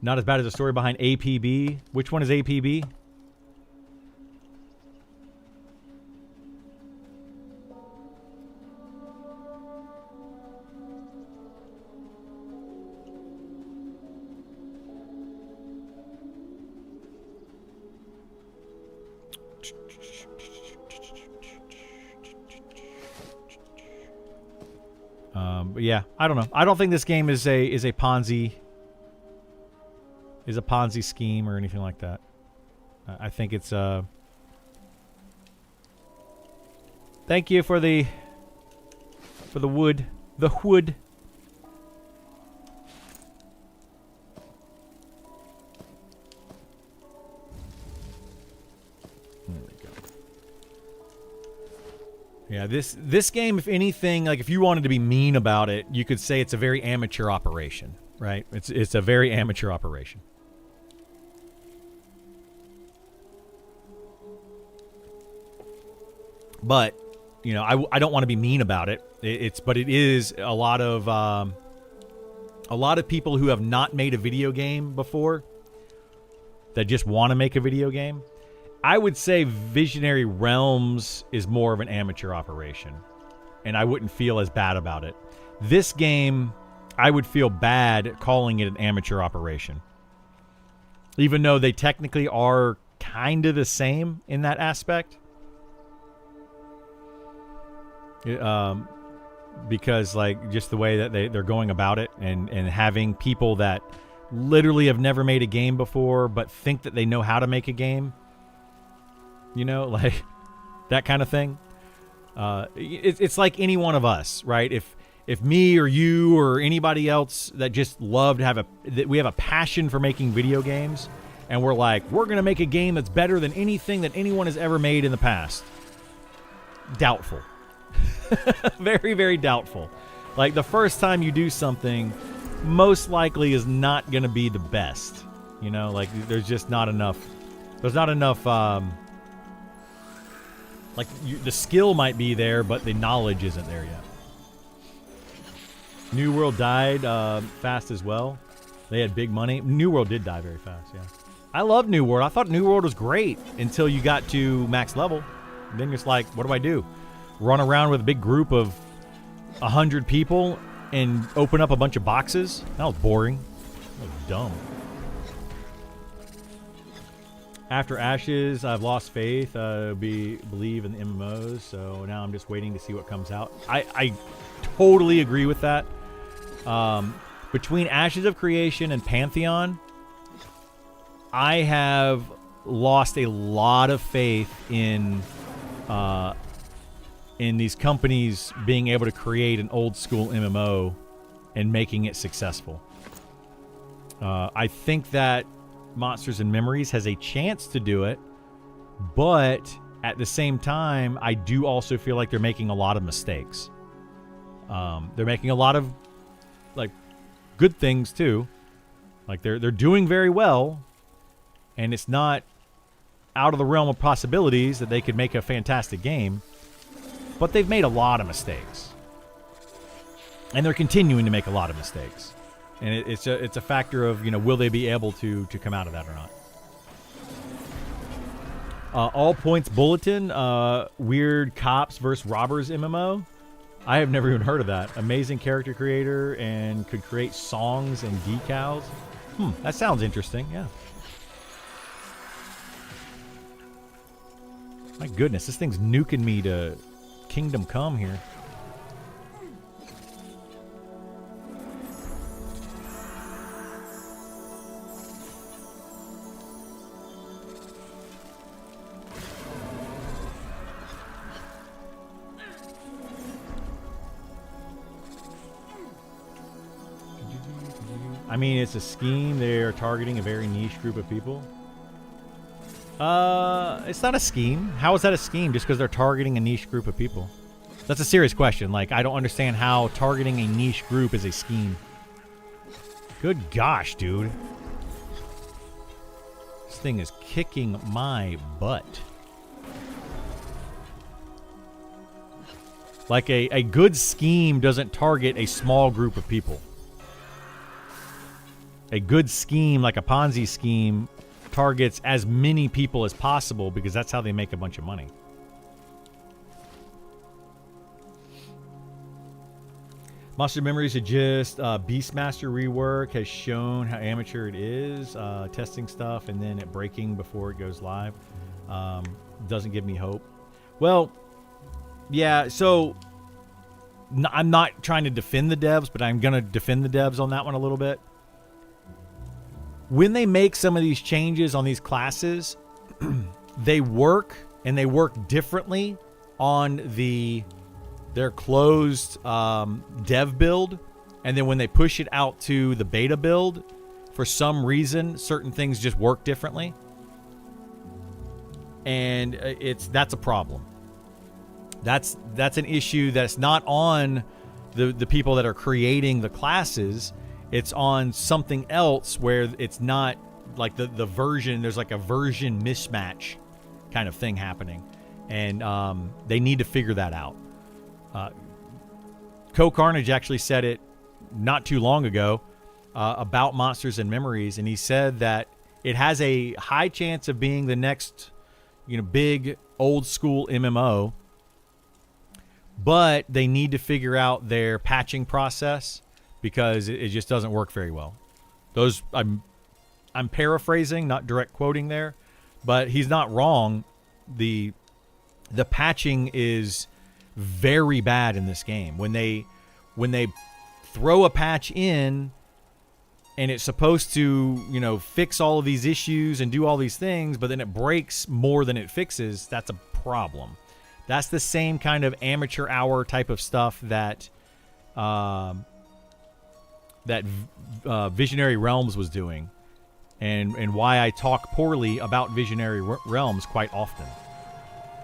Not as bad as the story behind APB. Which one is APB? But yeah, I don't know. I don't think this game is a Ponzi scheme or anything like that. I think it's thank you for the wood. The wood. Yeah, this game, if anything, like, if you wanted to be mean about it, you could say it's a very amateur operation, right? It's a very amateur operation. But, you know, I don't want to be mean about it. But it is a lot of people who have not made a video game before that just want to make a video game. I would say Visionary Realms is more of an amateur operation, and I wouldn't feel as bad about it. This game, I would feel bad calling it an amateur operation, even though they technically are kind of the same in that aspect. Because, like, just the way that they're going about it, and having people that literally have never made a game before but think that they know how to make a game. You know, like, that kind of thing. It's like any one of us, right? If me or you or anybody else that just love to that we have a passion for making video games, and we're like, we're going to make a game that's better than anything that anyone has ever made in the past. Doubtful. Very, very doubtful. Like, the first time you do something, most likely is not going to be the best. You know, like, there's just not enough. There's not enough. The skill might be there, but the knowledge isn't there yet. New World died fast as well. They had big money. New World did die very fast, yeah. I love New World. I thought New World was great until you got to max level. Then it's like, what do I do? Run around with a big group of 100 people and open up a bunch of boxes? That was boring. That was dumb. After Ashes, I've lost faith. Believe in the MMOs, so now I'm just waiting to see what comes out. I totally agree with that. Between Ashes of Creation and Pantheon, I have lost a lot of faith in these companies being able to create an old school MMO and making it successful. I think that Monsters and Memories has a chance to do it, but at the same time, I do also feel like they're making a lot of mistakes. They're making a lot of like good things too. Like they're doing very well, and it's not out of the realm of possibilities that they could make a fantastic game, but they've made a lot of mistakes, and they're continuing to make a lot of mistakes. And it's a factor of, you know, will they be able to come out of that or not? All Points Bulletin, Weird Cops versus Robbers MMO. I have never even heard of that. Amazing character creator and could create songs and decals. That sounds interesting, yeah. My goodness, this thing's nuking me to Kingdom Come here. I mean, it's a scheme. They're targeting a very niche group of people. It's not a scheme. How is that a scheme just because they're targeting a niche group of people? That's a serious question. Like, I don't understand how targeting a niche group is a scheme. Good gosh, dude. This thing is kicking my butt. Like, a good scheme doesn't target a small group of people. A good scheme, like a Ponzi scheme, targets as many people as possible because that's how they make a bunch of money. Monster Memories are just Beastmaster rework has shown how amateur it is, testing stuff and then it breaking before it goes live. Doesn't give me hope. Well, yeah, so I'm not trying to defend the devs, but I'm going to defend the devs on that one a little bit. When they make some of these changes on these classes, they work, and they work differently on their closed dev build, and then when they push it out to the beta build, for some reason, certain things just work differently, and that's a problem. That's an issue that's not on the people that are creating the classes. It's on something else where it's not like the version. There's like a version mismatch kind of thing happening. And they need to figure that out. Carnage actually said it not too long ago about Monsters and Memories. And he said that it has a high chance of being the next, big old school MMO. But they need to figure out their patching process, because it just doesn't work very well. Those I'm paraphrasing, not direct quoting there, but he's not wrong. The patching is very bad in this game. When they throw a patch in and it's supposed to, fix all of these issues and do all these things, but then it breaks more than it fixes, that's a problem. That's the same kind of amateur hour type of stuff that Visionary Realms was doing, and why I talk poorly about Visionary Realms quite often.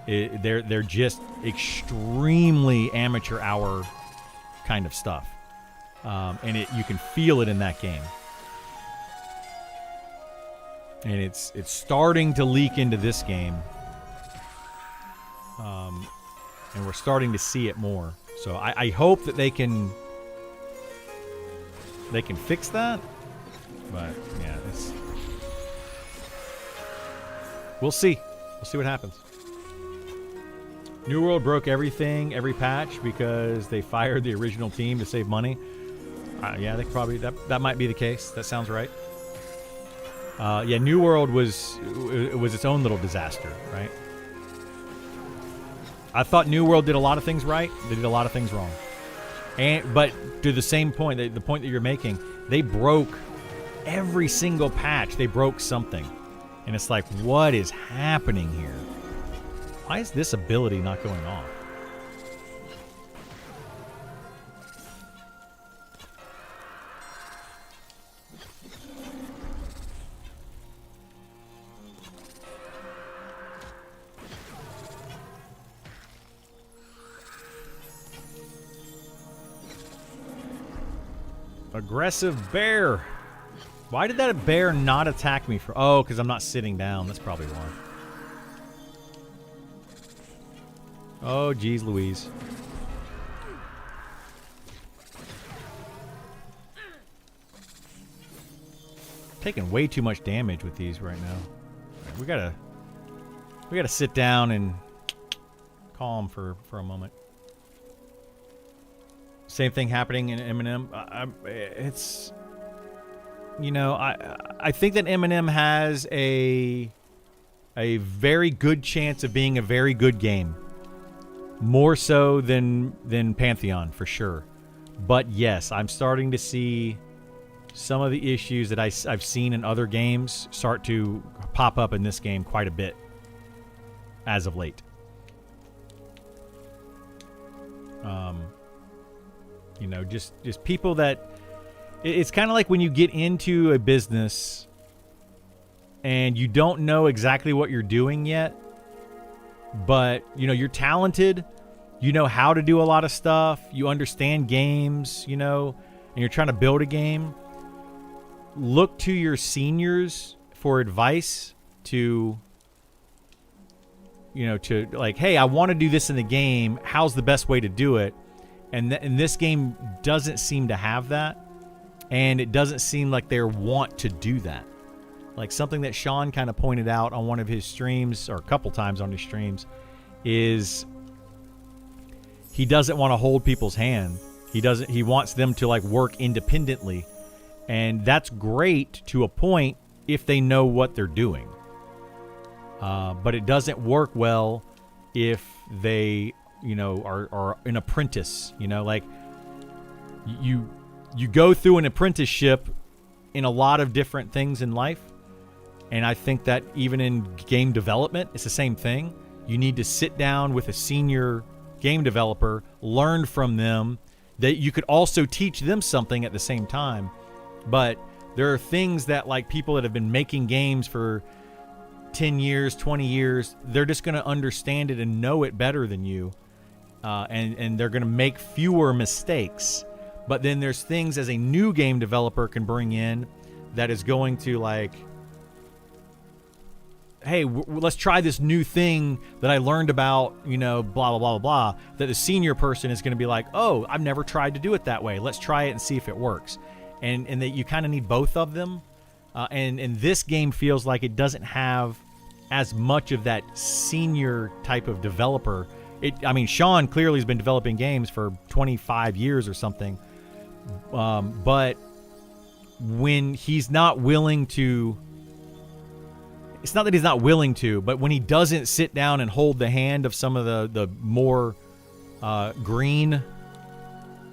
They're just extremely amateur hour kind of stuff, and you can feel it in that game, and it's starting to leak into this game, and we're starting to see it more. So I hope that they can fix that, but yeah, we'll see what happens. New World broke every patch because they fired the original team to save money. Yeah, they probably that might be the case. That sounds right. Yeah, New World was its own little disaster, right? I thought New World did a lot of things right. They did a lot of things wrong. But to the same point, the point that you're making, they broke every single patch. They broke something. And it's like, what is happening here? Why is this ability not going off? Aggressive bear. Why did that bear not attack me? Oh, because I'm not sitting down. That's probably why. Oh, geez Louise. Taking way too much damage with these right now. We gotta sit down and calm for a moment. Same thing happening in Eminem. It's, you know, I think that Eminem has a very good chance of being a very good game, more so than Pantheon for sure. But yes, I'm starting to see some of the issues that I've seen in other games start to pop up in this game quite a bit as of late. You know, just people that... It's kind of like when you get into a business and you don't know exactly what you're doing yet, but, you know, you're talented, you know how to do a lot of stuff, you understand games, you know, and you're trying to build a game. Look to your seniors for advice to, you know, to like, hey, I want to do this in the game. How's the best way to do it? And this game doesn't seem to have that. And it doesn't seem like they want to do that. Like something that Sean kind of pointed out on one of his streams, or a couple times on his streams, is he doesn't want to hold people's hand. He wants them to like work independently. And that's great to a point if they know what they're doing. But it doesn't work well if they, you know, are an apprentice. You know, like you go through an apprenticeship in a lot of different things in life. And I think that even in game development, it's the same thing. You need to sit down with a senior game developer, learn from them, that you could also teach them something at the same time. But there are things that, like, people that have been making games for 10 years, 20 years, they're just going to understand it and know it better than you. And they're going to make fewer mistakes. But then there's things as a new game developer can bring in that is going to, like, hey, let's try this new thing that I learned about, you know, blah, blah, blah, blah, blah, that the senior person is going to be like, oh, I've never tried to do it that way. Let's try it and see if it works. And that you kind of need both of them. And this game feels like it doesn't have as much of that senior type of developer. I mean, Sean clearly has been developing games for 25 years or something. But when he's not willing to... It's not that he's not willing to, but when he doesn't sit down and hold the hand of some of the more green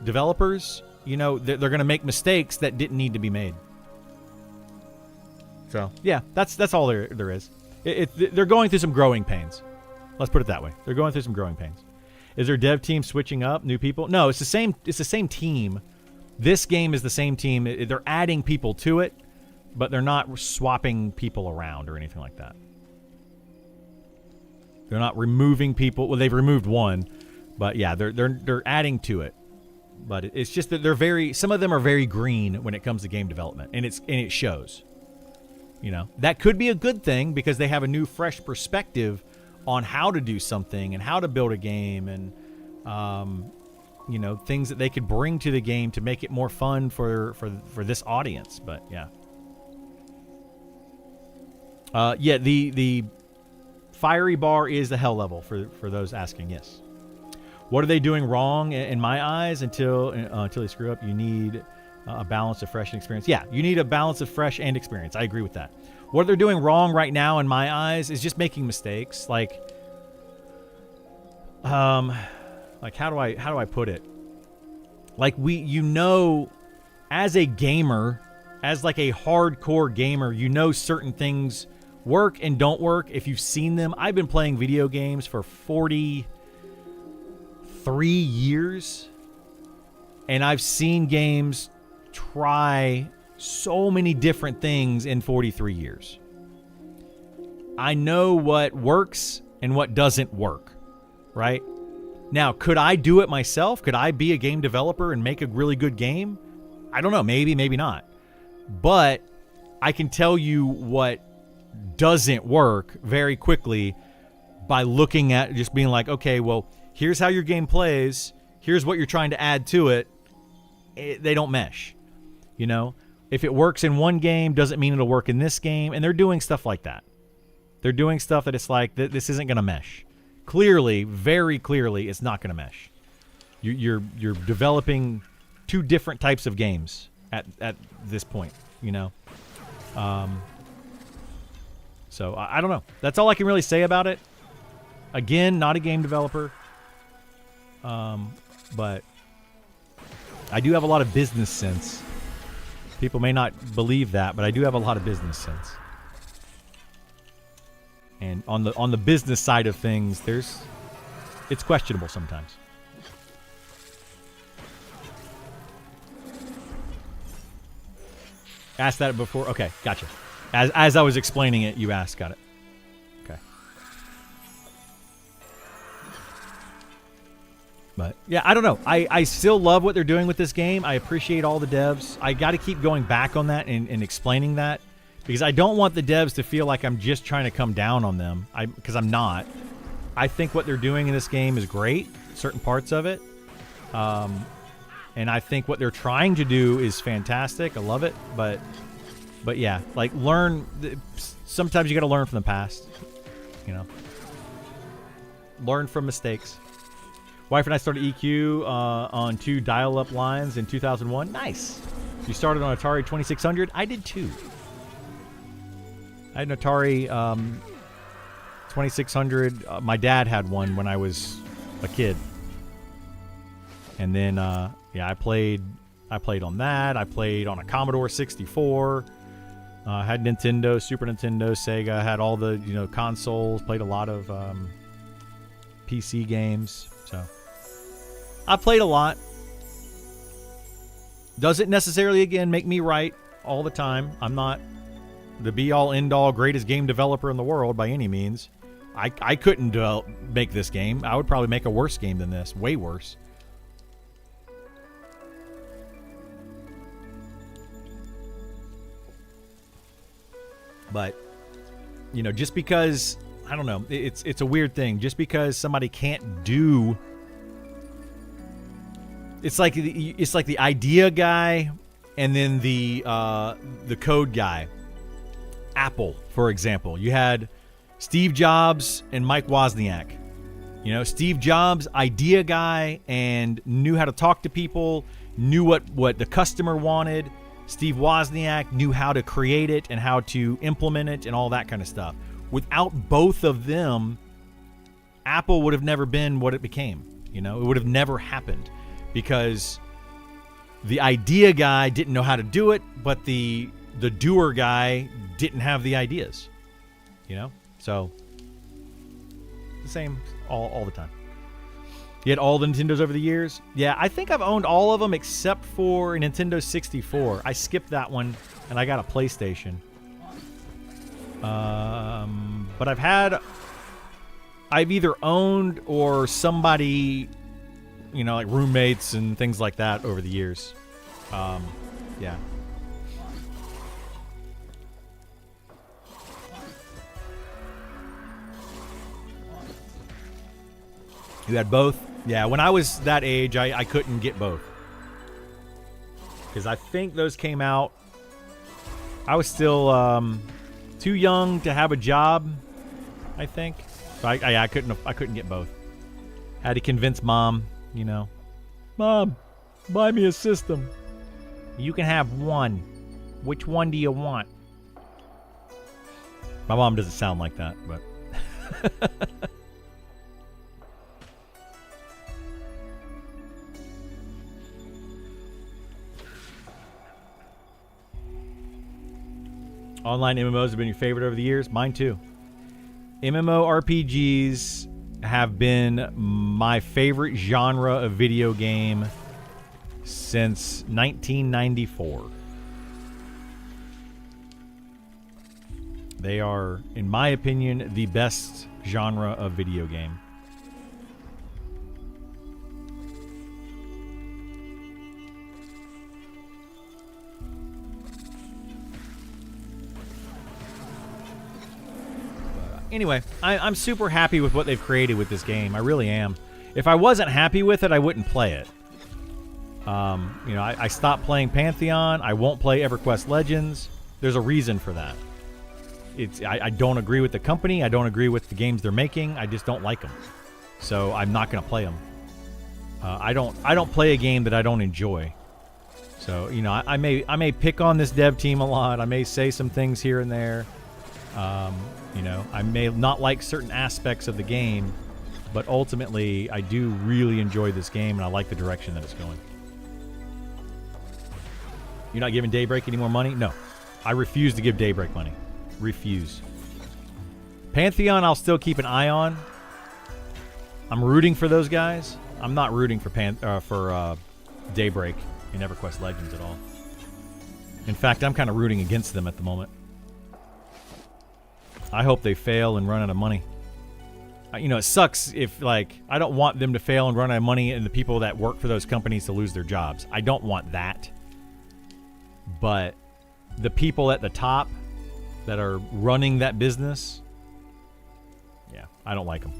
developers, you know, they're going to make mistakes that didn't need to be made. So, yeah, that's all there is. They're going through some growing pains. Let's put it that way. They're going through some growing pains. Is their dev team switching up, new people? No, it's the same team. This game is the same team. They're adding people to it, but they're not swapping people around or anything like that. They're not removing people. Well, they've removed one, but yeah, they're adding to it. But it's just that some of them are very green when it comes to game development, and it shows. You know, that could be a good thing because they have a new, fresh perspective on how to do something and how to build a game, and you know, things that they could bring to the game to make it more fun for this audience. But yeah. Yeah, the fiery bar is the hell level for those asking. Yes. What are they doing wrong in my eyes until they screw up? You need A balance of fresh and experience. Yeah, you need a balance of fresh and experience. I agree with that. What they're doing wrong right now, in my eyes, is just making mistakes. Like how do I put it? Like as a gamer, as like a hardcore gamer, you know certain things work and don't work if you've seen them. I've been playing video games for 43 years, and I've seen games try so many different things in 43 years. I know what works and what doesn't work, right? Now, could I do it myself? Could I be a game developer and make a really good game? I don't know. Maybe, maybe not. But I can tell you what doesn't work very quickly by looking at just being like, okay, well, here's how your game plays. Here's what you're trying to add to it. They don't mesh. You know, if it works in one game, doesn't mean it'll work in this game. And they're doing stuff like that. They're doing stuff that it's like, this isn't going to mesh. Clearly, very clearly, it's not going to mesh. You're developing two different types of games at this point, you know. So I don't know. That's all I can really say about it. Again, not a game developer. But I do have a lot of business sense. People may not believe that, but I do have a lot of business sense. And on the business side of things, it's questionable sometimes. Asked that before. Okay, gotcha. As I was explaining it, you asked. Got it. Okay. But yeah, I don't know. I still love what they're doing with this game. I appreciate all the devs. I got to keep going back on that and explaining that, because I don't want the devs to feel like I'm just trying to come down on them. Because I'm not. I think what they're doing in this game is great. Certain parts of it. And I think what they're trying to do is fantastic. I love it. But yeah, like sometimes you got to learn from the past. You know. Learn from mistakes. Wife and I started EQ on 2 dial-up lines in 2001. Nice. You started on Atari 2600? I did too. I had an Atari 2600. My dad had one when I was a kid. And then, yeah, I played on that. I played on a Commodore 64. Had Nintendo, Super Nintendo, Sega. Had all the consoles. Played a lot of PC games. So I played a lot. Doesn't necessarily, again, make me right all the time. I'm not the be-all, end-all, greatest game developer in the world by any means. I couldn't make this game. I would probably make a worse game than this. Way worse. But, just because, I don't know, it's a weird thing. Just because somebody can't do... It's like the idea guy and then the code guy. Apple, for example. You had Steve Jobs and Mike Wozniak. Steve Jobs, idea guy, and knew how to talk to people, knew what the customer wanted. Steve Wozniak knew how to create it and how to implement it and all that kind of stuff. Without both of them, Apple would have never been what it became. It would have never happened. Because the idea guy didn't know how to do it, but the doer guy didn't have the ideas. So the same all the time. You had all the Nintendos over the years. Yeah, I think I've owned all of them except for a Nintendo 64. I skipped that one, and I got a PlayStation. But I've either owned or somebody, like roommates and things like that over the years. Yeah. You had both? Yeah, when I was that age, I couldn't get both. Because I think those came out... I was still too young to have a job, I think. So I couldn't get both. Had to convince Mom, Mom, buy me a system. You can have one. Which one do you want? My mom doesn't sound like that, but... Online MMOs have been your favorite over the years? Mine too. MMORPGs have been my favorite genre of video game since 1994. They are, in my opinion, the best genre of video game. Anyway, I'm super happy with what they've created with this game. I really am. If I wasn't happy with it, I wouldn't play it. You know, I stopped playing Pantheon. I won't play EverQuest Legends. There's a reason for that. I don't agree with the company. I don't agree with the games they're making. I just don't like them. So I'm not going to play them. I don't play a game that I don't enjoy. So, you know, I may pick on this dev team a lot. I may say some things here and there. You know, I may not like certain aspects of the game, but ultimately I do really enjoy this game and I like the direction that it's going. You're not giving Daybreak any more money? No. I refuse to give Daybreak money. Refuse. Pantheon I'll still keep an eye on. I'm rooting for those guys. I'm not rooting for Daybreak in EverQuest Legends at all. In fact, I'm kind of rooting against them at the moment. I hope they fail and run out of money. You know, it sucks if, like, I don't want them to fail and run out of money and the people that work for those companies to lose their jobs. I don't want that. But the people at the top that are running that business, yeah, I don't like them.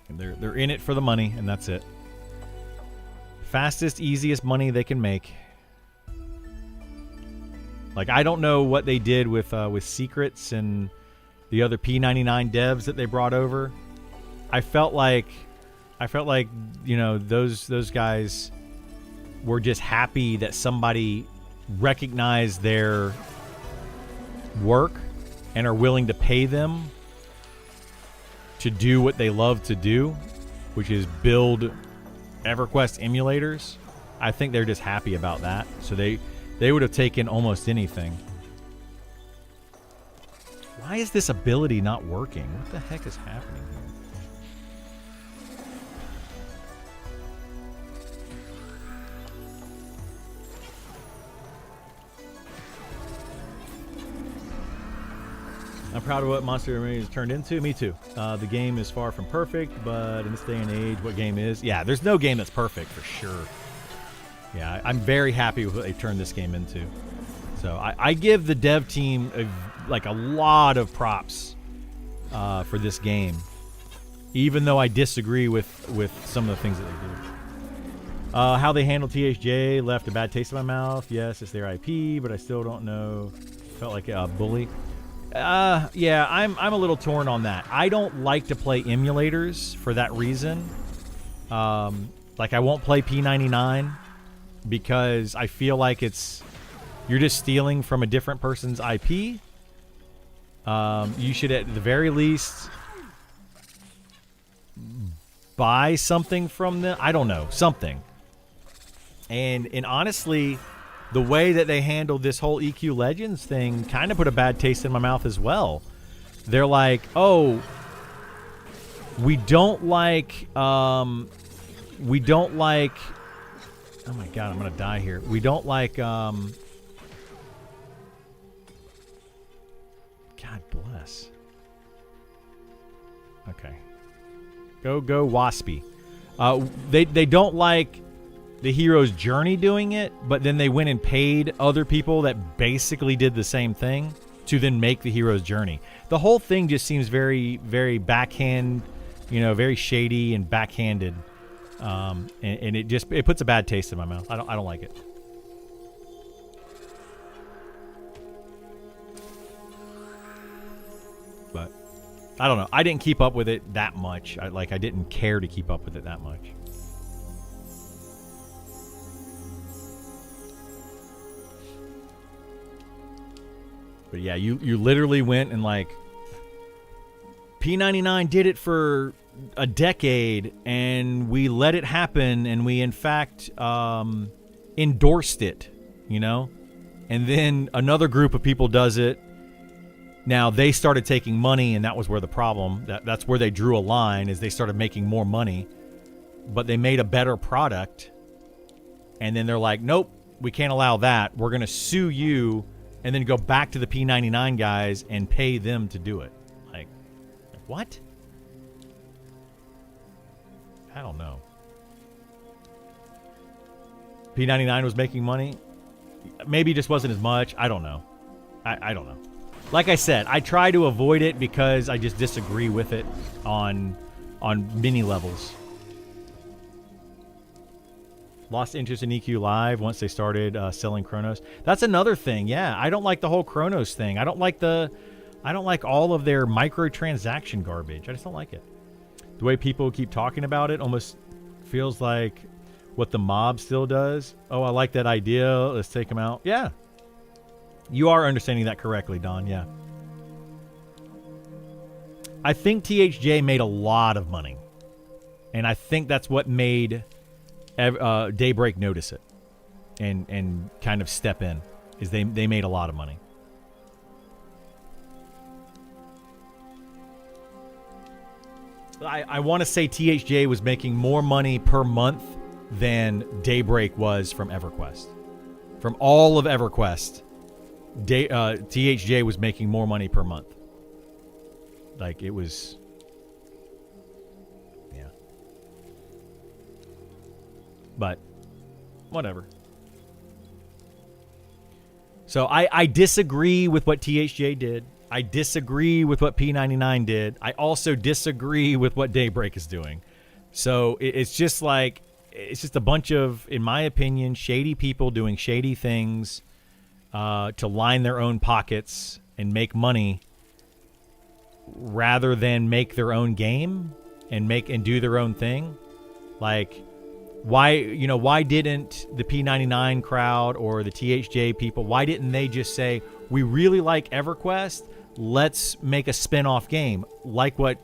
And they're in it for the money, and that's it. Fastest, easiest money they can make. Like, I don't know what they did with Secrets and the other P99 devs that they brought over. I felt like, you know, those guys were just happy that somebody recognized their work and are willing to pay them to do what they love to do, which is build EverQuest emulators. I think they're just happy about that. So they would have taken almost anything. Why is this ability not working? What the heck is happening here? I'm proud of what Monster Arena has turned into. Me too. The game is far from perfect, but in this day and age, what game is? Yeah, there's no game that's perfect for sure. Yeah, I'm very happy with what they turned this game into. So I give the dev team a lot of props for this game, even though I disagree with some of the things that they do. How they handled THJ left a bad taste in my mouth. Yes, it's their IP, but I still don't know. Felt like a bully. Yeah, I'm a little torn on that. I don't like to play emulators for that reason. Like, I won't play P99 because I feel like you're just stealing from a different person's IP. You should at the very least buy something from them. I don't know, something. And honestly, the way that they handled this whole EQ Legends thing kind of put a bad taste in my mouth as well. They're like, oh, we don't like, oh my God, I'm going to die here. We don't like, God bless. Okay. Go Waspy. They don't like the hero's journey doing it, but then they went and paid other people that basically did the same thing to then make the hero's journey. The whole thing just seems very, very backhand, very shady and backhanded. And it puts a bad taste in my mouth. I don't like it. But I don't know. I didn't keep up with it that much. I didn't care to keep up with it that much. But yeah, you literally went and like P99 did it for a decade, and we let it happen, and we in fact endorsed it, you know? And then another group of people does it. Now they started taking money, and that was where the problem, that's where they drew a line, is they started making more money, but they made a better product. And then they're like, nope, we can't allow that. We're going to sue you, and then go back to the P99 guys and pay them to do it. Like what? I don't know. P99 was making money. Maybe it just wasn't as much. I don't know. I don't know. Like I said, I try to avoid it because I just disagree with it on many levels. Lost interest in EQ Live once they started selling Chronos. That's another thing. Yeah, I don't like the whole Chronos thing. I don't like all of their microtransaction garbage. I just don't like it. The way people keep talking about it almost feels like what the mob still does. Oh, I like that idea. Let's take them out. Yeah. You are understanding that correctly, Don. Yeah. I think THJ made a lot of money. And I think that's what made Daybreak notice it and kind of step in, is they made a lot of money. I want to say THJ was making more money per month than Daybreak was from EverQuest. From all of EverQuest, THJ was making more money per month. Like, it was... Yeah. But, whatever. So, I disagree with what THJ did. I disagree with what P99 did. I also disagree with what Daybreak is doing. So, it's just like... It's just a bunch of, in my opinion, shady people doing shady things to line their own pockets and make money, rather than make their own game and do their own thing. Like, why didn't the P99 crowd or the THJ people, why didn't they just say, we really like EverQuest, let's make a spin-off game, like what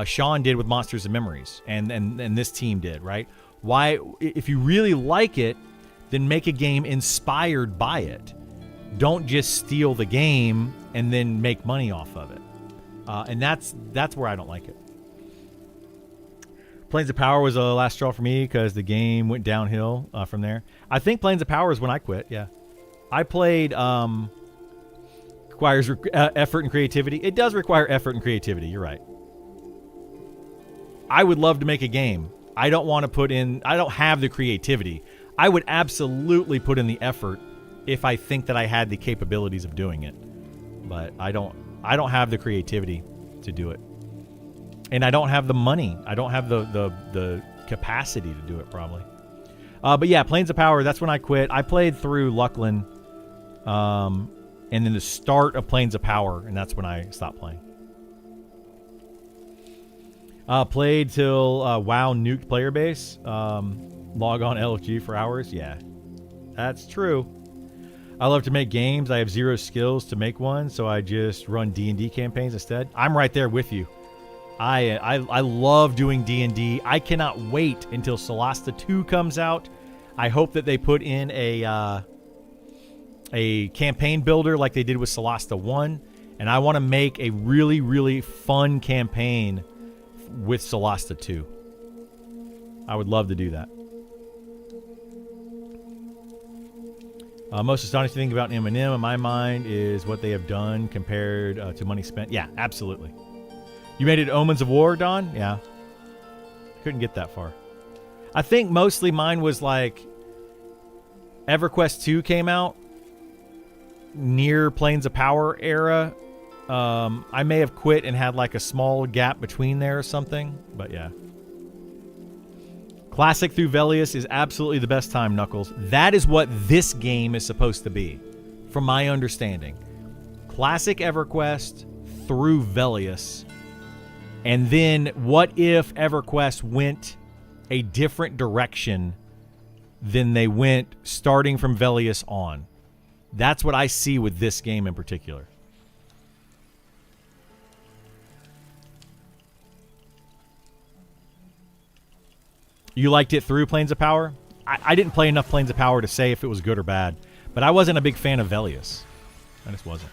Sean did with Monsters and Memories, and this team did, right? Why, if you really like it, then make a game inspired by it. Don't just steal the game and then make money off of it. And that's where I don't like it. Planes of Power was the last straw for me because the game went downhill from there. I think Planes of Power is when I quit, yeah. I played... requires effort and creativity. It does require effort and creativity, you're right. I would love to make a game. I don't have the creativity. I would absolutely put in the effort if I think that I had the capabilities of doing it. But I don't have the creativity to do it. And I don't have the money. I don't have the capacity to do it, probably. But yeah, Planes of Power, that's when I quit. I played through Luckland, and then the start of Planes of Power, and that's when I stopped playing. Played till WoW nuked player base. Log on LFG for hours. Yeah, that's true. I love to make games. I have zero skills to make one, so I just run D&D campaigns instead. I'm right there with you. I love doing D&D. I cannot wait until Solasta 2 comes out. I hope that they put in a campaign builder like they did with Solasta 1, and I want to make a really, really fun campaign with Solasta 2. I would love to do that. Most astonishing thing about Eminem in my mind is what they have done compared to money spent. Yeah, absolutely. You made it Omens of War, Don? Yeah. Couldn't get that far. I think mostly mine was like EverQuest 2 came out near Planes of Power era. I may have quit and had like a small gap between there or something, but yeah. Classic through Velius is absolutely the best time, Knuckles. That is what this game is supposed to be, from my understanding. Classic EverQuest through Velius. And then what if EverQuest went a different direction than they went starting from Velius on? That's what I see with this game in particular. You liked it through Planes of Power? I didn't play enough Planes of Power to say if it was good or bad, but I wasn't a big fan of Velius. I just wasn't.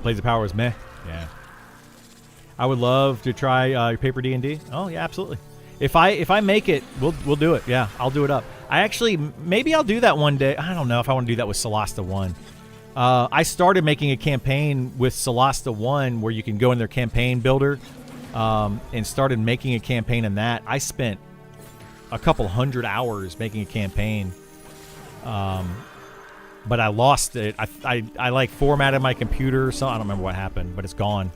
Planes of Power is meh. Yeah. I would love to try Paper D&D. Oh yeah, absolutely. If I make it, we'll do it. Yeah, I'll do it up. I actually maybe I'll do that one day. I don't know if I want to do that with Solasta 1. I started making a campaign with Solasta 1 where you can go in their campaign builder and started making a campaign in that. I spent a couple hundred hours making a campaign. But I lost it. I like formatted my computer, so I don't remember what happened, but it's gone.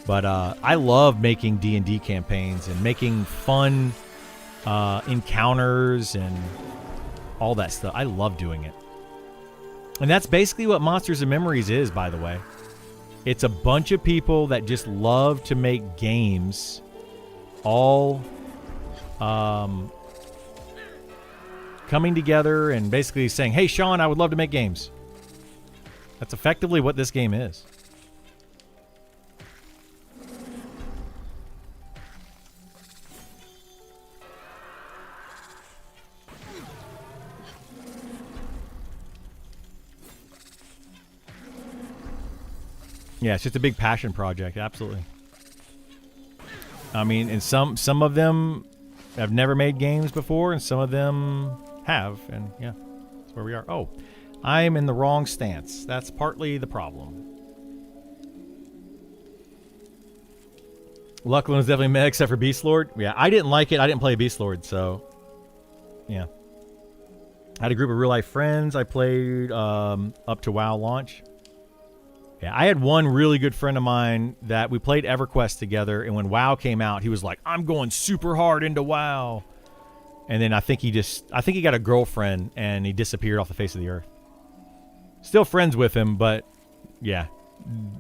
But I love making D&D campaigns and making fun encounters and all that stuff. I love doing it. And that's basically what Monsters and Memories is, by the way. It's a bunch of people that just love to make games, all coming together and basically saying, hey, Sean, I would love to make games. That's effectively what this game is. Yeah, it's just a big passion project, absolutely. I mean, and some of them have never made games before, and some of them have, and yeah, that's where we are. Oh, I'm in the wrong stance. That's partly the problem. Lucklin was definitely meh, except for Beast Lord. Yeah, I didn't like it. I didn't play Beast Lord, so yeah. I had a group of real-life friends. I played up to WoW launch. Yeah, I had one really good friend of mine that we played EverQuest together, and when WoW came out, he was like, I'm going super hard into WoW. And then I think he got a girlfriend, and he disappeared off the face of the earth. Still friends with him, but yeah,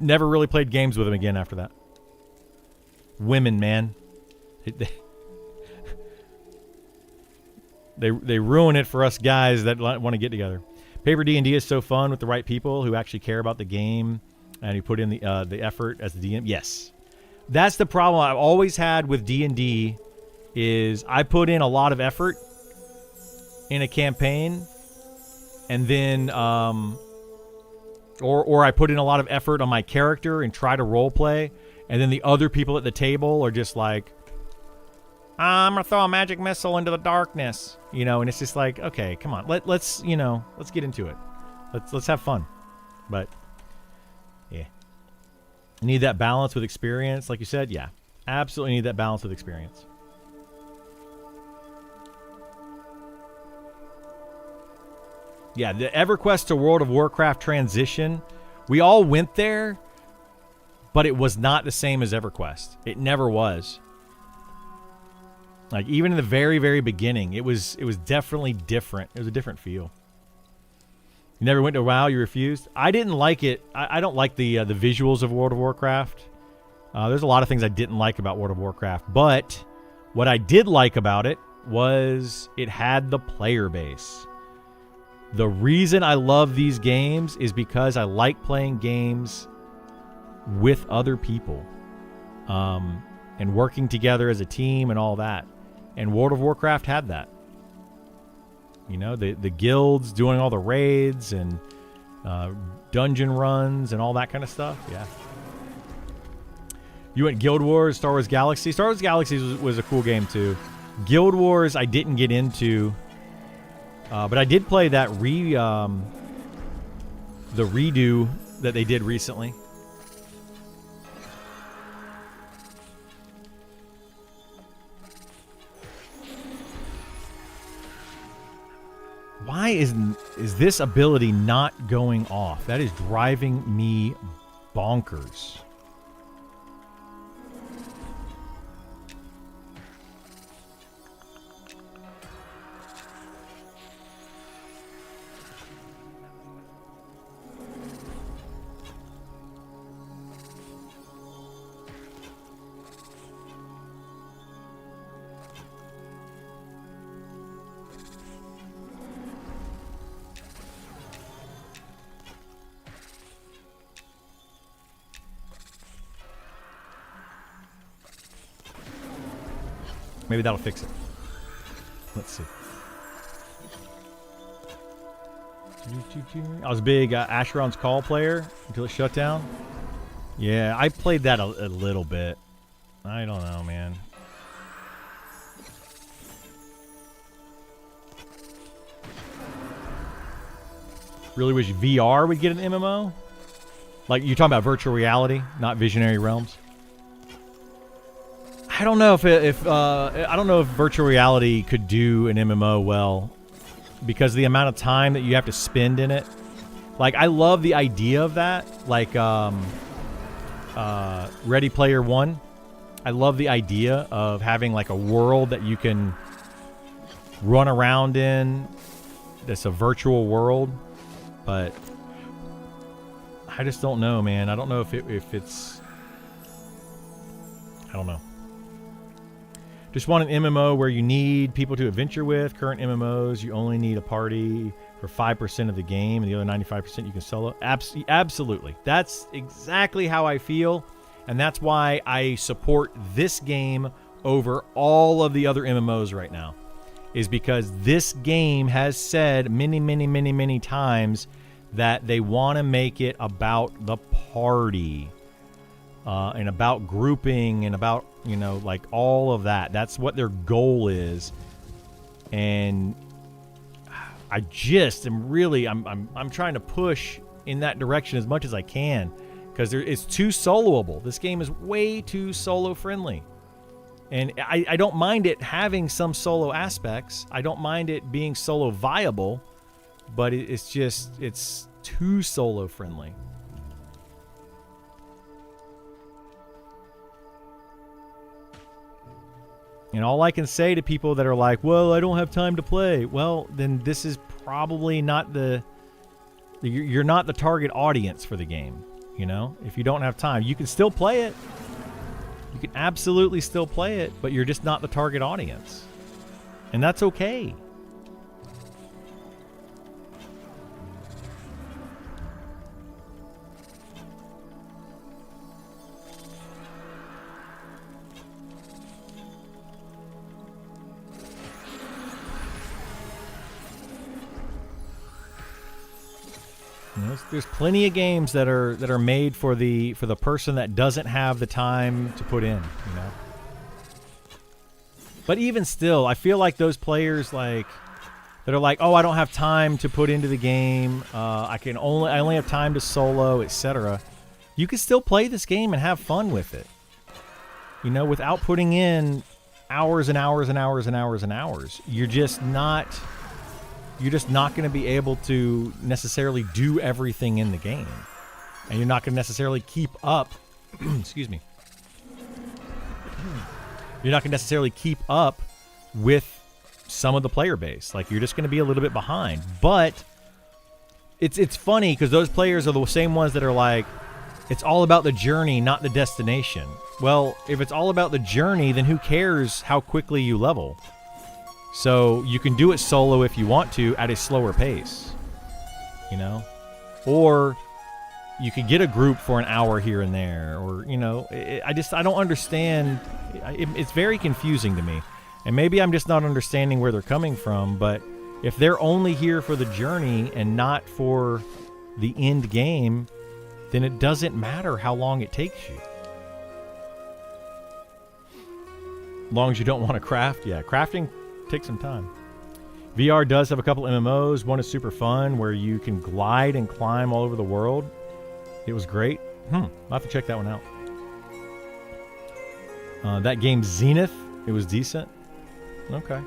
never really played games with him again after that. Women, man. They ruin it for us guys that want to get together. Paper D&D is so fun with the right people who actually care about the game and who put in the effort as the DM. Yes. That's the problem I've always had with D&D is I put in a lot of effort in a campaign and then or I put in a lot of effort on my character and try to role play, and then the other people at the table are just like, I'm gonna throw a magic missile into the darkness, and it's just like, okay, come on, let's get into it, let's have fun, but yeah, you need that balance with experience, like you said. Yeah, absolutely need that balance with experience. Yeah, the EverQuest to World of Warcraft transition, we all went there, but it was not the same as EverQuest. It never was. Like, even in the very, very beginning, it was definitely different. It was a different feel. You never went to WoW? You refused? I didn't like it. I don't like the visuals of World of Warcraft. There's a lot of things I didn't like about World of Warcraft, but what I did like about it was it had the player base. The reason I love these games is because I like playing games with other people, and working together as a team and all that. And World of Warcraft had that. The guilds doing all the raids and dungeon runs and all that kind of stuff. Yeah. You went Guild Wars, Star Wars Galaxy. Star Wars Galaxy was a cool game too. Guild Wars I didn't get into, but I did play that the redo that they did recently. Why is this ability not going off? That is driving me bonkers. Maybe that'll fix it. Let's see. I was a big Asheron's Call player until it shut down. Yeah, I played that a little bit. I don't know, man. Really wish VR would get an MMO. Like, you're talking about virtual reality, not Visionary Realms. I don't know if I don't know if virtual reality could do an MMO well, because the amount of time that you have to spend in it. Like, I love the idea of that. Like, Ready Player One. I love the idea of having like a world that you can run around in. That's a virtual world, but I just don't know, man. I don't know if it's. I don't know. Just want an MMO where you need people to adventure with. Current MMOs, you only need a party for 5% of the game, and the other 95% you can solo. Absolutely. That's exactly how I feel, and that's why I support this game over all of the other MMOs right now, is because this game has said many, many, many, many times that they want to make it about the party. And about grouping and about, you know, like all of that. That's what their goal is. And I just am really, I'm trying to push in that direction as much as I can, because it's too soloable. This game is way too solo friendly. And I don't mind it having some solo aspects. I don't mind it being solo viable, but it's too solo friendly. And all I can say to people that are like, well, I don't have time to play. Well, then this is probably not you're not the target audience for the game. You know, if you don't have time, you can still play it. You can absolutely still play it, but you're just not the target audience. And that's okay. There's plenty of games that are made for the person that doesn't have the time to put in, you know. But even still, I feel like those players like that are like, oh, I don't have time to put into the game. I only have time to solo, etc. You can still play this game and have fun with it, you know, without putting in hours and hours and hours and hours and hours. You're just not going to be able to necessarily do everything in the game. And you're not going to necessarily keep up. Excuse me. You're not going to necessarily keep up with some of the player base. Like, you're just going to be a little bit behind. But it's funny because those players are the same ones that are like, it's all about the journey, not the destination. Well, if it's all about the journey, then who cares how quickly you level? So you can do it solo if you want to at a slower pace, you know, or you could get a group for an hour here and there, or, you know, I don't understand. It's very confusing to me, and maybe I'm just not understanding where they're coming from. But if they're only here for the journey and not for the end game, then it doesn't matter how long it takes you. As long as you don't want to craft. Yeah, crafting take some time. VR does have a couple MMOs. One is super fun where you can glide and climb all over the world. It was great. I'll have to check that one out. That game Zenith, it was decent. Okay.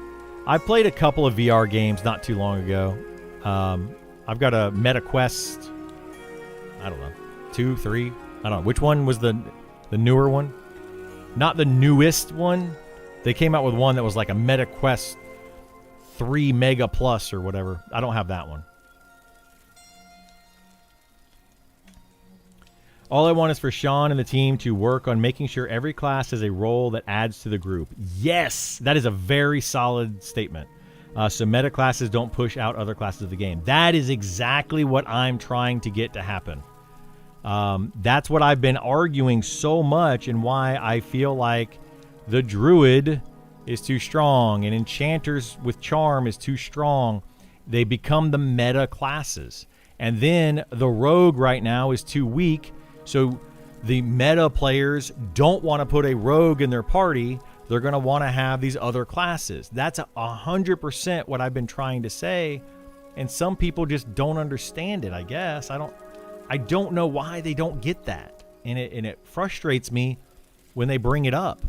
I played a couple of VR games not too long ago. I've got a MetaQuest, I don't know, 2, 3. I don't know. Which one was the newer one? Not the newest one. They came out with one that was like a MetaQuest 3 Mega Plus or whatever. I don't have that one. All I want is for Sean and the team to work on making sure every class has a role that adds to the group. Yes, that is a very solid statement. So meta classes don't push out other classes of the game. That is exactly what I'm trying to get to happen. That's what I've been arguing so much, and why I feel like the druid is too strong, and enchanters with charm is too strong. They become the meta classes. And then the rogue right now is too weak, so the meta players don't want to put a rogue in their party. They're going to want to have these other classes. That's 100% what I've been trying to say, and some people just don't understand it, I guess. I don't know why they don't get that, and it frustrates me when they bring it up.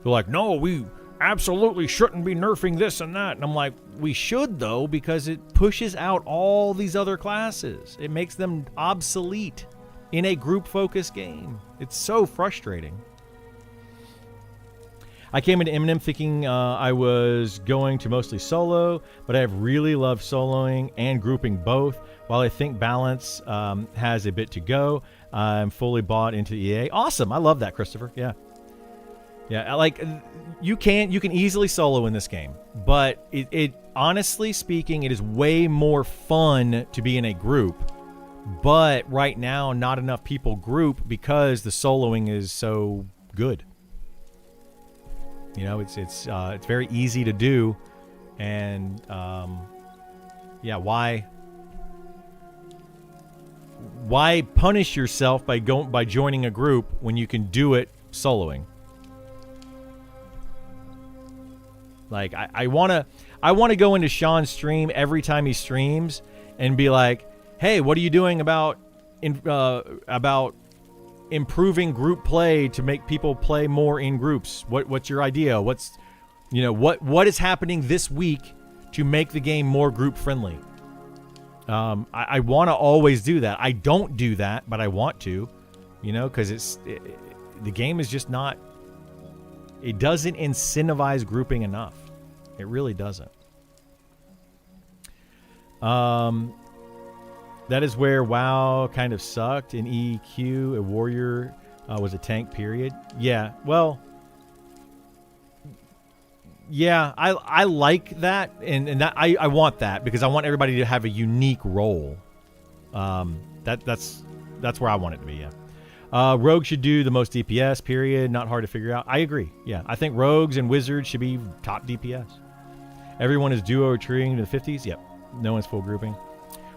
They're like, no, we absolutely shouldn't be nerfing this and that. And I'm like, we should, though, because it pushes out all these other classes. It makes them obsolete in a group-focused game. It's so frustrating. I came into Eminem thinking I was going to mostly solo, but I have really loved soloing and grouping both. While I think balance has a bit to go, I'm fully bought into EA. Awesome. I love that, Christopher. Yeah. Yeah, like you can easily solo in this game, but it honestly speaking, it is way more fun to be in a group. But right now, not enough people group because the soloing is so good. You know, it's very easy to do, and yeah, why punish yourself by joining a group when you can do it soloing? Like I want to go into Sean's stream every time he streams and be like, "Hey, what are you doing about improving group play to make people play more in groups? What's your idea? What is happening this week to make the game more group friendly?" I want to always do that. I don't do that, but I want to, because the game is just not. It doesn't incentivize grouping enough. It really doesn't. That is where WoW kind of sucked. In EQ, a warrior was a tank, period. Yeah, well, yeah, I like that, and that I want that because I want everybody to have a unique role. That's where I want it to be, yeah. Rogue should do the most DPS, period. Not hard to figure out. I agree. Yeah, I think rogues and wizards should be top DPS. Everyone is duo retreating to the 50s. Yep. No one's full grouping.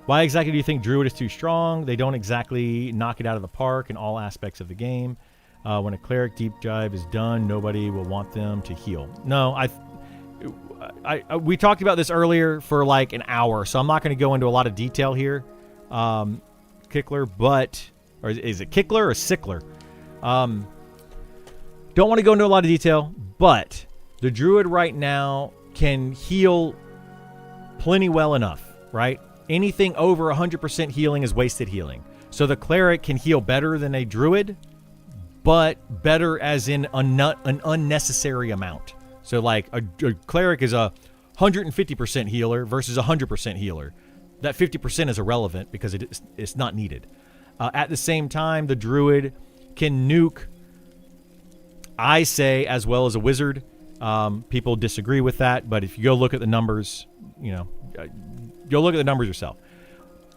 Why exactly do you think druid is too strong? They don't exactly knock it out of the park in all aspects of the game. When a cleric deep dive is done, nobody will want them to heal. No, we talked about this earlier for like an hour, so I'm not going to go into a lot of detail here. Kickler, but... Or is it Kickler or Sickler? Don't want to go into a lot of detail, but the druid right now can heal plenty well enough, right? Anything over 100% healing is wasted healing. So the cleric can heal better than a druid, but better as in an unnecessary amount. So like a cleric is a 150% healer versus a 100% healer. That 50% is irrelevant because it's not needed. At the same time, the druid can nuke, I say, as well as a wizard. People disagree with that, but if you go look at the numbers, go look at the numbers yourself.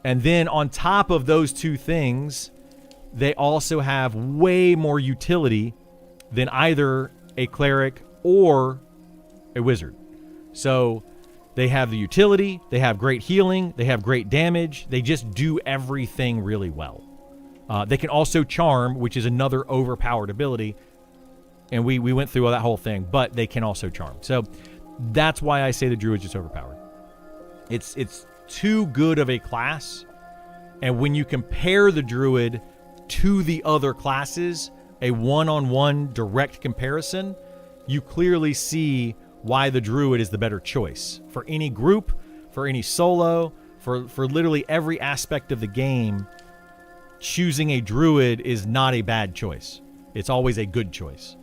And then on top of those two things, they also have way more utility than either a cleric or a wizard. So they have the utility, they have great healing, they have great damage, they just do everything really well. They can also charm, which is another overpowered ability. And we went through that whole thing, but they can also charm. So that's why I say the druid's just overpowered. It's too good of a class. And when you compare the druid to the other classes, a one-on-one direct comparison, you clearly see why the druid is the better choice. For any group, for any solo, for literally every aspect of the game, choosing a druid is not a bad choice. It's always a good choice.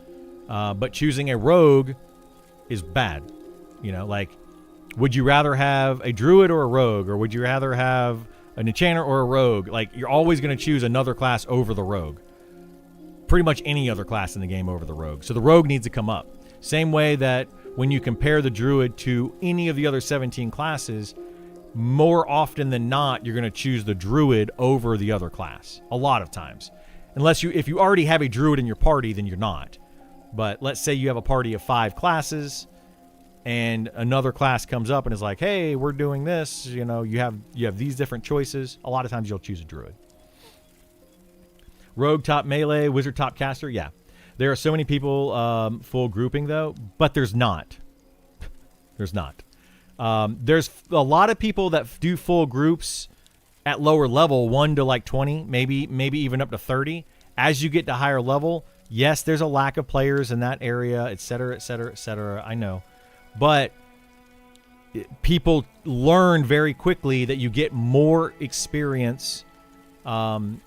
But choosing a rogue is bad. Like, would you rather have a druid or a rogue? Or would you rather have an enchanter or a rogue? Like, you're always going to choose another class over the rogue. Pretty much any other class in the game over the rogue. So the rogue needs to come up. Same way that when you compare the druid to any of the other 17 classes, more often than not, you're going to choose the druid over the other class. A lot of times. If you already have a druid in your party, then you're not. But let's say you have a party of 5 classes, and another class comes up and is like, hey, we're doing this. You know, you have these different choices. A lot of times you'll choose a druid. Rogue top melee, wizard top caster. Yeah. There are so many people full grouping, though, but there's not. There's not. There's a lot of people that do full groups at lower level, 1 to like 20, maybe even up to 30. As you get to higher level, yes, there's a lack of players in that area, et cetera, et cetera, et cetera. I know. But people learn very quickly that you get more experience.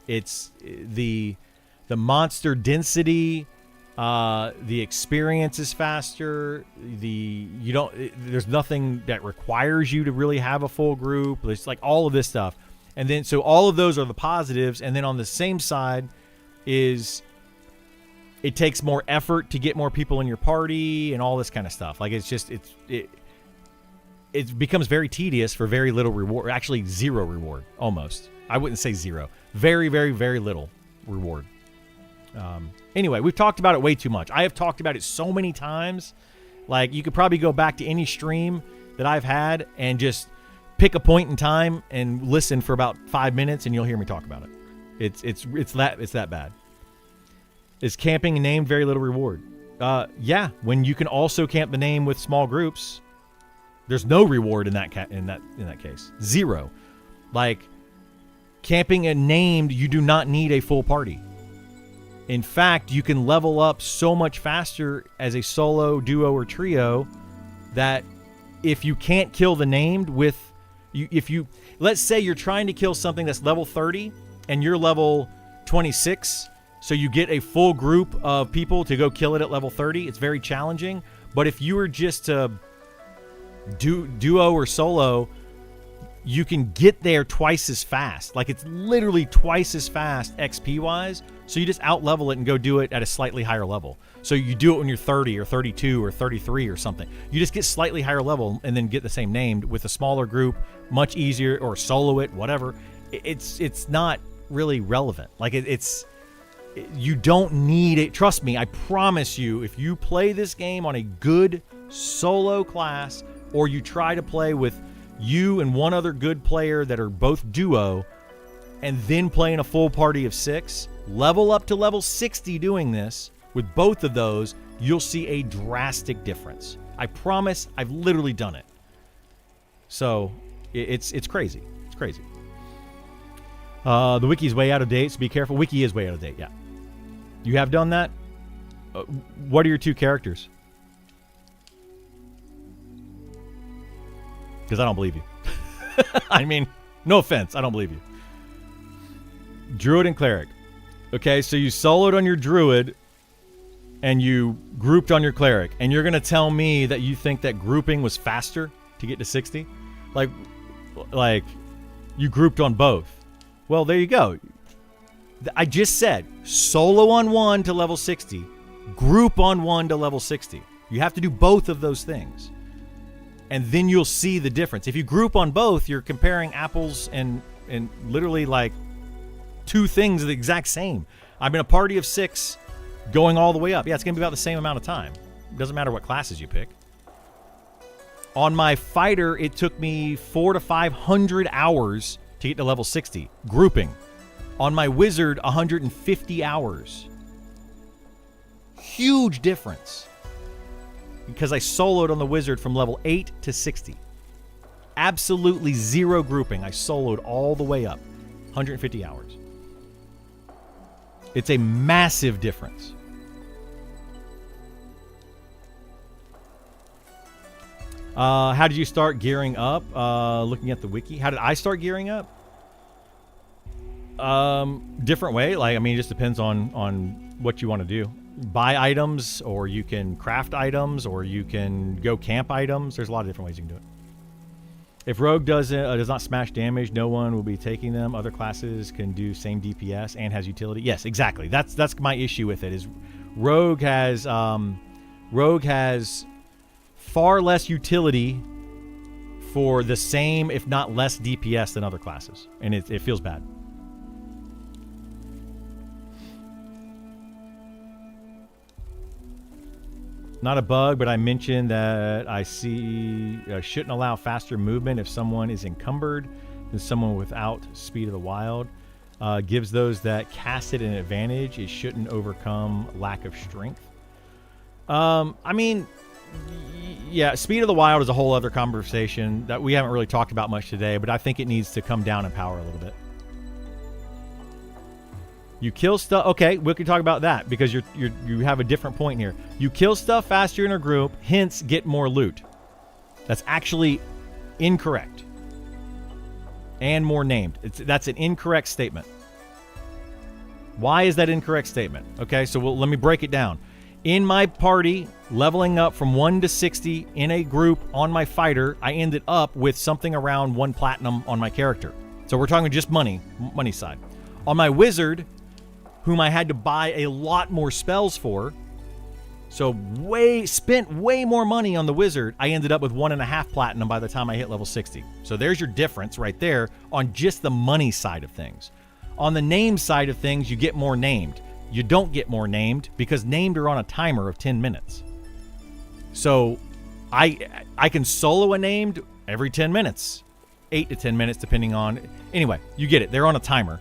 It's the monster density, the experience is faster. There's nothing that requires you to really have a full group. It's like all of this stuff. And then, so all of those are the positives. And then on the same side is it takes more effort to get more people in your party and all this kind of stuff. Like it becomes very tedious for very little reward. Actually, zero reward, almost. I wouldn't say zero. Very, very, very little reward. Anyway, we've talked about it way too much. I have talked about it so many times. Like, you could probably go back to any stream that I've had and just pick a point in time and listen for about 5 minutes, and you'll hear me talk about it. It's that bad. Is camping named very little reward? Yeah. When you can also camp the name with small groups, there's no reward in that case. Zero. Like, camping a named, you do not need a full party. In fact, you can level up so much faster as a solo, duo, or trio that if you can't kill the named with let's say you're trying to kill something that's level 30 and you're level 26, so you get a full group of people to go kill it at level 30, it's very challenging. But if you were just to duo or solo, you can get there twice as fast. Like, it's literally twice as fast XP wise. So you just out level it and go do it at a slightly higher level. So you do it when you're 30 or 32 or 33 or something. You just get slightly higher level and then get the same named with a smaller group, much easier, or solo it, whatever. It's not really relevant. Like, you don't need it. Trust me, I promise you, if you play this game on a good solo class, or you try to play with you and one other good player that are both duo, and then playing a full party of 6, level up to level 60 doing this, with both of those, you'll see a drastic difference. I promise, I've literally done it. So, it's crazy. It's crazy. The wiki's way out of date, so be careful. Wiki is way out of date, yeah. You have done that? What are your 2 characters? Because I don't believe you. I mean, no offense, I don't believe you. Druid and Cleric. Okay, so you soloed on your Druid and you grouped on your Cleric, and you're going to tell me that you think that grouping was faster to get to 60? Like you grouped on both. Well, there you go. I just said solo on 1 to level 60, group on 1 to level 60. You have to do both of those things. And then you'll see the difference. If you group on both, you're comparing apples and literally like 2 things the exact same. I'm in a party of 6 going all the way up. Yeah, it's going to be about the same amount of time. It doesn't matter what classes you pick. On my fighter, it took me 400 to 500 hours to get to level 60, grouping. On my wizard, 150 hours. Huge difference. Because I soloed on the wizard from level 8 to 60. Absolutely zero grouping. I soloed all the way up. 150 hours. It's a massive difference. How did you start gearing up? Looking at the wiki. How did I start gearing up? Different way. Like, I mean, it just depends on what you want to do. Buy items, or you can craft items, or you can go camp items. There's a lot of different ways you can do it. If Rogue does not smash damage, no one will be taking them. Other classes can do same DPS and has utility. Yes, exactly. That's my issue with it. Is Rogue has far less utility for the same, if not less, DPS than other classes, and it feels bad. Not a bug, but I mentioned that I see shouldn't allow faster movement if someone is encumbered than someone without Speed of the Wild. Gives those that cast it an advantage. It shouldn't overcome lack of strength. I mean, yeah, Speed of the Wild is a whole other conversation that we haven't really talked about much today, but I think it needs to come down in power a little bit. You kill stuff. Okay, we can talk about that because you have a different point here. You kill stuff faster in a group, hence get more loot. That's actually incorrect. And more named. That's an incorrect statement. Why is that incorrect statement? Okay, so let me break it down. In my party, leveling up from 1 to 60 in a group on my fighter, I ended up with something around 1 platinum on my character. So we're talking just money side. On my wizard, whom I had to buy a lot more spells for, so spent way more money on the wizard, I ended up with 1.5 platinum by the time I hit level 60. So there's your difference right there on just the money side of things. On the name side of things, you get more named. You don't get more named because named are on a timer of 10 minutes. So I can solo a named every 10 minutes, 8 to 10 minutes depending on. Anyway, you get it. They're on a timer.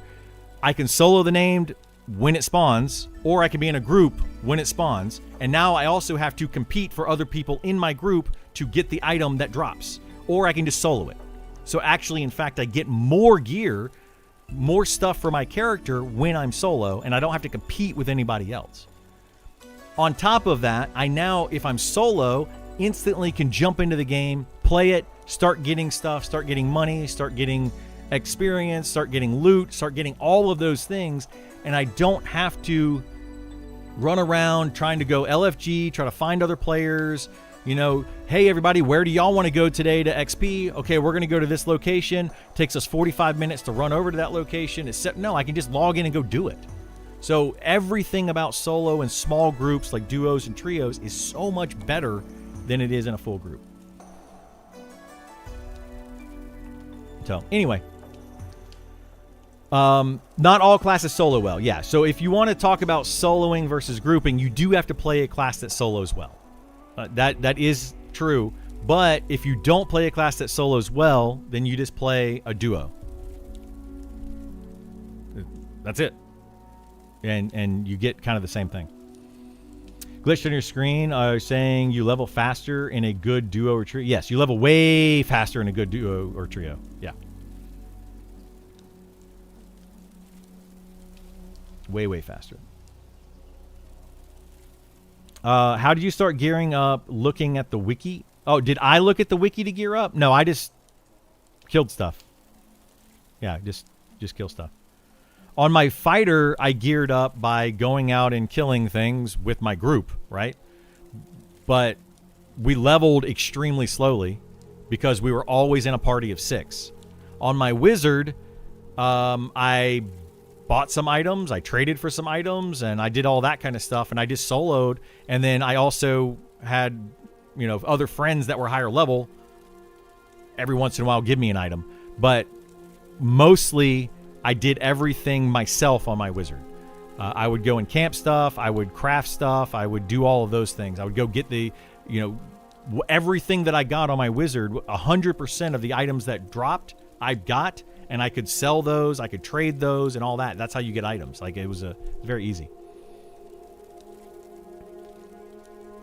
I can solo the named when it spawns, or I can be in a group when it spawns. And now I also have to compete for other people in my group to get the item that drops, or I can just solo it. So actually, in fact, I get more gear, more stuff for my character when I'm solo, and I don't have to compete with anybody else. On top of that, I now, if I'm solo, instantly can jump into the game, play it, start getting stuff, start getting money, start getting experience, start getting loot, start getting all of those things, and I don't have to run around trying to go LFG, try to find other players. You know, hey, everybody, where do y'all want to go today to XP? Okay, we're going to go to this location. Takes us 45 minutes to run over to that location. No, I can just log in and go do it. So everything about solo and small groups like duos and trios is so much better than it is in a full group. So anyway, not all classes solo well. Yeah, so if you want to talk about soloing versus grouping, you do have to play a class that solos well. That is true. But if you don't play a class that solos well, then you just play a duo. That's it. And you get kind of the same thing. Glitched on your screen saying you level faster in a good duo or trio. Yes, you level way faster in a good duo or trio. Yeah. Way faster. How did you start gearing up looking at the wiki? Oh, did I look at the wiki to gear up? No, I just killed stuff. Yeah, just kill stuff. On my fighter, I geared up by going out and killing things with my group, right? But we leveled extremely slowly because we were always in a party of 6. On my wizard, I bought some items, I traded for some items, and I did all that kind of stuff, and I just soloed. And then I also had, you know, other friends that were higher level every once in a while give me an item. But mostly I did everything myself on my wizard. I would go and camp stuff, I would craft stuff, I would do all of those things. I would go get the, you know, everything that I got on my wizard, 100% of the items that dropped, I got, and I could sell those, I could trade those and all that. That's how you get items. Like, it was very easy.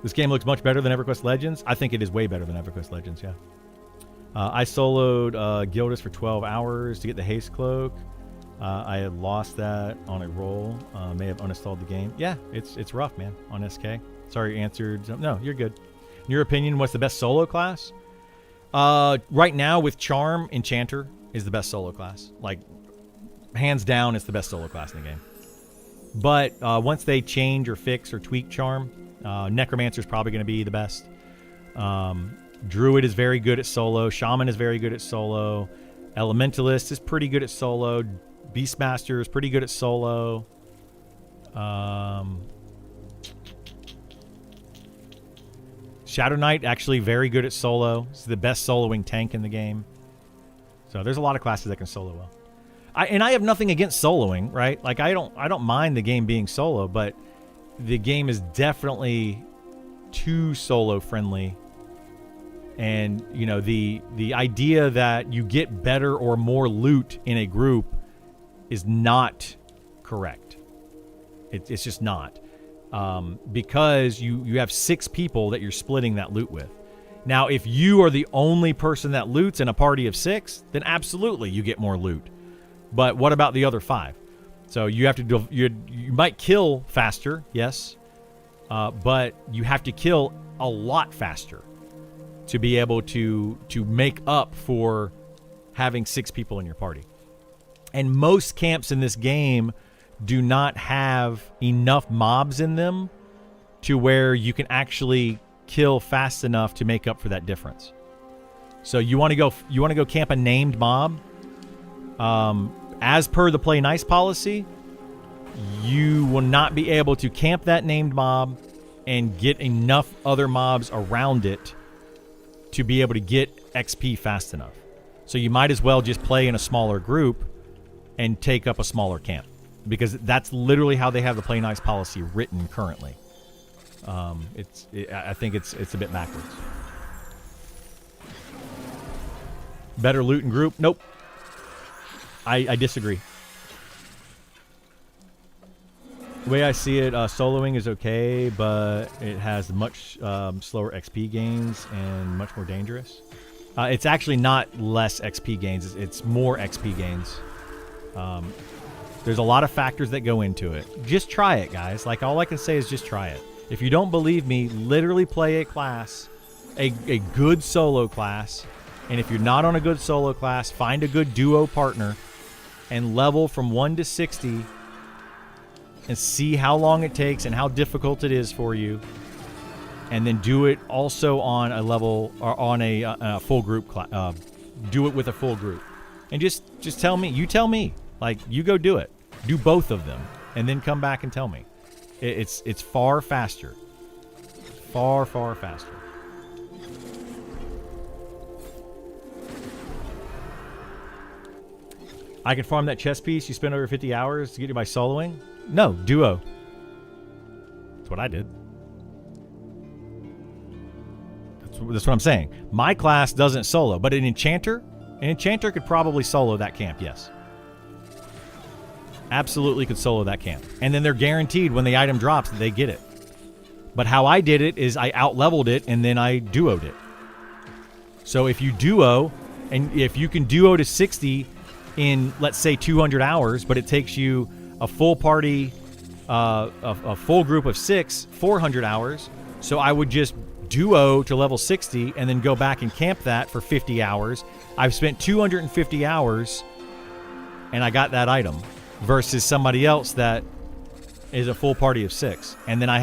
This game looks much better than EverQuest Legends. I think it is way better than EverQuest Legends, yeah. I soloed Gildas for 12 hours to get the haste cloak. I had lost that on a roll. May have uninstalled the game. Yeah, it's rough, man, on SK. Sorry, you answered. No, you're good. In your opinion, what's the best solo class? Right now, with Charm, Enchanter is the best solo class. Like, hands down, it's the best solo class in the game. But once they change or fix or tweak Charm, Necromancer is probably going to be the best. Druid is very good at solo. Shaman is very good at solo. Elementalist is pretty good at solo. Beastmaster is pretty good at solo. Shadow Knight actually very good at solo. He's the best soloing tank in the game. So there's a lot of classes that can solo well. I have nothing against soloing, right? Like, I don't mind the game being solo, but the game is definitely too solo friendly. And you know, the idea that you get better or more loot in a group is not correct. It's just not, because you have 6 people that you're splitting that loot with. Now, if you are the only person that loots in a party of 6, then absolutely you get more loot. But what about the other 5? So you have to do, you might kill faster, yes, but you have to kill a lot faster to be able to make up for having 6 people in your party. And most camps in this game do not have enough mobs in them to where you can actually kill fast enough to make up for that difference. So you want to go camp a named mob. As per the play nice policy, you will not be able to camp that named mob and get enough other mobs around it to be able to get XP fast enough. So you might as well just play in a smaller group and take up a smaller camp, because that's literally how they have the play nice policy written currently. I think it's a bit backwards. Better loot and group? Nope. I disagree. The way I see it, soloing is okay, but it has much slower XP gains and much more dangerous. It's actually not less XP gains. It's more XP gains. There's a lot of factors that go into it. Just try it, guys. Like, all I can say is just try it. If you don't believe me, literally play a class, a good solo class. And if you're not on a good solo class, find a good duo partner and level from 1 to 60 and see how long it takes and how difficult it is for you. And then do it also on a level, or on a full group. Do it with a full group. And just tell me. You tell me. Like, you go do it. Do both of them. And then come back and tell me. It's far faster. Far, far faster. I can farm that chess piece you spent over 50 hours to get you by soloing? No, duo. That's what I did. That's what I'm saying. My class doesn't solo, but an enchanter could probably solo that camp, yes. Absolutely could solo that camp. And then they're guaranteed when the item drops that they get it. But how I did it is I out-leveled it and then I duoed it. So if you duo, and if you can duo to 60 in, let's say, 200 hours, but it takes you a full party, a full group of 6, 400 hours. So I would just duo to level 60 and then go back and camp that for 50 hours. I've spent 250 hours and I got that item. Versus somebody else that is a full party of 6. And then I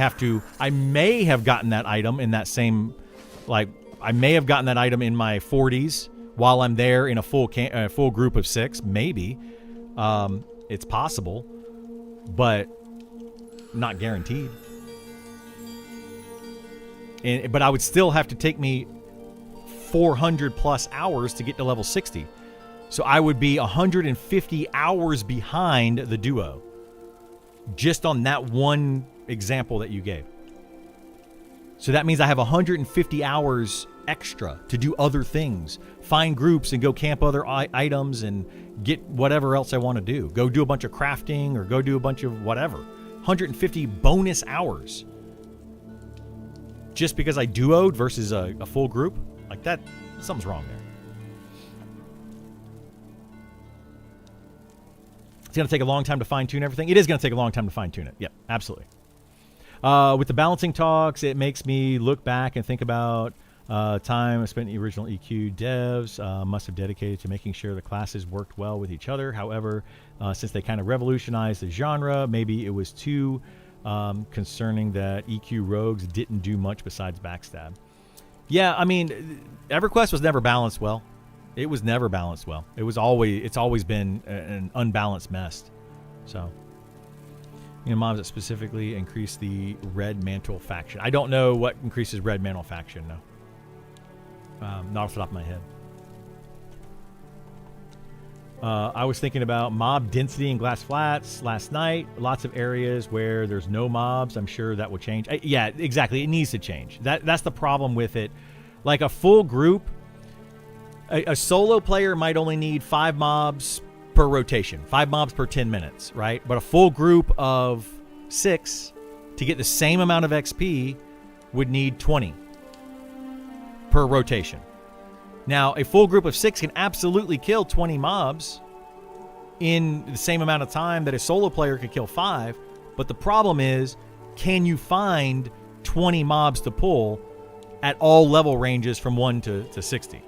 may have gotten that item in that same, like, I may have gotten that item in my 40s while I'm there in a full group of 6. Maybe. It's possible. But not guaranteed. But I would still have to take me 400 plus hours to get to level 60. So I would be 150 hours behind the duo. Just on that one example that you gave. So that means I have 150 hours extra to do other things. Find groups and go camp other items and get whatever else I want to do. Go do a bunch of crafting or go do a bunch of whatever. 150 bonus hours. Just because I duoed versus a full group? Like that, something's wrong there. It's going to take a long time to fine-tune everything. It is going to take a long time to fine-tune it. Yep, absolutely. With the balancing talks, it makes me look back and think about time I spent in the original EQ devs. Must have dedicated to making sure the classes worked well with each other. However, since they kind of revolutionized the genre, maybe it was too concerning that EQ rogues didn't do much besides backstab. Yeah, I mean, EverQuest was never balanced well. It was never balanced well. It's always been an unbalanced mess. So, mobs that specifically increase the Red Mantle faction. I don't know what increases Red Mantle faction, no. Not off the top of my head. I was thinking about mob density in Glass Flats last night. Lots of areas where there's no mobs. I'm sure that will change. Yeah, exactly. It needs to change. That's the problem with it. Like a full group, a solo player might only need 5 mobs per rotation, 5 mobs per 10 minutes, right? But a full group of 6 to get the same amount of XP would need 20 per rotation. Now, a full group of 6 can absolutely kill 20 mobs in the same amount of time that a solo player could kill 5. But the problem is, can you find 20 mobs to pull at all level ranges from 1 to 60?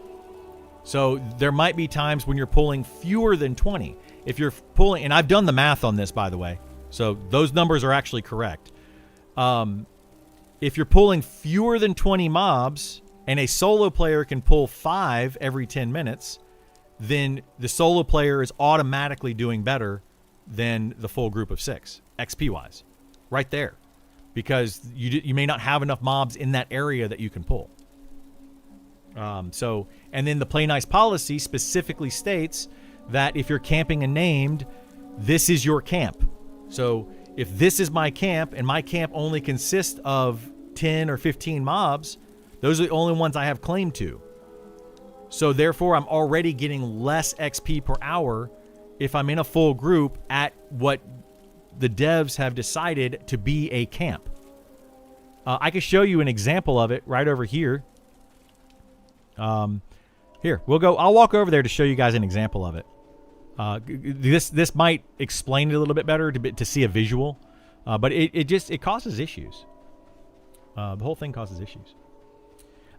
So there might be times when you're pulling fewer than 20. If you're pulling, and I've done the math on this, by the way, so those numbers are actually correct. If you're pulling fewer than 20 mobs, and a solo player can pull 5 every 10 minutes, then the solo player is automatically doing better than the full group of 6, XP-wise. Right there. Because you may not have enough mobs in that area that you can pull. And then the Play Nice policy specifically states that if you're camping a named, this is your camp. So if this is my camp, and my camp only consists of 10 or 15 mobs, those are the only ones I have claim to. So therefore, I'm already getting less XP per hour if I'm in a full group at what the devs have decided to be a camp. I can show you an example of it right over here. Here, I'll walk over there to show you guys an example of it. This might explain it a little bit better to see a visual, but it causes issues. The whole thing causes issues.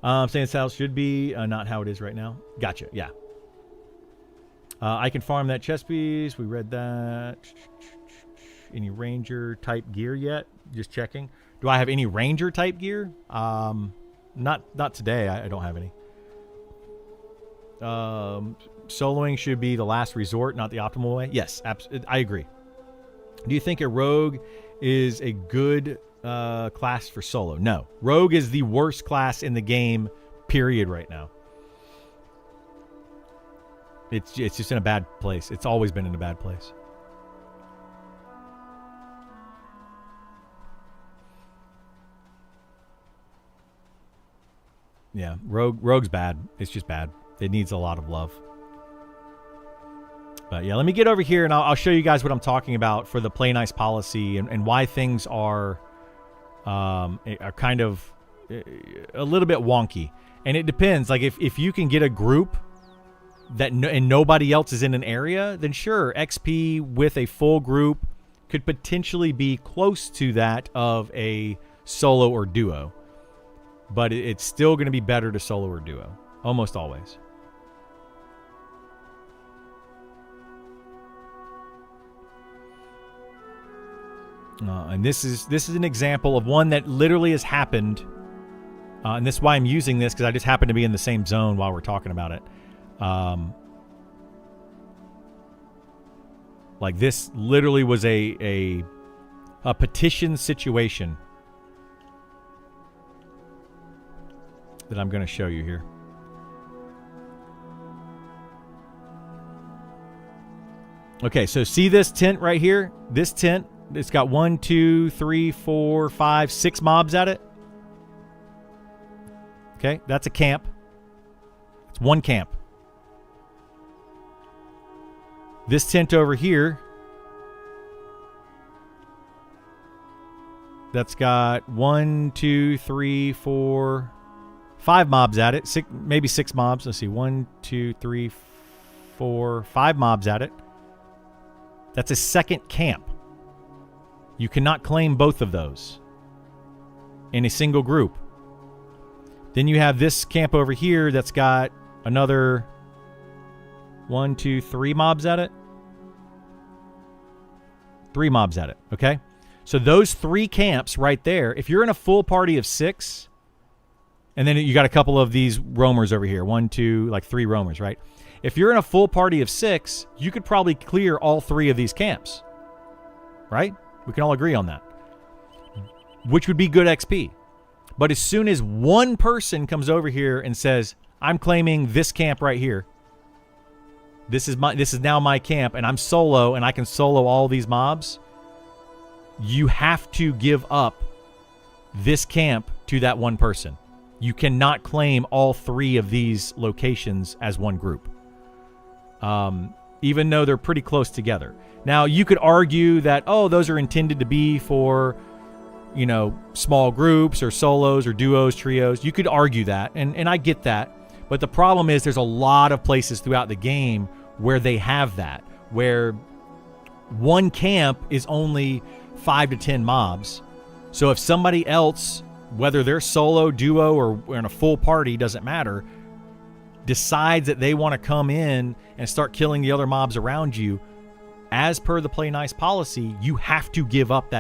Saying South should be not how it is right now. Gotcha. Yeah. I can farm that chess piece. We read that. Any ranger type gear yet? Just checking. Do I have any ranger type gear? Not today. I don't have any. Soloing should be the last resort, not the optimal way. Yes, I agree. Do you think a rogue is a good class for solo? No. Rogue is the worst class in the game, period, right now. It's just in a bad place. It's always been in a bad place. Yeah, Rogue's bad. It's just bad. It needs a lot of love. But yeah, let me get over here and I'll show you guys what I'm talking about for the Play Nice policy and why things are kind of a little bit wonky. And it depends. Like if you can get a group and nobody else is in an area, then sure, XP with a full group could potentially be close to that of a solo or duo. But it's still going to be better to solo or duo. Almost always. And this is an example of one that literally has happened. And this is why I'm using this, because I just happen to be in the same zone while we're talking about it. Like this literally was a petition situation that I'm going to show you here. Okay, so see this tent right here? This tent, it's got 1, 2, 3, 4, 5, 6 mobs at it. Okay, that's a camp. It's one camp. This tent over here, that's got 1, 2, 3, 4, 5 mobs at it. Maybe 6 mobs. Let's see. 1, 2, 3, 4, 5 mobs at it. That's a second camp. You cannot claim both of those in a single group. Then you have this camp over here that's got another 1, 2, 3 mobs at it. 3 mobs at it. Okay? So those 3 camps right there, if you're in a full party of 6, and then you got a couple of these roamers over here. 1, 2, like 3 roamers, right? If you're in a full party of 6, you could probably clear all 3 of these camps. Right? We can all agree on that. Which would be good XP. But as soon as one person comes over here and says, I'm claiming this camp right here, this is now my camp, and I'm solo, and I can solo all these mobs. You have to give up this camp to that one person. You cannot claim all 3 of these locations as one group, even though they're pretty close together. Now, you could argue that, oh, those are intended to be for, you know, small groups or solos or duos, trios. You could argue that, and I get that. But the problem is there's a lot of places throughout the game where they have that, where one camp is only 5 to 10 mobs. So if somebody else, whether they're solo, duo, or in a full party, doesn't matter, decides that they want to come in and start killing the other mobs around you, as per the Play Nice policy, you have to give up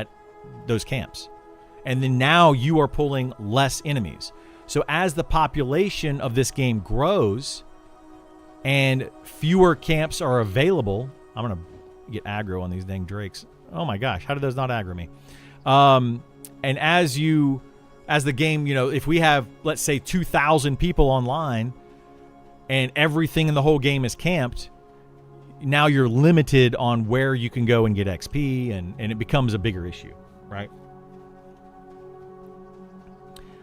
those camps. And then now you are pulling less enemies. So as the population of this game grows and fewer camps are available, I'm going to get aggro on these dang drakes. Oh my gosh, how did those not aggro me? And as the game, you know, if we have, let's say, 2,000 people online and everything in the whole game is camped, now you're limited on where you can go and get XP, and it becomes a bigger issue, right?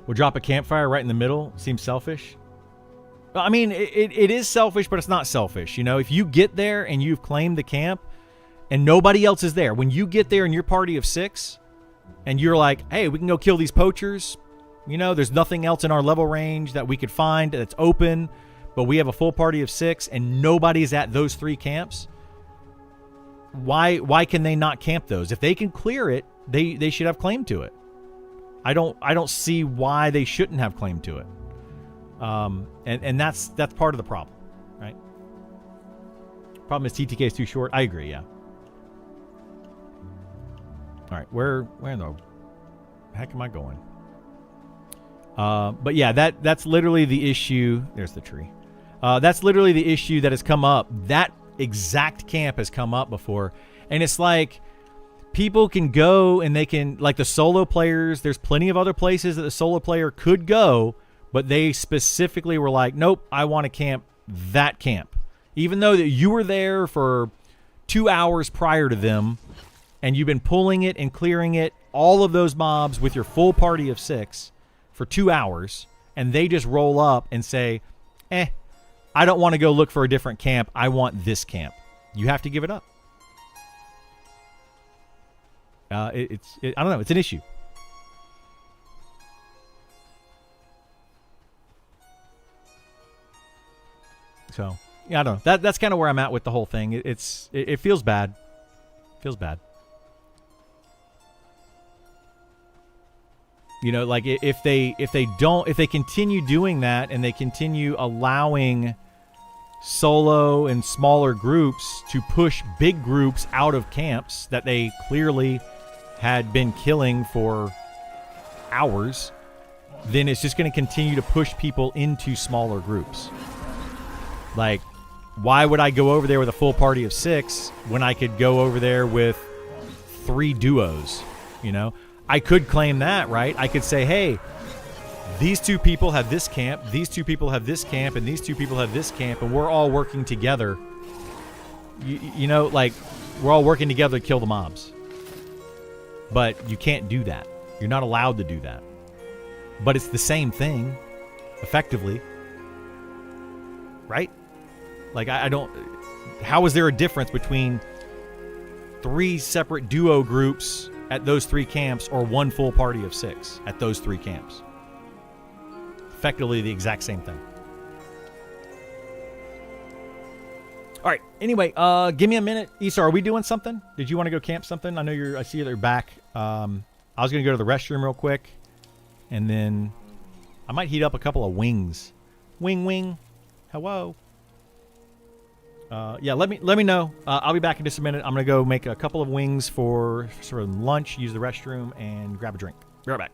We'll drop a campfire right in the middle. Seems selfish. I mean, it is selfish, but it's not selfish. You know, if you get there and you've claimed the camp and nobody else is there, when you get there in your party of 6 and you're like, hey, we can go kill these poachers. You know, there's nothing else in our level range that we could find that's open, but we have a full party of 6 and nobody's at those 3 camps. Why can they not camp those? If they can clear it, they should have claim to it. I don't see why they shouldn't have claim to it. And that's part of the problem, right? Problem is TTK is too short. I agree, yeah. All right, where in the heck am I going? But yeah, that's literally the issue. There's the tree. That's literally the issue that has come up. That exact camp has come up before, and it's like people can go and they can, like the solo players, there's plenty of other places that the solo player could go, but they specifically were like, nope, I want to camp that camp. Even though that you were there for 2 hours prior to them, and you've been pulling it and clearing it, all of those mobs with your full party of 6 for 2 hours, and they just roll up and say, I don't want to go look for a different camp. I want this camp. You have to give it up. I don't know. It's an issue. So, yeah, I don't know. That's kind of where I'm at with the whole thing. It feels bad. Feels bad. You know, like if they continue doing that and they continue allowing solo and smaller groups to push big groups out of camps that they clearly had been killing for hours, then it's just going to continue to push people into smaller groups. Like, why would I go over there with a full party of 6 when I could go over there with 3 duos? You know, I could claim that, right? I could say, hey, these 2 people have this camp, these 2 people have this camp, and these 2 people have this camp, and we're all working together. You know, like, we're all working together to kill the mobs. But you can't do that. You're not allowed to do that. But it's the same thing, effectively. Right? Like, I don't... How is there a difference between 3 separate duo groups at those 3 camps or 1 full party of 6 at those 3 camps? Effectively the exact same thing. All right. Anyway, give me a minute. Issa, are we doing something? Did you want to go camp something? I see you're back. I was going to go to the restroom real quick, and then I might heat up a couple of wings. Wing. Hello. Yeah, let me know. I'll be back in just a minute. I'm going to go make a couple of wings for sort of lunch, use the restroom, and grab a drink. Be right back.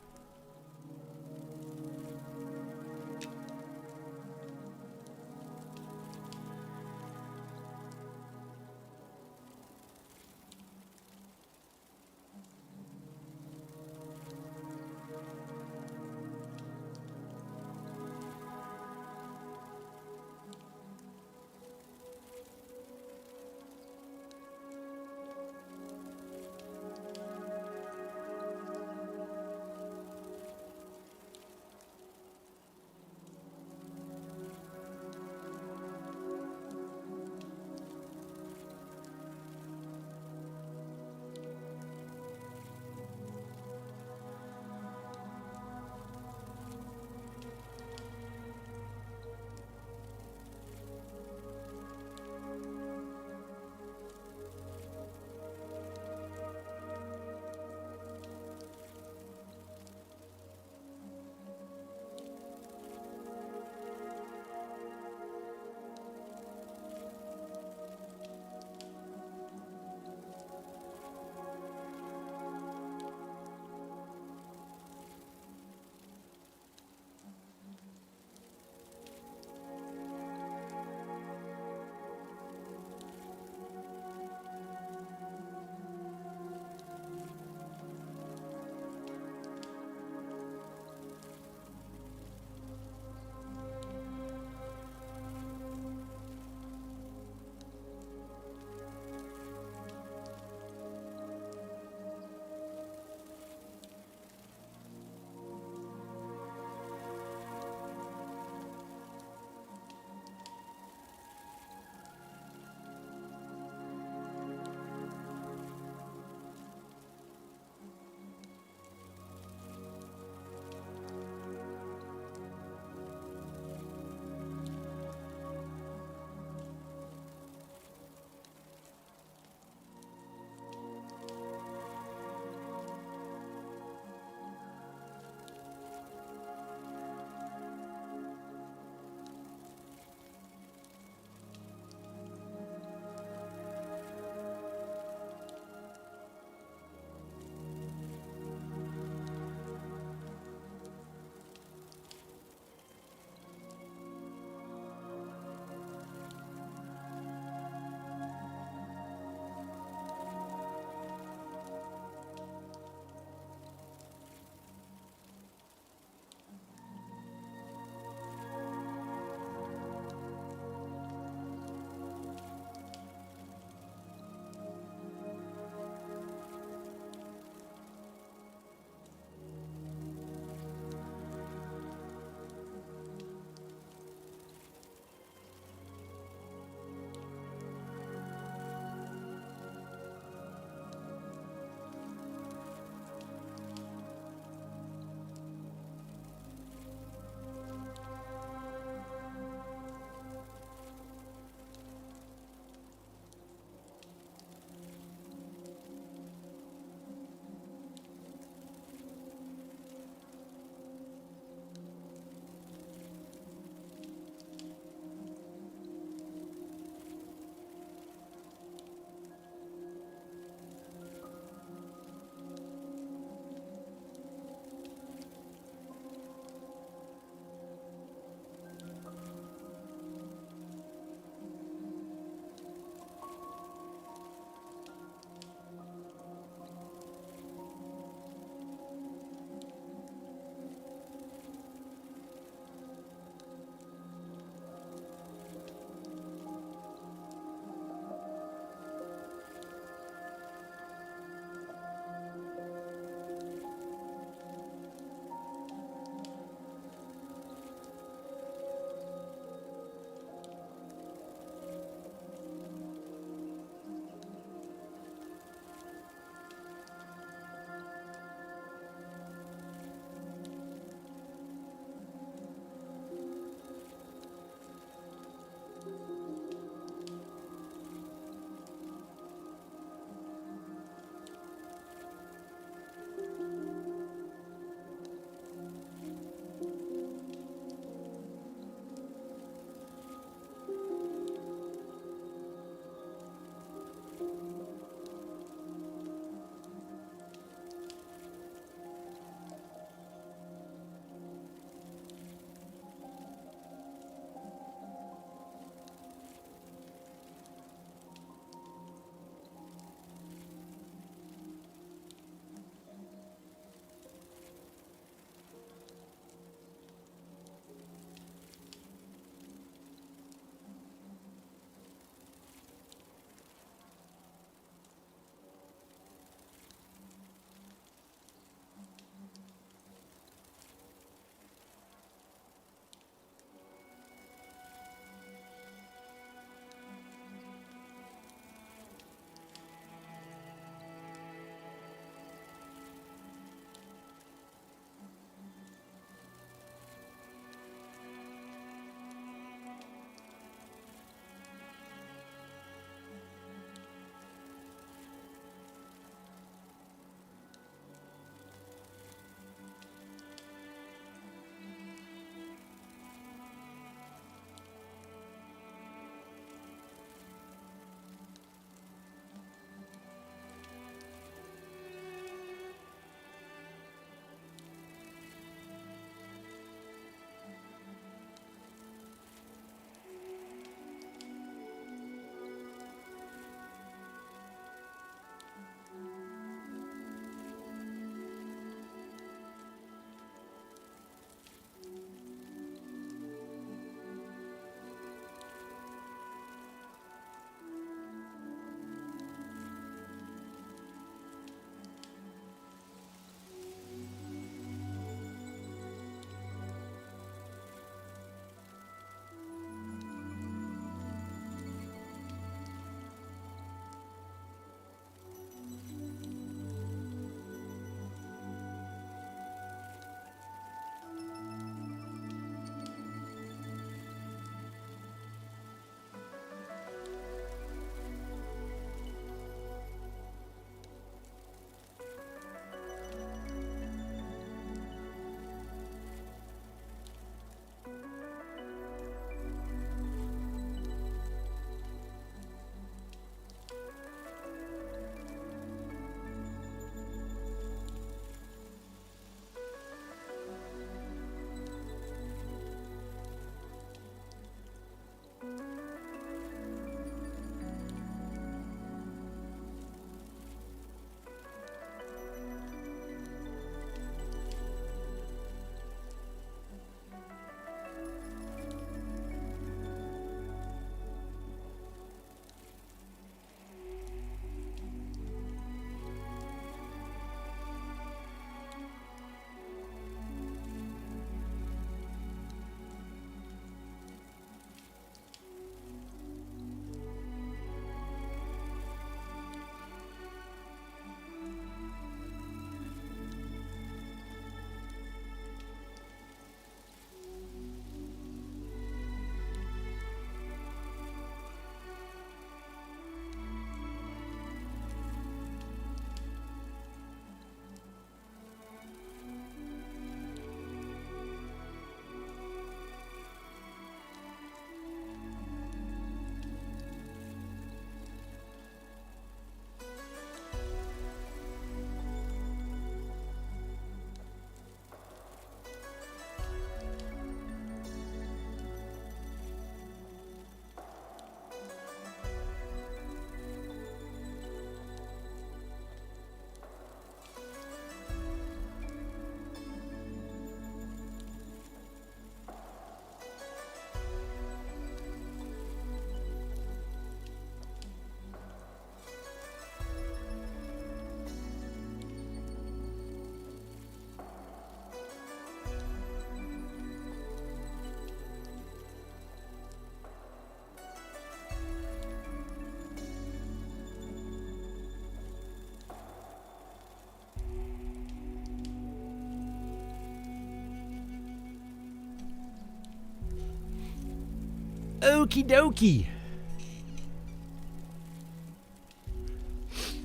Okie dokie.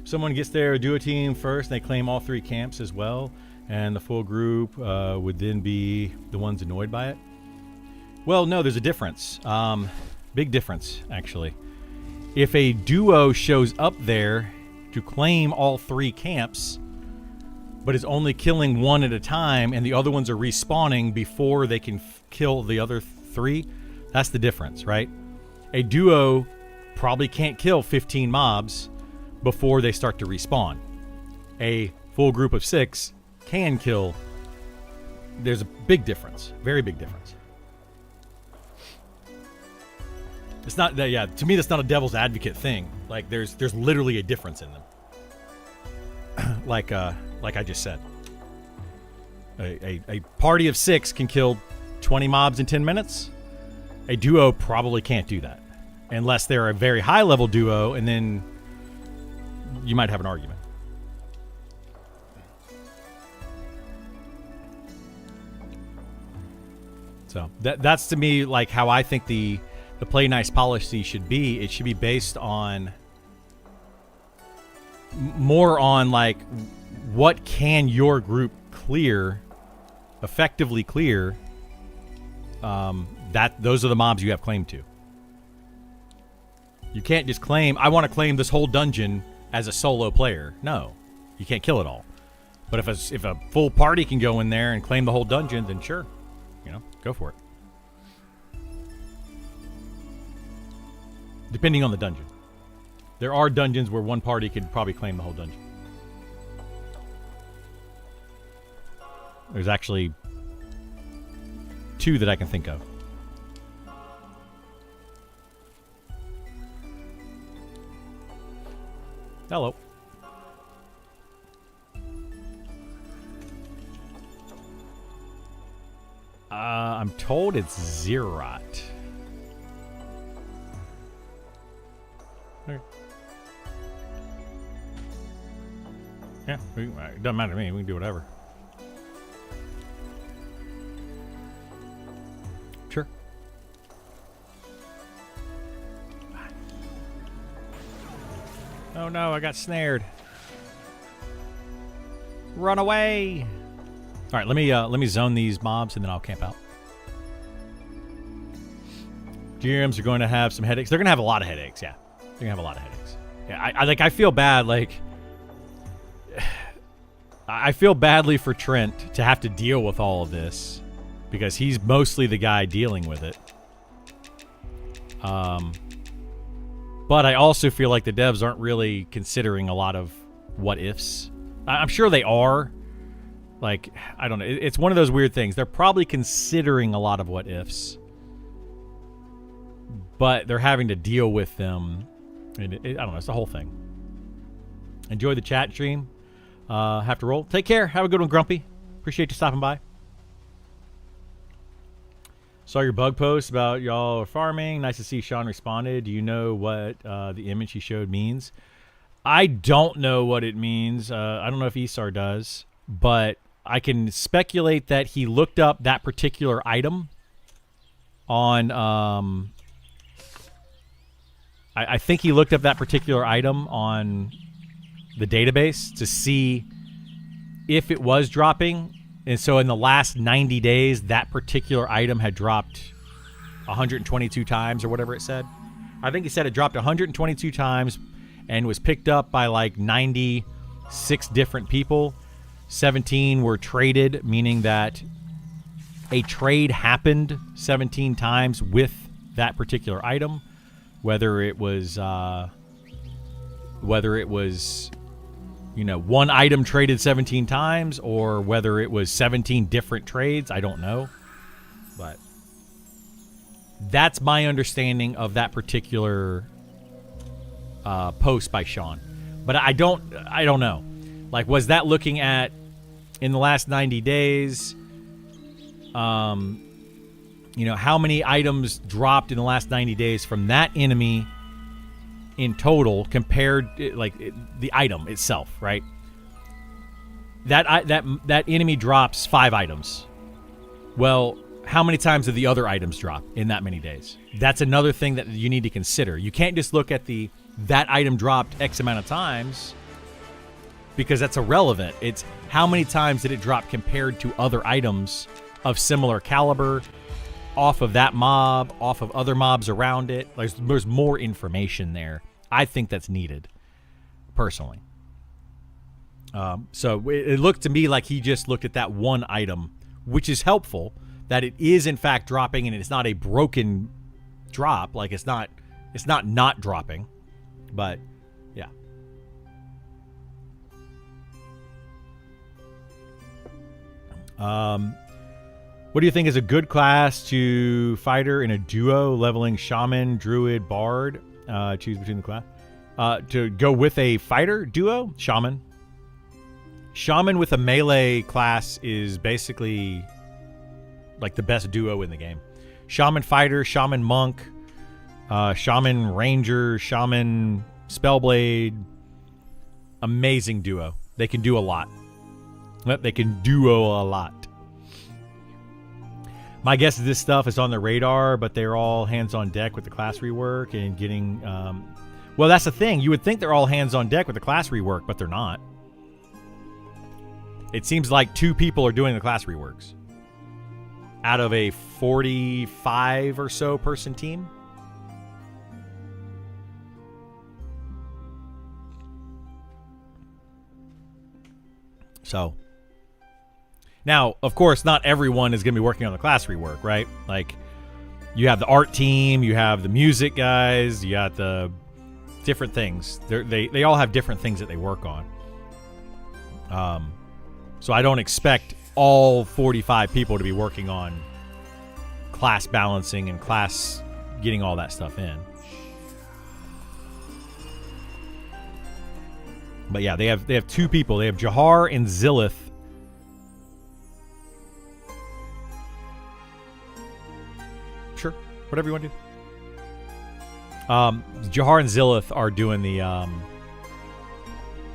Someone gets their duo team first, and they claim all 3 camps as well, and the full group would then be the ones annoyed by it. Well, no, there's a difference. Big difference, actually. If a duo shows up there to claim all 3 camps, but is only killing one at a time, and the other ones are respawning before they can kill the other 3, that's the difference, right? A duo probably can't kill 15 mobs before they start to respawn. A full group of 6 can kill. There's a big difference, very big difference. It's not that, yeah, to me that's not a devil's advocate thing. Like there's literally a difference in them. like I just said. A party of 6 can kill 20 mobs in 10 minutes. A duo probably can't do that. Unless they're a very high level duo, and then you might have an argument. So that's to me like how I think the play nice policy should be. It should be based on more on like what can your group clear, effectively clear. That those are the mobs you have claim to. You can't just claim I want to claim this whole dungeon as a solo player. No, you can't kill it all. But if a full party can go in there and claim the whole dungeon, then sure, go for it. Depending on the dungeon. There are dungeons where one party could probably claim the whole dungeon. There's actually 2 that I can think of. Hello. I'm told it's Xerot. Okay. Yeah, it doesn't matter to me. We can do whatever. Sure. Oh no, I got snared. Run away! All right, let me zone these mobs and then I'll camp out. GMs are going to have some headaches. They're going to have a lot of headaches. Yeah, they're going to have a lot of headaches. Yeah, I feel bad. Like, I feel badly for Trent to have to deal with all of this because he's mostly the guy dealing with it. But I also feel like the devs aren't really considering a lot of what ifs. I'm sure they are. Like, I don't know. It's one of those weird things. They're probably considering a lot of what ifs, but they're having to deal with them. And I don't know. It's the whole thing. Enjoy the chat stream. Have to roll. Take care. Have a good one, Grumpy. Appreciate you stopping by. Saw your bug post about y'all farming. Nice to see Sean responded. Do you know what the image he showed means? I don't know what it means. I don't know if Esar does, but I can speculate that he looked up that particular item on I think he looked up that particular item on the database to see if it was dropping. And so in the last 90 days, that particular item had dropped 122 times or whatever it said. I think he said it dropped 122 times and was picked up by like 96 different people. 17 were traded, meaning that a trade happened 17 times with that particular item. Whether it was one item traded 17 times or whether it was 17 different trades, I don't know. But that's my understanding of that particular post by Sean. But I don't know. Like, was that looking at in the last 90 days, how many items dropped in the last 90 days from that enemy in total compared, the item itself, right? That enemy drops 5 items. Well, how many times did the other items drop in that many days? That's another thing that you need to consider. You can't just look at that item dropped X amount of times, because that's irrelevant. It's how many times did it drop compared to other items of similar caliber, off of that mob, off of other mobs around it. There's more information there. I think that's needed, personally. So it looked to me like he just looked at that one item, which is helpful, that it is in fact dropping and it's not a broken drop. Like it's not dropping, but yeah. What do you think is a good class to fighter in a duo leveling shaman, druid, bard? Choose between the class. To go with a fighter duo, shaman. Shaman with a melee class is basically like the best duo in the game. Shaman fighter, shaman monk, shaman ranger, shaman spellblade. Amazing duo. They can do a lot. They can duo a lot. My guess is this stuff is on the radar, but they're all hands on deck with the class rework and getting... well, that's the thing. You would think they're all hands on deck with the class rework, but they're not. It seems like 2 people are doing the class reworks out of a 45 or so person team. So... Now, of course, not everyone is going to be working on the class rework, right? Like, you have the art team, you have the music guys, you got the different things. They all have different things that they work on. So I don't expect all 45 people to be working on class balancing and class getting all that stuff in. But yeah, they have 2 people. They have Jahar and Zillith. Sure, whatever you want to do. Jahar and Zillith are doing the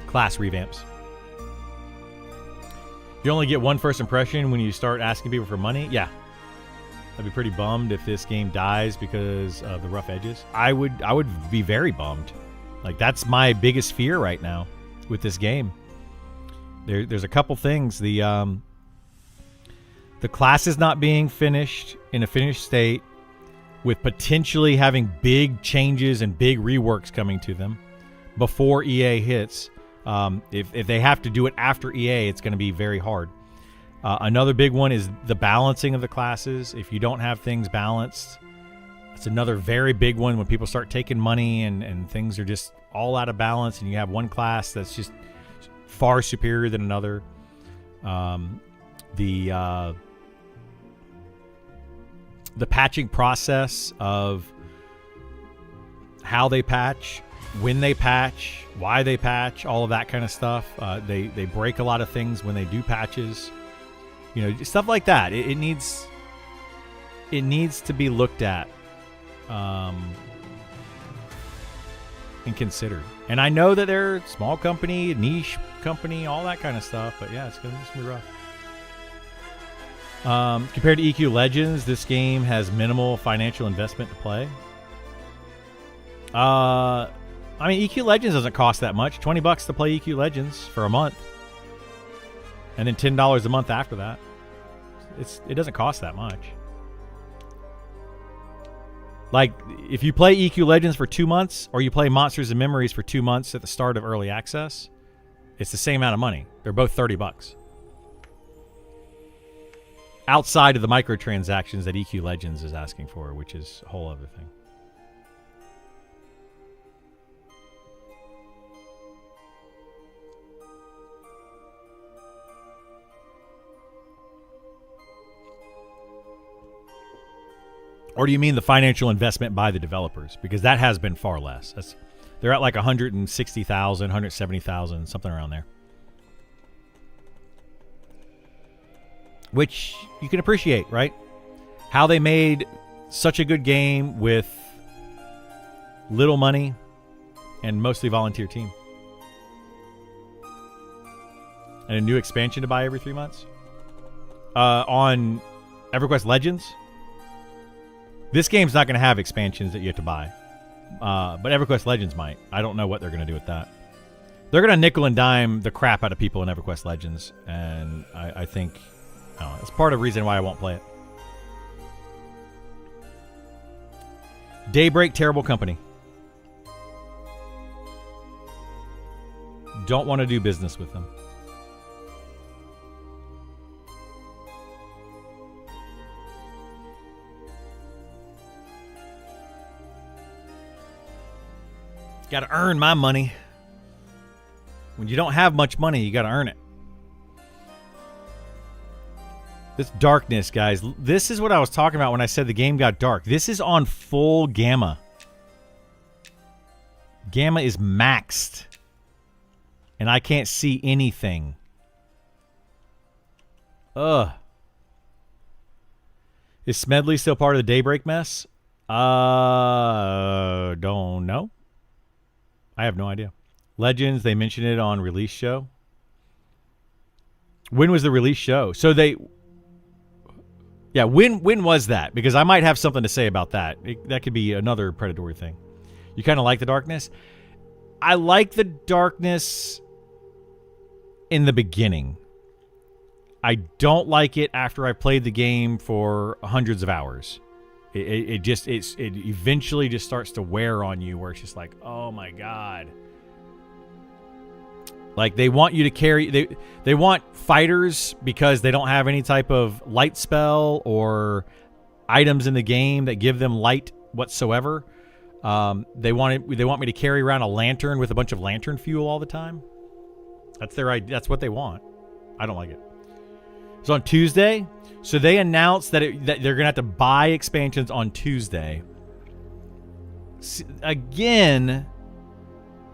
class revamps. You only get one first impression when you start asking people for money. Yeah, I'd be pretty bummed if this game dies because of the rough edges. I would be very bummed. Like, that's my biggest fear right now with this game. There's a couple things. The class is not being finished in a finished state, with potentially having big changes and big reworks coming to them before EA hits. If they have to do it after EA, it's going to be very hard. Another big one is the balancing of the classes. If you don't have things balanced, it's another very big one when people start taking money and things are just all out of balance and you have one class that's just far superior than another. The patching process of how they patch, when they patch, why they patch, all of that kind of stuff. They break a lot of things when they do patches. You know, stuff like that. It needs to be looked at and considered. And I know that they're a small company, niche company, all that kind of stuff. But yeah, it's gonna be rough. Compared to EQ Legends, this game has minimal financial investment to play. I mean, EQ Legends doesn't cost that much. $20 to play EQ Legends for a month. And then $10 a month after that. It doesn't cost that much. Like, if you play EQ Legends for 2 months, or you play Monsters and Memories for 2 months at the start of early access, it's the same amount of money. They're both $30. Outside of the microtransactions that EQ Legends is asking for, which is a whole other thing. Or do you mean the financial investment by the developers? Because that has been far less. They're at like 160,000, 170,000, something around there. Which you can appreciate, right? How they made such a good game with little money and mostly volunteer team. And a new expansion to buy every 3 months. On EverQuest Legends. This game's not going to have expansions that you have to buy. But EverQuest Legends might. I don't know what they're going to do with that. They're going to nickel and dime the crap out of people in EverQuest Legends. And I think it's part of the reason why I won't play it. Daybreak, terrible company. Don't want to do business with them. Got to earn my money. When you don't have much money, you got to earn it. This darkness, guys. This is what I was talking about when I said the game got dark. This is on full gamma. Gamma is maxed. And I can't see anything. Ugh. Is Smedley still part of the Daybreak mess? Don't know. I have no idea. Legends, they mentioned it on release show. When was the release show? So they... Yeah, when was that? Because I might have something to say about that. That could be another predatory thing. You kind of like the darkness? I like the darkness in the beginning. I don't like it after I played the game for hundreds of hours. It eventually just starts to wear on you, where it's just like, oh my god. Like, they want you to carry... They want fighters because they don't have any type of light spell or items in the game that give them light whatsoever. They want me to carry around a lantern with a bunch of lantern fuel all the time. That's what they want. I don't like it. It's on Tuesday. So they announced that they're going to have to buy expansions on Tuesday. Again,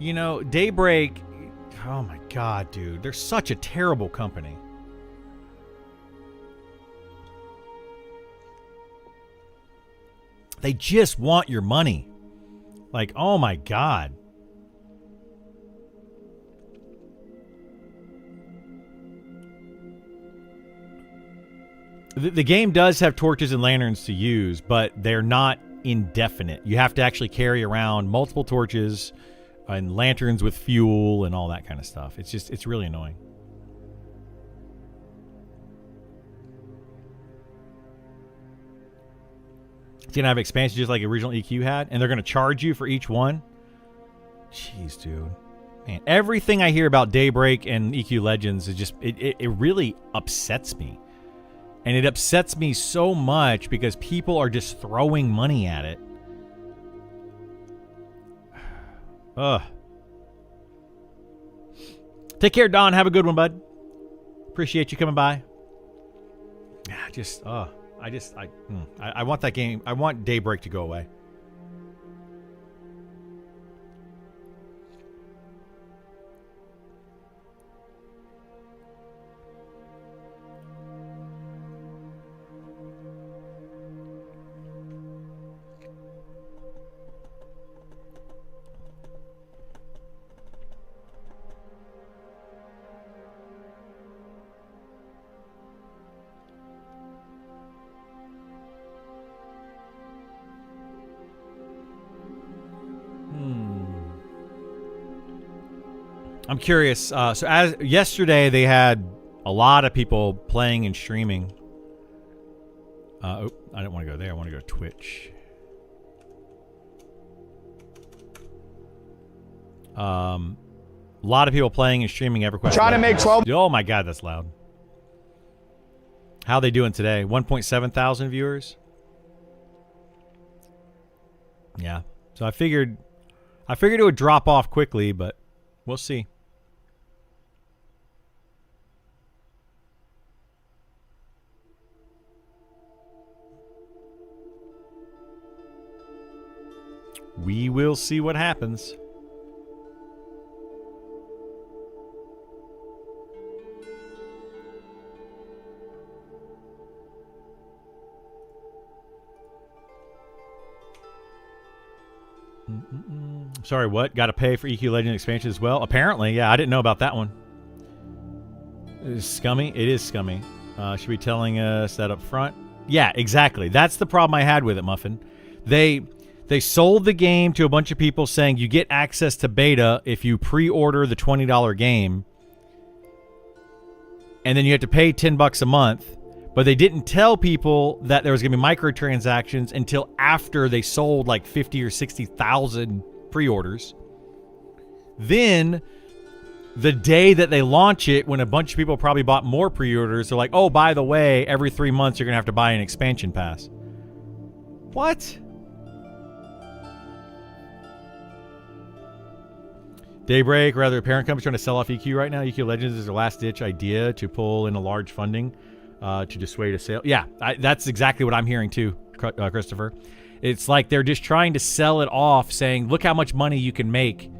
Daybreak... Oh my god, dude. They're such a terrible company. They just want your money. Like, oh my god. The game does have torches and lanterns to use, but they're not indefinite. You have to actually carry around multiple torches and lanterns with fuel and all that kind of stuff. It's really annoying. It's going to have expansions just like original EQ had, and they're going to charge you for each one. Jeez, dude. Man, everything I hear about Daybreak and EQ Legends is just... It really upsets me. And it upsets me so much because people are just throwing money at it. Ugh. Take care, Don. Have a good one, bud. Appreciate you coming by. I want that game. I want Daybreak to go away. I'm curious. So as yesterday, they had a lot of people playing and streaming. I didn't want to go there. I want to go to Twitch. A lot of people playing and streaming EverQuest. Trying to make 12. Oh my god, that's loud. How are they doing today? 1.7 thousand viewers. Yeah. So I figured it would drop off quickly, but we'll see. We will see what happens. Sorry, what? Got to pay for EQ Legend expansion as well? Apparently, yeah. I didn't know about that one. It is scummy. It is scummy. Should be telling us that up front. Yeah, exactly. That's the problem I had with it, Muffin. They sold the game to a bunch of people saying you get access to beta if you pre-order the $20 game, and then you have to pay $10 a month. But they didn't tell people that there was going to be microtransactions until after they sold like 50 or 60,000 pre-orders. Then the day that they launch it, when a bunch of people probably bought more pre-orders, they're like, oh, by the way, every 3 months you're going to have to buy an expansion pass. What? Daybreak, rather, a parent company trying to sell off EQ right now. EQ Legends is their last-ditch idea to pull in a large funding to dissuade a sale. Yeah, that's exactly what I'm hearing too, Christopher. It's like they're just trying to sell it off, saying, look how much money you can make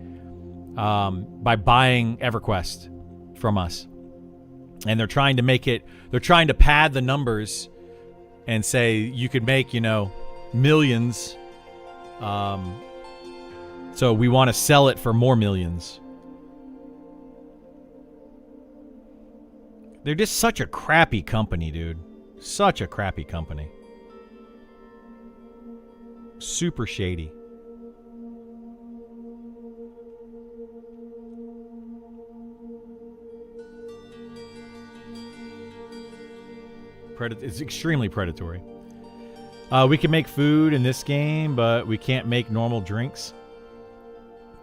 by buying EverQuest from us. And they're trying to make it, they're trying to pad the numbers and say you could make, millions. So we want to sell it for more millions. They're just such a crappy company, dude. Such a crappy company. Super shady. It's extremely predatory. We can make food in this game, but we can't make normal drinks.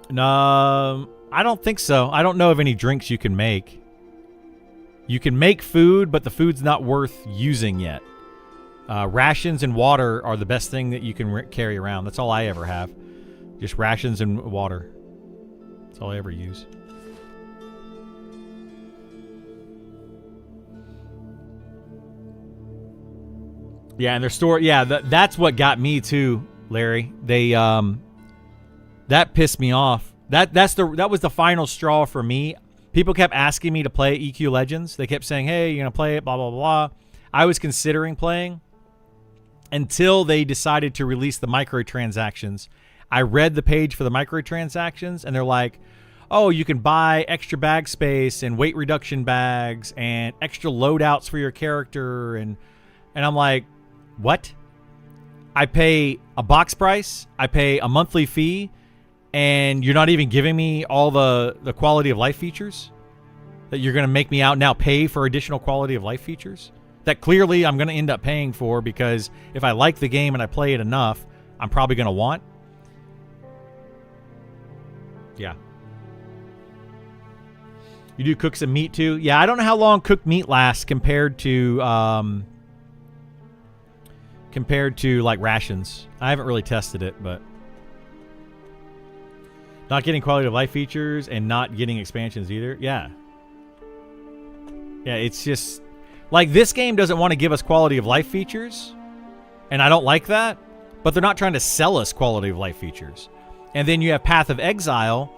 No, I don't think so. I don't know of any drinks you can make. You can make food, but the food's not worth using yet. Rations and water are the best thing that you can carry around. That's all I ever have. Just rations and water. That's all I ever use. Yeah, and their store. Yeah, that's what got me too, Larry. They that pissed me off. That was the final straw for me. People kept asking me to play EQ Legends. They kept saying, "Hey, you're gonna play it?" Blah blah blah. I was considering playing until they decided to release the microtransactions. I read the page for the microtransactions, and they're like, "Oh, you can buy extra bag space and weight reduction bags and extra loadouts for your character," and I'm like, "What? I pay a box price, I pay a monthly fee, and you're not even giving me all the quality of life features that you're going to make me out now pay for additional quality of life features that clearly I'm going to end up paying for, because if I like the game and I play it enough, I'm probably going to want." Yeah. You do cook some meat too? Yeah, I don't know how long cooked meat lasts compared to like rations. I haven't really tested it, but not getting quality of life features and not getting expansions either. Yeah. Yeah, it's just like this game doesn't want to give us quality of life features, and I don't like that, but they're not trying to sell us quality of life features. And then you have Path of Exile,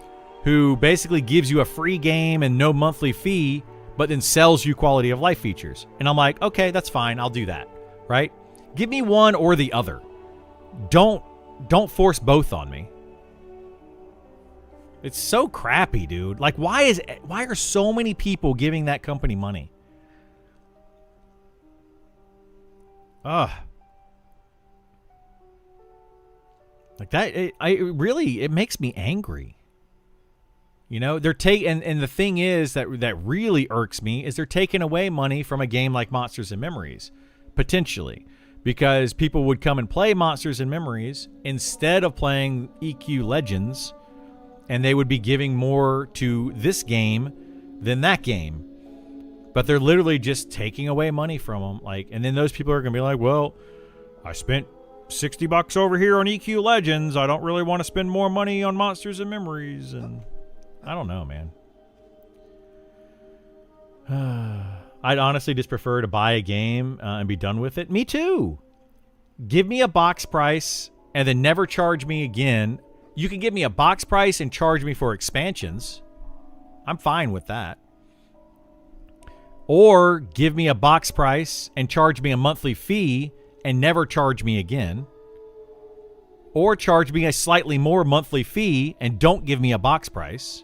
who basically gives you a free game and no monthly fee, but then sells you quality of life features. And I'm like, okay, that's fine. I'll do that, right? Give me one or the other. Don't force both on me. It's so crappy, dude. Like, why are so many people giving that company money? Ugh. Like that, it makes me angry. They're and the thing is that really irks me is they're taking away money from a game like Monsters and Memories, potentially, because people would come and play Monsters and Memories instead of playing EQ Legends, and they would be giving more to this game than that game. But they're literally just taking away money from them. Like, and then those people are going to be like, well, I spent $60 over here on EQ Legends. I don't really want to spend more money on Monsters and Memories. And I don't know, man. I'd honestly just prefer to buy a game and be done with it. Me too. Give me a box price and then never charge me again. You can give me a box price and charge me for expansions. I'm fine with that. Or give me a box price and charge me a monthly fee and never charge me again. Or charge me a slightly more monthly fee and don't give me a box price.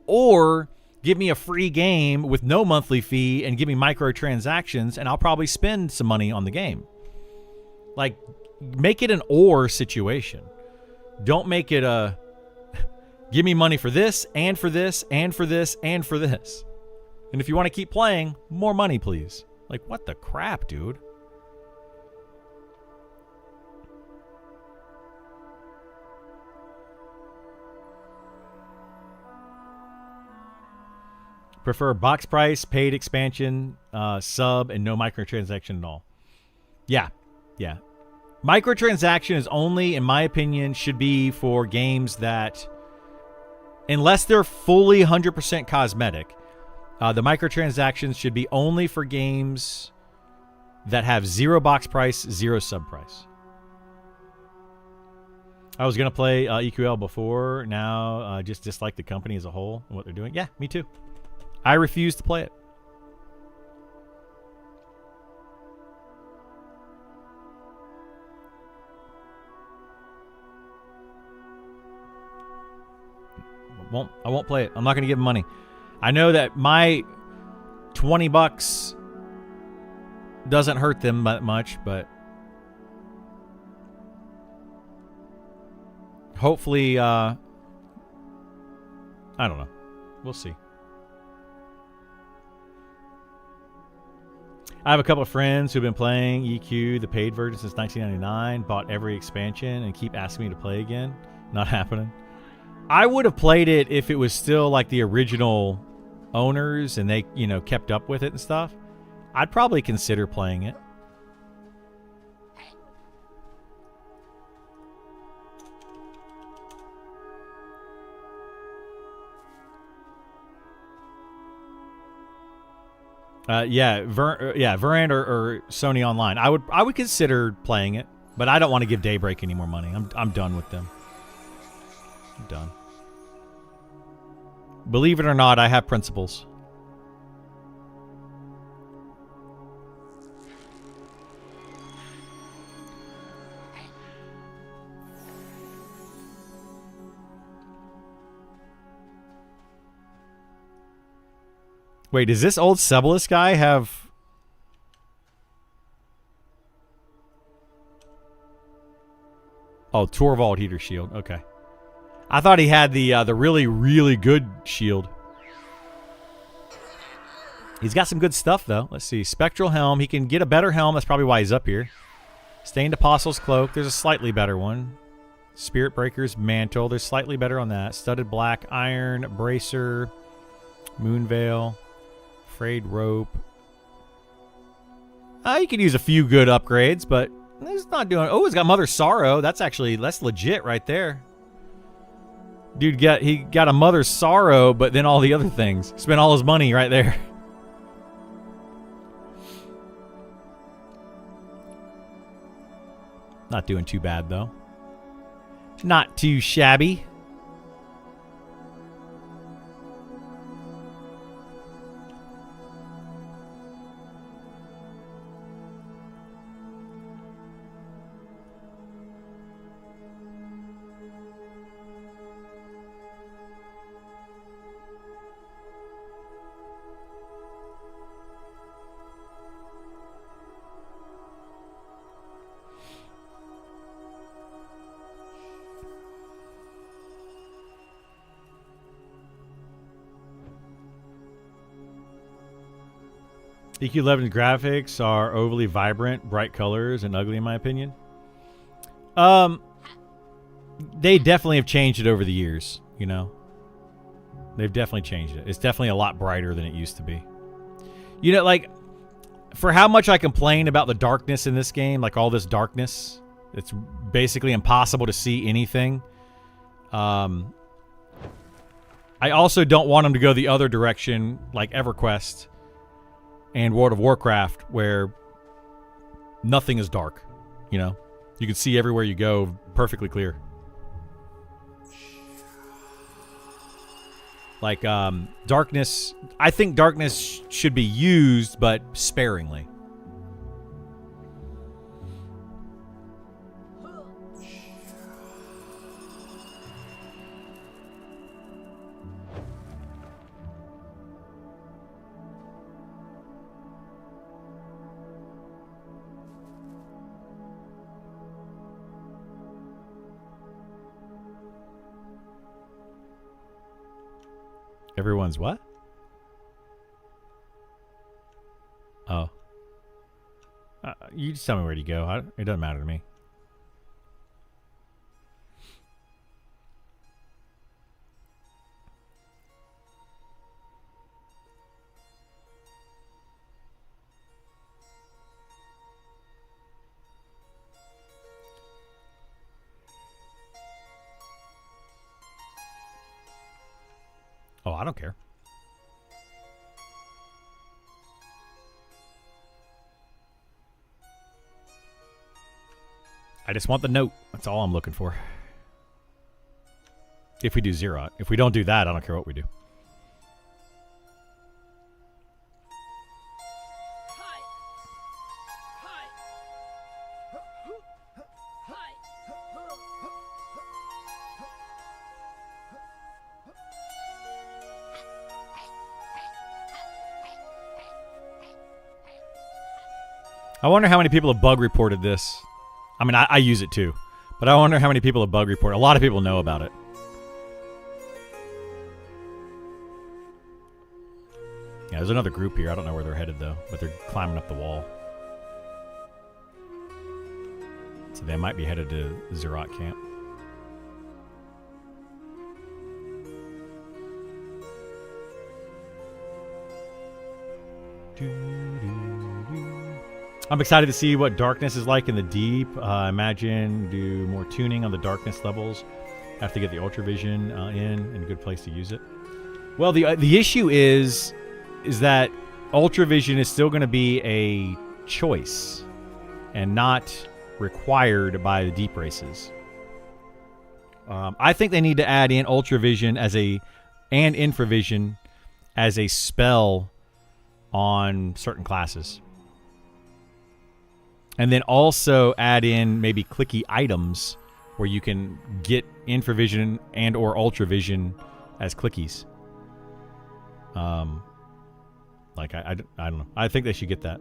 Or give me a free game with no monthly fee and give me microtransactions, and I'll probably spend some money on the game. Like, make it an or situation. Don't make it a give me money for this and for this and for this and for this. And if you want to keep playing, more money, please. Like, what the crap, dude? Prefer box price, paid expansion, sub, and no microtransaction at all. Yeah. Microtransaction is only, in my opinion, should be for games that, unless they're fully 100% cosmetic, the microtransactions should be only for games that have 0 box price, 0 sub price. I was going to play EQL before. Now just dislike the company as a whole and what they're doing. Yeah, me too. I refuse to play it. I won't play it. I'm not going to give them money. I know that my $20 doesn't hurt them that much, but hopefully, I don't know. We'll see. I have a couple of friends who've been playing EQ, the paid version, since 1999, bought every expansion, and keep asking me to play again. Not happening. I would have played it if it was still like the original owners and they, kept up with it and stuff. I'd probably consider playing it. Verand or Sony Online. I would consider playing it, but I don't want to give Daybreak any more money. I'm done with them. I'm done. Believe it or not, I have principles. Wait, does this old Sebulus guy have... Oh, Torvald heater shield. Okay. I thought he had the really, really good shield. He's got some good stuff, though. Let's see. Spectral Helm. He can get a better helm. That's probably why he's up here. Stained Apostle's Cloak. There's a slightly better one. Spirit Breaker's Mantle. There's slightly better on that. Studded Black Iron. Bracer. Moonveil. Frayed Rope. You could use a few good upgrades, but he's not doing... Oh, he's got Mother Sorrow. That's legit right there. Dude, he got a Mother Sorrow, but then all the other things. Spent all his money right there. Not doing too bad, though. Not too shabby. EQ11's graphics are overly vibrant, bright colors, and ugly in my opinion. They definitely have changed it over the years, They've definitely changed it. It's definitely a lot brighter than it used to be. Like, for how much I complain about the darkness in this game, like all this darkness, it's basically impossible to see anything. I also don't want them to go the other direction, like EverQuest and World of Warcraft, where nothing is dark. You can see everywhere you go perfectly clear. Like, darkness... I think darkness should be used, but sparingly. Everyone's what? Oh. You just tell me where to go. It doesn't matter to me. Oh, I don't care. I just want the note. That's all I'm looking for. If we do Xerath. If we don't do that, I don't care what we do. I wonder how many people have bug reported this. I mean, I use it too. But I wonder how many people have bug reported. A lot of people know about it. Yeah, there's another group here. I don't know where they're headed, though. But they're climbing up the wall. So they might be headed to Xerath camp. I'm excited to see what darkness is like in the deep. Imagine do more tuning on the darkness levels. Have to get the Ultravision in a good place to use it. Well, the issue is that Ultravision is still going to be a choice and not required by the deep races. I think they need to add in Ultravision and Infravision as a spell on certain classes. And then also add in maybe clicky items where you can get Infravision and or Ultravision as clickies. Like I don't know. I think they should get that.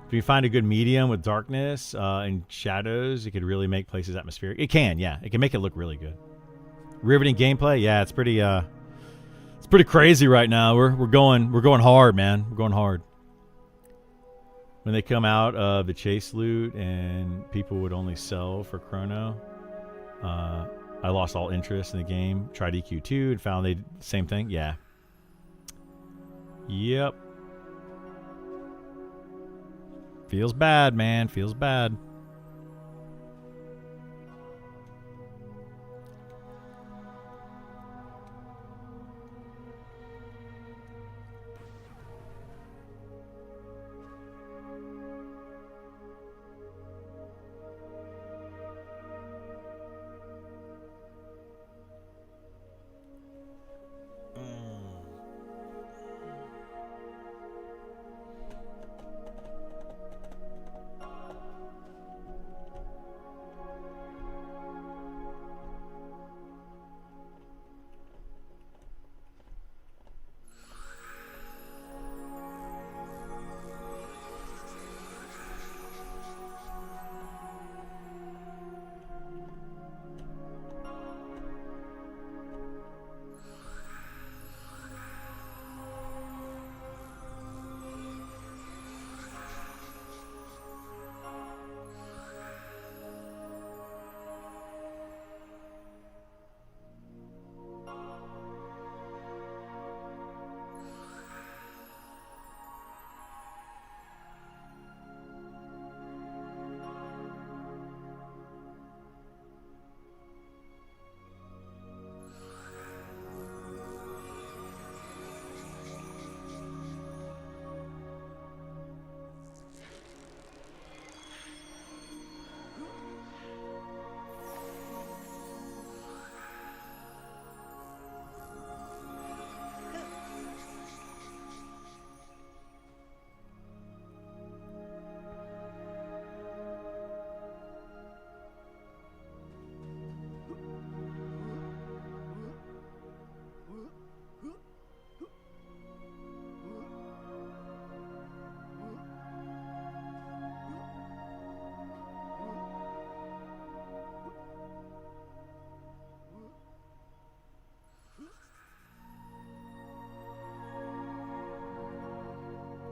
If you find a good medium with darkness and shadows, it could really make places atmospheric. It can, yeah. It can make it look really good. Riveting gameplay, yeah. It's pretty crazy right now. We're going hard, man. We're going hard. When they come out of the chase loot and people would only sell for chrono, I lost all interest in the game. Tried EQ2 and found they same thing. Yeah. Yep. Feels bad, man. Feels bad.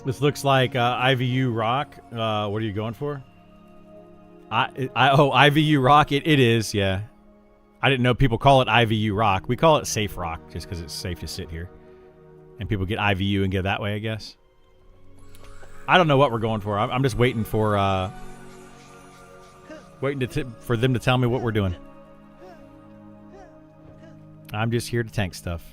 This looks like IVU rock. What are you going for? IVU rock. It is, yeah. I didn't know people call it IVU rock. We call it safe rock just because it's safe to sit here. And people get IVU and get that way, I guess. I don't know what we're going for. I'm just waiting for for them to tell me what we're doing. I'm just here to tank stuff.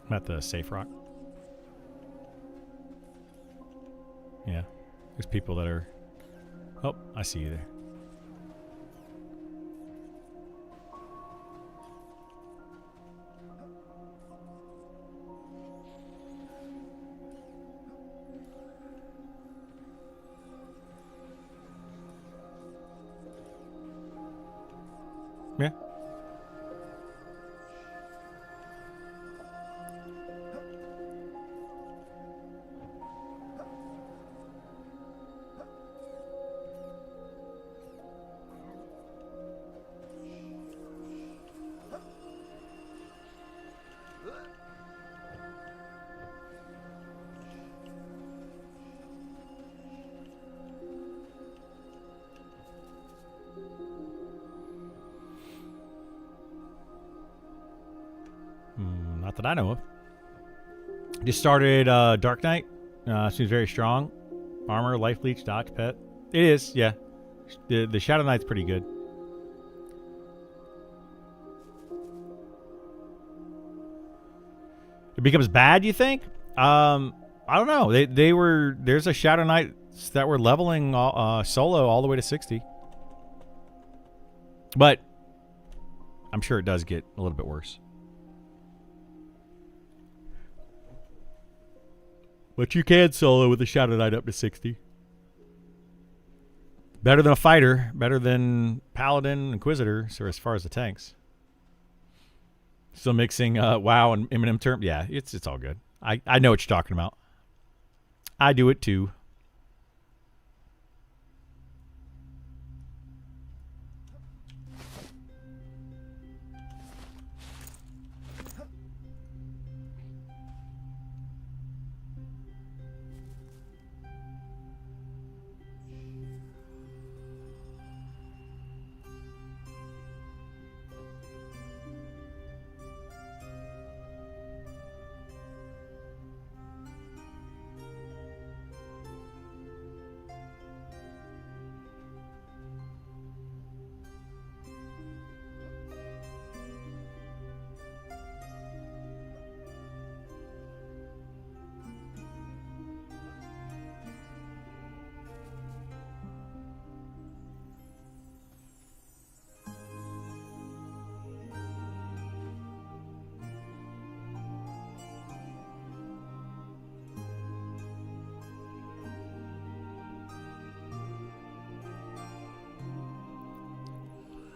I'm at the safe rock. Yeah. There's people that are... Oh, I see you there. Yeah. Not that I know of. Just started Dark Knight. Seems very strong. Armor, life leech, dodge, pet. It is, yeah. The Shadow Knight's pretty good. It becomes bad, you think? I don't know. There's a Shadow Knights that were leveling solo all the way to 60. But I'm sure it does get a little bit worse. But you can solo with a Shadow Knight up to 60. Better than a fighter. Better than Paladin, Inquisitor, so as far as the tanks. Still mixing WoW and Eminem term. Yeah, it's all good. I know what you're talking about. I do it too.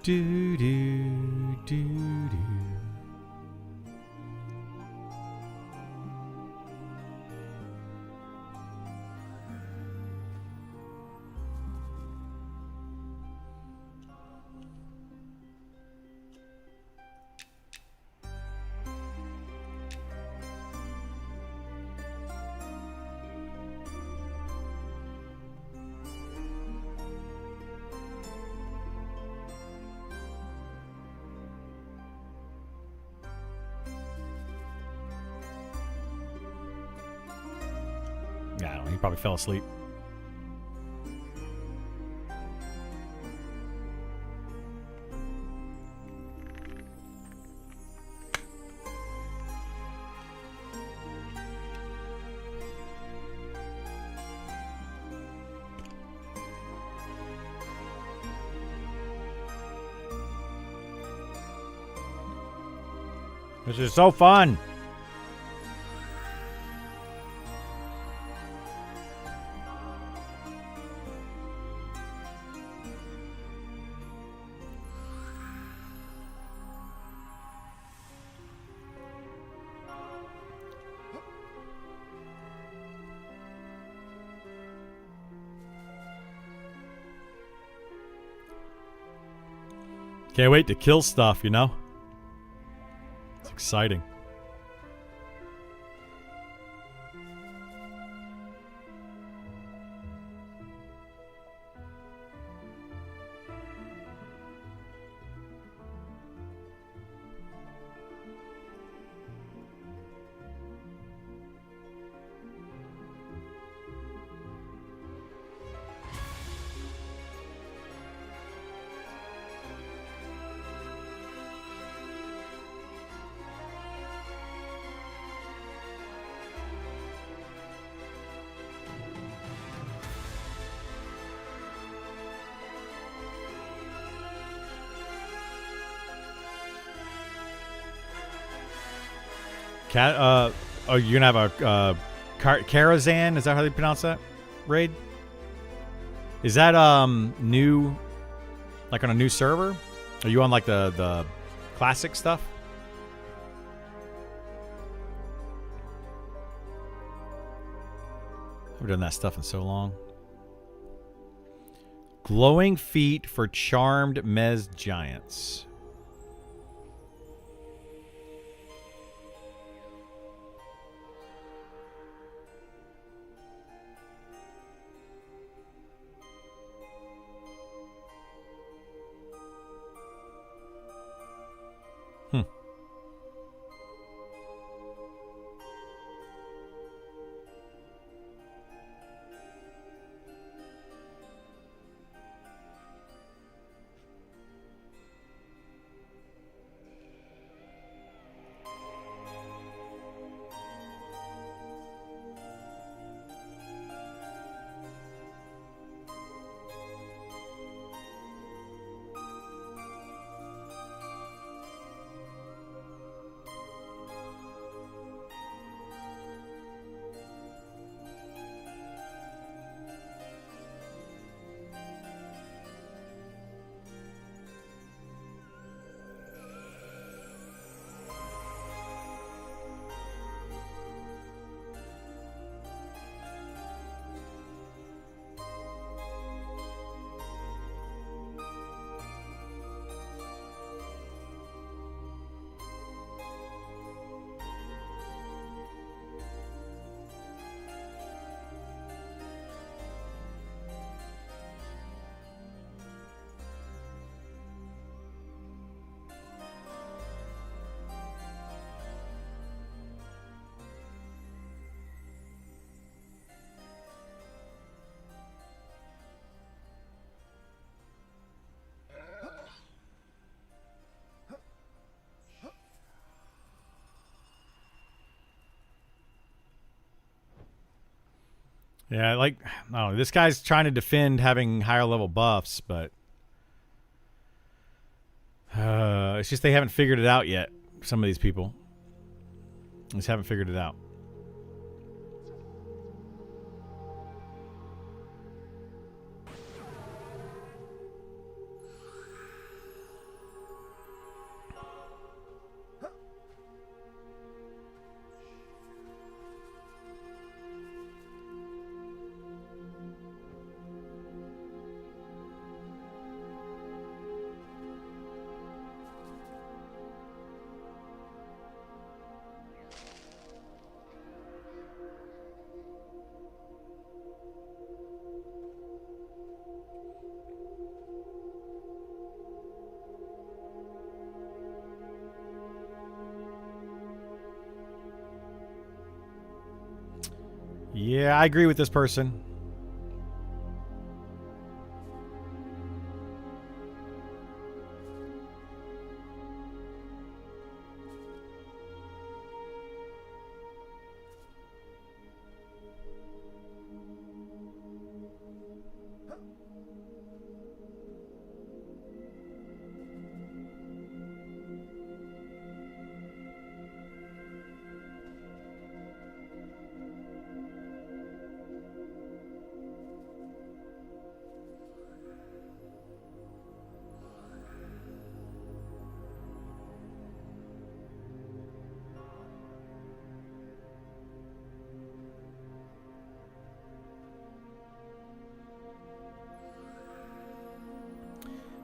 Do do do do. Yeah, I don't know. He probably fell asleep. This is so fun. Can't wait to kill stuff, you know? It's exciting. Oh, you're gonna have a Karazhan? Is that how they pronounce that? Raid? Is that new? Like on a new server? Are you on like the classic stuff? I've done that stuff in so long. Glowing feet for charmed Mez giants. Yeah, like, I don't know. This guy's trying to defend having higher level buffs, but it's just they haven't figured it out yet. Some of these people just haven't figured it out. Yeah, I agree with this person.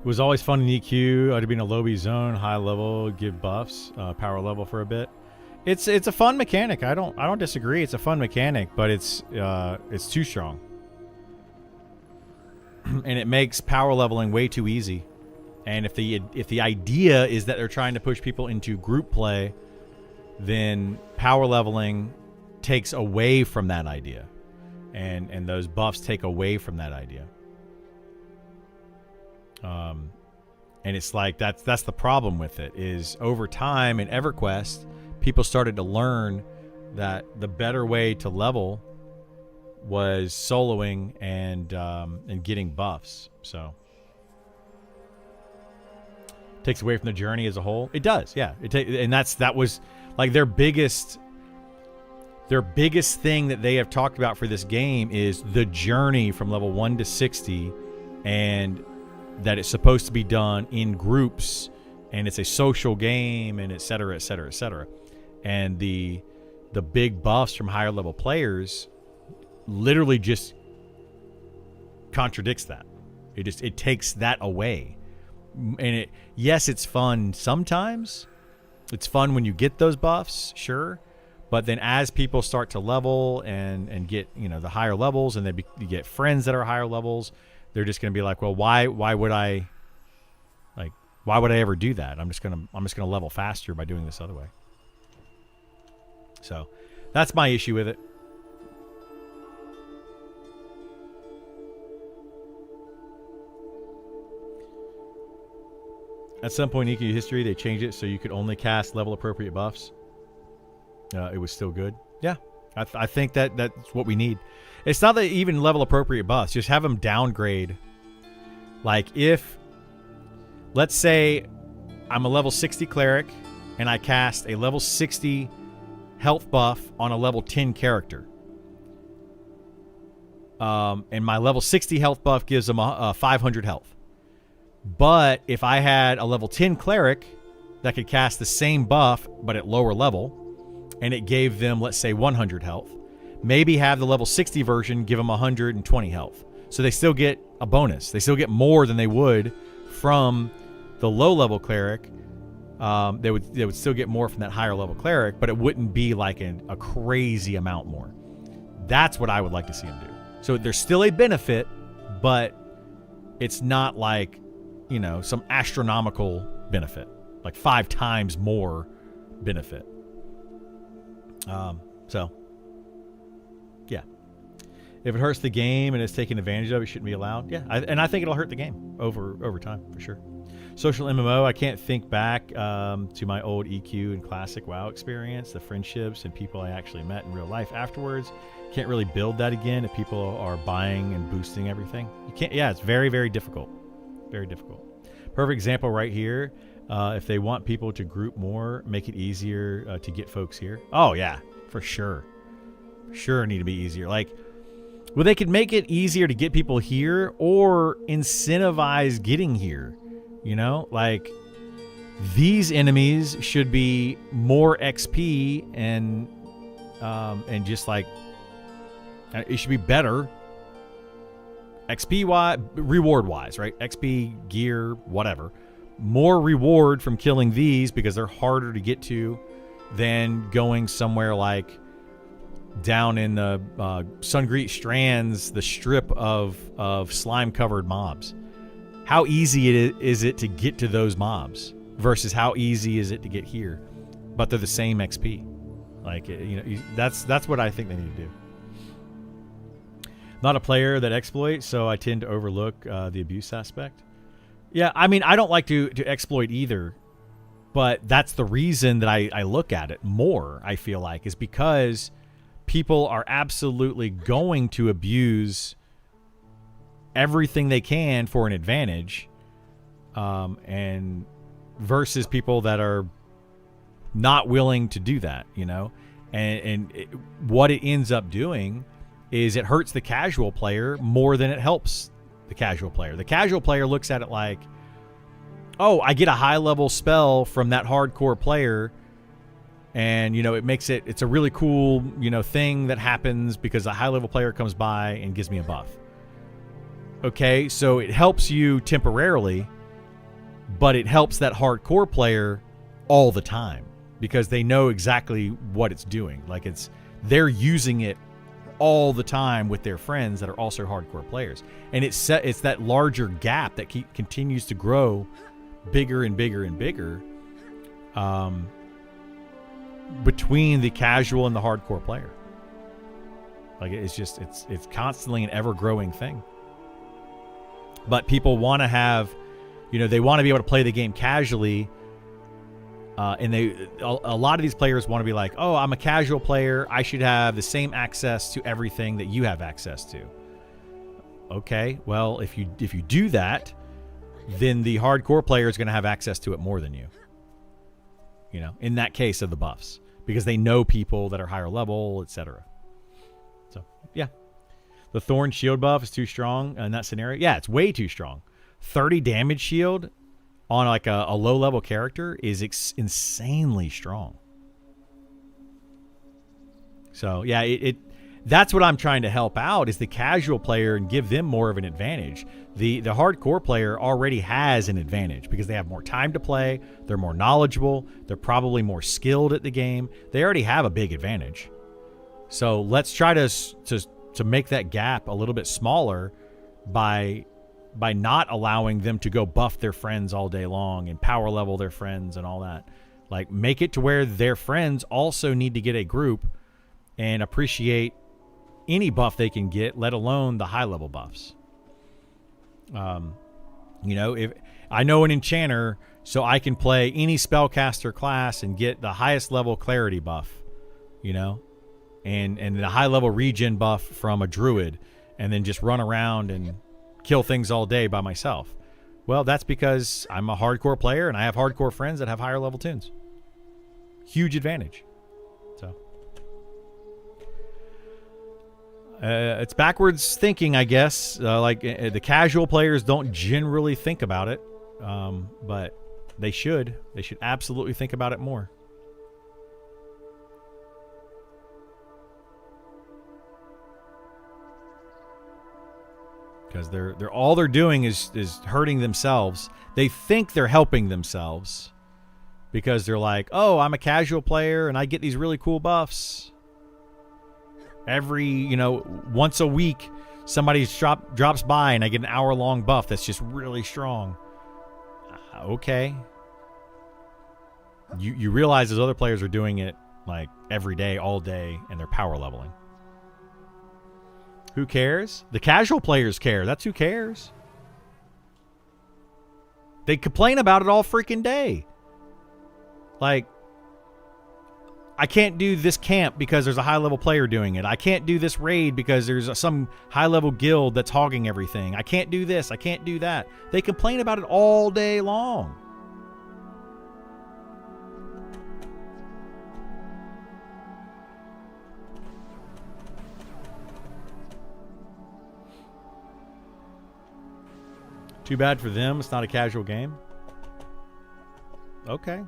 It was always fun in EQ. I'd be in a lobby zone, high level, give buffs, power level for a bit. It's a fun mechanic. I don't disagree. It's a fun mechanic, but it's too strong, and it makes power leveling way too easy. And if the idea is that they're trying to push people into group play, then power leveling takes away from that idea, and those buffs take away from that idea. And it's like that's the problem with it, is over time in EverQuest, people started to learn that the better way to level was soloing and getting buffs. So takes away from the journey as a whole. It does, yeah. And that was like their biggest thing that they have talked about for this game is the journey from level 1 to 60, and that it's supposed to be done in groups, and it's a social game, and et cetera, et cetera, et cetera. And the big buffs from higher level players literally just contradicts that. It takes that away. And yes, it's fun sometimes. It's fun when you get those buffs, sure. But then as people start to level and get, the higher levels, and you get friends that are higher levels, they're just going to be like, well, why would I ever do that? I'm just going to level faster by doing this other way. So that's my issue with it. At some point in EQ history, they changed it so you could only cast level appropriate buffs. It was still good. Yeah, I think that's what we need. It's not that even level appropriate buffs. Just have them downgrade. Like if, let's say, I'm a level 60 cleric and I cast a level 60 health buff on a level 10 character. And my level 60 health buff gives them a 500 health. But if I had a level 10 cleric that could cast the same buff but at lower level, and it gave them, let's say, 100 health, maybe have the level 60 version give them 120 health. So they still get a bonus. They still get more than they would from the low level cleric. They would still get more from that higher level cleric, but it wouldn't be like a crazy amount more. That's what I would like to see them do. So there's still a benefit, but it's not like, some astronomical benefit, like 5 times more benefit. So yeah, if it hurts the game and it's taken advantage of, it shouldn't be allowed. Yeah, I think it'll hurt the game over time for sure. Social MMO, I can't think back to my old EQ and classic WoW experience, the friendships and people I actually met in real life afterwards. Can't really build that again if people are buying and boosting everything. You can't. Yeah, it's very, very difficult. Very difficult. Perfect example right here. If they want people to group more, make it easier to get folks here. Oh, yeah, for sure. Sure need to be easier. Well, they could make it easier to get people here or incentivize getting here. These enemies should be more XP and just it should be better. XP reward wise, right? XP, gear, whatever. More reward from killing these because they're harder to get to than going somewhere like down in the Sungreet Strands, the strip of slime-covered mobs. How easy is it to get to those mobs versus how easy is it to get here? But they're the same XP. That's what I think they need to do. Not a player that exploits, so I tend to overlook the abuse aspect. Yeah, I mean, I don't like to exploit either, but that's the reason that I look at it more, I feel like, is because people are absolutely going to abuse everything they can for an advantage, and versus people that are not willing to do that, what it ends up doing is it hurts the casual player more than it helps the casual player. The casual player looks at it like, oh, I get a high level spell from that hardcore player, and it makes it's a really cool thing that happens because a high level player comes by and gives me a buff. Okay, so it helps you temporarily, but it helps that hardcore player all the time because they know exactly what it's doing. Like they're using it all the time with their friends that are also hardcore players, and it's that larger gap that continues to grow bigger and bigger and bigger between the casual and the hardcore player. Like it's constantly an ever-growing thing. But people want to have, they want to be able to play the game casually, and a lot of these players want to be like, oh, I'm a casual player, I should have the same access to everything that you have access to. Okay, well, if you do that, then the hardcore player is going to have access to it more than you. In that case of the buffs, because they know people that are higher level, etc. So, yeah. The Thorn shield buff is too strong in that scenario. Yeah, it's way too strong. 30 damage shield on like a low-level character is insanely strong. So, yeah, that's what I'm trying to help out is the casual player and give them more of an advantage. The hardcore player already has an advantage because they have more time to play, they're more knowledgeable, they're probably more skilled at the game. They already have a big advantage. So let's try to make that gap a little bit smaller by not allowing them to go buff their friends all day long and power level their friends and all that. Like, make it to where their friends also need to get a group and appreciate any buff they can get, let alone the high level buffs. If I know an enchanter, so I can play any spellcaster class and get the highest level clarity buff, and the high level regen buff from a druid, and then just run around and kill things all day by myself. Well, that's because I'm a hardcore player and I have hardcore friends that have higher level tunes. Huge advantage. So it's backwards thinking, I guess. The casual players don't generally think about it, but they should. They should absolutely think about it more. Because they're all they're doing is hurting themselves. They think they're helping themselves because they're like, oh, I'm a casual player and I get these really cool buffs. Every, once a week, somebody drops by and I get an hour-long buff that's just really strong. Okay. You realize those other players are doing it like every day, all day, and they're power leveling. Who cares? The casual players care. That's who cares. They complain about it all freaking day. Like, I can't do this camp because there's a high-level player doing it. I can't do this raid because there's some high-level guild that's hogging everything. I can't do this. I can't do that. They complain about it all day long. Too bad for them. It's not a casual game. Okay.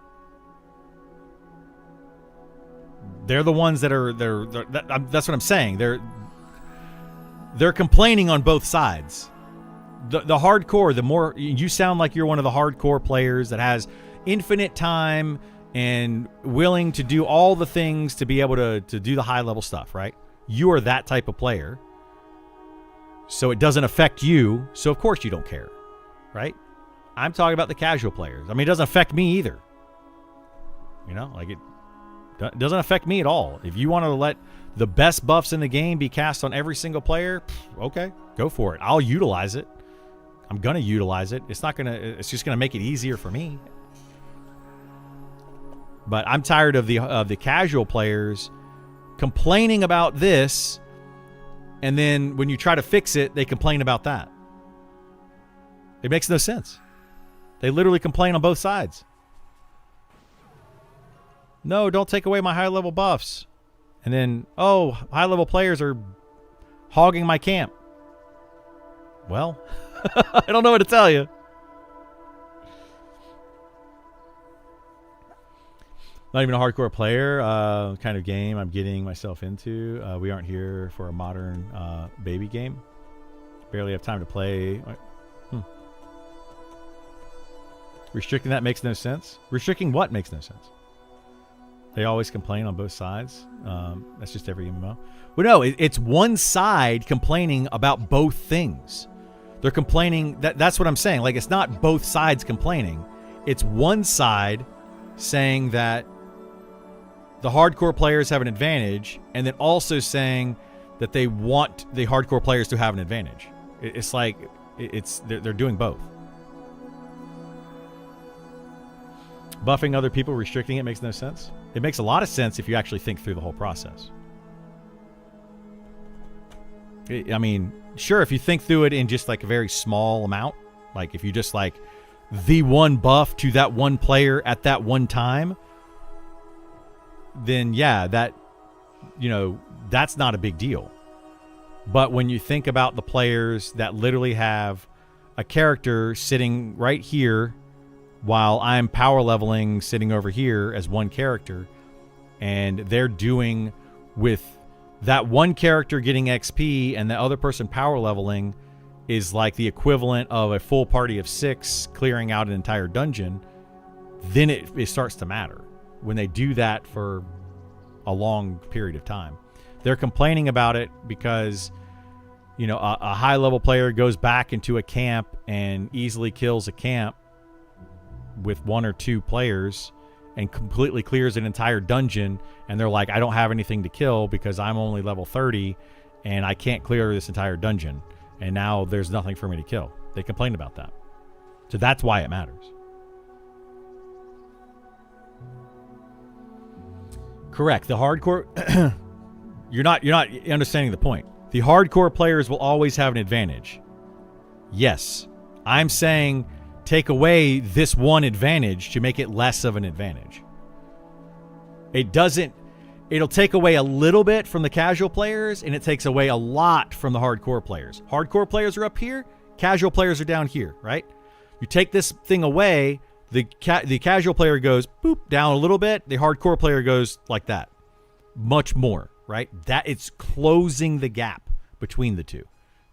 They're the ones that are that's what I'm saying. They're complaining on both sides. The hardcore, the more you sound like you're one of the hardcore players that has infinite time and willing to do all the things to be able to do the high level stuff, right? You are that type of player. So it doesn't affect you, so of course you don't care, right? I'm talking about the casual players. I mean, it doesn't affect me either. It doesn't affect me at all. If you want to let the best buffs in the game be cast on every single player, okay, go for it. I'll utilize it. I'm going to utilize it. It's just going to make it easier for me. But I'm tired of the casual players complaining about this, and then when you try to fix it, they complain about that. It makes no sense. They literally complain on both sides. No, don't take away my high-level buffs. And then, oh, high-level players are hogging my camp. Well, I don't know what to tell you. Not even a hardcore player kind of game I'm getting myself into. We aren't here for a modern baby game. Barely have time to play. Restricting that makes no sense. Restricting what makes no sense? They always complain on both sides. That's just every MMO. Well, no, it's one side complaining about both things. They're complaining. That's what I'm saying. Like, it's not both sides complaining. It's one side saying that the hardcore players have an advantage, and then also saying that they want the hardcore players to have an advantage. It's like they're doing both. Buffing other people, restricting it makes no sense. It makes a lot of sense if you actually think through the whole process. I mean, sure, if you think through it in just like a very small amount, like if you just like the one buff to that one player at that one time, then yeah, that, you know, that's not a big deal. But when you think about the players that literally have a character sitting right here while I'm power leveling sitting over here as one character, and they're doing with that one character getting XP and the other person power leveling is like the equivalent of a full party of 6 clearing out an entire dungeon, then it starts to matter when they do that for a long period of time. They're complaining about it because, you know, a high level player goes back into a camp and easily kills a camp with 1 or 2 players and completely clears an entire dungeon, and they're like, I don't have anything to kill because I'm only level 30 and I can't clear this entire dungeon, and now there's nothing for me to kill. They complain about that. So that's why it matters. Correct. The hardcore you're not understanding the point. The hardcore players will always have an advantage. Yes. I'm saying take away this one advantage to make it less of an advantage. It'll take away a little bit from the casual players, and it takes away a lot from the hardcore players. Hardcore players are up here, casual players are down here, right? You take this thing away, the casual player goes boop down a little bit, the hardcore player goes like that. Much more, right? That it's closing the gap between the two.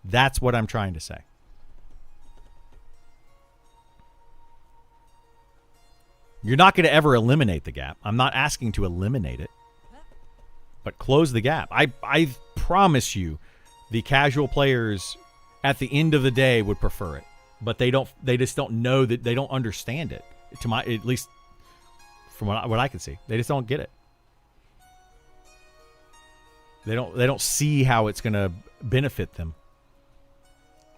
That's what I'm trying to say. You're not going to ever eliminate the gap. I'm not asking to eliminate it, but close the gap. I promise you, the casual players at the end of the day would prefer it, but they just don't know that, they don't understand it. At least from what I can see, they just don't get it. They don't see how it's going to benefit them.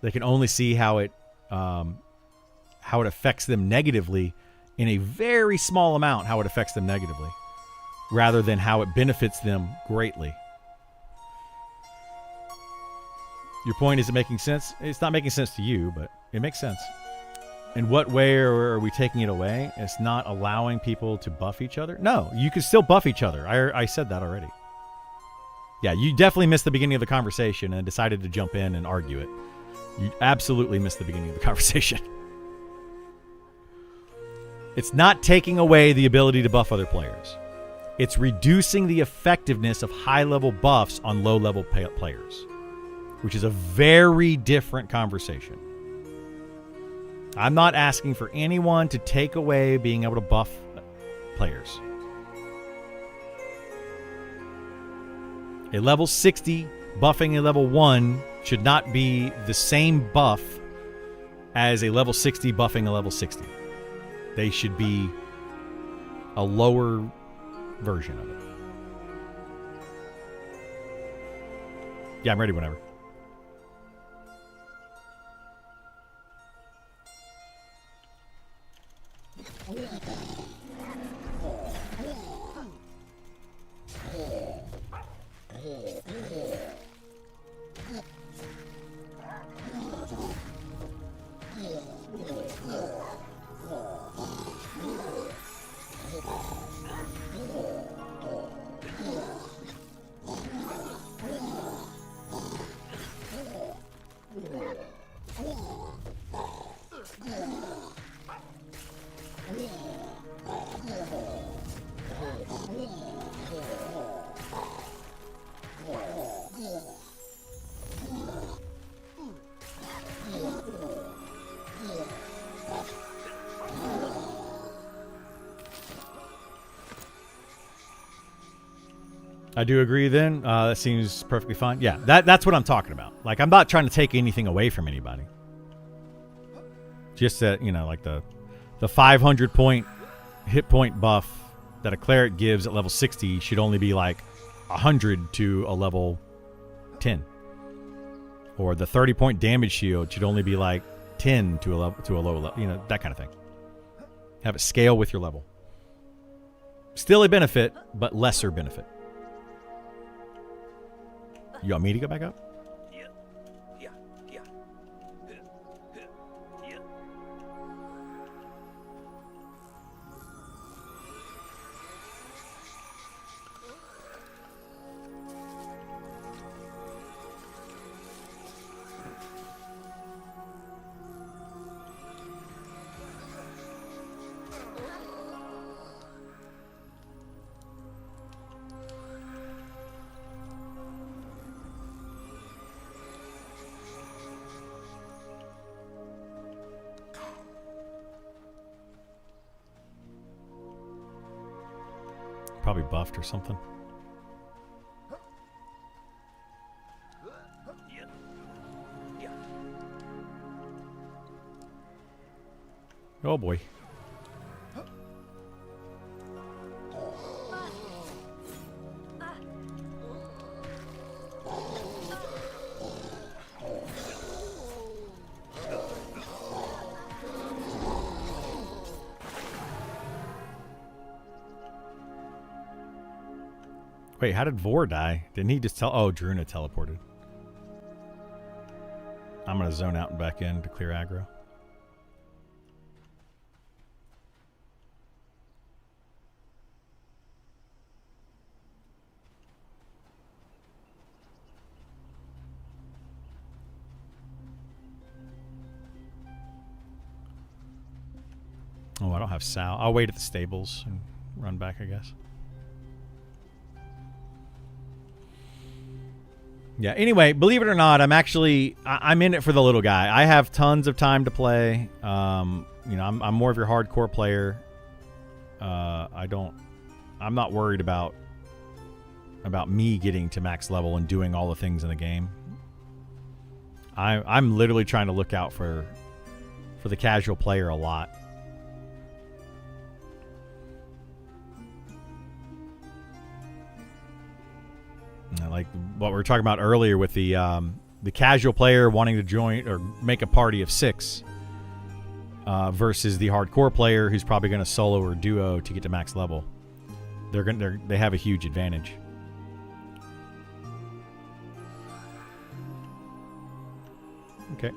They can only see how it affects them negatively in a very small amount, how it affects them negatively, rather than how it benefits them greatly. Your point, is it making sense? It's not making sense to you, but it makes sense. In what way are we taking it away? It's not allowing people to buff each other? No, you can still buff each other. I said that already. Yeah, you definitely missed the beginning of the conversation and decided to jump in and argue it. You absolutely missed the beginning of the conversation. It's not taking away the ability to buff other players. It's reducing the effectiveness of high-level buffs on low-level players, which is a very different conversation. I'm not asking for anyone to take away being able to buff players. A level 60 buffing a level 1 should not be the same buff as a level 60 buffing a level 60. They should be a lower version of it. Yeah, I'm ready whenever. I do agree then. That seems perfectly fine. Yeah, that's what I'm talking about. Like, I'm not trying to take anything away from anybody. Just that, like the 500 point hit point buff that a cleric gives at level 60 should only be like 100 to a level 10. Or the 30 point damage shield should only be like 10 to a low level, that kind of thing. Have it scale with your level. Still a benefit, but lesser benefit. You want me to go back up? Probably buffed or something. Oh boy. Wait, how did Vor die? Didn't he just Oh, Druna teleported. I'm going to zone out and back in to clear aggro. Oh, I don't have Sal. I'll wait at the stables and run back, I guess. Yeah, anyway, believe it or not, I'm in it for the little guy. I have tons of time to play. I'm more of your hardcore player. I'm not worried about me getting to max level and doing all the things in the game. I'm literally trying to look out for the casual player a lot. Like what we were talking about earlier with the casual player wanting to join or make a party of 6 versus the hardcore player who's probably going to solo or duo to get to max level. They have a huge advantage. Okay.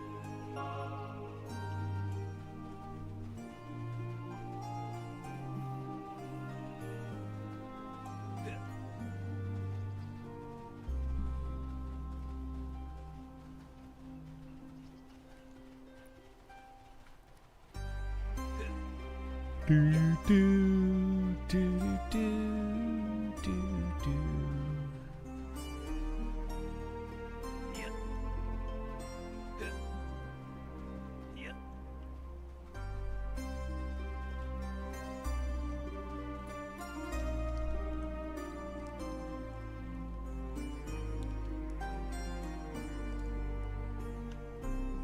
Do, do, do, do, do, do.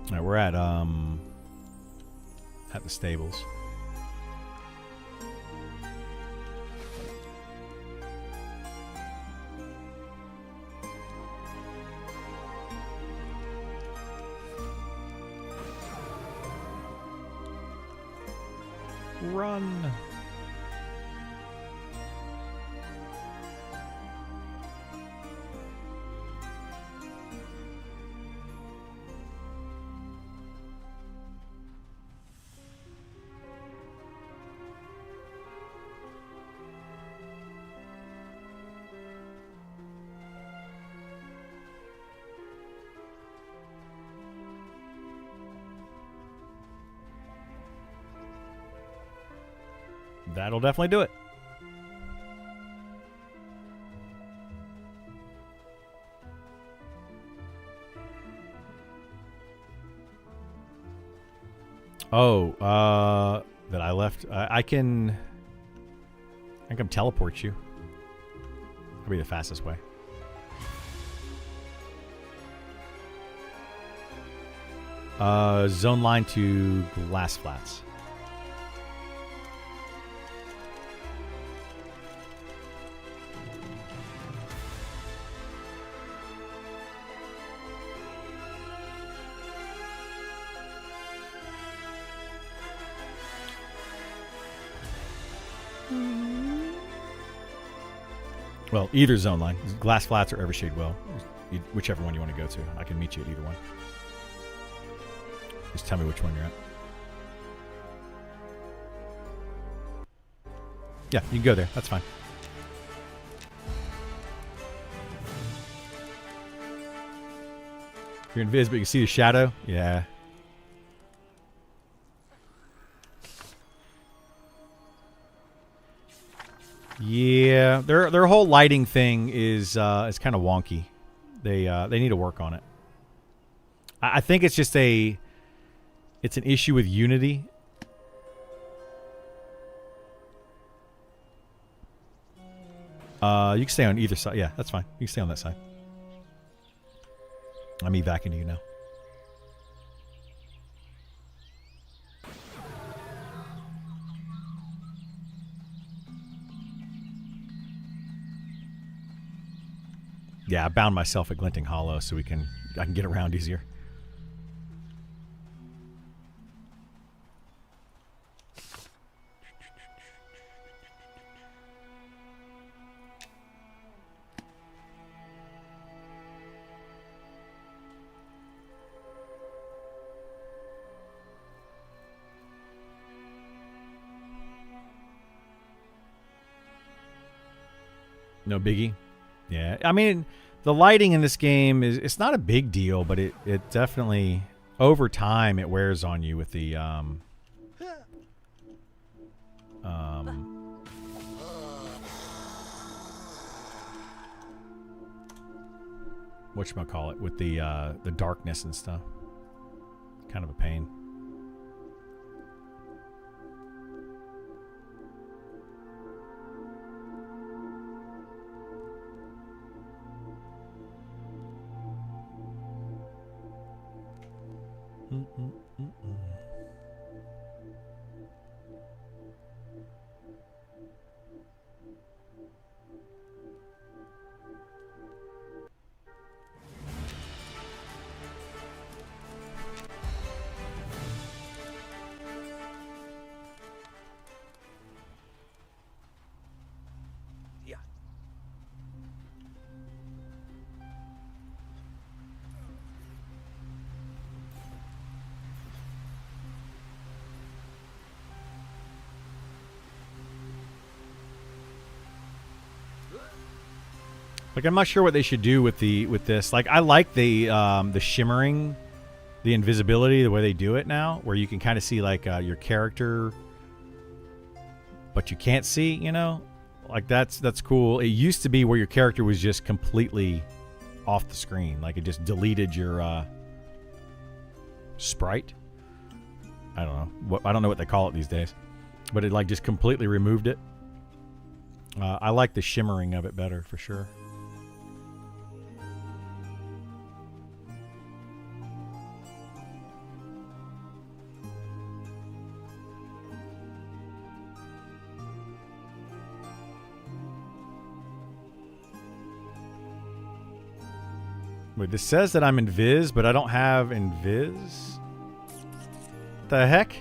All right, we're at the stables. Run. That'll definitely do it. Oh, that I left. I can teleport you. Could be the fastest way. Zone line to glass flats. Well, either zone line. Glass flats or Evershade Well. Whichever one you want to go to. I can meet you at either one. Just tell me which one you're at. Yeah, you can go there. That's fine. You're invis, but you can see the shadow? Yeah. Yeah, their whole lighting thing is kind of wonky. They need to work on it. I think it's just it's an issue with Unity. You can stay on either side. Yeah, that's fine. You can stay on that side. I'm evac into you now. Yeah, I bound myself at Glinting Hollow so I can get around easier. No biggie. Yeah, I mean, the lighting in this game it's not a big deal, but it definitely over time it wears on you with the whatchamacallit, with the darkness and stuff. Kind of a pain. Like, I'm not sure what they should do with this. Like, I like the shimmering, the invisibility, the way they do it now, where you can kind of see like your character, but you can't see. You know, like that's cool. It used to be where your character was just completely off the screen, like it just deleted your sprite. I don't know what they call it these days, but it like just completely removed it. I like the shimmering of it better for sure. Wait, this says that I'm invis, but I don't have invis? The heck?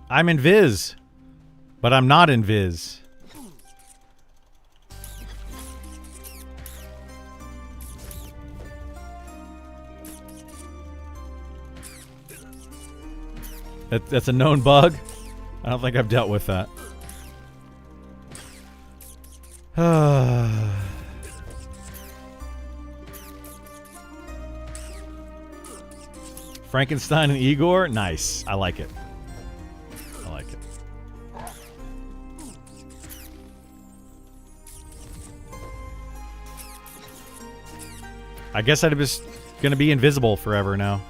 I'm invis, but I'm not invis. That's a known bug? I don't think I've dealt with that. Frankenstein and Igor? Nice. I like it. I like it. I guess I'm just gonna be invisible forever now.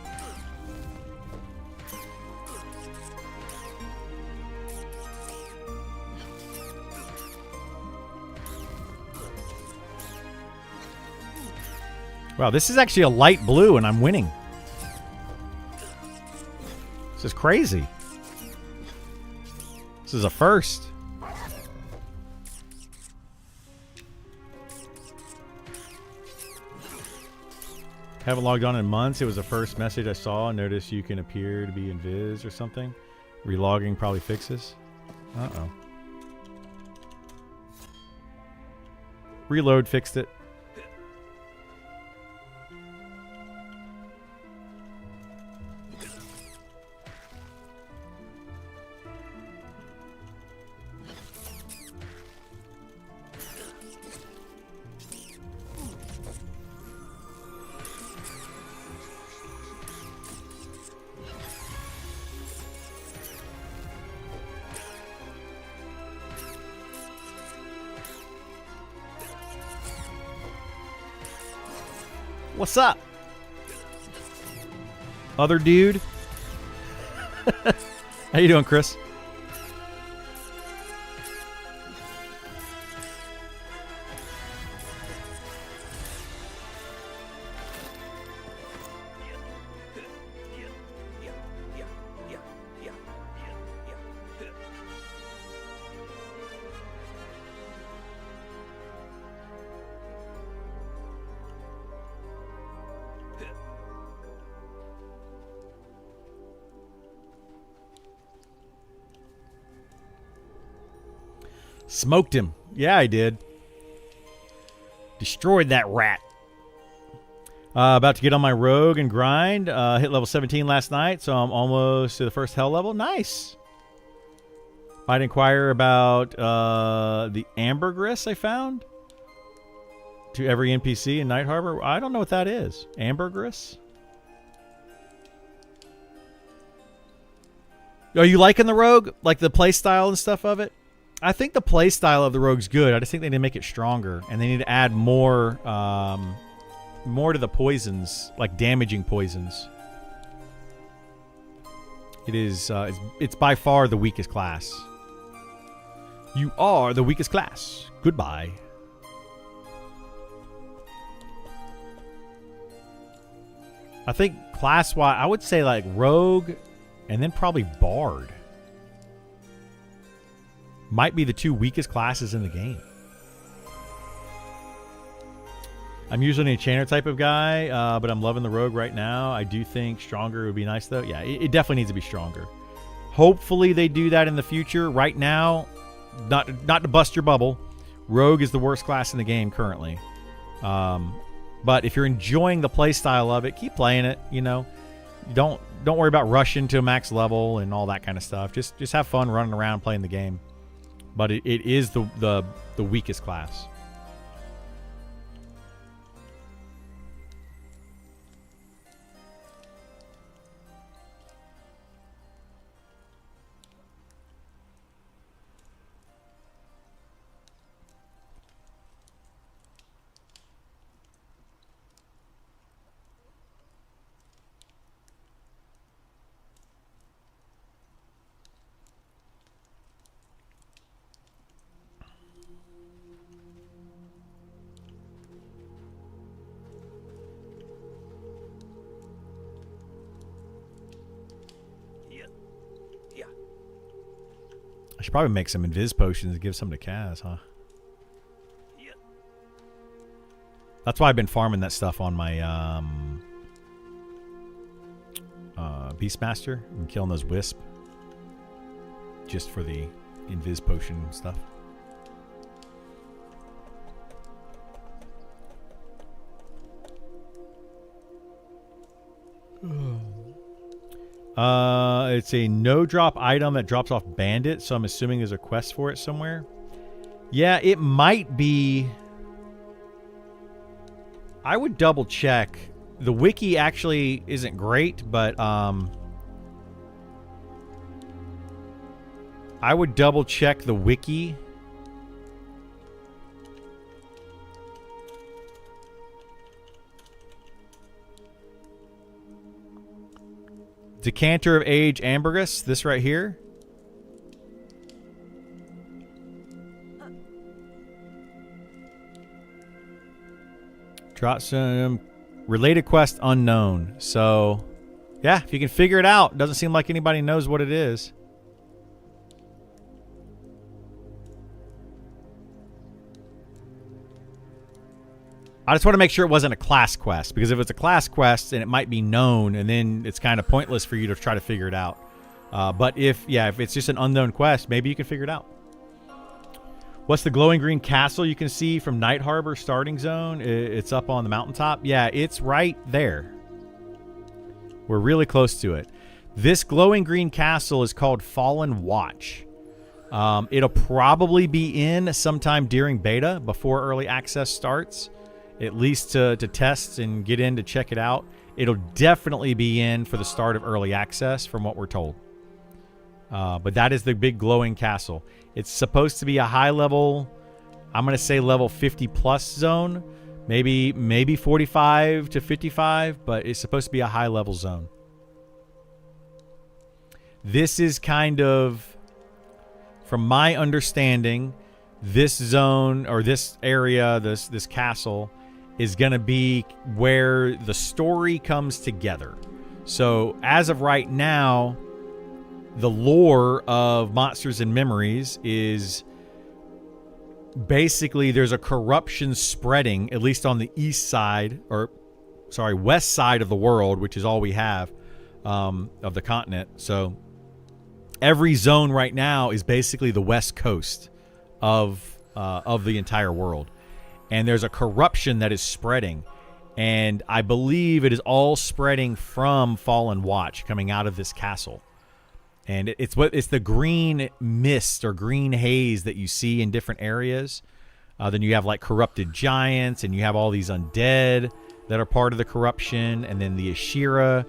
Wow, this is actually a light blue and I'm winning. This is crazy. This is a first. Haven't logged on in months. It was the first message I saw. Notice you can appear to be invis or something. Relogging probably fixes. Uh-oh. Reload fixed it. What's up? Other dude? How you doing, Chris? Smoked him. Yeah, I did. Destroyed that rat. About to get on my rogue and grind. Hit level 17 last night, so I'm almost to the first hell level. Nice. Might inquire about the ambergris I found to every NPC in Night Harbor. I don't know what that is. Ambergris? Are you liking the rogue? Like the play style and stuff of it? I think the play style of the rogue's good. I just think they need to make it stronger, and they need to add more to the poisons, like damaging poisons. It is it's by far the weakest class. You are the weakest class. Goodbye. I think class-wise, I would say like rogue, and then probably bard. Might be the two weakest classes in the game. I'm usually an enchanter type of guy, but I'm loving the rogue right now. I do think stronger would be nice, though. Yeah, it definitely needs to be stronger. Hopefully they do that in the future. Right now, not to bust your bubble, rogue is the worst class in the game currently. But if you're enjoying the play style of it, keep playing it. You know, don't worry about rushing to a max level and all that kind of stuff. Just have fun running around playing the game. But it is the weakest class. I should probably make some invis potions and give some to Kaz, huh? Yeah. That's why I've been farming that stuff on my Beastmaster and killing those wisp. Just for the invis potion stuff. It's a no-drop item that drops off Bandit, so I'm assuming there's a quest for it somewhere. Yeah, it might be. I would double check. The wiki actually isn't great, but I would double check the wiki. Decanter of Age Ambergris, this right here. Drop some Related quest unknown. So, yeah, if you can figure it out. Doesn't seem like anybody knows what it is. I just want to make sure it wasn't a class quest, because if it's a class quest, then it might be known, and then it's kind of pointless for you to try to figure it out. But if it's just an unknown quest, maybe you can figure it out. What's the glowing green castle you can see from Night Harbor starting zone? It's up on the mountaintop. Yeah, it's right there. We're really close to it. This glowing green castle is called Fallen Watch. It'll probably be in sometime during beta before early access starts, at least to test and get in to check it out. It'll definitely be in for the start of early access from what we're told. But that is the big glowing castle. It's supposed to be a high level, I'm going to say level 50 plus zone, maybe 45 to 55, but it's supposed to be a high level zone. This is kind of, from my understanding, this zone or this area, this castle is going to be where the story comes together. So as of right now, the lore of Monsters and Memories is basically there's a corruption spreading, at least on the west side of the world, which is all we have of the continent. So every zone right now is basically the west coast of the entire world. And there's a corruption that is spreading. And I believe it is all spreading from Fallen Watch coming out of this castle. And it's the green mist or green haze that you see in different areas. Then you have like corrupted giants, and you have all these undead that are part of the corruption. And then the Ashira,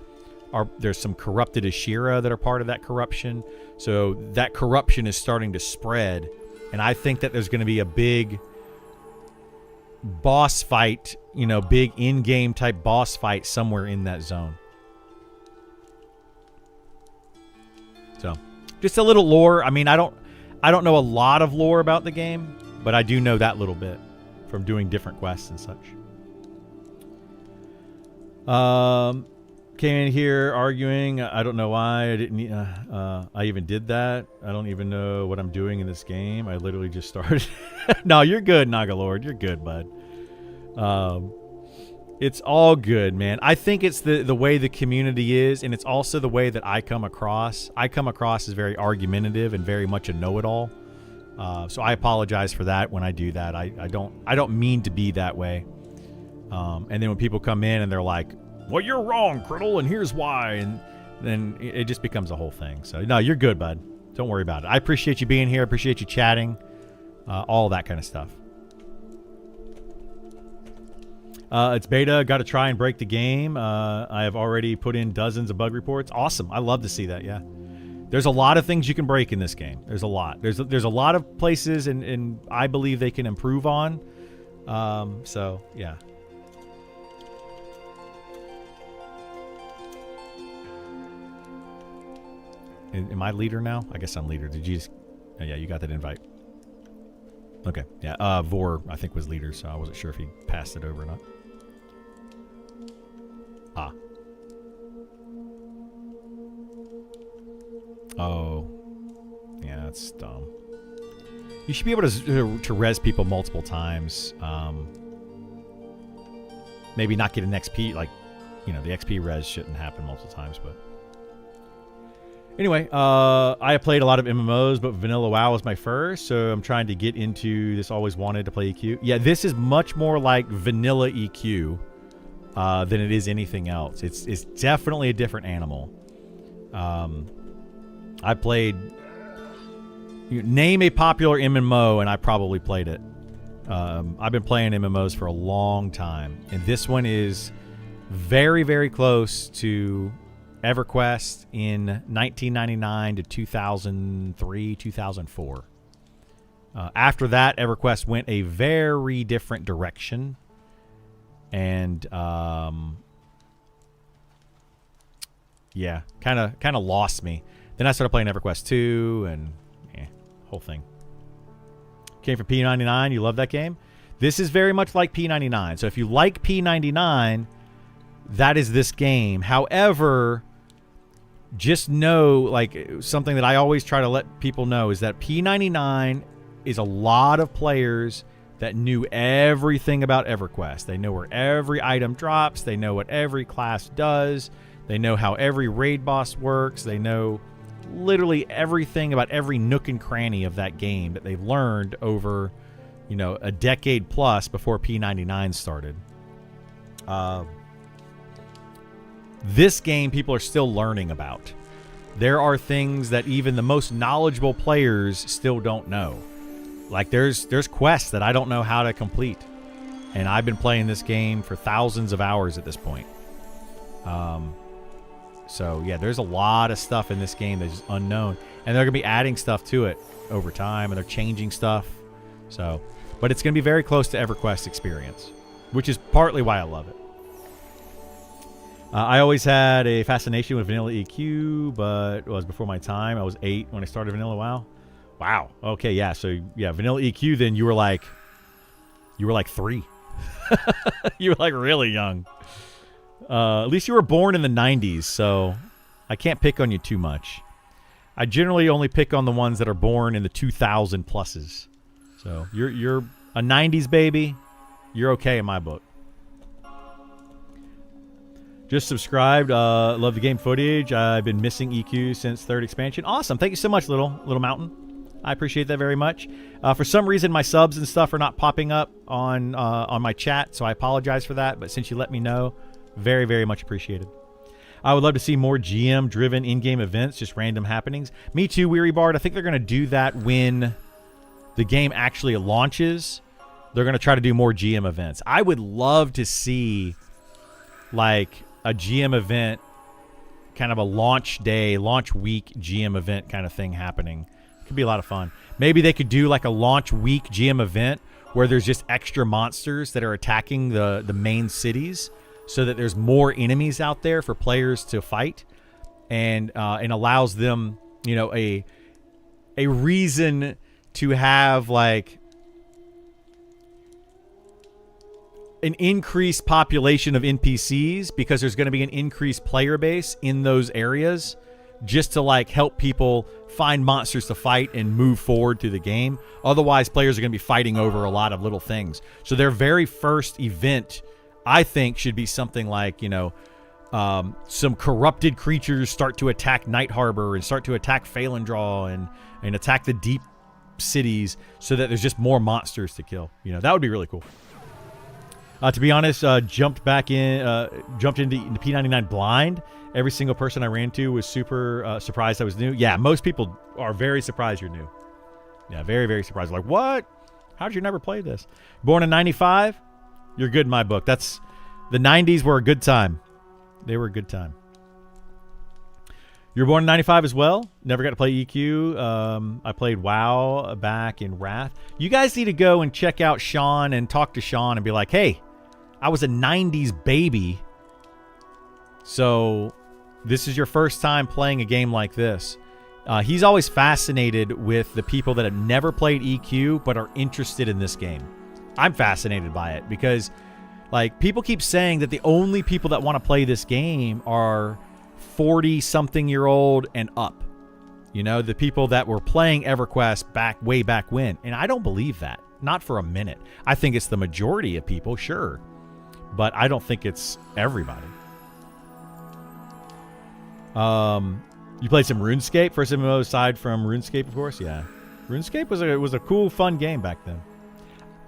there's some corrupted Ashira that are part of that corruption. So that corruption is starting to spread. And I think that there's going to be a big boss fight, big in-game type boss fight somewhere in that zone. So, just a little lore. I mean, I don't know a lot of lore about the game, but I do know that little bit from doing different quests and such. Came in here arguing. I don't know why I didn't. I even did that. I don't even know what I'm doing in this game. I literally just started. No, you're good, Nagalord. You're good, bud. It's all good, man. I think it's the way the community is, and it's also the way that I come across. I come across as very argumentative and very much a know-it-all. So I apologize for that when I do that. I don't mean to be that way. And then when people come in and they're like, "Well, you're wrong, Criddle, and here's why," and then it just becomes a whole thing. So no, you're good, bud. Don't worry about it. I appreciate you being here. I appreciate you chatting. All that kind of stuff. It's beta. Got to try and break the game. I have already put in dozens of bug reports. Awesome. I love to see that. Yeah. There's a lot of things you can break in this game. There's a lot. There's a lot of places, and I believe they can improve on. So, yeah. Am I leader now? I guess I'm leader. Did you just... Oh, yeah, you got that invite. Okay. Yeah. Vor, I think, was leader, so I wasn't sure if he passed it over or not. Ah. Oh. Yeah, that's dumb. You should be able to res people multiple times. Maybe not get an XP, like, the XP res shouldn't happen multiple times, but... Anyway, I have played a lot of MMOs, but Vanilla WoW was my first, so I'm trying to get into this. Always wanted to play EQ. Yeah, this is much more like vanilla EQ than it is anything else. It's definitely a different animal. I played... Name a popular MMO, and I probably played it. I've been playing MMOs for a long time, and this one is very, very close to... EverQuest in 1999 to 2003, 2004. After that, EverQuest went a very different direction. And, yeah, kind of lost me. Then I started playing EverQuest 2 and, whole thing. Came from P99. You love that game? This is very much like P99. So if you like P99... that is this game. However, just know, like, something that I always try to let people know is that P99 is a lot of players that knew everything about EverQuest. They know where every item drops. They know what every class does. They know how every raid boss works. They know literally everything about every nook and cranny of that game that they've learned over, you know, a decade plus before P99 started. This game people are still learning about. There are things that even the most knowledgeable players still don't know. Like there's quests that I don't know how to complete. And I've been playing this game for thousands of hours at this point. So yeah, there's a lot of stuff in this game that's just unknown. And they're going to be adding stuff to it over time, and they're changing stuff. So, but it's going to be very close to EverQuest experience, which is partly why I love it. I always had a fascination with vanilla EQ, but it was before my time. I was 8 when I started Vanilla WoW. Wow. Okay, yeah. So yeah, vanilla EQ. Then you were like 3. You were like really young. At least you were born in the 90s, so I can't pick on you too much. I generally only pick on the ones that are born in the 2000 pluses. So you're a 90s baby. You're okay in my book. Just subscribed. Love the game footage. I've been missing EQ since 3rd expansion. Awesome. Thank you so much, little mountain. I appreciate that very much. For some reason, my subs and stuff are not popping up on my chat, so I apologize for that. But since you let me know, very, very much appreciated. I would love to see more GM-driven in-game events, just random happenings. Me too, Weary Bard. I think they're going to do that when the game actually launches. They're going to try to do more GM events. I would love to see, like, a GM event, kind of a launch day, launch week GM event kind of thing happening. It could be a lot of fun. Maybe they could do like a launch week GM event where there's just extra monsters that are attacking the main cities, so that there's more enemies out there for players to fight, and allows them, you know, a reason to have like an increased population of NPCs, because there's going to be an increased player base in those areas, just to like help people find monsters to fight and move forward through the game. Otherwise, players are going to be fighting over a lot of little things. So their very first event, I think, should be something like, you know, some corrupted creatures start to attack Night Harbor and start to attack Phalandraw and attack the deep cities, so that there's just more monsters to kill. You know, that would be really cool. To be honest, jumped into P99 blind. Every single person I ran to was super surprised I was new. Yeah, most people are very surprised you're new. Yeah, very, very surprised. Like, what? How did you never play this? Born in 95? You're good in my book. The 90s were a good time. They were a good time. You were born in 95 as well? Never got to play EQ. I played WoW back in Wrath. You guys need to go and check out Sean and talk to Sean and be like, hey, I was a 90s baby. So this is your first time playing a game like this. He's always fascinated with the people that have never played EQ but are interested in this game. I'm fascinated by it because, like, people keep saying that the only people that want to play this game are 40-something-year-old and up. You know, the people that were playing EverQuest way back when. And I don't believe that. Not for a minute. I think it's the majority of people, sure. But I don't think it's everybody. You played some RuneScape? First MMO aside from RuneScape, of course? Yeah. RuneScape was a cool, fun game back then.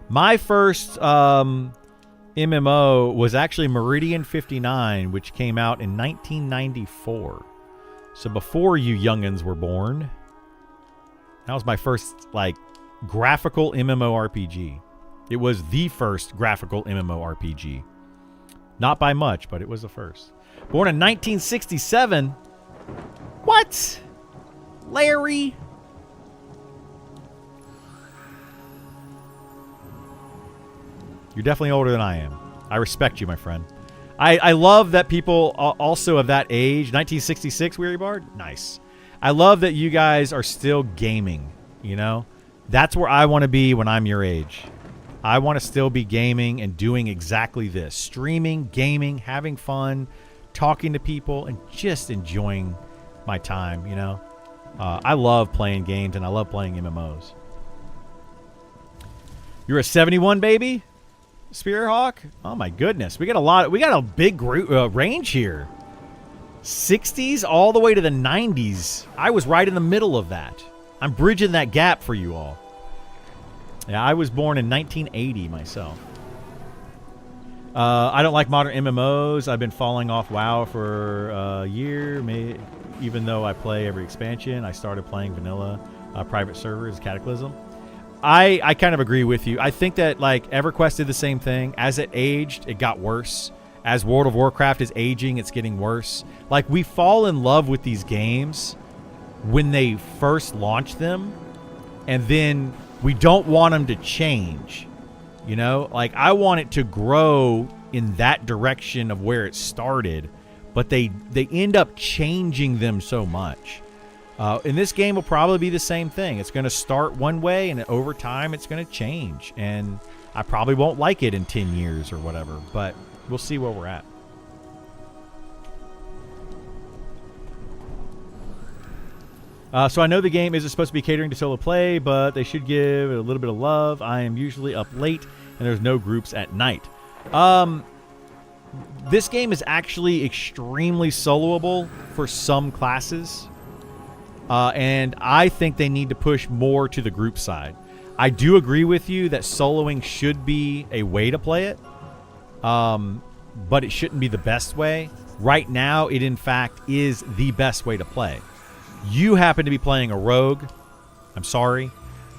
My first MMO was actually Meridian 59, which came out in 1994. So before you youngins were born. That was my first, like, graphical MMORPG. It was the first graphical MMORPG. Not by much, but it was the first. Born in 1967. What? Larry? You're definitely older than I am. I respect you, my friend. I love that people also of that age. 1966, Weary Bard? Nice. I love that you guys are still gaming, you know? That's where I want to be when I'm your age. I want to still be gaming and doing exactly this. Streaming, gaming, having fun, talking to people, and just enjoying my time, you know? I love playing games, and I love playing MMOs. You're a 71, baby? Spearhawk? Oh, my goodness. We got a big range here. 60s all the way to the 90s. I was right in the middle of that. I'm bridging that gap for you all. Yeah, I was born in 1980 myself. I don't like modern MMOs. I've been falling off WoW for a year. Even though I play every expansion, I started playing vanilla private servers, Cataclysm. I kind of agree with you. I think that like EverQuest did the same thing. As it aged, it got worse. As World of Warcraft is aging, it's getting worse. Like, we fall in love with these games when they first launch them, and then we don't want them to change. You know? Like, I want it to grow in that direction of where it started, but they end up changing them so much. And this game will probably be the same thing. It's going to start one way, and over time, it's going to change. And I probably won't like it in 10 years or whatever, but we'll see where we're at. So I know the game isn't supposed to be catering to solo play, but they should give it a little bit of love. I am usually up late, and there's no groups at night. This game is actually extremely soloable for some classes. And I think they need to push more to the group side. I do agree with you that soloing should be a way to play it. But it shouldn't be the best way. Right now, it in fact is the best way to play. You happen to be playing a rogue. I'm sorry.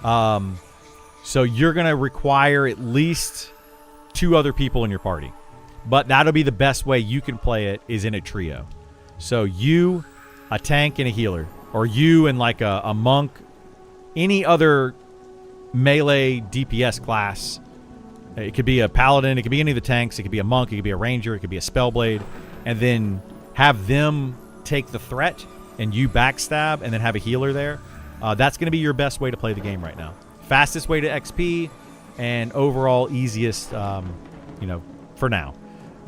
So you're going to require at least 2 other people in your party. But that'll be the best way you can play it, is in a trio. So you, a tank, and a healer. Or you and like a monk. Any other melee DPS class. It could be a paladin. It could be any of the tanks. It could be a monk. It could be a ranger. It could be a spellblade. And then have them take the threat and you backstab and then have a healer there. That's going to be your best way to play the game right now. Fastest way to XP and overall easiest, for now.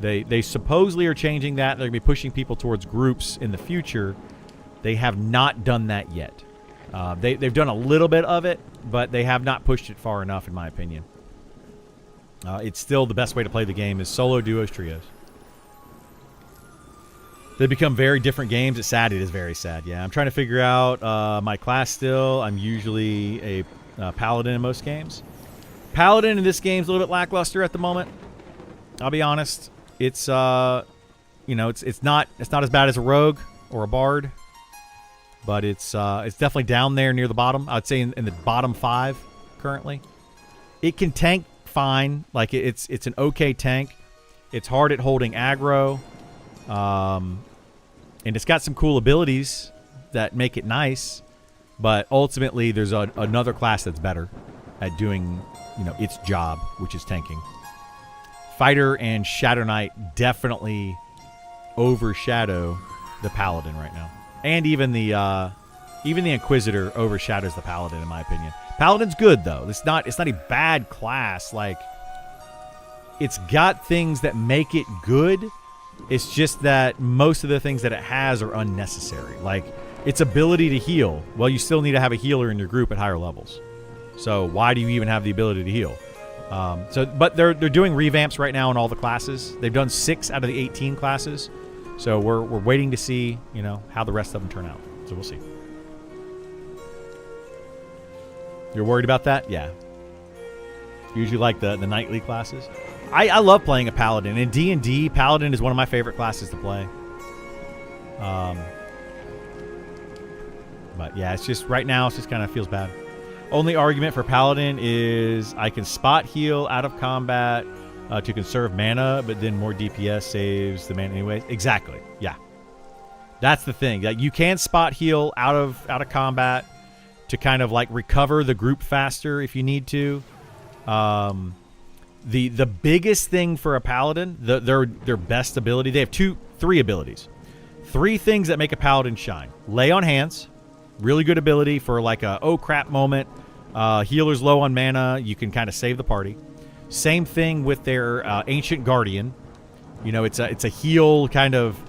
They supposedly are changing that. They're going to be pushing people towards groups in the future. They have not done that yet. They've done a little bit of it, but they have not pushed it far enough, in my opinion. It's still the best way to play the game is solo, duos, trios. They become very different games. It's sad. It is very sad. Yeah, I'm trying to figure out my class still. I'm usually a paladin in most games. Paladin in this game is a little bit lackluster at the moment. I'll be honest. It's it's not as bad as a rogue or a bard, but it's definitely down there near the bottom. I'd say in the bottom 5 currently. It can tank fine. Like it's an okay tank. It's hard at holding aggro. And it's got some cool abilities that make it nice, but ultimately there's another class that's better at doing, its job, which is tanking. Fighter and Shadow Knight definitely overshadow the Paladin right now. And even the Inquisitor overshadows the Paladin, in my opinion. Paladin's good, though. It's not a bad class. Like, it's got things that make it good. It's just that most of the things that it has are unnecessary. Like, its ability to heal. Well, you still need to have a healer in your group at higher levels. So why do you even have the ability to heal? But they're doing revamps right now in all the classes. They've done 6 out of the 18 classes. So we're waiting to see, how the rest of them turn out. So we'll see. You're worried about that? Yeah. Usually like the nightly classes. I love playing a paladin. In D&D, paladin is one of my favorite classes to play. But yeah, it's just right now it just kind of feels bad. Only argument for paladin is I can spot heal out of combat to conserve mana, but then more DPS saves the mana anyways. Exactly. Yeah. That's the thing. Like, you can spot heal out of combat to kind of like recover the group faster if you need to. The biggest thing for a paladin, their best ability, they have 3 abilities. 3 things that make a paladin shine. Lay on hands, really good ability for like a oh crap moment. Healer's low on mana, you can kind of save the party. Same thing with their Ancient Guardian. You know, it's a heal kind of.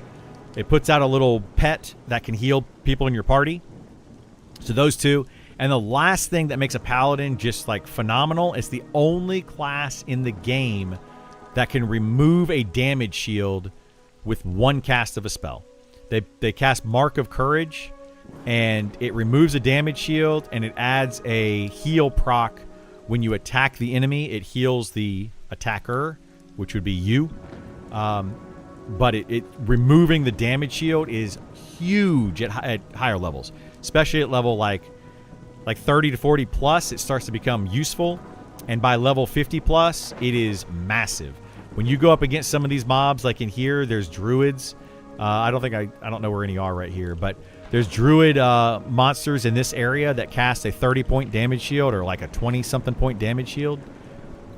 It puts out a little pet that can heal people in your party. So those two. And the last thing that makes a paladin just like phenomenal, it's the only class in the game that can remove a damage shield with one cast of a spell. They cast Mark of Courage, and it removes a damage shield, and it adds a heal proc when you attack the enemy. It heals the attacker, which would be you. But it removing the damage shield is huge at higher levels, especially at level like 30 to 40 plus. It starts to become useful, and by level 50 plus, it is massive. When you go up against some of these mobs, like in here, there's druids. I don't know where any are right here, but there's druid monsters in this area that cast a 30-point damage shield or like a 20-something point damage shield,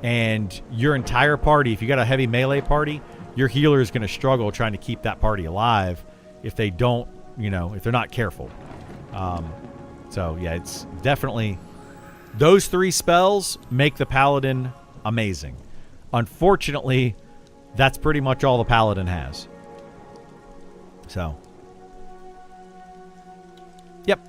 and your entire party, if you got a heavy melee party, your healer is going to struggle trying to keep that party alive if they don't, if they're not careful. So yeah, it's definitely those three spells make the paladin amazing. Unfortunately, that's pretty much all the paladin has. So, yep.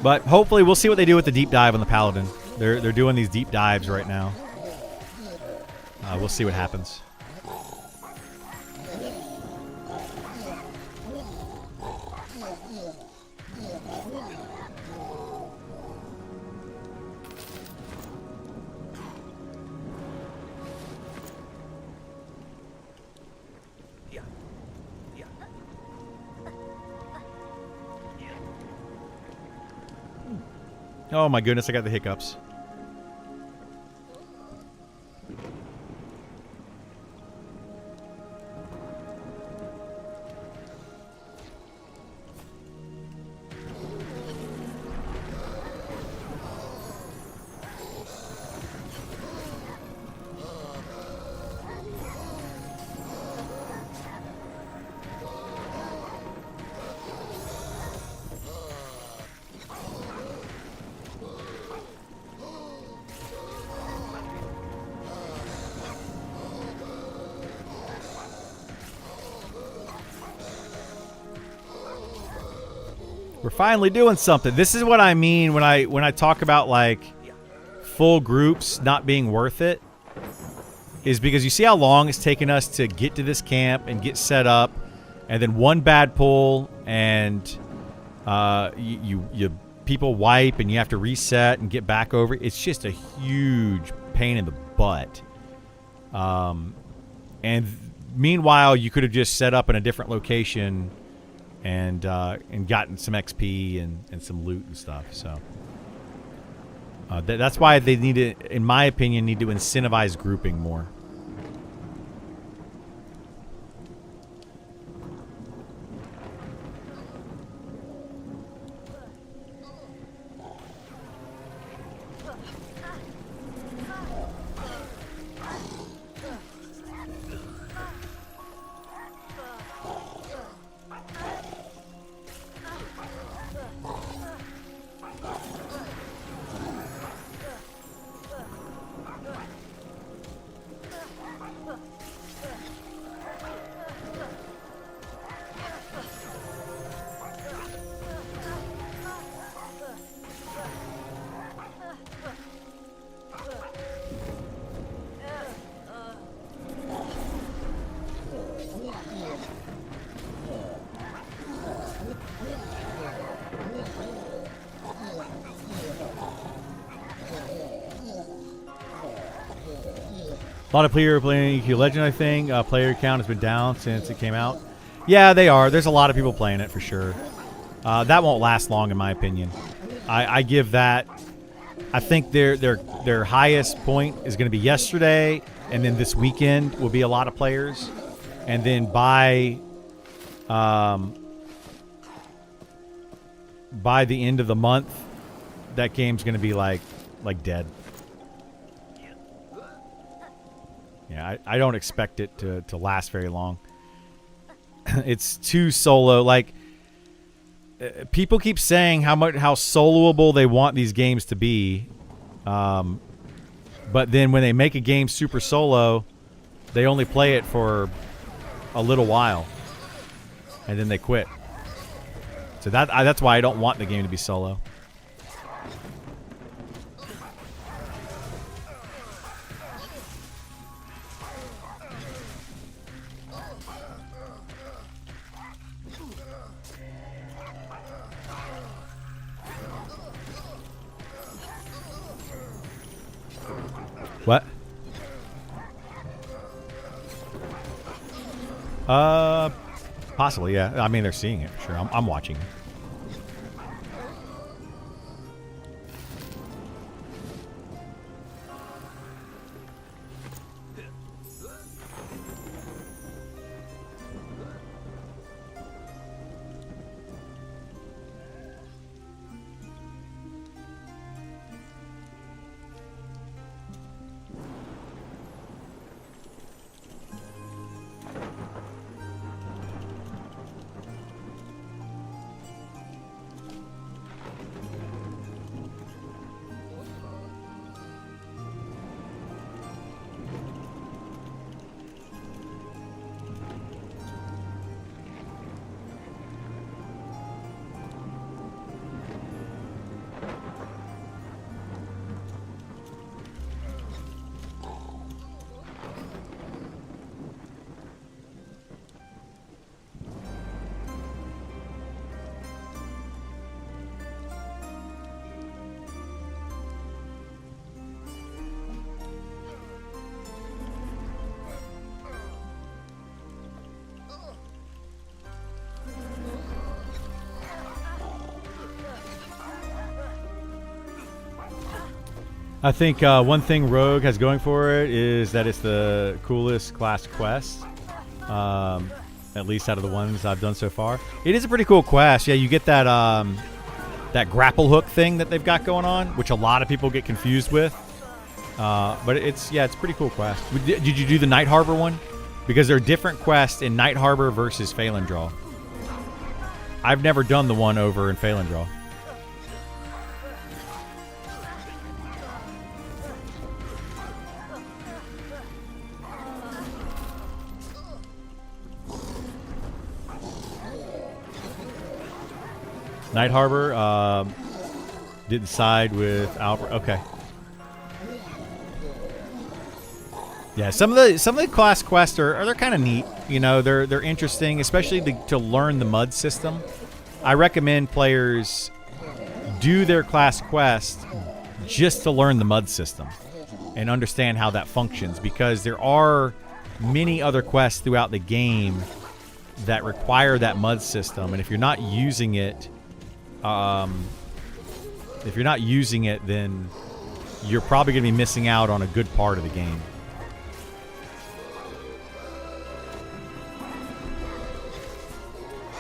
But hopefully we'll see what they do with the deep dive on the Paladin. They're doing these deep dives right now. We'll see what happens. Oh my goodness, I got the hiccups. We're finally doing something. This is what I mean when I talk about like full groups not being worth it, is because you see how long it's taken us to get to this camp and get set up, and then one bad pull and you people wipe and you have to reset and get back over. It's just a huge pain in the butt. And meanwhile, you could have just set up in a different location and gotten some XP and some loot and stuff. So that's why they need to, in my opinion, need to incentivize grouping more. A lot of players playing EQ Legend, I think. Player count has been down since it came out. Yeah, they are. There's a lot of people playing it for sure. That won't last long, in my opinion. I give that. I think their highest point is going to be yesterday, and then this weekend will be a lot of players, and then by the end of the month, that game's going to be like like dead. Yeah, I don't expect it to last very long. It's too solo. Like, people keep saying how soloable they want these games to be, but then when they make a game super solo, they only play it for a little while, and then they quit. So that's why I don't want the game to be solo. What? Possibly, yeah. I mean, they're seeing it for sure. I'm watching it. I think one thing Rogue has going for it is that it's the coolest class quest, at least out of the ones I've done so far. It is a pretty cool quest. Yeah, you get that that grapple hook thing that they've got going on, which a lot of people get confused with. But it's a pretty cool quest. Did you do the Night Harbor one? Because there are different quests in Night Harbor versus Phalandraw. I've never done the one over in Phalandraw. Night Harbor didn't side with Albert. Okay. Yeah, some of the class quests they're kind of neat. You know, they're interesting, especially to learn the mud system. I recommend players do their class quest just to learn the mud system and understand how that functions, because there are many other quests throughout the game that require that mud system, and if you're not using it, then you're probably going to be missing out on a good part of the game.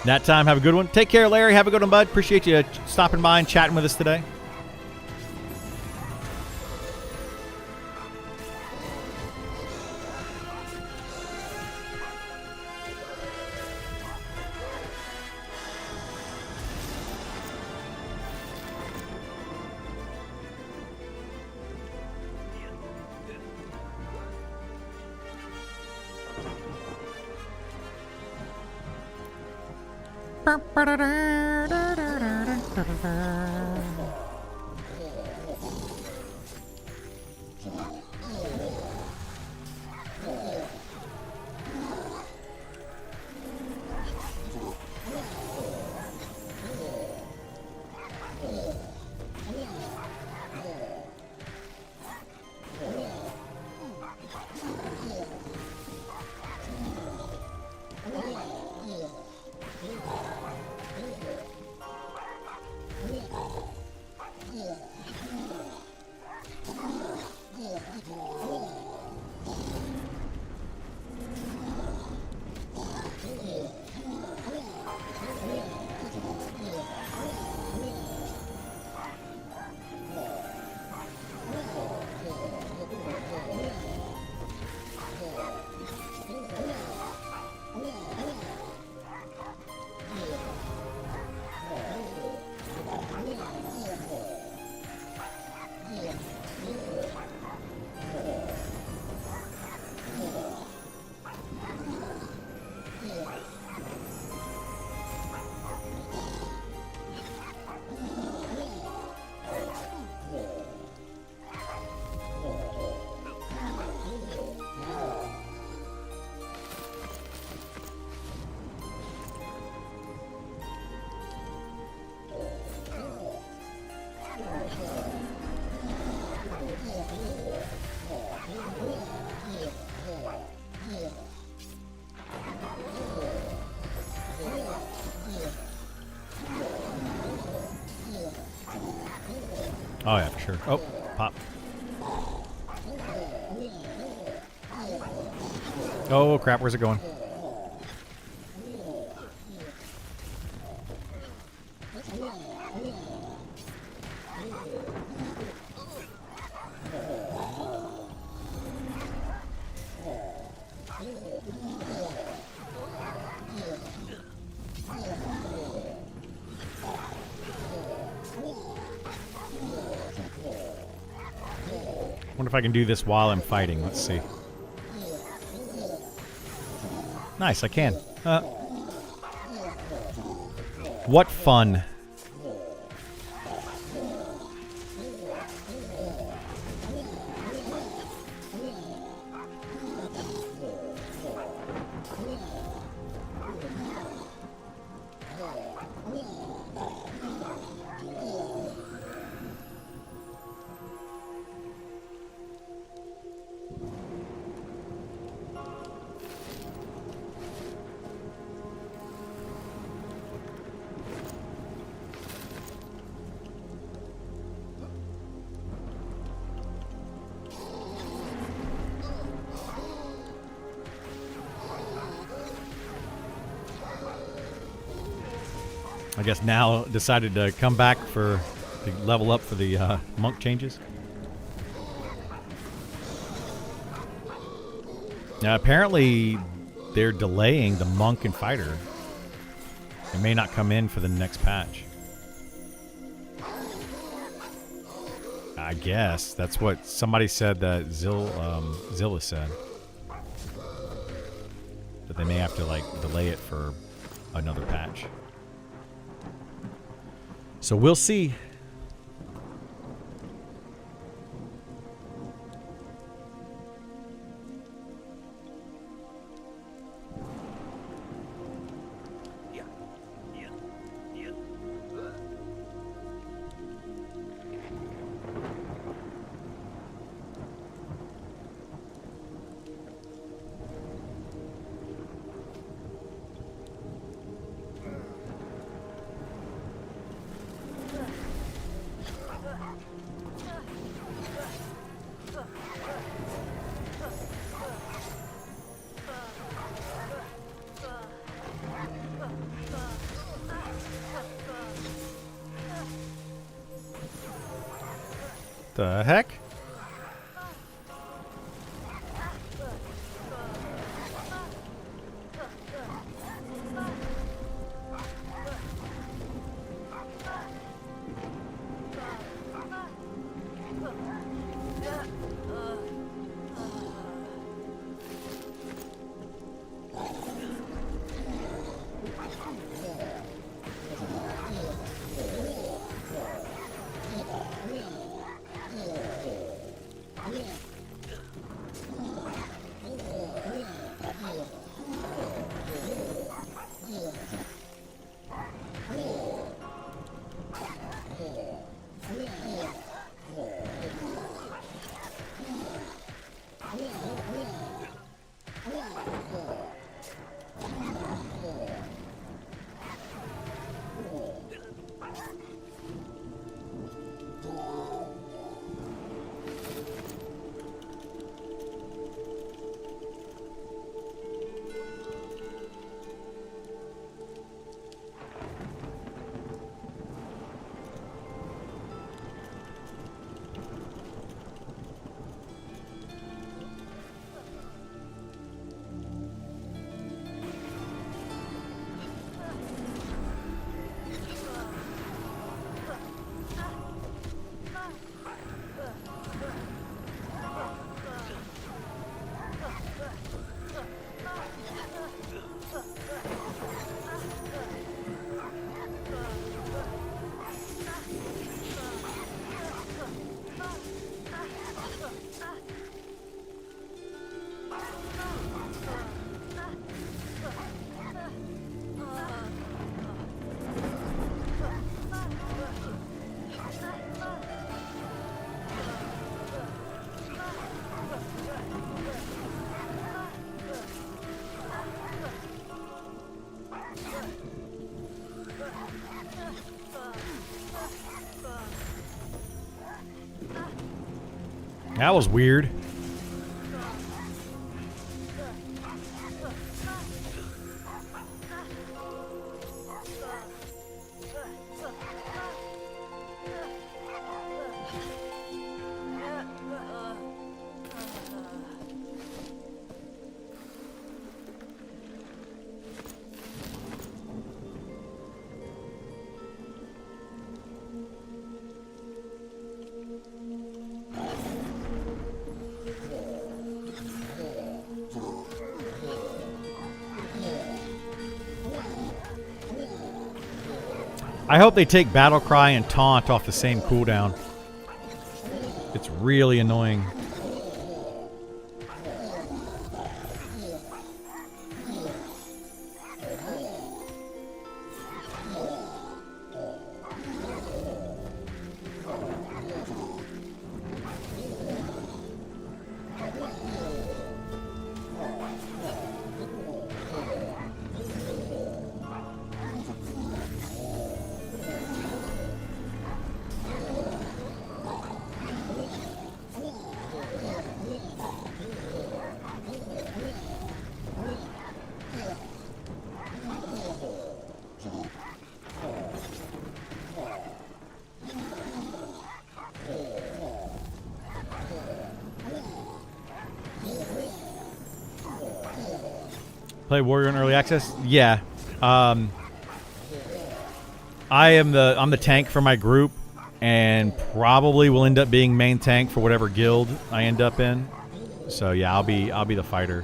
That time, have a good one. Take care, Larry. Have a good one, bud. Appreciate you stopping by and chatting with us today. Oh yeah, for sure. Oh, pop. Oh crap, where's it going? Wonder if I can do this while I'm fighting. Let's see. Nice, I can. What fun. I guess now decided to come back to level up for the monk changes. Now apparently they're delaying the monk and fighter. It may not come in for the next patch. I guess that's what somebody said that Zilla said. That they may have to like delay it for another patch. So we'll see. The heck? That was weird. I hope they take Battle Cry and Taunt off the same cooldown. It's really annoying. Play Warrior in early access? Yeah. I'm the tank for my group, and probably will end up being main tank for whatever guild I end up in. So yeah, I'll be the fighter.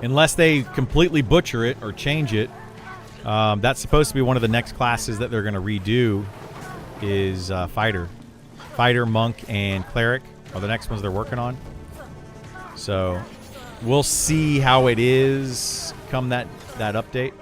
Unless they completely butcher it or change it. That's supposed to be one of the next classes that they're going to redo is Fighter. Fighter, Monk, and Cleric are the next ones they're working on. So we'll see how it is come that update.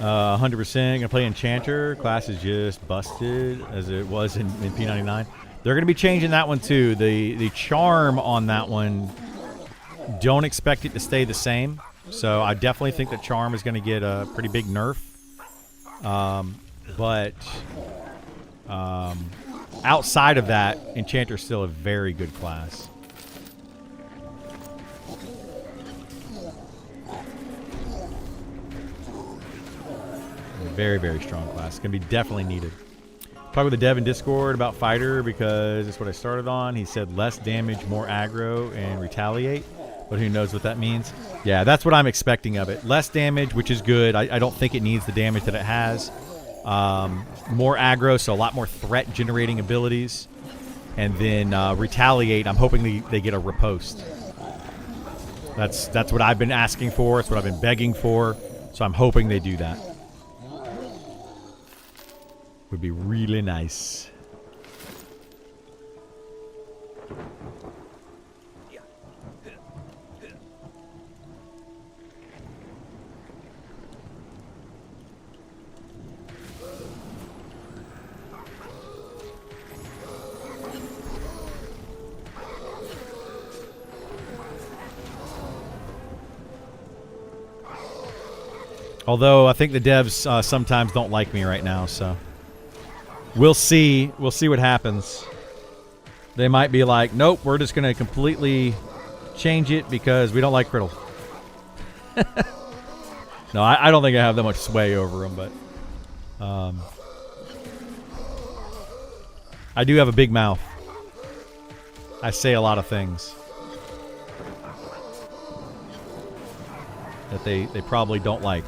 Uh, 100% gonna play Enchanter. Class is just busted as it was in P99. They're gonna be changing that one too. The charm on that one, don't expect it to stay the same. So I definitely think the charm is gonna get a pretty big nerf. But outside of that, Enchanter is still a very good class. Very, very strong class. It's going to be definitely needed. Talk with the dev in Discord about Fighter because it's what I started on. He said less damage, more aggro, and retaliate. But who knows what that means. Yeah, that's what I'm expecting of it. Less damage, which is good. I don't think it needs the damage that it has. More aggro, so a lot more threat-generating abilities. And then retaliate, I'm hoping they get a riposte. That's what I've been asking for. It's what I've been begging for. So I'm hoping they do that. Would be really nice. Although I think the devs sometimes don't like me right now, so we'll see. We'll see what happens. They might be like, nope, we're just going to completely change it because we don't like Criddle. No, I don't think I have that much sway over them, but I do have a big mouth. I say a lot of things that they probably don't like.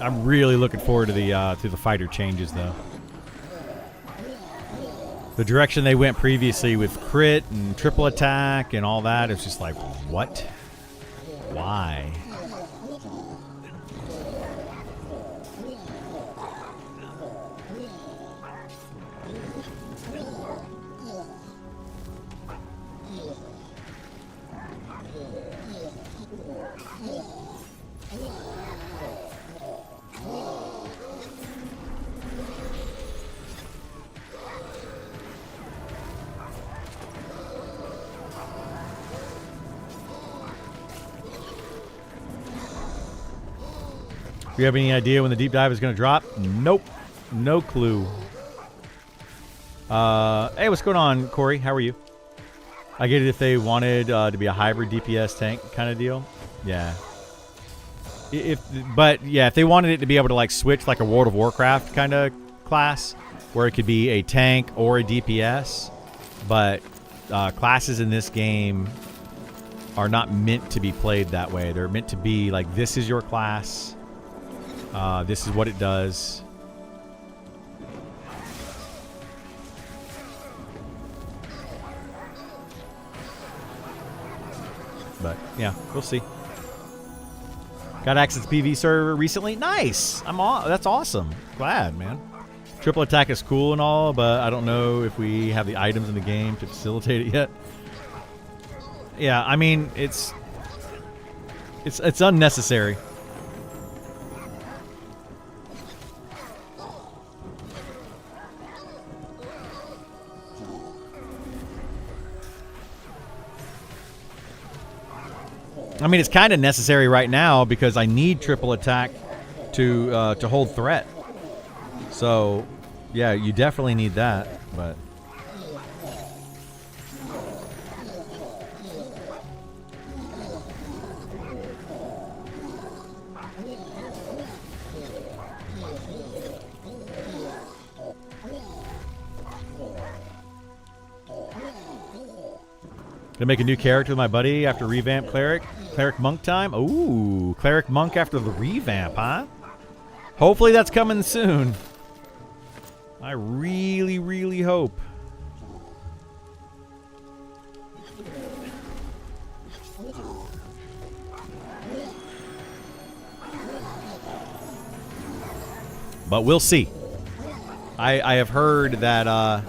I'm really looking forward to the fighter changes, though. The direction they went previously with crit and triple attack and all that, it's just like, what? Why? Do you have any idea when the deep dive is going to drop? Nope. No clue. Hey, what's going on, Corey? How are you? I get it if they wanted to be a hybrid DPS tank kind of deal. Yeah. But if they wanted it to be able to like switch like a World of Warcraft kind of class, where it could be a tank or a DPS, but classes in this game are not meant to be played that way. They're meant to be like, this is your class. This is what it does. But yeah, we'll see. Got access to PV server recently. Nice. That's awesome. Glad, man. Triple attack is cool and all, but I don't know if we have the items in the game to facilitate it yet. Yeah, I mean it's unnecessary. I mean, it's kind of necessary right now because I need triple attack to hold threat. So, yeah, you definitely need that. But gonna make a new character with my buddy after revamp cleric. Cleric monk time? Ooh, cleric monk after the revamp, huh? Hopefully that's coming soon. I really, really hope. But we'll see. I have heard that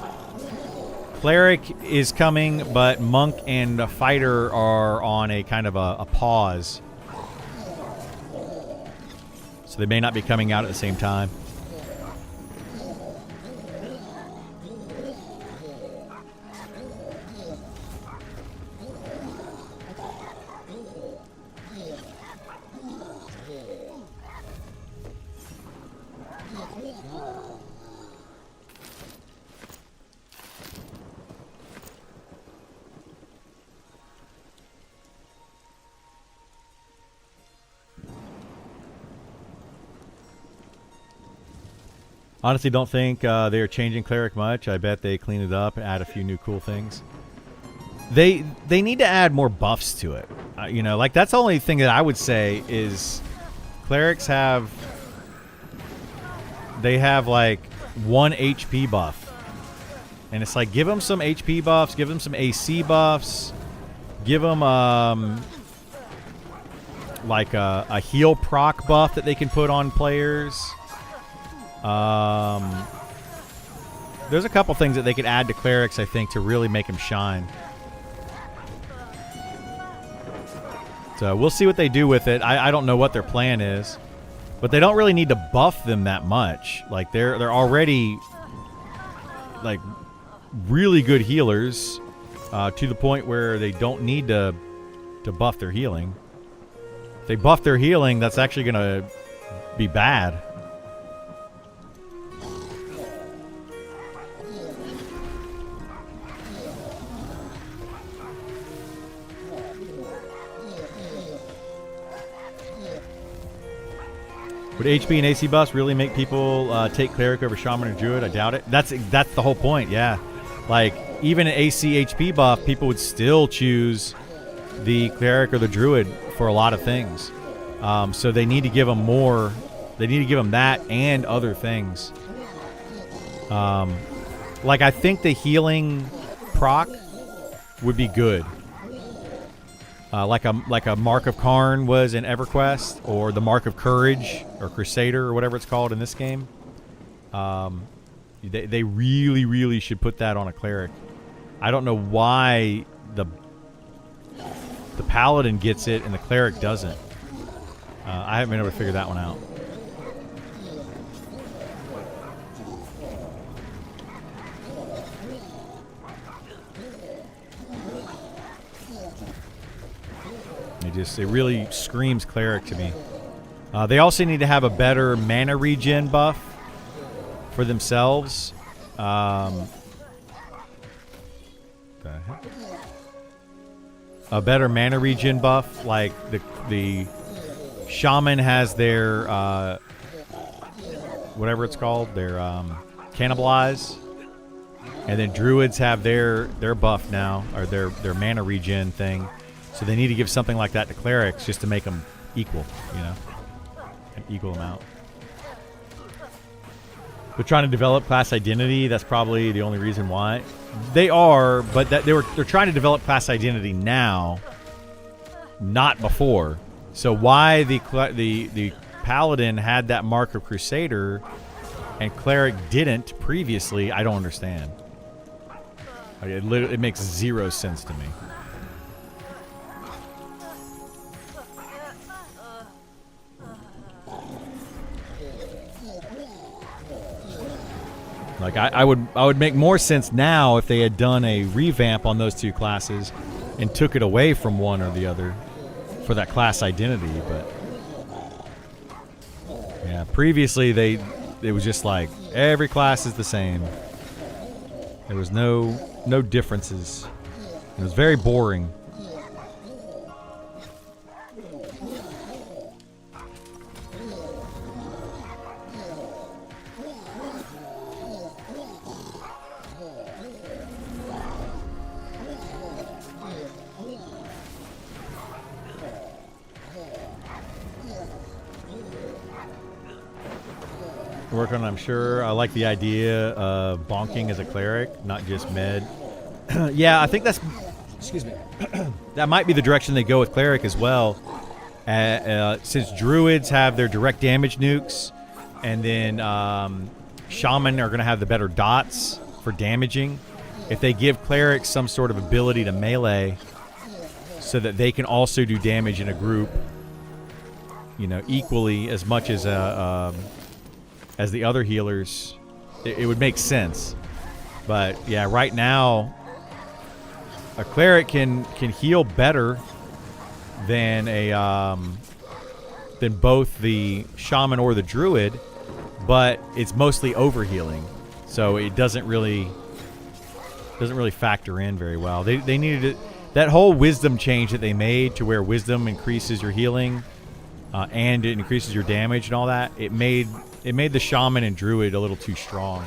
cleric is coming, but monk and fighter are on a kind of a pause. So they may not be coming out at the same time. Honestly, don't think they are changing cleric much. I bet they clean it up and add a few new cool things. They need to add more buffs to it. You know, like that's the only thing that I would say is clerics have like 1 HP buff, and it's like give them some HP buffs, give them some AC buffs, give them like a heal proc buff that they can put on players. There's a couple things that they could add to clerics, I think, to really make them shine. So we'll see what they do with it. I don't know what their plan is, but they don't really need to buff them that much. Like they're already like really good healers to the point where they don't need to buff their healing. If they buff their healing, that's actually going to be bad. Would HP and AC buffs really make people take cleric over shaman or druid? I doubt it. That's the whole point. Yeah, like even an AC HP buff, people would still choose the cleric or the druid for a lot of things. So they need to give them more They need to give them that and other things. Like I think the healing proc would be good. Like a Mark of Karn was in EverQuest, or the Mark of Courage, or Crusader, or whatever it's called in this game. They really, really should put that on a cleric. I don't know why the paladin gets it and the cleric doesn't. I haven't been able to figure that one out. It really screams cleric to me. They also need to have a better mana regen buff for themselves. The heck? A better mana regen buff, like the shaman has their whatever it's called, their cannibalize, and then druids have their buff now, or their mana regen thing. So they need to give something like that to clerics just to make them equal, you know, an equal amount. They're trying to develop class identity. That's probably the only reason why. They are, but they're trying to develop class identity now, not before. So why the paladin had that Mark of Crusader and cleric didn't previously, I don't understand. It makes zero sense to me. Like I would make more sense now if they had done a revamp on those two classes and took it away from one or the other for that class identity, but yeah, previously it was just like every class is the same. There was no differences. It was very boring. Working, I'm sure. I like the idea of bonking as a cleric, not just med. Yeah, I think that's, excuse me, that might be the direction they go with cleric as well. Since druids have their direct damage nukes, and then shaman are going to have the better dots for damaging. If they give clerics some sort of ability to melee, so that they can also do damage in a group, you know, equally as much as the other healers, it would make sense. But yeah, right now, a cleric can heal better than than both the shaman or the druid, but it's mostly overhealing, so it doesn't really factor in very well. They needed it, that whole wisdom change that they made to where wisdom increases your healing and it increases your damage and all that. It made the shaman and druid a little too strong.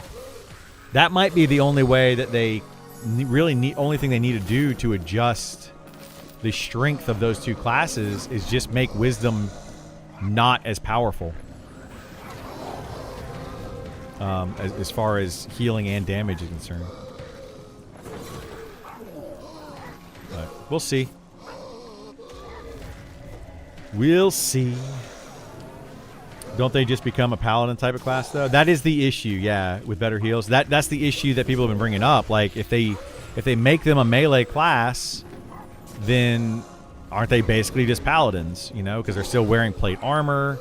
That might be the only way that they only thing they need to do to adjust the strength of those two classes is just make wisdom not as powerful as far as healing and damage is concerned. But we'll see. We'll see. Don't they just become a paladin type of class though? That is the issue, yeah, with better heals. That's the issue that people have been bringing up. Like if they make them a melee class, then aren't they basically just paladins? You know, because they're still wearing plate armor.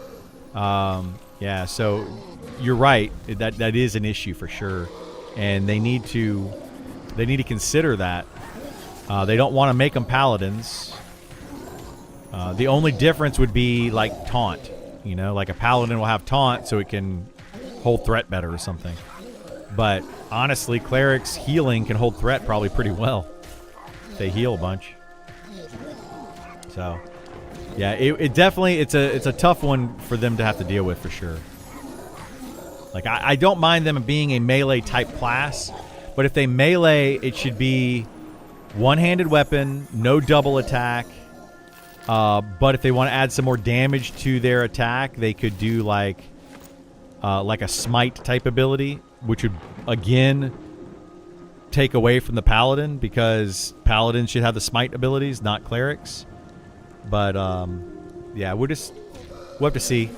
Yeah, so you're right. That is an issue for sure, and they need to consider that. They don't want to make them paladins. The only difference would be like taunt. You know, like a paladin will have taunt so it can hold threat better or something. But honestly, clerics healing can hold threat probably pretty well. They heal a bunch. So, yeah, it definitely, it's a tough one for them to have to deal with for sure. Like, I don't mind them being a melee type class, but if they melee, it should be one-handed weapon, no double attack. But if they want to add some more damage to their attack, they could do like like a smite type ability, which would again take away from the paladin because paladins should have the smite abilities, not clerics. But yeah, we'll have to see.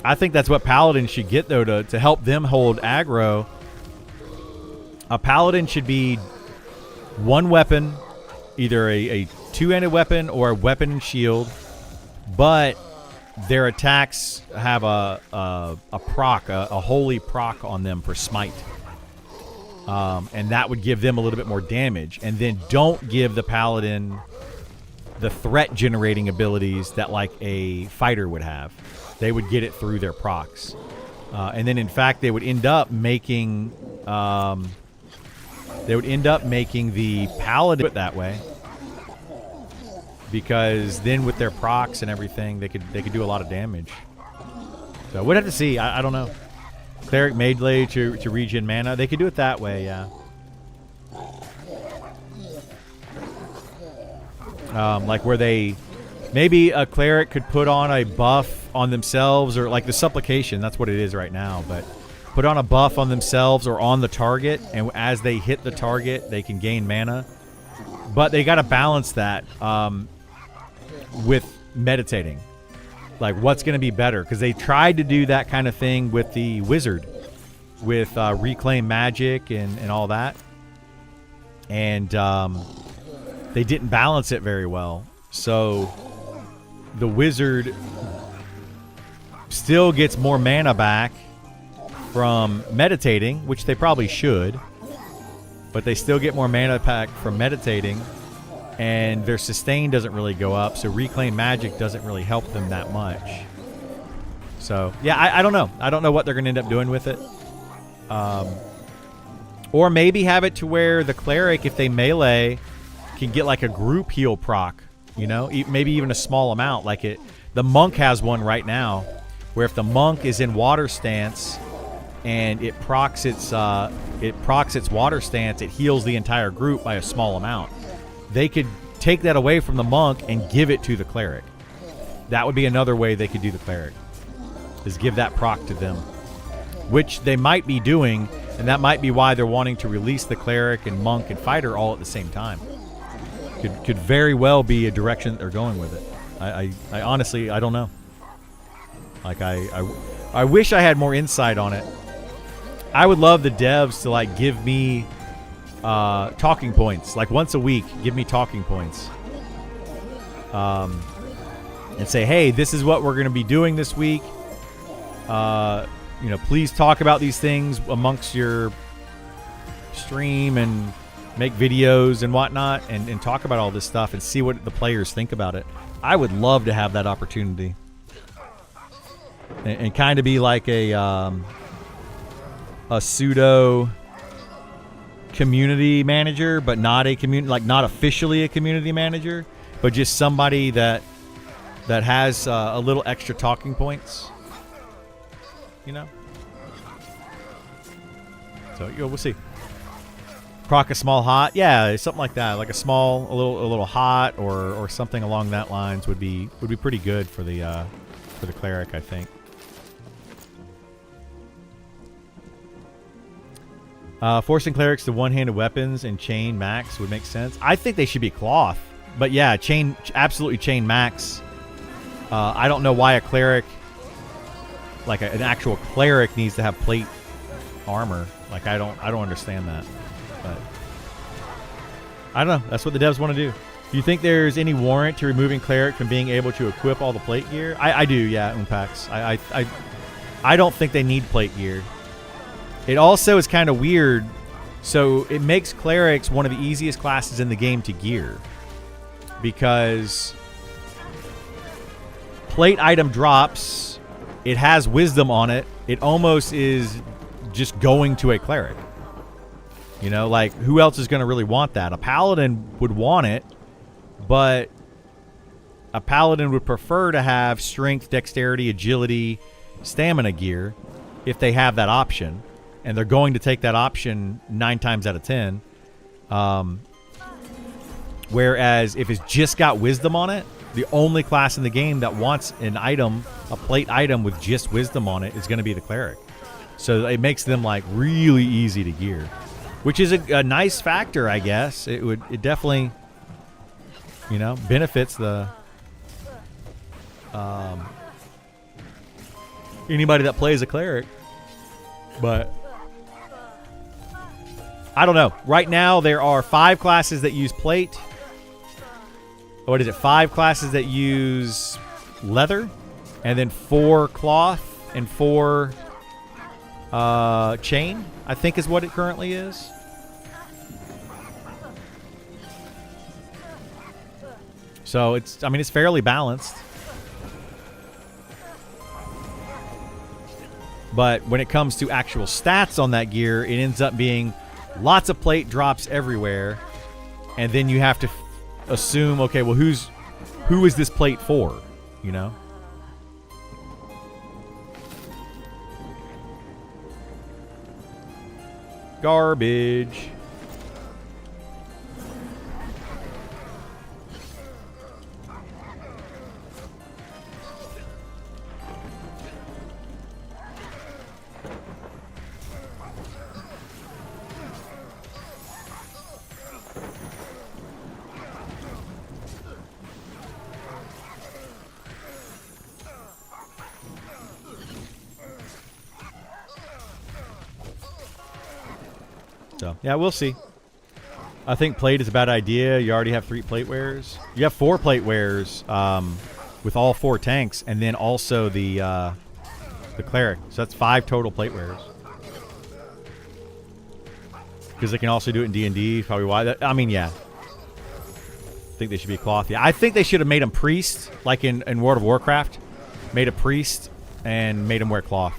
I think that's what paladins should get though to help them hold aggro. A paladin should be one weapon, either a two-handed weapon or a weapon and shield, but their attacks have a proc, a holy proc on them for smite. And that would give them a little bit more damage. And then don't give the paladin the threat generating abilities that like a fighter would have. They would get it through their procs. And then in fact they would end up making the paladin it that way. Because then with their procs and everything, they could do a lot of damage. So we'd have to see. I don't know. Cleric melee to regen mana. They could do it that way, yeah. Like where maybe a cleric could put on a buff on themselves, or like the supplication. That's what it is right now. But put on a buff on themselves or on the target, and as they hit the target, they can gain mana. But they got to balance that with meditating. Like, what's going to be better? Because they tried to do that kind of thing with the wizard, with reclaim magic and all that. And they didn't balance it very well. So the wizard still gets more mana back from meditating, which they probably should. But they still get more mana back from meditating. And their sustain doesn't really go up, so reclaim magic doesn't really help them that much. So yeah, I don't know. I don't know what they're going to end up doing with it. Or maybe have it to where the cleric, if they melee, can get like a group heal proc. You know, maybe even a small amount. Like the monk has one right now, where if the monk is in water stance and it procs its water stance, it heals the entire group by a small amount. They could take that away from the monk and give it to the cleric. That would be another way they could do the cleric, is give that proc to them, which they might be doing, and that might be why they're wanting to release the cleric and monk and fighter all at the same time. Could very well be a direction that they're going with it. I honestly, I don't know. Like I wish I had more insight on it. I would love the devs to like give me talking points, like once a week. Give me talking points, and say, hey, this is what we're going to be doing this week. Please talk about these things amongst your stream and make videos and whatnot, and talk about all this stuff and see what the players think about it. I would love to have that opportunity, and kind of be like a pseudo community manager, but not a community, like not officially a community manager, but just somebody that has a little extra talking points, you know. So we'll see. Proc a small hot, yeah, something like that, like a little hot or something along that lines would be pretty good for the cleric, I think. Forcing clerics to one-handed weapons and chain max would make sense. I think they should be cloth, but yeah, absolutely chain max. I don't know why a cleric, like an actual cleric, needs to have plate armor. Like I don't understand that, but I don't know. That's what the devs want to do. Do you think there's any warrant to removing cleric from being able to equip all the plate gear? I do, yeah, Unpax. I don't think they need plate gear. It also is kind of weird. So it makes clerics one of the easiest classes in the game to gear, because plate item drops, it has wisdom on it. It almost is just going to a cleric. You know, like who else is going to really want that? A paladin would want it, but a paladin would prefer to have strength, dexterity, agility, stamina gear if they have that option. And they're going to take that option 9 times out of 10. Whereas if it's just got wisdom on it, The only class in the game that wants an item, a plate item with just wisdom on it, is going to be the cleric. So it makes them like really easy to gear, which is a nice factor, I guess. It definitely, you know, benefits the anybody that plays a cleric. But I don't know. Right now there are 5 classes that use plate. What is it? 5 classes that use leather, and then 4 cloth and 4 chain, I think is what it currently is. So it's fairly balanced. But when it comes to actual stats on that gear, it ends up being lots of plate drops everywhere, and then you have to assume, okay, well, who is this plate for? You know? Garbage. So, yeah, we'll see. I think plate is a bad idea. You already have 3 plate wearers. You have 4 plate wearers with all 4 tanks, and then also the cleric. So that's 5 total plate wearers. Because they can also do it in D&D. Probably why. I mean, yeah. I think they should be cloth. Yeah, I think they should have made them priest, like in World of Warcraft. Made a priest and made them wear cloth.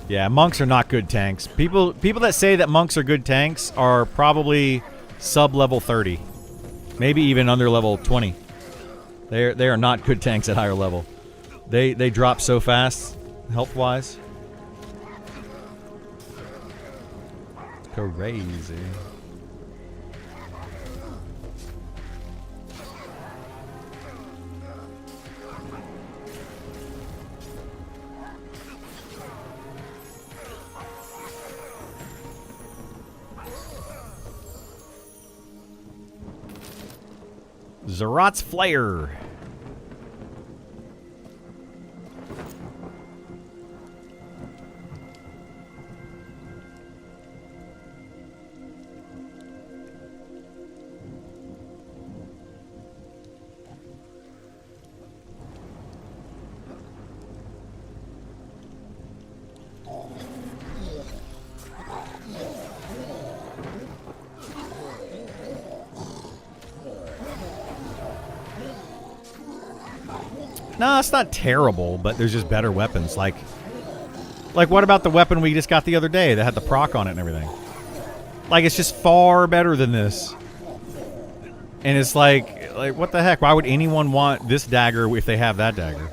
Yeah, monks are not good tanks. People that say that monks are good tanks are probably sub-level 30. Maybe even under level 20. They are not good tanks at higher level. They drop so fast, health-wise. Crazy. Zerat's Flare. No, it's not terrible, but there's just better weapons. Like what about the weapon we just got the other day that had the proc on it and everything? Like, it's just far better than this. And it's like what the heck? Why would anyone want this dagger if they have that dagger?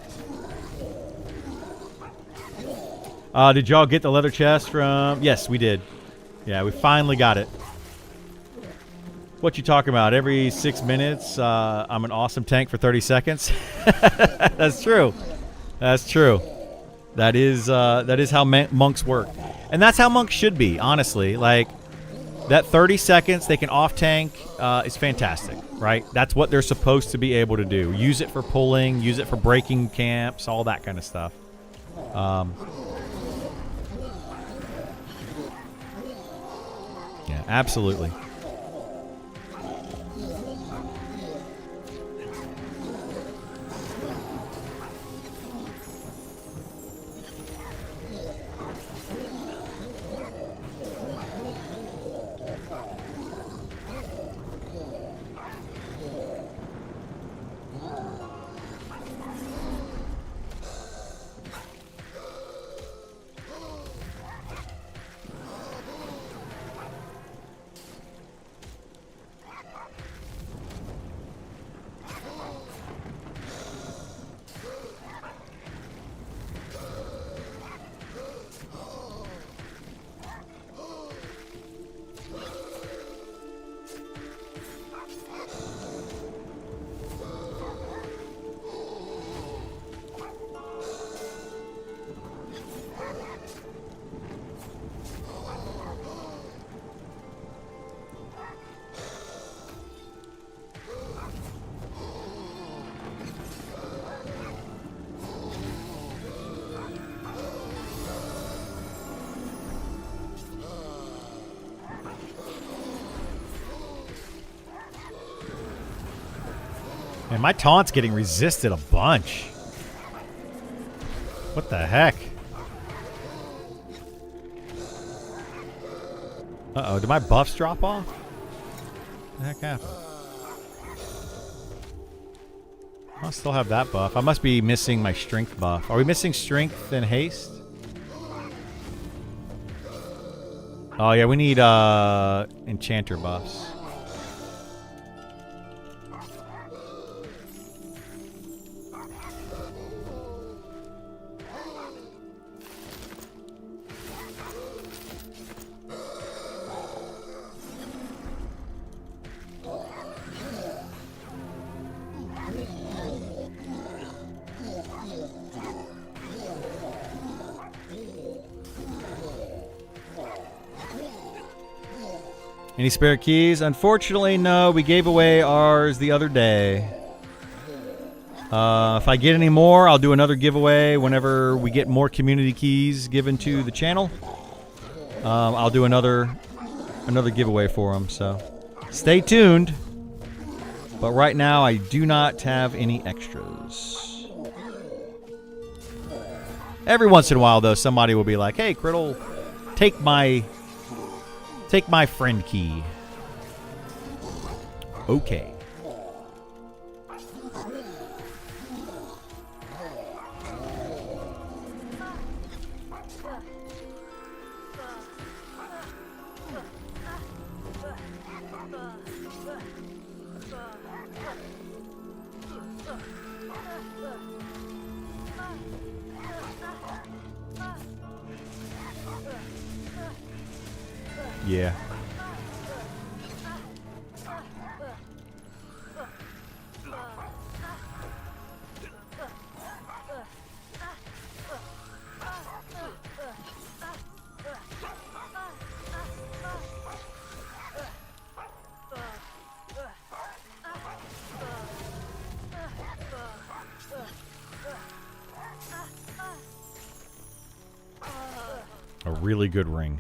Did y'all get the leather chest from... Yes, we did. Yeah, we finally got it. What you talking about? Every 6 minutes, I'm an awesome tank for 30 seconds. That's true. That's true. That is how monks work, and that's how monks should be. Honestly, like that 30 seconds they can off tank is fantastic, right? That's what they're supposed to be able to do. Use it for pulling, use it for breaking camps, all that kind of stuff. Yeah, absolutely. And my taunt's getting resisted a bunch. What the heck? Uh-oh, did my buffs drop off? What the heck happened? I still have that buff. I must be missing my strength buff. Are we missing strength and haste? Oh yeah, we need enchanter buffs. Any spare keys? Unfortunately, no. We gave away ours the other day. If I get any more, I'll do another giveaway whenever we get more community keys given to the channel. I'll do another giveaway for them. So stay tuned. But right now, I do not have any extras. Every once in a while, though, somebody will be like, "Hey, Criddle, take my friend key." Okay. Yeah. A really good ring.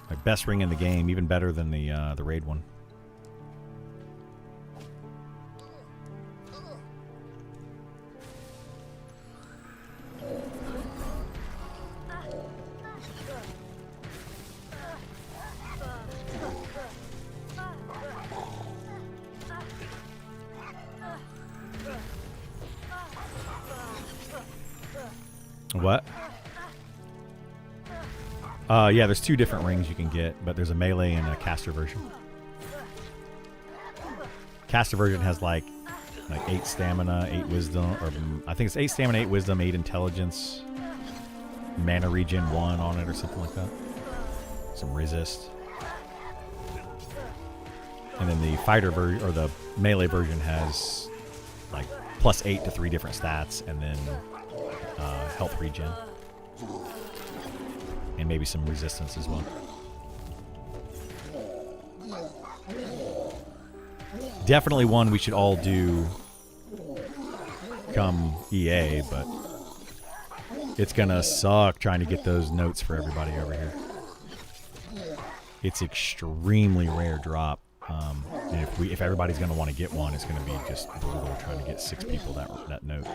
My best ring in the game, even better than the raid one. What? Yeah, there's two different rings you can get, but there's a melee and a caster version. Caster version has like 8 stamina, 8 wisdom, or I think it's 8 stamina, 8 wisdom, 8 intelligence, mana regen 1 on it or something like that. Some resist. And then the fighter version, or the melee version, has like +8 to 3 different stats, and then health regen. And maybe some resistance as well. Definitely one we should all do come EA, but it's gonna suck trying to get those notes for everybody over here. It's extremely rare drop. And if everybody's gonna want to get one, it's gonna be just brutal trying to get 6 people that note.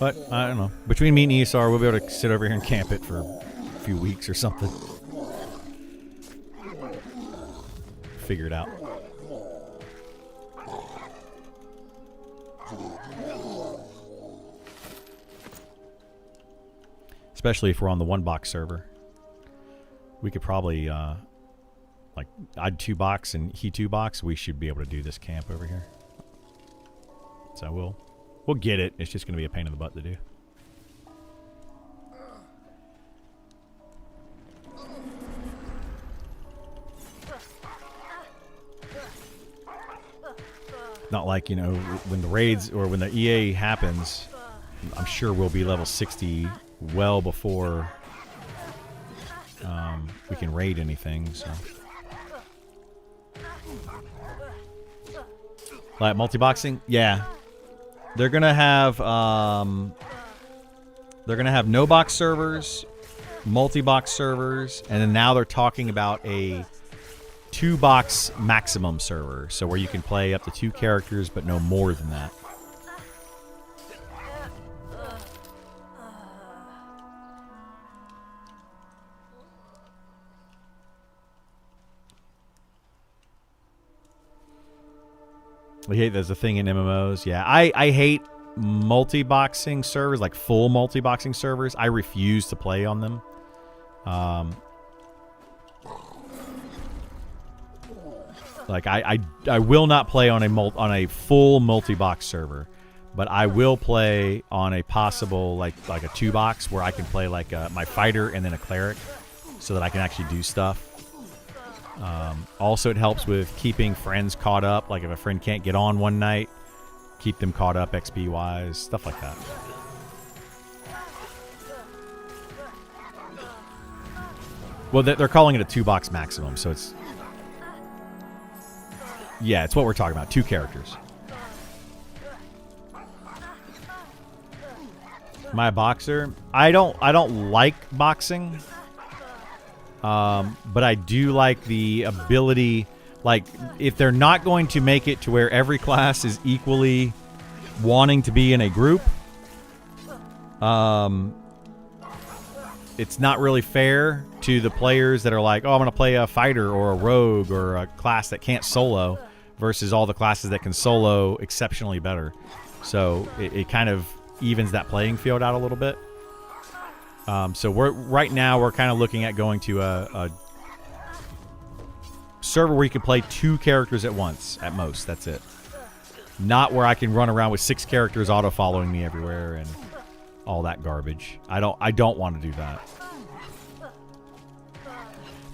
But, I don't know. Between me and Esar, we'll be able to sit over here and camp it for a few weeks or something. Figure it out. Especially if we're on the 1-box server. We could probably, like, I'd 2-box and he 2-box. We should be able to do this camp over here. So we'll get it. It's just going to be a pain in the butt to do. Not like, you know, when the raids or when the EA happens, I'm sure we'll be level 60 well before we can raid anything. So, like multi-boxing, yeah. They're gonna have They're going to have no box servers, multi-box servers, and then now they're talking about a 2-box maximum server, so where you can play up to 2 characters but no more than that. I hate there's a thing in MMOs. Yeah, I hate multi-boxing servers, like full multi-boxing servers. I refuse to play on them. Like I will not play on a full multi-box server, but I will play on a possible like a 2-box where I can play like my fighter and then a cleric, so that I can actually do stuff. Also, it helps with keeping friends caught up. Like if a friend can't get on one night, keep them caught up XP wise, stuff like that. Well, they're calling it a 2-box maximum, so it's... Yeah, it's what we're talking about. 2 characters. Am I a boxer? I don't like boxing. But I do like the ability, like, if they're not going to make it to where every class is equally wanting to be in a group, it's not really fair to the players that are like, oh, I'm going to play a fighter or a rogue or a class that can't solo versus all the classes that can solo exceptionally better. So it kind of evens that playing field out a little bit. So right now we're kind of looking at going to a server where you can play 2 characters at once, at most. That's it. Not where I can run around with 6 characters auto following me everywhere and all that garbage. I don't want to do that.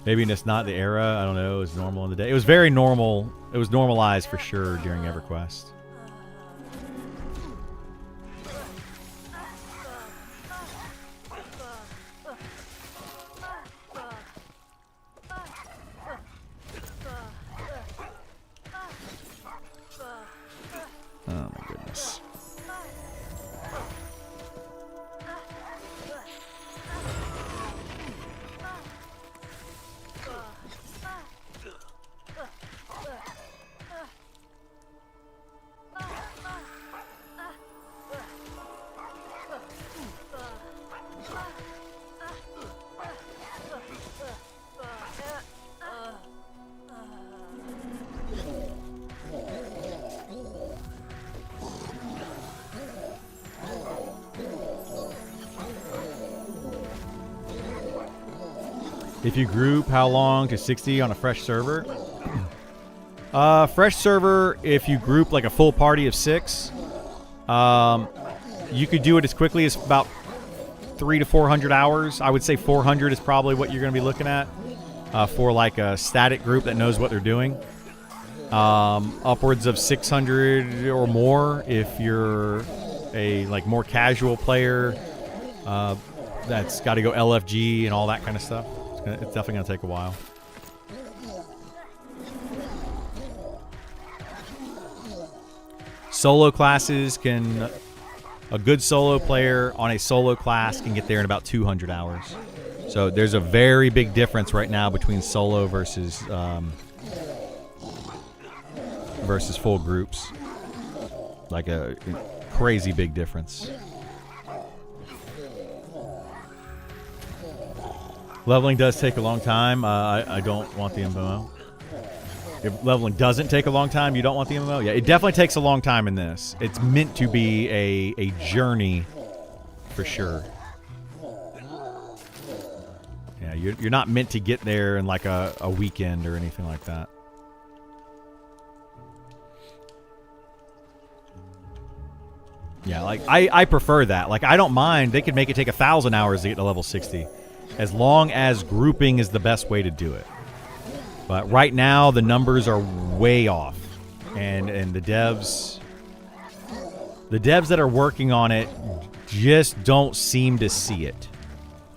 Maybe it's not the era. I don't know. It was normal in the day. It was very normal. It was normalized for sure during EverQuest. Oh my goodness. If you group how long to 60 on a fresh server? Fresh server, if you group like a full party of 6, you could do it as quickly as about 300 to 400 hours. I would say 400 is probably what you're going to be looking at for like a static group that knows what they're doing. Upwards of 600 or more if you're a like more casual player that's got to go LFG and all that kind of stuff. It's definitely going to take a while. Solo classes can... A good solo player on a solo class can get there in about 200 hours. So there's a very big difference right now between solo versus full groups. Like a crazy big difference. Leveling does take a long time. I don't want the MMO. If leveling doesn't take a long time, you don't want the MMO? Yeah, it definitely takes a long time in this. It's meant to be a journey for sure. Yeah, you're not meant to get there in like a weekend or anything like that. Yeah, like I prefer that. Like I don't mind. They could make it take 1,000 hours to get to level 60. As long as grouping is the best way to do it. But right now, the numbers are way off. And the devs that are working on it just don't seem to see it.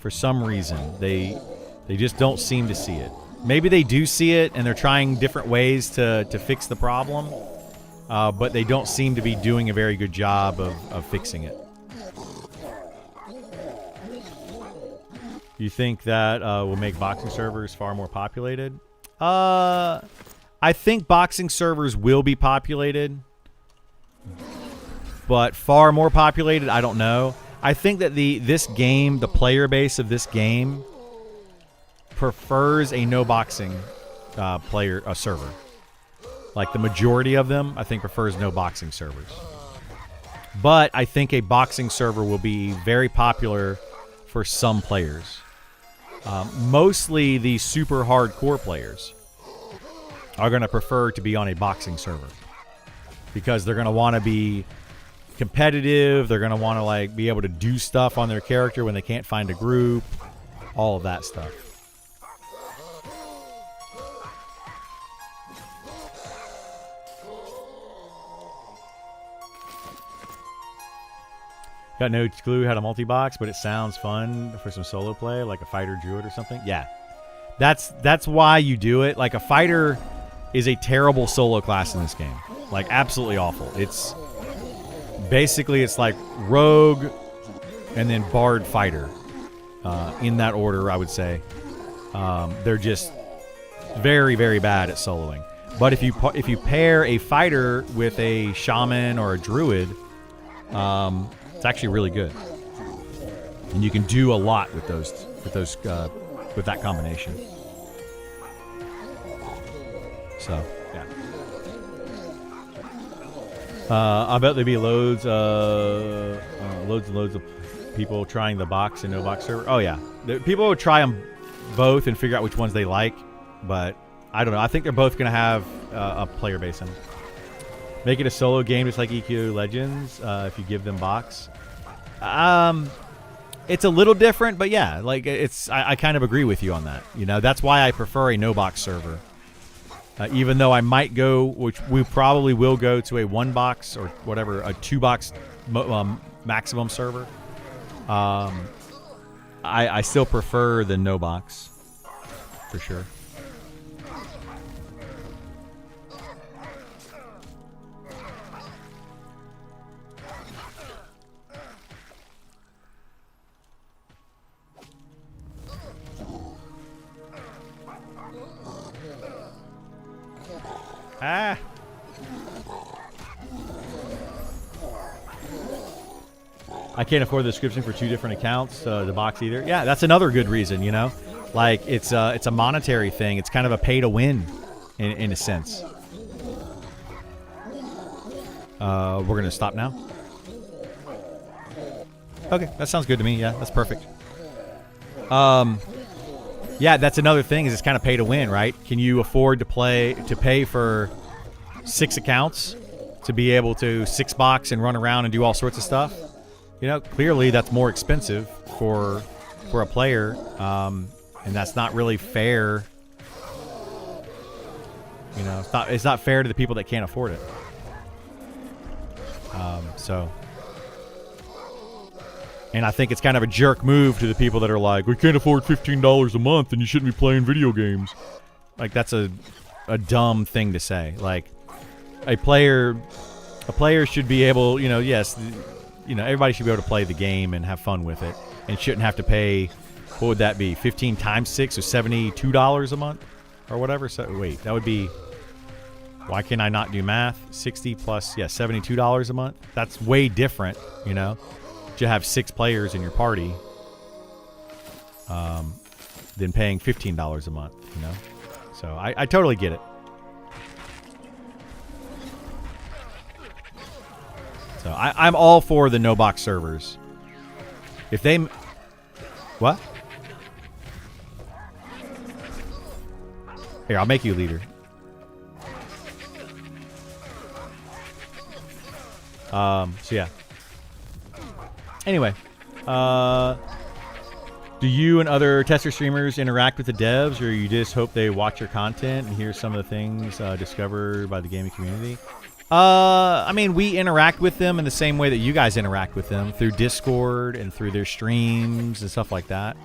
For some reason, they just don't seem to see it. Maybe they do see it, and they're trying different ways to fix the problem. But they don't seem to be doing a very good job of fixing it. You think that will make boxing servers far more populated? I think boxing servers will be populated, but far more populated, I don't know. I think that this game, the player base of this game, prefers a no boxing server. Like the majority of them, I think prefers no boxing servers. But I think a boxing server will be very popular for some players. Mostly the super hardcore players are going to prefer to be on a boxing server because they're going to want to be competitive. They're going to want to like be able to do stuff on their character when they can't find a group. All of that stuff. Got no clue how to multi-box, but it sounds fun for some solo play, like a fighter druid or something. Yeah, that's why you do it. Like a fighter is a terrible solo class in this game, like absolutely awful. It's basically it's like rogue and then bard fighter, in that order, I would say. They're just very, very bad at soloing. But if you pair a fighter with a shaman or a druid, it's actually really good, and you can do a lot with with that combination. So yeah, I bet there'd be loads and loads of people trying the box and no box server. Oh yeah, people would try them both and figure out which ones they like, but I don't know. I think they're both gonna have a player base in them. Make it a solo game just like EQ Legends if you give them box. It's a little different, but yeah, like I kind of agree with you on that. You know, that's why I prefer a no box server. Even though I might go, which we probably will go to a 1 box or whatever, a 2 box maximum server. I still prefer the no box for sure. Ah. I can't afford the subscription for 2 different accounts, the box either. Yeah, that's another good reason, you know? Like, it's a monetary thing. It's kind of a pay to win, in a sense. We're going to stop now? Okay, that sounds good to me. Yeah, that's perfect. Yeah, that's another thing is it's kind of pay to win, right? Can you afford to pay for 6 accounts to be able to 6 box and run around and do all sorts of stuff? You know, clearly that's more expensive for a player, and that's not really fair. You know, it's not fair to the people that can't afford it. And I think it's kind of a jerk move to the people that are like, we can't afford $15 a month and you shouldn't be playing video games. Like, that's a dumb thing to say. Like, a player should be able, you know, yes, you know, everybody should be able to play the game and have fun with it and shouldn't have to pay, what would that be, 15 times 6 or $72 a month or whatever? So, wait, that would be, why can I not do math? 60 plus, yeah, $72 a month? That's way different, you know? To have 6 players in your party than paying $15 a month, you know? So I totally get it. So I'm all for the no box servers. If they... What? Here, I'll make you leader. So yeah. Anyway, do you and other tester streamers interact with the devs, or you just hope they watch your content and hear some of the things discovered by the gaming community? I mean, we interact with them in the same way that you guys interact with them, through Discord and through their streams and stuff like that.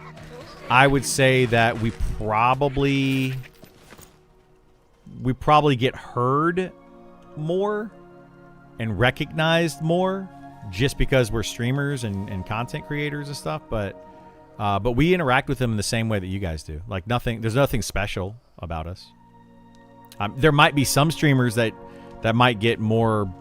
I would say that we probably get heard more and recognized more just because we're streamers and content creators and stuff, but we interact with them in the same way that you guys do. Like there's nothing special about us. There might be some streamers that might get more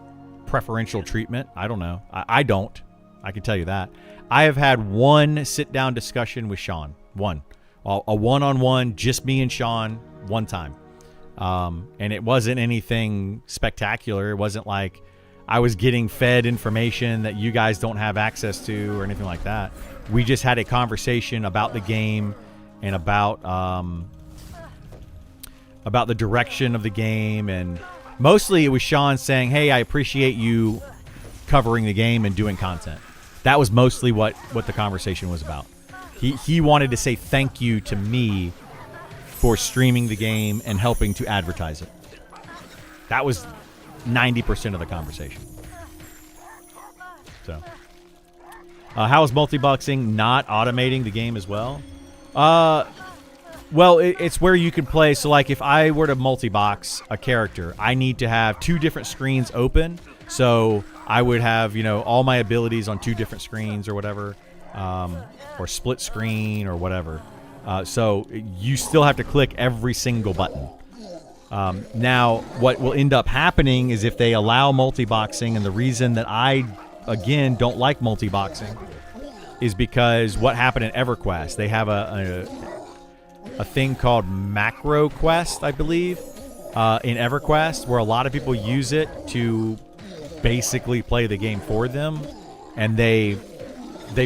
preferential treatment. I don't know. I don't. I can tell you that. I have had one sit-down discussion with Sean. One. A one-on-one, just me and Sean, one time. And it wasn't anything spectacular. It wasn't like I was getting fed information that you guys don't have access to or anything like that. We just had a conversation about the game and about the direction of the game, and mostly it was Sean saying, "Hey, I appreciate you covering the game and doing content." That was mostly what the conversation was about. He wanted to say thank you to me for streaming the game and helping to advertise it. That was 90% of the conversation. So, how is multi-boxing not automating the game as well? Well, it's where you can play. So, like, if I were to multi-box a character, I need to have 2 different screens open. So I would have, all my abilities on 2 different screens or whatever, or split screen or whatever. So you still have to click every single button. Now, what will end up happening is if they allow multi-boxing, and the reason that I, again, don't like multi-boxing is because what happened in EverQuest, they have a thing called Macro Quest, I believe, in EverQuest, where a lot of people use it to basically play the game for them, and they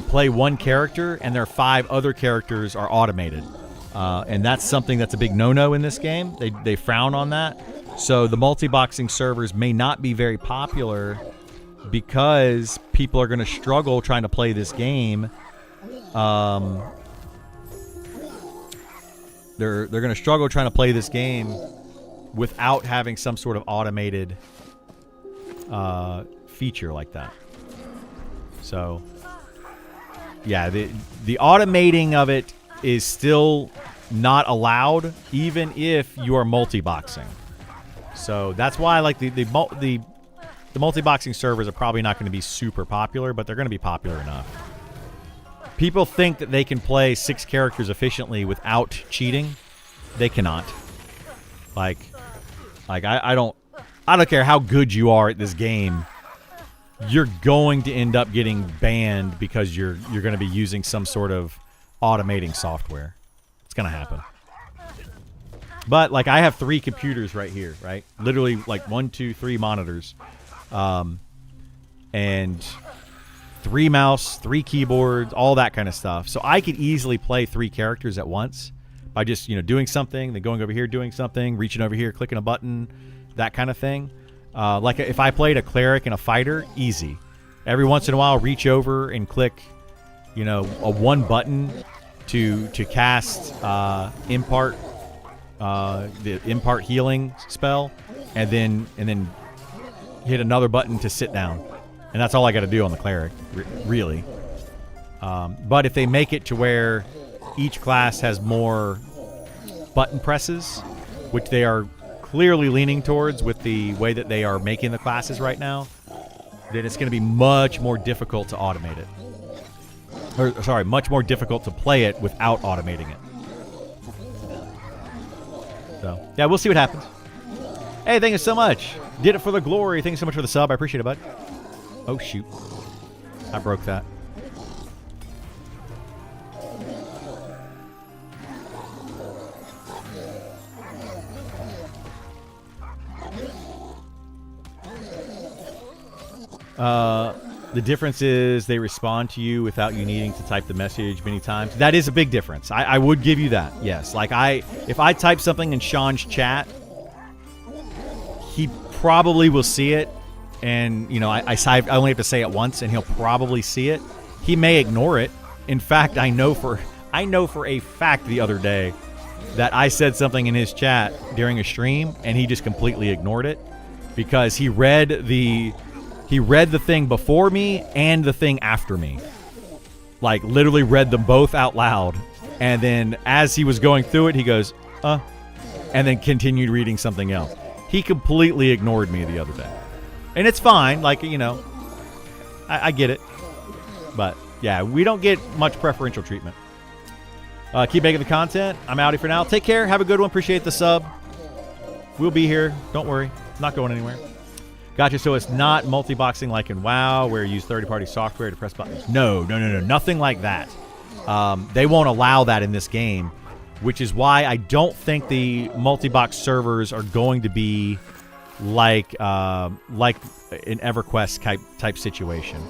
play one character and their 5 other characters are automated, and that's something that's a big no-no in this game. They frown on that. So the multi-boxing servers may not be very popular because people are going to struggle trying to play this game. They're going to struggle trying to play this game without having some sort of automated feature like that. So, yeah, the automating of it is still not allowed, even if you are multi-boxing. So that's why, like, the multi-boxing servers are probably not going to be super popular, but they're going to be popular enough. People think that they can play 6 characters efficiently without cheating. They cannot. Like I don't care how good you are at this game. You're going to end up getting banned because you're going to be using some sort of automating software. It's going to happen. But, like, I have 3 computers right here, right? Literally, like, 1, 2, 3 monitors. And 3 mouse, 3 keyboards, all that kind of stuff. So I could easily play 3 characters at once by just, doing something, then going over here, doing something, reaching over here, clicking a button, that kind of thing. Like, if I played a cleric and a fighter, easy. Every once in a while, reach over and click, a 1 button to cast impart, the impart healing spell, and then hit another button to sit down. And that's all I got to do on the cleric, really. But if they make it to where each class has more button presses, which they are clearly leaning towards with the way that they are making the classes right now, then it's going to be much more difficult to automate it. Or, sorry, much more difficult to play it without automating it. So, yeah, we'll see what happens. Hey, thank you so much. Did it for the glory. Thank you so much for the sub. I appreciate it, bud. Oh, shoot. I broke that. The difference is they respond to you without you needing to type the message many times. That is a big difference. I would give you that. Yes. Like, if I type something in Sean's chat, he probably will see it. And, I only have to say it once, and he'll probably see it. He may ignore it. In fact, I know for a fact the other day that I said something in his chat during a stream, and he just completely ignored it because he read the thing before me and the thing after me. Like, literally read them both out loud. And then as he was going through it, he goes, and then continued reading something else. He completely ignored me the other day. And it's fine. Like, I get it. But, yeah, we don't get much preferential treatment. Keep making the content. I'm outie for now. Take care. Have a good one. Appreciate the sub. We'll be here. Don't worry. It's not going anywhere. Gotcha. So it's not multi-boxing like in WoW where you use third-party software to press buttons. No. Nothing like that. They won't allow that in this game, which is why I don't think the multi-box servers are going to be like an EverQuest type situation.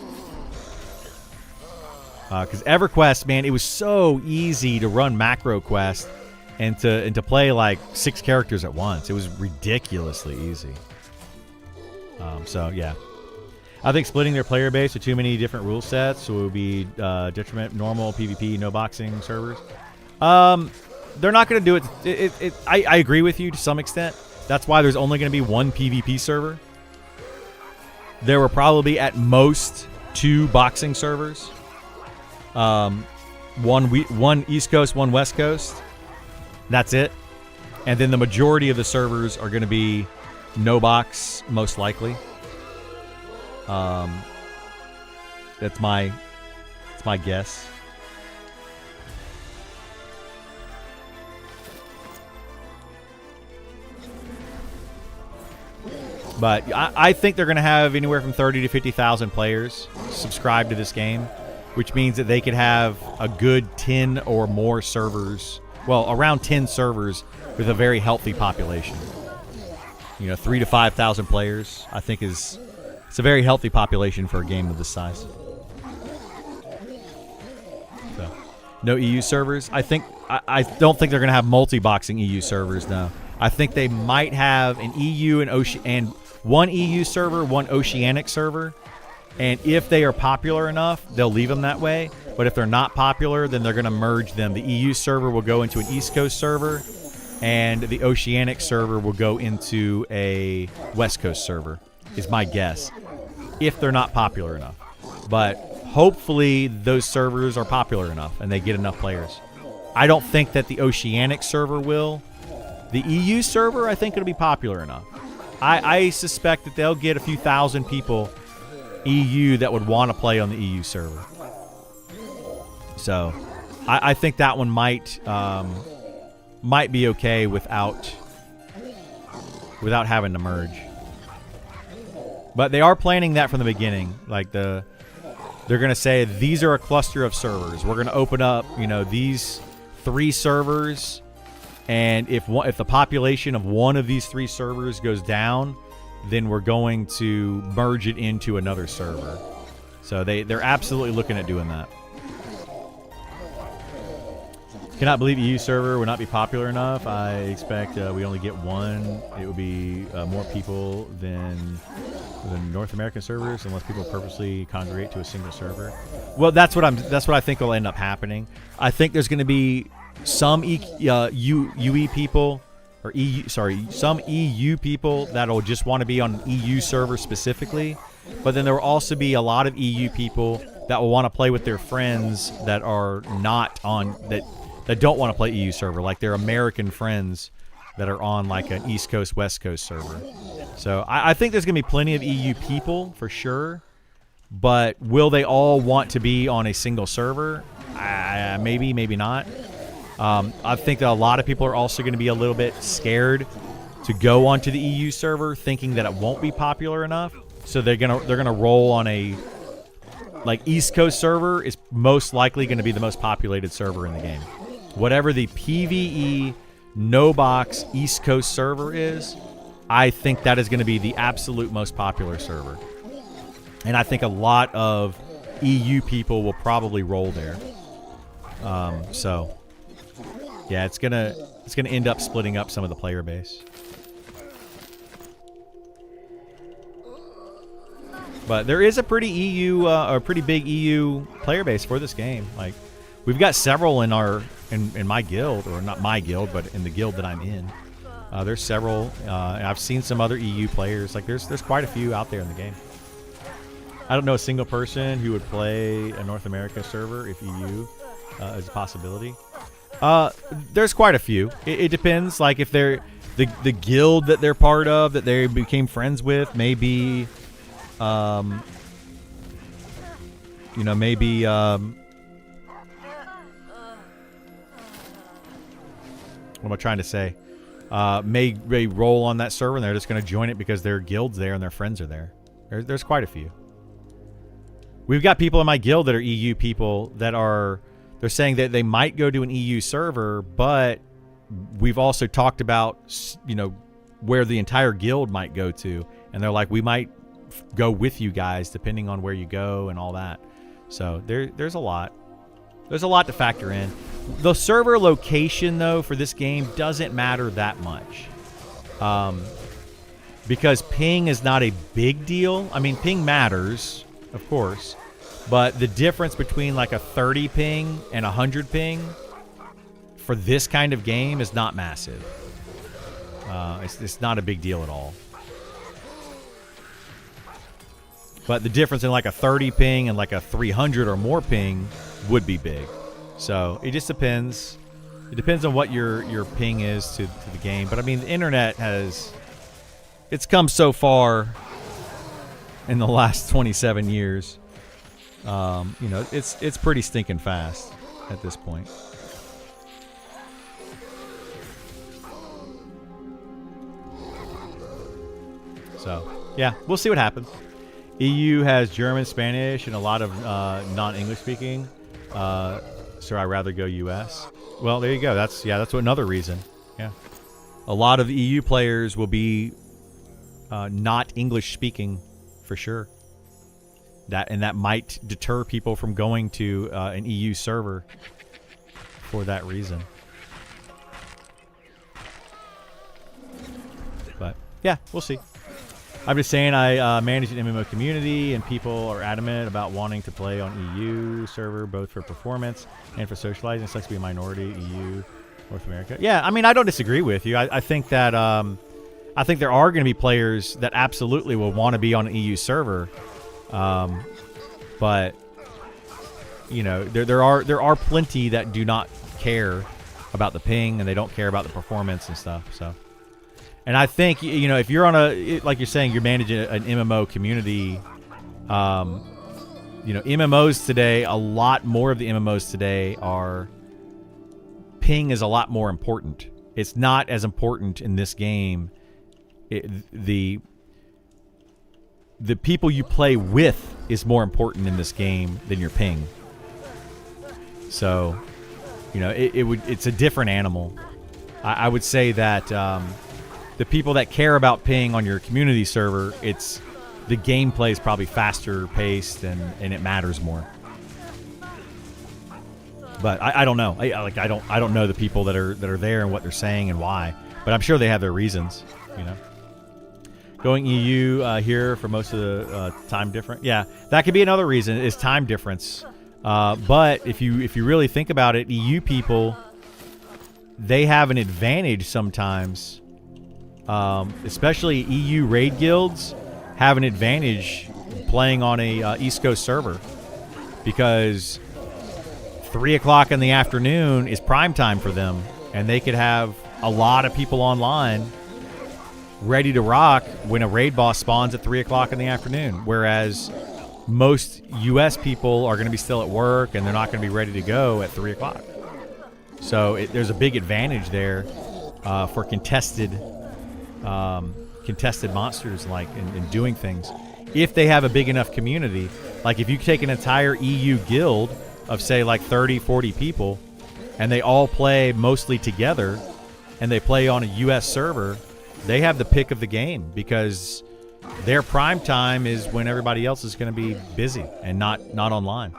Because EverQuest, man, it was so easy to run Macro Quest and to play like 6 characters at once. It was ridiculously easy. So yeah, I think splitting their player base to too many different rule sets will be detriment. Normal PvP, no boxing servers. They're not going to do it. I agree with you to some extent. That's why there's only going to be one PvP server. There will probably be at most 2 boxing servers. One East Coast, one West Coast. That's it. And then the majority of the servers are going to be no box, most likely. That's my guess. But I think they're going to have anywhere from 30 to 50,000 players subscribe to this game, which means that they could have a good 10 or more servers. Well, around 10 servers with a very healthy population. 3 to 5,000 players, I think it's a very healthy population for a game of this size. So, no EU servers. I don't think they're going to have multi-boxing EU servers. No, I think they might have an EU and one EU server, one Oceanic server. And if they are popular enough, they'll leave them that way. But if they're not popular, then they're going to merge them. The EU server will go into an East Coast server, and the Oceanic server will go into a West Coast server, is my guess, if they're not popular enough. But hopefully those servers are popular enough and they get enough players. I don't think that the Oceanic server will. The EU server, I think it'll be popular enough. I suspect that they'll get a few thousand people EU that would want to play on the EU server. So I think that one might be okay without having to merge. But they are planning that from the beginning. Like they're going to say these are a cluster of servers. We're going to open up, these 3 servers, and if the population of one of these 3 servers goes down, then we're going to merge it into another server. So they're absolutely looking at doing that. Cannot believe EU server would not be popular enough. I expect we only get one. It would be more people than North American servers, unless people purposely congregate to a single server. Well, that's what I think will end up happening. I think there's going to be some UE people. Some EU people that'll just want to be on an EU server specifically, but then there will also be a lot of EU people that will want to play with their friends that are not on that don't want to play EU server, like their American friends that are on like an East Coast, West Coast server. So I think there's going to be plenty of EU people for sure, but will they all want to be on a single server? Maybe, maybe not. I think that a lot of people are also going to be a little bit scared to go onto the EU server, thinking that it won't be popular enough. So they're gonna roll on a East Coast server is most likely going to be the most populated server in the game. Whatever the PvE no box East Coast server is, I think that is going to be the absolute most popular server, and I think a lot of EU people will probably roll there. So. Yeah, it's gonna end up splitting up some of the player base. But there is a pretty pretty big EU player base for this game. Like, we've got several in my guild, or not my guild, but in the guild that I'm in. There's several, and I've seen some other EU players. Like, there's quite a few out there in the game. I don't know a single person who would play a North America server if EU is a possibility. There's quite a few. It depends. Like, if they're the guild that they're part of, that they became friends with, maybe you know, maybe what am I trying to say? May roll on that server and they're just going to join it because their guild's there and their friends are there. There's quite a few. We've got people in my guild that are EU people that are, they're saying that they might go to an EU server, but we've also talked about, you know, where the entire guild might go to. And they're like, we might go with you guys depending on where you go and all that. So there's a lot. There's a lot to factor in. The server location, though, for this game doesn't matter that much. Because ping is not a big deal. I mean, ping matters, of course. But the difference between like a 30 ping and 100 ping for this kind of game is not massive. It's not a big deal at all. But the difference in like a 30 ping and like a 300 or more ping would be big. So it just depends. It depends on what your ping is to the game. But I mean, the internet it's come so far in the last 27 years. You know, it's pretty stinking fast at this point. So yeah, we'll see what happens. EU has German, Spanish, and a lot of non-English speaking. So I'd rather go US. Well, there you go. That's another reason. Yeah, a lot of the EU players will be not English speaking for sure. That might deter people from going to an EU server for that reason. But yeah, we'll see. I'm just saying I manage an MMO community, and people are adamant about wanting to play on EU server, both for performance and for socializing. It sucks to be a minority, EU, North America. Yeah, I mean, I don't disagree with you. I think that I think there are going to be players that absolutely will want to be on an EU server, but you know, there are plenty that do not care about the ping and they don't care about the performance and stuff. So. And I think, you know, if you're on like you're saying, you're managing an MMO community, you know, MMOs today, a lot more of the MMOs today are, ping is a lot more important. It's not as important in this game. The people you play with is more important in this game than your ping. So, you know, it's a different animal. I would say that the people that care about ping on your community server, the gameplay is probably faster paced and it matters more. But I don't know. I don't know the people that are there and what they're saying and why. But I'm sure they have their reasons. You know, going EU here for most of the time difference. Yeah, that could be another reason is time difference. But if you really think about it, EU people, they have an advantage sometimes. Especially EU raid guilds have an advantage playing on a East Coast server because 3 o'clock in the afternoon is prime time for them, and they could have a lot of people online ready to rock when a raid boss spawns at 3 o'clock in the afternoon, whereas most US people are going to be still at work and they're not going to be ready to go at 3 o'clock. So there's a big advantage there for contested monsters, like in doing things, if they have a big enough community. Like if you take an entire EU guild of say like 30-40 people and they all play mostly together and they play on a US server, they have the pick of the game because their prime time is when everybody else is going to be busy and not online.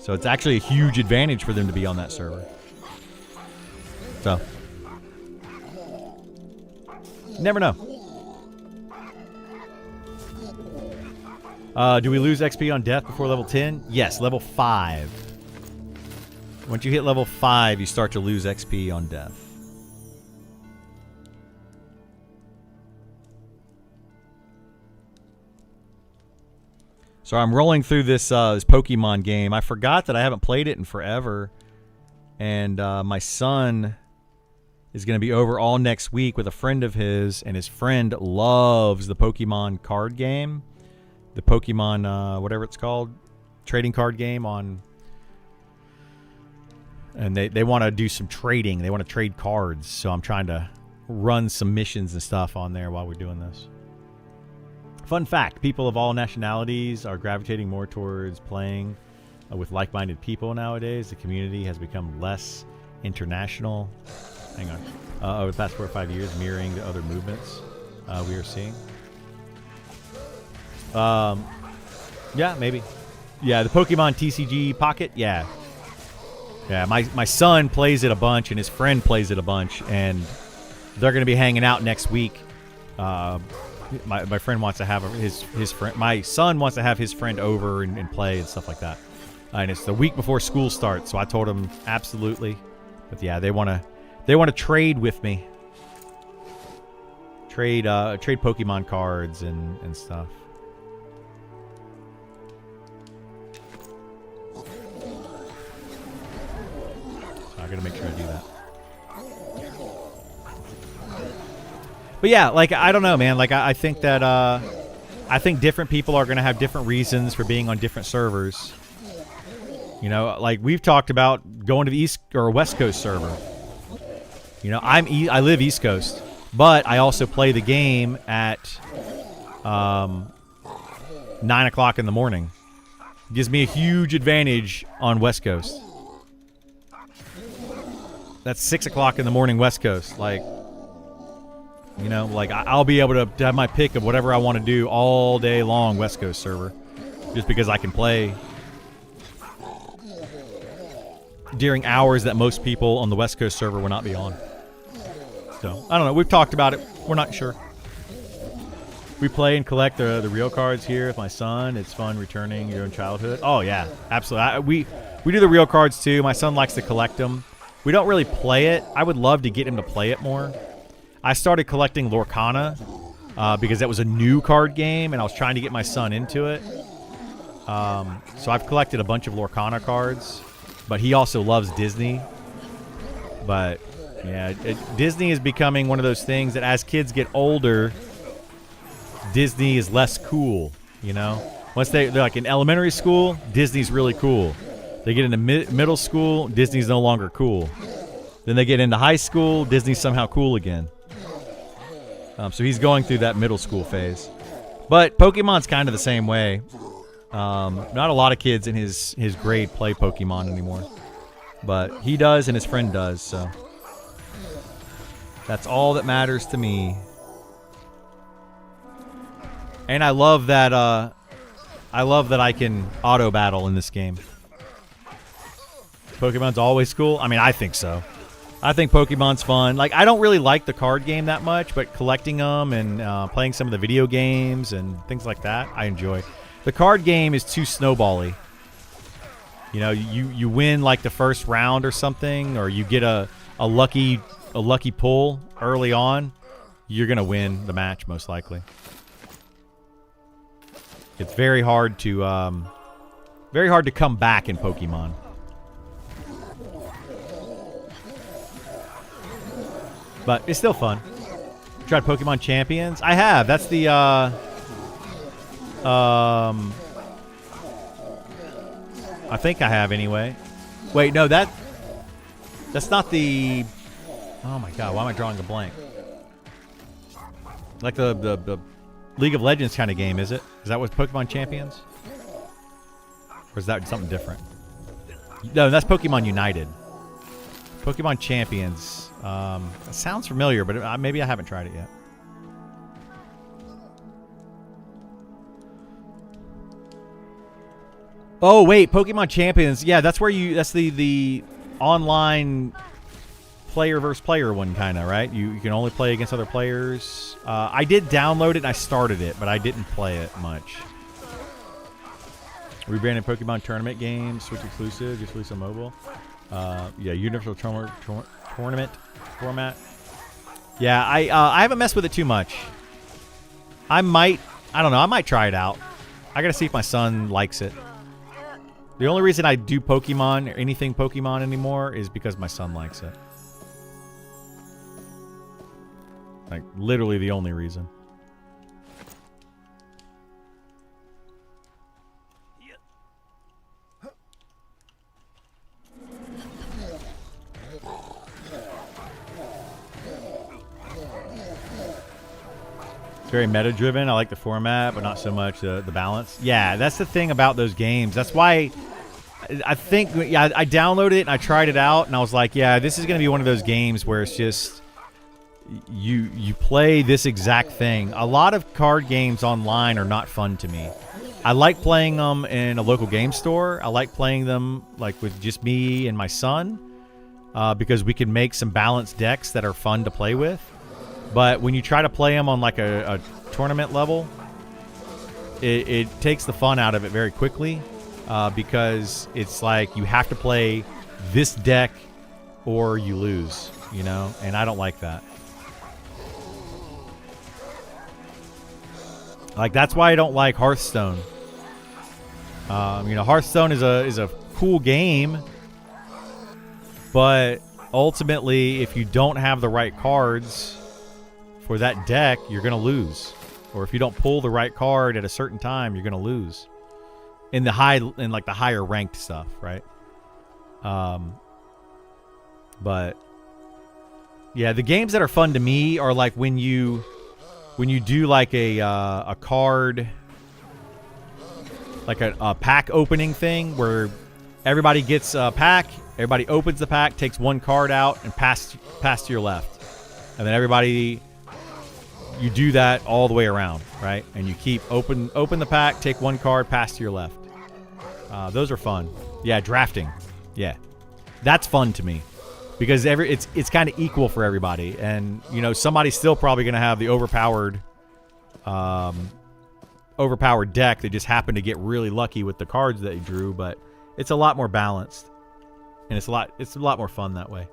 So it's actually a huge advantage for them to be on that server. So never know. Do we lose XP on death before level 10? Yes, level 5. Once you hit level 5, you start to lose XP on death. So I'm rolling through this Pokemon game. I forgot that I haven't played it in forever. And my son is going to be over all next week with a friend of his, and his friend loves the Pokemon card game. The Pokemon, whatever it's called. trading card game on, and they want to do some trading. They want to trade cards, so I'm trying to run some missions and stuff on there while we're doing this. Fun fact, people of all nationalities are gravitating more towards playing with like-minded people nowadays. The community has become less international. Hang on. Over the past 4 or 5 years, mirroring the other movements we are seeing. Yeah, maybe. Yeah, the Pokemon TCG Pocket, yeah. Yeah, my son plays it a bunch, and his friend plays it a bunch, and they're going to be hanging out next week. My friend wants to have his friend. My son wants to have his friend over and play and stuff like that. And it's the week before school starts, so I told him absolutely. But yeah, they want to trade with me. Trade Pokemon cards and stuff. So I gotta make sure I do that. But yeah, like, I don't know, man. Like, I think that I think different people are gonna have different reasons for being on different servers. You know, like we've talked about going to the East or West Coast server. You know, I live East Coast, but I also play the game at 9 o'clock in the morning. Gives me a huge advantage on West Coast. That's 6 o'clock in the morning West Coast. Like, you know, like I'll be able to have my pick of whatever I want to do all day long West Coast server, just because I can play during hours that most people on the West Coast server will not be on. So, I don't know. We've talked about it. We're not sure. We play and collect the real cards here with my son. It's fun returning your own childhood. Oh, yeah. Absolutely. We do the real cards, too. My son likes to collect them. We don't really play it. I would love to get him to play it more. I started collecting Lorcana because that was a new card game, and I was trying to get my son into it. So I've collected a bunch of Lorcana cards. But he also loves Disney. But, yeah, Disney is becoming one of those things that as kids get older, Disney is less cool, you know? Once they're like in elementary school, Disney's really cool. They get into middle school, Disney's no longer cool. Then they get into high school, Disney's somehow cool again. So he's going through that middle school phase. But Pokemon's kind of the same way. Not a lot of kids in his grade play Pokemon anymore. But he does and his friend does, so that's all that matters to me. And I love that I can auto battle in this game. Pokemon's always cool. I mean, I think so. I think Pokemon's fun. Like, I don't really like the card game that much, but collecting them and playing some of the video games and things like that, I enjoy. The card game is too snowbally. You know, you win like the first round or something, or you get a lucky pull early on, you're gonna win the match most likely. It's very hard to come back in Pokemon. But it's still fun. Tried Pokemon Champions? I have. That's the I think I have anyway. Wait, no, that's not the. Oh my god, why am I drawing a blank? Like the League of Legends kind of game, is it? Is that what Pokemon Champions? Or is that something different? No, that's Pokemon United. Pokemon Champions. It sounds familiar, but maybe I haven't tried it yet. Oh wait, Pokemon Champions. Yeah, that's where that's the online player versus player one kind of, right? You can only play against other players. I did download it and I started it, but I didn't play it much. Rebranded Pokemon tournament game, Switch exclusive, just released on mobile. Yeah, Universal Tournament format. Yeah, I haven't messed with it too much. I don't know, I might try it out. I gotta see if my son likes it. The only reason I do Pokemon or anything Pokemon anymore is because my son likes it. Like, literally the only reason. very meta-driven. I like the format, but not so much the balance. Yeah, that's the thing about those games. That's why I think I downloaded it and I tried it out, and I was like, yeah, this is going to be one of those games where it's just you play this exact thing. A lot of card games online are not fun to me. I like playing them in a local game store. I like playing them like with just me and my son because we can make some balanced decks that are fun to play with. But when you try to play them on like a tournament level, it takes the fun out of it very quickly because it's like you have to play this deck or you lose, you know? And I don't like that. Like, that's why I don't like Hearthstone. You know, Hearthstone is a cool game, but ultimately, if you don't have the right cards for that deck, you're gonna lose. Or if you don't pull the right card at a certain time, you're gonna lose. In the higher ranked stuff, right? But yeah, the games that are fun to me are like when you do like a card, like a pack opening thing where everybody gets a pack, everybody opens the pack, takes one card out, and pass to your left, and then everybody, you do that all the way around, right? And you keep open the pack, take one card, pass to your left. Those are fun. Yeah, drafting. Yeah, that's fun to me because it's kind of equal for everybody, and you know somebody's still probably gonna have the overpowered deck. They just happen to get really lucky with the cards that they drew, but it's a lot more balanced, and it's a lot more fun that way.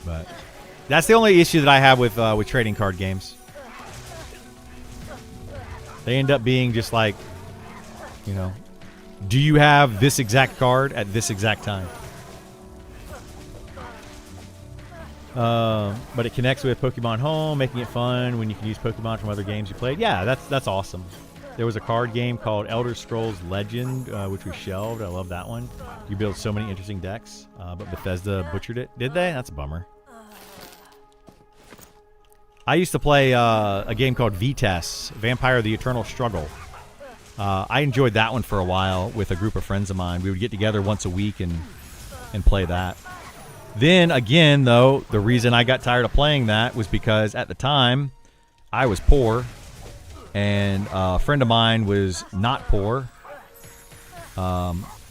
But that's the only issue that I have with trading card games. They end up being just like, you know, do you have this exact card at this exact time? But it connects with Pokemon Home, making it fun when you can use Pokemon from other games you played. Yeah, that's awesome. There was a card game called Elder Scrolls Legend, which we shelved. I love that one. You build so many interesting decks, but Bethesda butchered it. Did they? That's a bummer. I used to play a game called Vitesse, Vampire: The Eternal Struggle. I enjoyed that one for a while with a group of friends of mine. We would get together once a week and play that. Then again, though, the reason I got tired of playing that was because at the time I was poor and a friend of mine was not poor.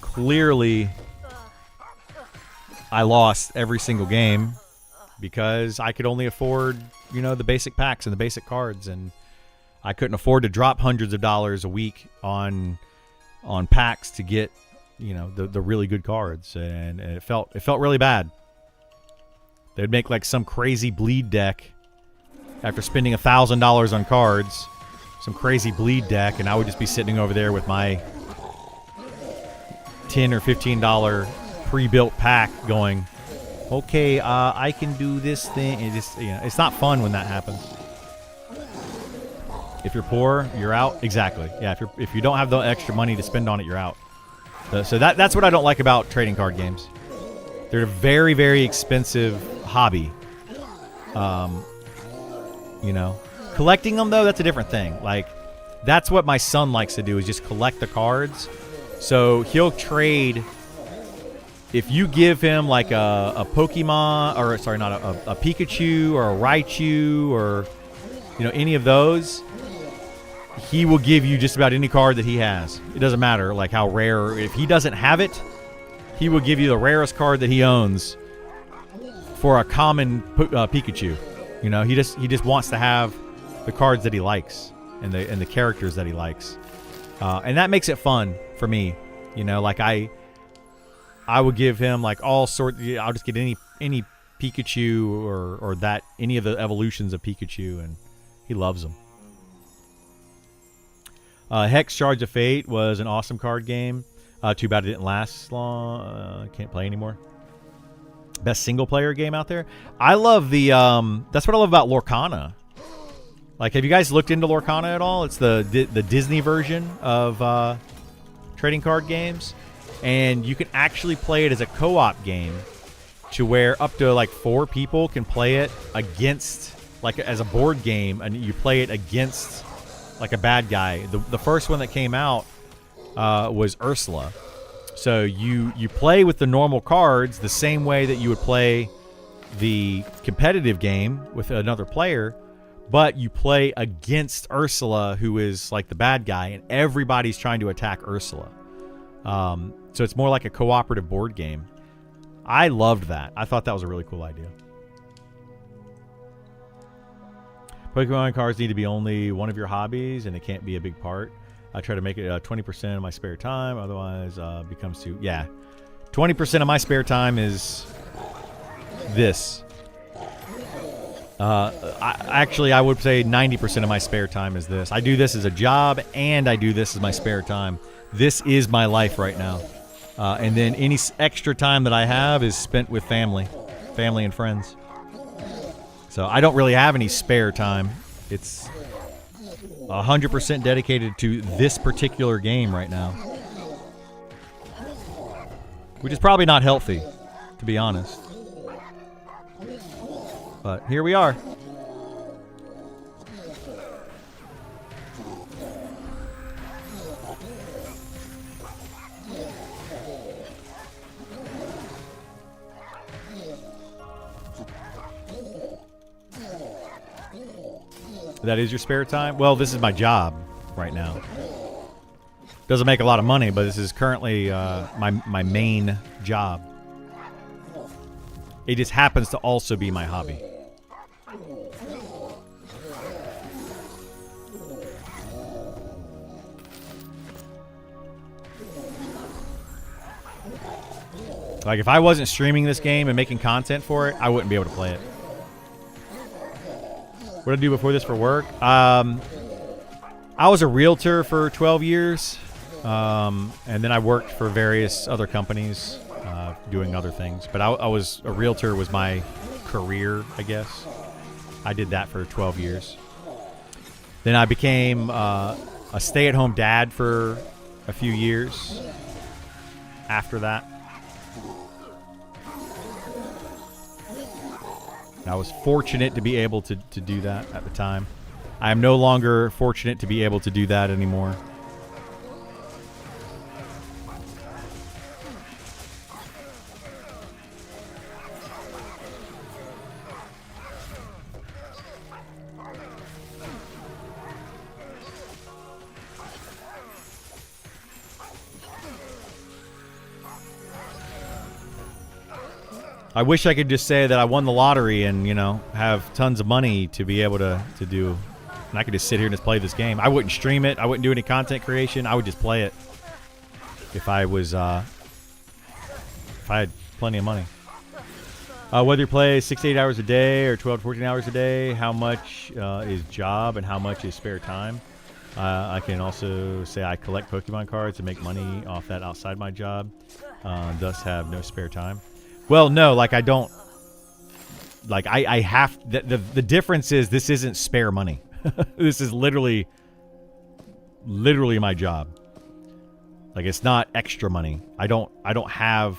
Clearly, I lost every single game because I could only afford, you know, the basic packs and the basic cards, and I couldn't afford to drop hundreds of dollars a week on packs to get, you know, the really good cards, and it felt really bad. They'd make like some crazy bleed deck after spending $1,000 on cards, some crazy bleed deck, and I would just be sitting over there with my $10 or $15 pre-built pack going, okay, I can do this thing. And just, you know, it's not fun when that happens. If you're poor, you're out. Exactly. Yeah. If you don't have the extra money to spend on it, you're out. So that's what I don't like about trading card games. They're a very, very expensive hobby. You know, collecting them though, that's a different thing. Like, that's what my son likes to do, is just collect the cards. So he'll trade. If you give him like a Pokemon, or sorry, not a Pikachu or a Raichu or, you know, any of those, he will give you just about any card that he has. It doesn't matter like how rare. If he doesn't have it, he will give you the rarest card that he owns for a common Pikachu. You know, he just wants to have the cards that he likes and the characters that he likes, and that makes it fun for me. You know, like I would give him like all sorts. I'll just get any Pikachu or that any of the evolutions of Pikachu, and he loves them. Hex Shards of Fate was an awesome card game. Too bad it didn't last long. Can't play anymore. Best single player game out there. I love the. That's what I love about Lorcana. Like, have you guys looked into Lorcana at all? It's the Disney version of trading card games, and you can actually play it as a co-op game. to where up to like 4 people can play it against, like as a board game, and you play it against like a bad guy. The first one that came out was Ursula. So you play with the normal cards the same way that you would play the competitive game with another player, but you play against Ursula, who is like the bad guy, and everybody's trying to attack Ursula. So it's more like a cooperative board game. I loved that. I thought that was a really cool idea. Pokemon cards need to be only one of your hobbies, and it can't be a big part. I try to make it 20% of my spare time, otherwise becomes too... Yeah, 20% of my spare time is this. Actually, I would say 90% of my spare time is this. I do this as a job, and I do this as my spare time. This is my life right now. And then any extra time that I have is spent with family and friends. So I don't really have any spare time. It's 100% dedicated to this particular game right now. Which is probably not healthy, to be honest. But here we are. That is your spare time? Well, this is my job right now. Doesn't make a lot of money, but this is currently my main job. It just happens to also be my hobby. Like, if I wasn't streaming this game and making content for it, I wouldn't be able to play it. What did I do before this for work? I was a realtor for 12 years. And then I worked for various other companies doing other things. But I was a realtor was my career, I guess. I did that for 12 years. Then I became a stay-at-home dad for a few years after that. I was fortunate to be able to do that at the time. I am no longer fortunate to be able to do that anymore. I wish I could just say that I won the lottery and, you know, have tons of money to be able to do. And I could just sit here and just play this game. I wouldn't stream it. I wouldn't do any content creation. I would just play it if I was, if I had plenty of money. Whether you play 6 to 8 hours a day or 12 to 14 hours a day, how much is job and how much is spare time? I can also say I collect Pokemon cards and make money off that outside my job, thus have no spare time. Well, no, like I don't, like I have, the difference is this isn't spare money. This is literally my job. Like, it's not extra money. I don't have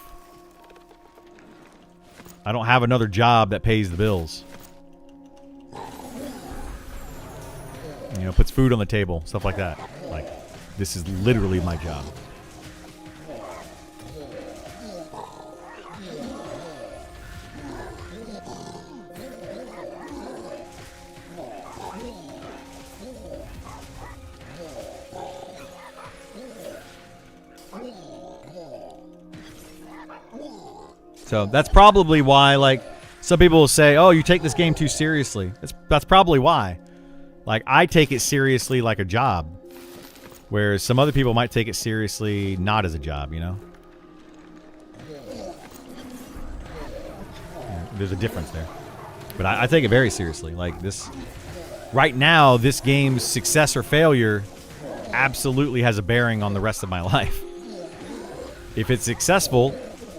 another job that pays the bills. You know, puts food on the table, stuff like that. Like, this is literally my job. So that's probably why, like, some people will say, oh, you take this game too seriously. That's probably why. Like, I take it seriously like a job, whereas some other people might take it seriously not as a job, you know? There's a difference there. But I take it very seriously. Like, this, right now, this game's success or failure absolutely has a bearing on the rest of my life. If it's successful,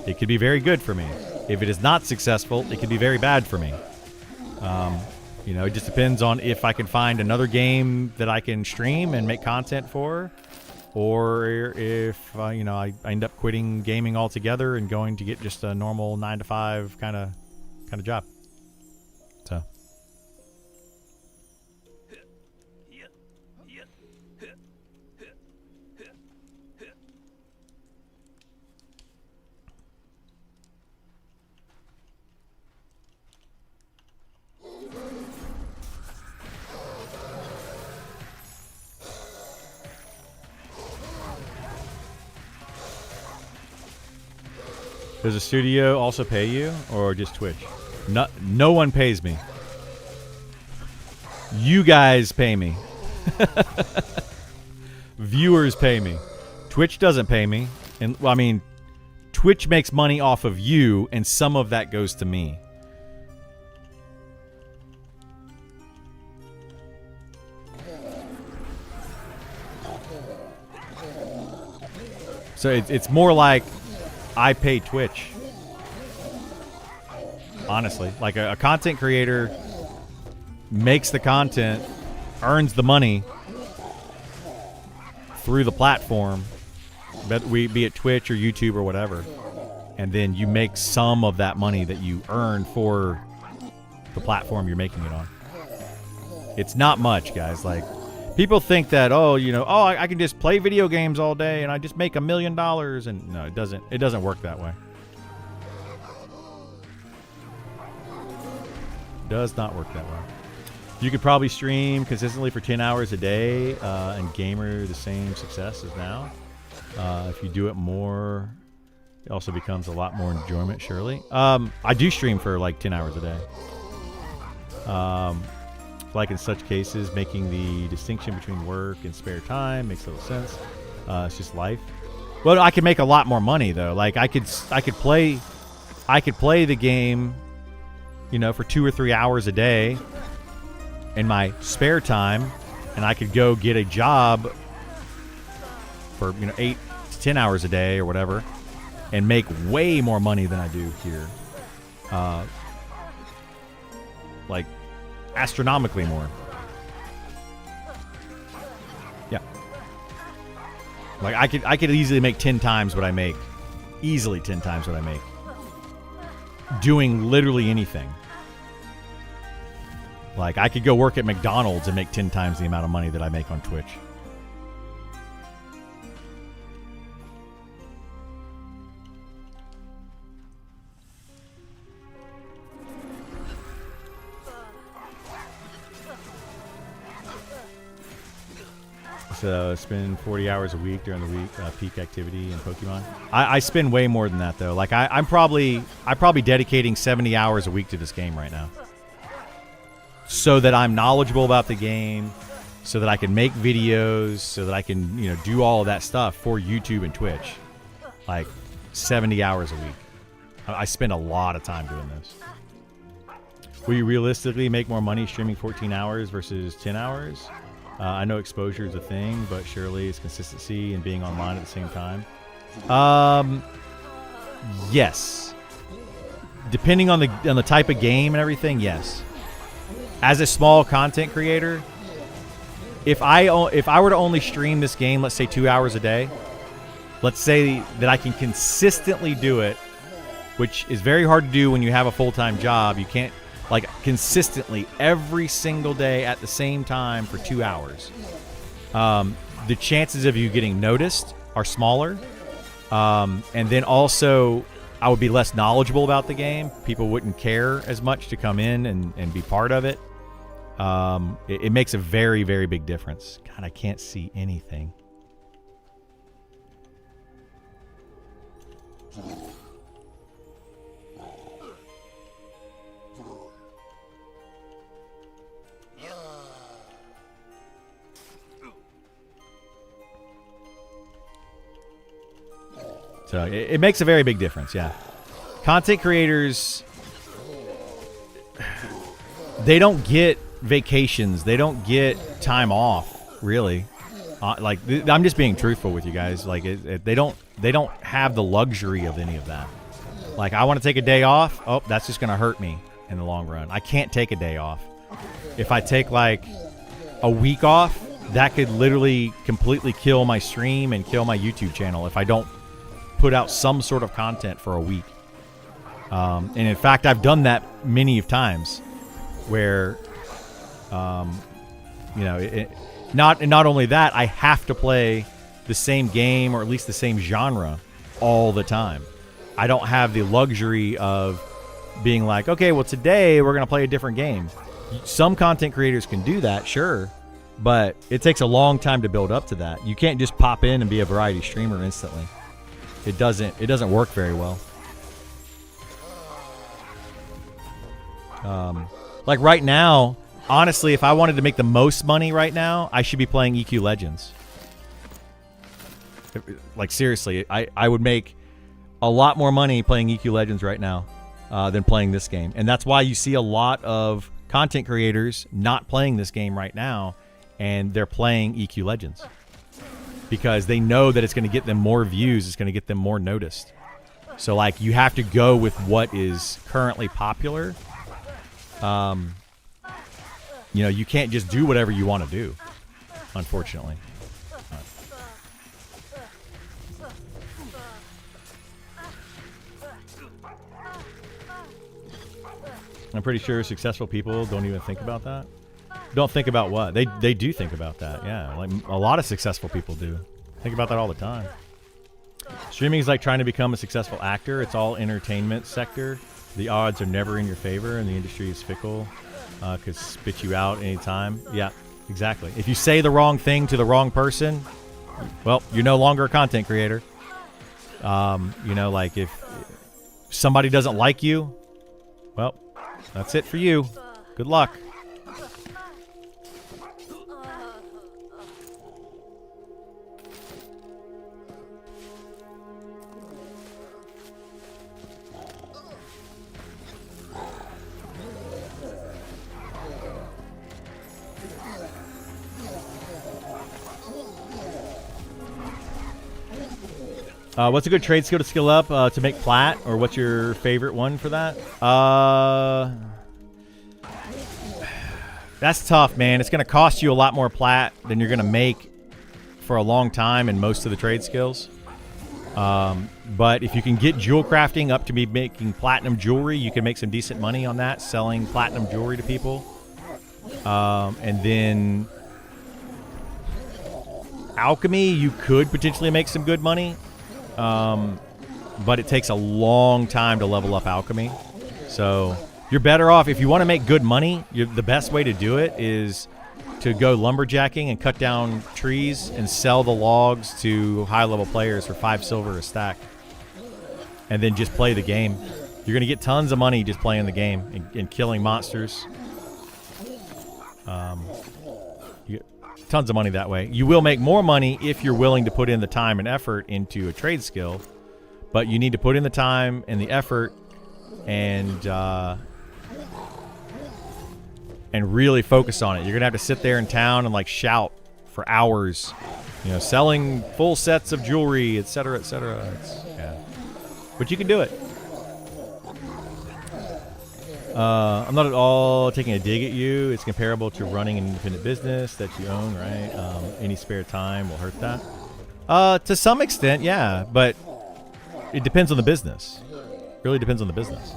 it could be very good for me. If it is not successful, it could be very bad for me. You know, it just depends on if I can find another game that I can stream and make content for, or if you know, I end up quitting gaming altogether and going to get just a normal 9 to 5 kind of job. So. Does a studio also pay you, or just Twitch? No one pays me. You guys pay me. Viewers pay me. Twitch doesn't pay me. And well, I mean, Twitch makes money off of you, and some of that goes to me. So it's more like I pay Twitch. Honestly, like a content creator makes the content, earns the money through the platform, be it Twitch or YouTube or whatever, and then you make some of that money that you earn for the platform you're making it on. It's not much, guys. Like, people think that, I can just play video games all day and I just make $1 million, and no, it doesn't work that way. Does not work that way. You could probably stream consistently for 10 hours a day and gamer the same success as now. If you do it more, it also becomes a lot more enjoyment, surely. I do stream for like 10 hours a day. Like in such cases, making the distinction between work and spare time makes little sense. It's just life. Well, I could make a lot more money though. Like I could play the game, for 2 or 3 hours a day in my spare time, and I could go get a job for 8 to 10 hours a day or whatever, and make way more money than I do here. Like astronomically more. Yeah. Like I could easily make 10 times what I make. Easily 10 times what I make. Doing literally anything. Like I could go work at McDonald's and make 10 times the amount of money that I make on Twitch. So spend 40 hours a week during the week, peak activity in Pokemon. I spend way more than that though. Like I'm probably dedicating 70 hours a week to this game right now, so that I'm knowledgeable about the game, so that I can make videos, so that I can do all of that stuff for YouTube and Twitch. Like 70 hours a week. I spend a lot of time doing this. Will you realistically make more money streaming 14 hours versus 10 hours? I know exposure is a thing, but surely it's consistency and being online at the same time. Yes. Depending on the type of game and everything, yes. As a small content creator, if I were to only stream this game, let's say 2 hours a day, let's say that I can consistently do it, which is very hard to do when you have a full-time job. You can't consistently every single day at the same time for 2 hours. The chances of you getting noticed are smaller. And then also I would be less knowledgeable about the game. People wouldn't care as much to come in and be part of it. It makes a very, very big difference. God, I can't see anything. So it makes a very big difference, yeah. Content creators, they don't get vacations. They don't get time off, really. I'm just being truthful with you guys. Like they don't have the luxury of any of that. Like I want to take a day off. Oh, that's just going to hurt me in the long run. I can't take a day off. If I take like a week off, that could literally completely kill my stream and kill my YouTube channel if I don't put out some sort of content for a week. And in fact, I've done that many of times where, not only that, I have to play the same game or at least the same genre all the time. I don't have the luxury of being like, okay, well, today we're going to play a different game. Some content creators can do that, sure, but it takes a long time to build up to that. You can't just pop in and be a variety streamer instantly. It doesn't work very well. Like right now, honestly, if I wanted to make the most money right now, I should be playing EQ Legends. Like seriously, I would make a lot more money playing EQ Legends right now than playing this game. And that's why you see a lot of content creators not playing this game right now, and they're playing EQ Legends. Because they know that it's going to get them more views, it's going to get them more noticed. So like you have to go with what is currently popular. You can't just do whatever you want to do, unfortunately. I'm pretty sure successful people don't even think about that. Don't think about what? They do think about that, yeah. Like a lot of successful people do. Think about that all the time. Streaming is like trying to become a successful actor. It's all entertainment sector. The odds are never in your favor, and the industry is fickle. Could spit you out anytime. Yeah, exactly. If you say the wrong thing to the wrong person, well, you're no longer a content creator. Like if somebody doesn't like you, well, that's it for you. Good luck. What's a good trade skill to skill up to make plat, or what's your favorite one for that? That's tough, man. It's going to cost you a lot more plat than you're going to make for a long time in most of the trade skills. But if you can get jewel crafting up to be making platinum jewelry, you can make some decent money on that, selling platinum jewelry to people. And then alchemy, you could potentially make some good money. But it takes a long time to level up alchemy. So you're better off, if you want to make good money, the best way to do it is to go lumberjacking and cut down trees and sell the logs to high-level players for 5 silver a stack. And then just play the game. You're going to get tons of money just playing the game and killing monsters. You get tons of money that way. You will make more money if you're willing to put in the time and effort into a trade skill. But you need to put in the time and the effort and really focus on it. You're gonna have to sit there in town and like shout for hours, selling full sets of jewelry, etc., etc. Yeah, but you can do it. I'm not at all taking a dig at you. It's comparable to running an independent business that you own, right? Any spare time will hurt that. To some extent, yeah, but it depends on the business. Really depends on the business.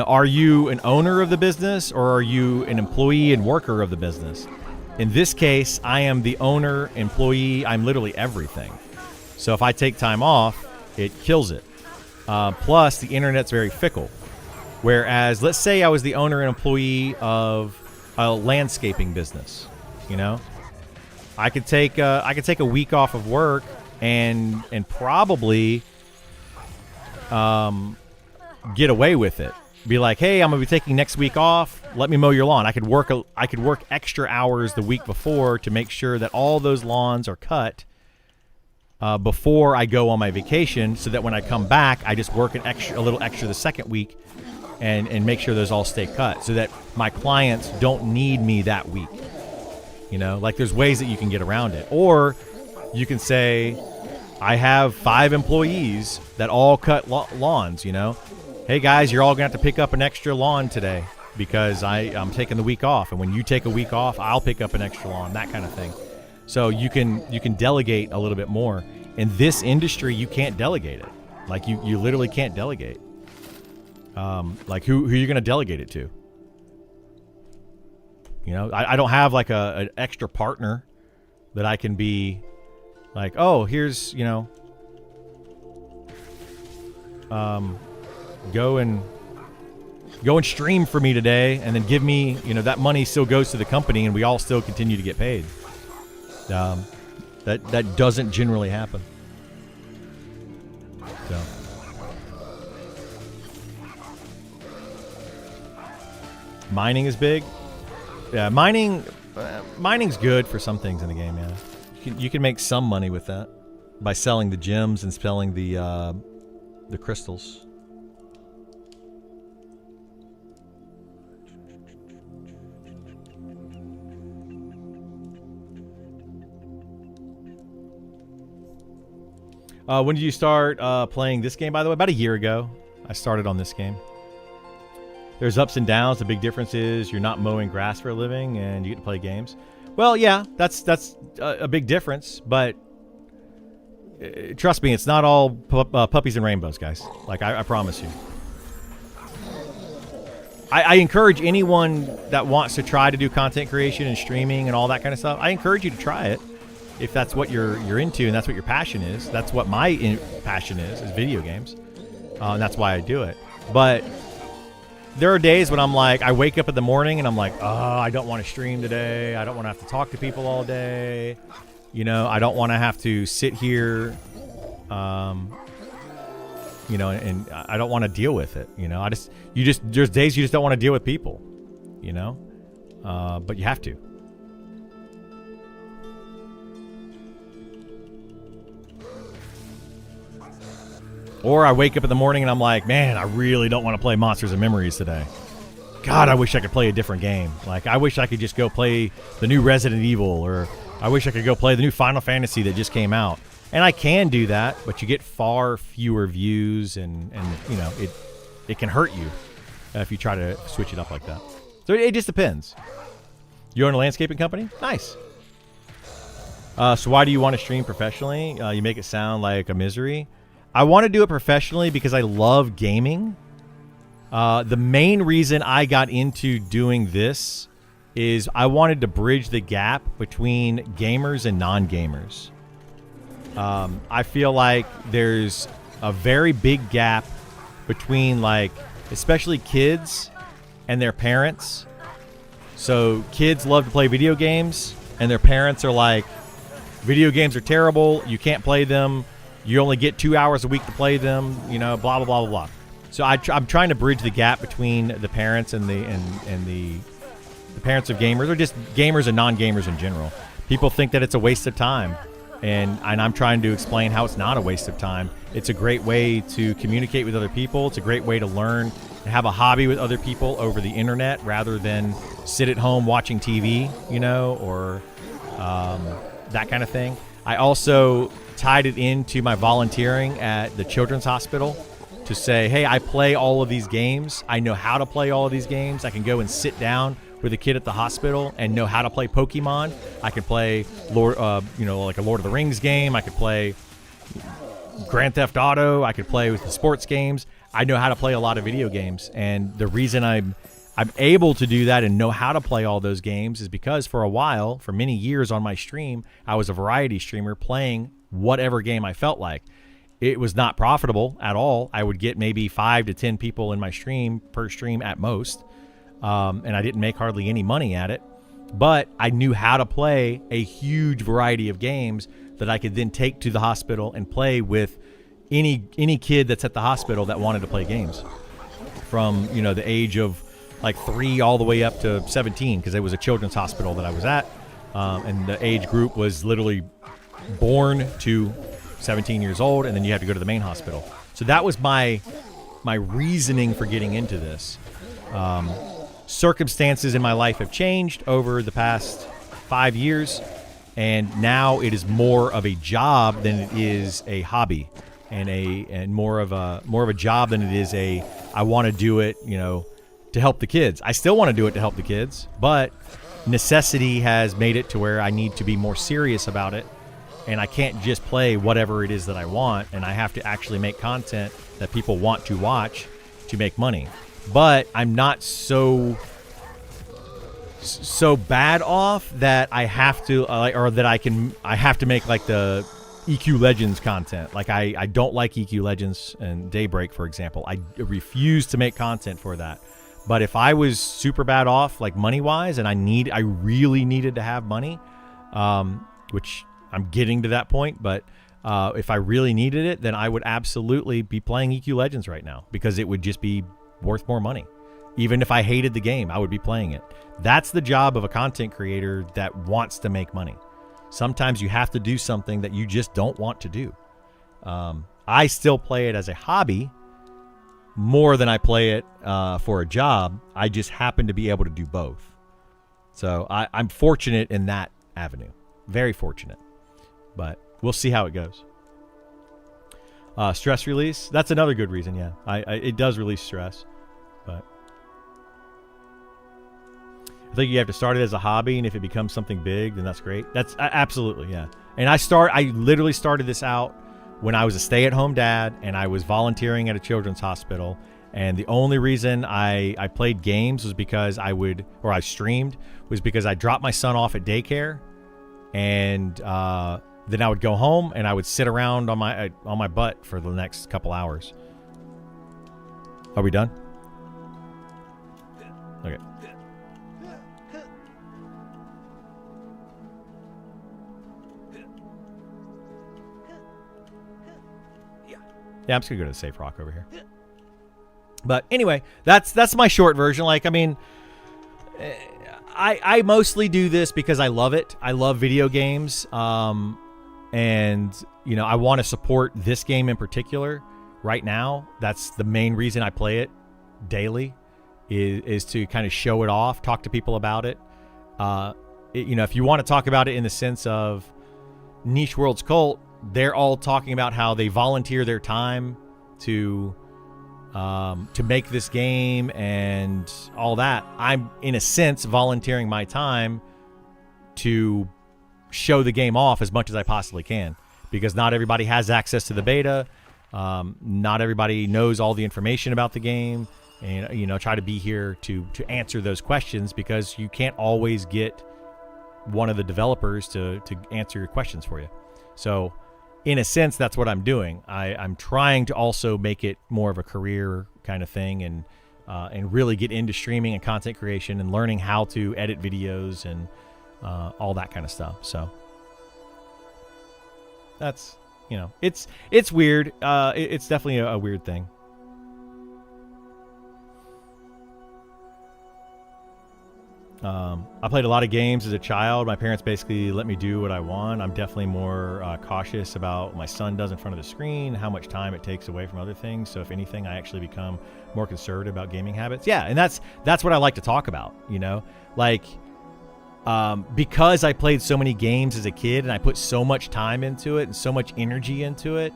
Are you an owner of the business or are you an employee and worker of the business? In this case, I am the owner, employee. I'm literally everything. So if I take time off, it kills it. Plus, the internet's very fickle. Whereas, let's say I was the owner and employee of a landscaping business. I could take a week off of work and probably get away with it. Be like, hey, I'm gonna be taking next week off. Let me mow your lawn. I could work extra hours the week before to make sure that all those lawns are cut before I go on my vacation, so that when I come back, I just work a little extra the second week, and make sure those all stay cut, so that my clients don't need me that week. Like there's ways that you can get around it, or you can say, I have 5 employees that all cut lawns. Hey guys, you're all gonna have to pick up an extra lawn today because I'm taking the week off, and when you take a week off, I'll pick up an extra lawn, that kind of thing. So you can delegate a little bit more. In this industry, you can't delegate it. Like you literally can't delegate. Like who are you going to delegate it to? You know, I don't have like an extra partner that I can be like, oh, here's, you know, go and stream for me today, and then give me, you know, that money still goes to the company, and we all still continue to get paid. That doesn't generally happen. So. Mining is big. Yeah, mining's good for some things in the game. Yeah, you can make some money with that by selling the gems and selling the crystals. When did you start playing this game, by the way? About a year ago, I started on this game. There's ups and downs. The big difference is you're not mowing grass for a living and you get to play games. Well, yeah, that's a big difference, but trust me, it's not all puppies and rainbows, guys. Like, I promise you. I encourage anyone that wants to try to do content creation and streaming and all that kind of stuff, I encourage you to try it. If that's what you're into and that's what your passion is. That's what my passion is video games. And that's why I do it. But there are days when I'm like, I wake up in the morning and I'm like, oh, I don't want to stream today. I don't want to have to talk to people all day. You know, I don't want to have to sit here, you know, and I don't want to deal with it. You know, there's days you just don't want to deal with people, you know, but you have to. Or I wake up in the morning and I'm like, man, I really don't want to play Monsters and Memories today. God, I wish I could play a different game. Like, I wish I could just go play the new Resident Evil, or I wish I could go play the new Final Fantasy that just came out. And I can do that, but you get far fewer views, and you know, it can hurt you if you try to switch it up like that. So it just depends. You own a landscaping company? Nice. So why do you want to stream professionally? You make it sound like a misery. I want to do it professionally because I love gaming. The main reason I got into doing this is I wanted to bridge the gap between gamers and non-gamers. I feel like there's a very big gap between, like, especially kids and their parents. So kids love to play video games, and their parents are like, video games are terrible, you can't play them. You only get 2 hours a week to play them, you know, blah, blah, blah, blah, blah. So I'm trying to bridge the gap between the parents and the parents of gamers, or just gamers and non-gamers in general. People think that it's a waste of time, and I'm trying to explain how it's not a waste of time. It's a great way to communicate with other people. It's a great way to learn and have a hobby with other people over the internet rather than sit at home watching TV, you know, or that kind of thing. I also tied it into my volunteering at the Children's Hospital to say, hey, I play all of these games. I know how to play all of these games. I can go and sit down with a kid at the hospital and know how to play Pokemon. I can play like a Lord of the Rings game. I could play Grand Theft Auto. I could play with the sports games. I know how to play a lot of video games. And the reason I'm able to do that and know how to play all those games is because for a while, for many years on my stream, I was a variety streamer playing whatever game I felt like. It was not profitable at all. I would get maybe 5 to 10 people in my stream per stream at most. And I didn't make hardly any money at it. But I knew how to play a huge variety of games that I could then take to the hospital and play with any kid that's at the hospital that wanted to play games. From, you know, the age of like 3 all the way up to 17, because it was a children's hospital that I was at. And the age group was literally born to 17 years old, and then you have to go to the main hospital. So that was my reasoning for getting into this. Circumstances in my life have changed over the past 5 years, and now it is more of a job than it is a hobby, and more of a job than it is I want to do it, you know, to help the kids. I still want to do it to help the kids, but necessity has made it to where I need to be more serious about it, and I can't just play whatever it is that I want, and I have to actually make content that people want to watch to make money. But I'm not so bad off that I have to or that I have to make like the EQ Legends content. Like I don't like EQ Legends and Daybreak, for example. I refuse to make content for that. But if I was super bad off, like money wise, and I really needed to have money, which I'm getting to that point, but if I really needed it, then I would absolutely be playing EQ Legends right now, because it would just be worth more money. Even if I hated the game, I would be playing it. That's the job of a content creator that wants to make money. Sometimes you have to do something that you just don't want to do. I still play it as a hobby more than I play it for a job. I just happen to be able to do both. So I'm fortunate in that avenue. Very fortunate. But we'll see how it goes. Stress release. That's another good reason, yeah. It does release stress. But I think you have to start it as a hobby, and if it becomes something big, then that's great. That's absolutely, yeah. And I literally started this out when I was a stay-at-home dad, and I was volunteering at a children's hospital. And the only reason I played games was because I streamed, was because I dropped my son off at daycare, and then I would go home and I would sit around on my butt for the next couple hours. Are we done? Okay. Yeah, I'm just gonna go to the safe rock over here. But anyway, that's my short version. Like, I mean, I mostly do this because I love it. I love video games, and you know, I want to support this game in particular right now. That's the main reason I play it daily, is to kind of show it off, talk to people about it. You know, if you want to talk about it in the sense of Niche Worlds Cult, they're all talking about how they volunteer their time to make this game and all that. I'm, in a sense, volunteering my time to show the game off as much as I possibly can, because not everybody has access to the beta. Not everybody knows all the information about the game, and you know, try to be here to answer those questions, because you can't always get one of the developers to answer your questions for you. So in a sense, that's what I'm doing. I'm trying to also make it more of a career kind of thing, and really get into streaming and content creation and learning how to edit videos and all that kind of stuff. So that's, you know, it's weird. It's definitely a weird thing. I played a lot of games as a child. My parents basically let me do what I want. I'm definitely more cautious about what my son does in front of the screen, how much time it takes away from other things. So if anything, I actually become more conservative about gaming habits. Yeah, and that's what I like to talk about, you know? Like, because I played so many games as a kid and I put so much time into it and so much energy into it,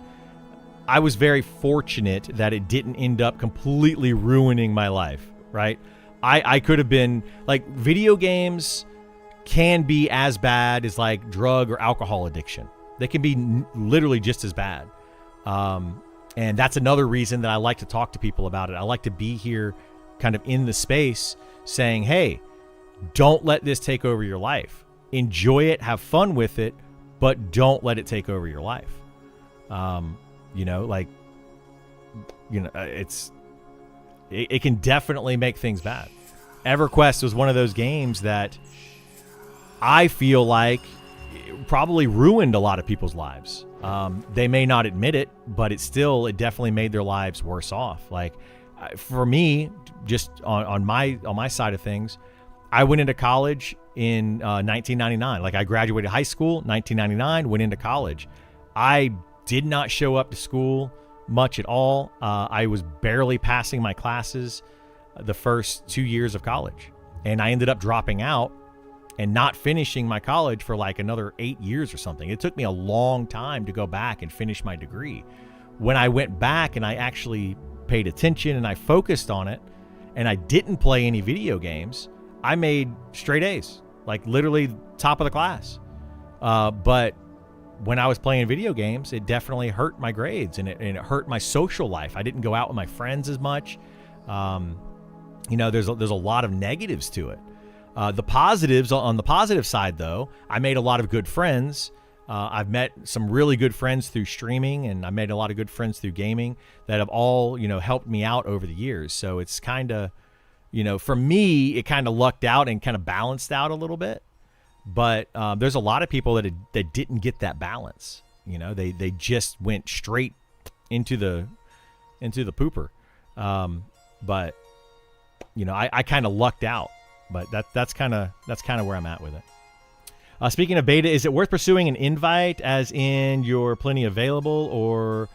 I was very fortunate that it didn't end up completely ruining my life, right? I could have been, like, video games can be as bad as like drug or alcohol addiction. They can be literally just as bad. And that's another reason that I like to talk to people about it. I like to be here kind of in the space saying, hey, don't let this take over your life. Enjoy it, have fun with it, but don't let it take over your life. You know, like, you know, it can definitely make things bad. EverQuest was one of those games that I feel like probably ruined a lot of people's lives. They may not admit it, but it definitely made their lives worse off. Like, for me, just on my side of things, I went into college in 1999. Like, I graduated high school, 1999, went into college. I did not show up to school much at all. I was barely passing my classes the first 2 years of college. And I ended up dropping out and not finishing my college for like another 8 years or something. It took me a long time to go back and finish my degree. When I went back and I actually paid attention and I focused on it and I didn't play any video games, I made straight A's. like literally top of the class. But when I was playing video games, it definitely hurt my grades, and it hurt my social life. I didn't go out with my friends as much. There's a lot of negatives to it. The positives, on the positive side, though, I made a lot of good friends. I've met some really good friends through streaming, and I made a lot of good friends through gaming that have all, helped me out over the years. So it's kind of, for me, it kind of lucked out and kind of balanced out a little bit. But there's a lot of people that didn't get that balance. They just went straight into the pooper. But I kind of lucked out. But that's kind of where I'm at with it. Speaking of beta, is it worth pursuing an invite, as in you're plenty available, or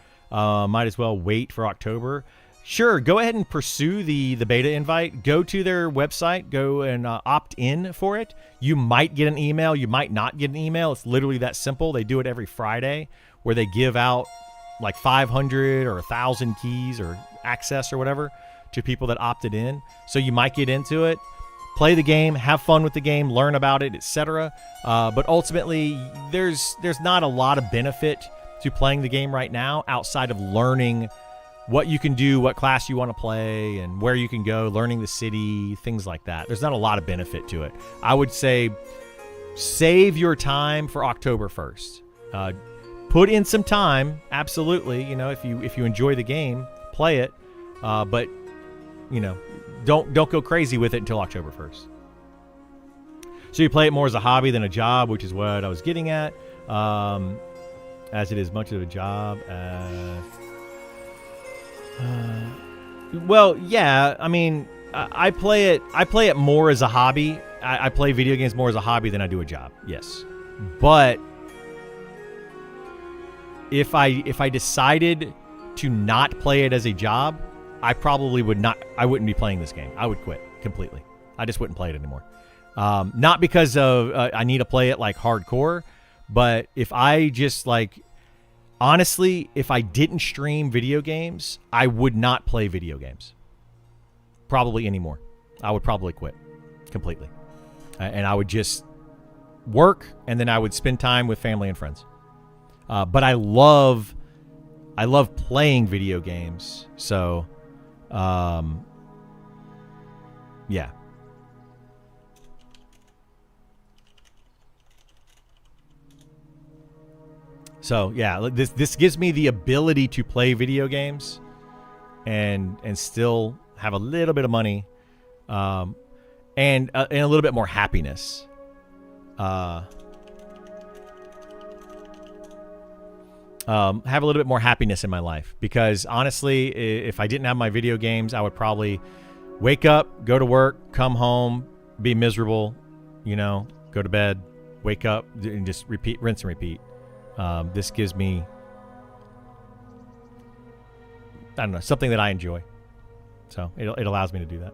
might as well wait for October? Sure, go ahead and pursue the beta invite. Go to their website, go and opt in for it. You might get an email, you might not get an email. It's literally that simple. They do it every Friday, where they give out like 500 or 1,000 keys or access or whatever to people that opted in. So you might get into it. Play the game, have fun with the game, learn about it, etc. But ultimately, there's not a lot of benefit to playing the game right now outside of learning what you can do, what class you want to play, and where you can go, learning the city, things like that. There's not a lot of benefit to it. I would say save your time for October 1st. Put in some time, absolutely. If you enjoy the game, play it. But don't go crazy with it until October 1st. So you play it more as a hobby than a job, which is what I was getting at. As it is much of a job as... well, yeah. I mean, I play it more as a hobby. I play video games more as a hobby than I do a job. Yes, but if I decided to not play it as a job, I probably would not. I wouldn't be playing this game. I would quit completely. I just wouldn't play it anymore. Not because of I need to play it like hardcore, but if I just like. Honestly, if I didn't stream video games, I would not play video games. Probably anymore. I would probably quit completely. And I would just work, and then I would spend time with family and friends. But I love playing video games. So, yeah. So yeah, this gives me the ability to play video games, and still have a little bit of money, and a little bit more happiness. Have a little bit more happiness in my life, because honestly, if I didn't have my video games, I would probably wake up, go to work, come home, be miserable, go to bed, wake up, and just rinse and repeat. This gives me, I don't know, something that I enjoy. So it allows me to do that.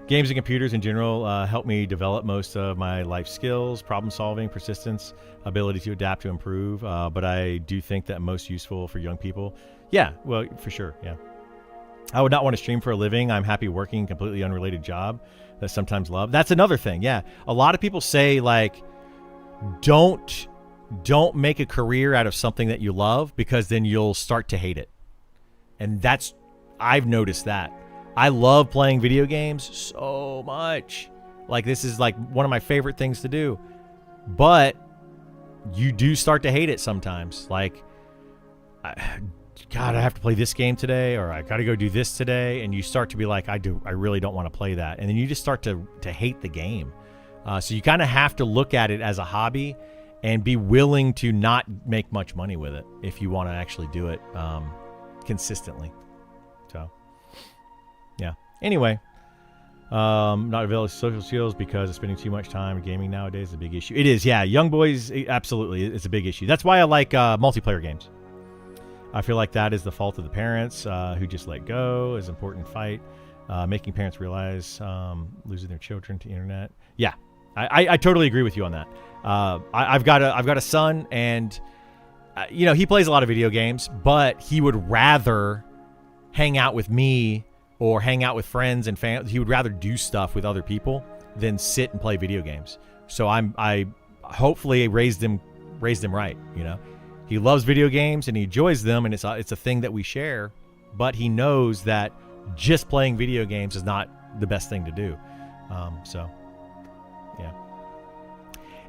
Games and computers in general help me develop most of my life skills, problem solving, persistence, ability to adapt, to improve. But I do think that most useful for young people. Yeah, well, for sure. Yeah. I would not want to stream for a living. I'm happy working a completely unrelated job that I sometimes love. That's another thing. Yeah. A lot of people say like, don't make a career out of something that you love, because then you'll start to hate it. And I've noticed that. I love playing video games so much. Like, this is like one of my favorite things to do. But you do start to hate it sometimes. Like, God, I have to play this game today, or I got to go do this today. And you start to be like, I really don't want to play that. And then you just start to hate the game. So you kind of have to look at it as a hobby and be willing to not make much money with it if you want to actually do it consistently. So, yeah. Anyway, not available social skills because of spending too much time gaming nowadays is a big issue. It is, yeah. Young boys, absolutely, it's a big issue. That's why I like multiplayer games. I feel like that is the fault of the parents who just let go. Is an important fight. Making parents realize losing their children to internet. Yeah, I totally agree with you on that. I've got a son, and he plays a lot of video games, but he would rather hang out with me or hang out with friends and family. He would rather do stuff with other people than sit and play video games. So I hopefully raised him right. He loves video games and he enjoys them, and it's a thing that we share. But he knows that just playing video games is not the best thing to do. So yeah.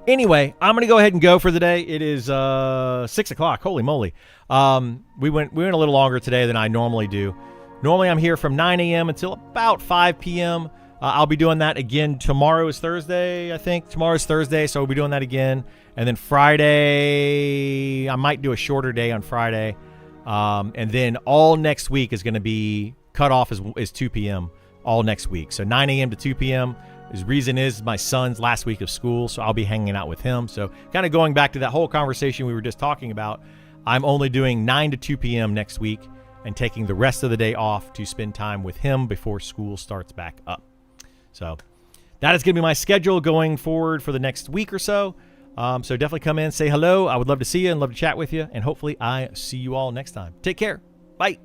Anyway, I'm gonna go ahead and go for the day. It is 6 o'clock. Holy moly! We went a little longer today than I normally do. Normally I'm here from 9 a.m. until about 5 p.m. I'll be doing that again. Tomorrow is Thursday, I think. Tomorrow's Thursday, so we'll be doing that again. And then Friday, I might do a shorter day on Friday. And then all next week is going to be cut off is 2 p.m. all next week. So 9 a.m. to 2 p.m. His reason is my son's last week of school, so I'll be hanging out with him. So kind of going back to that whole conversation we were just talking about, I'm only doing 9 to 2 p.m. next week and taking the rest of the day off to spend time with him before school starts back up. So that is going to be my schedule going forward for the next week or so. So definitely come in, say hello. I would love to see you and love to chat with you. And hopefully I see you all next time. Take care. Bye.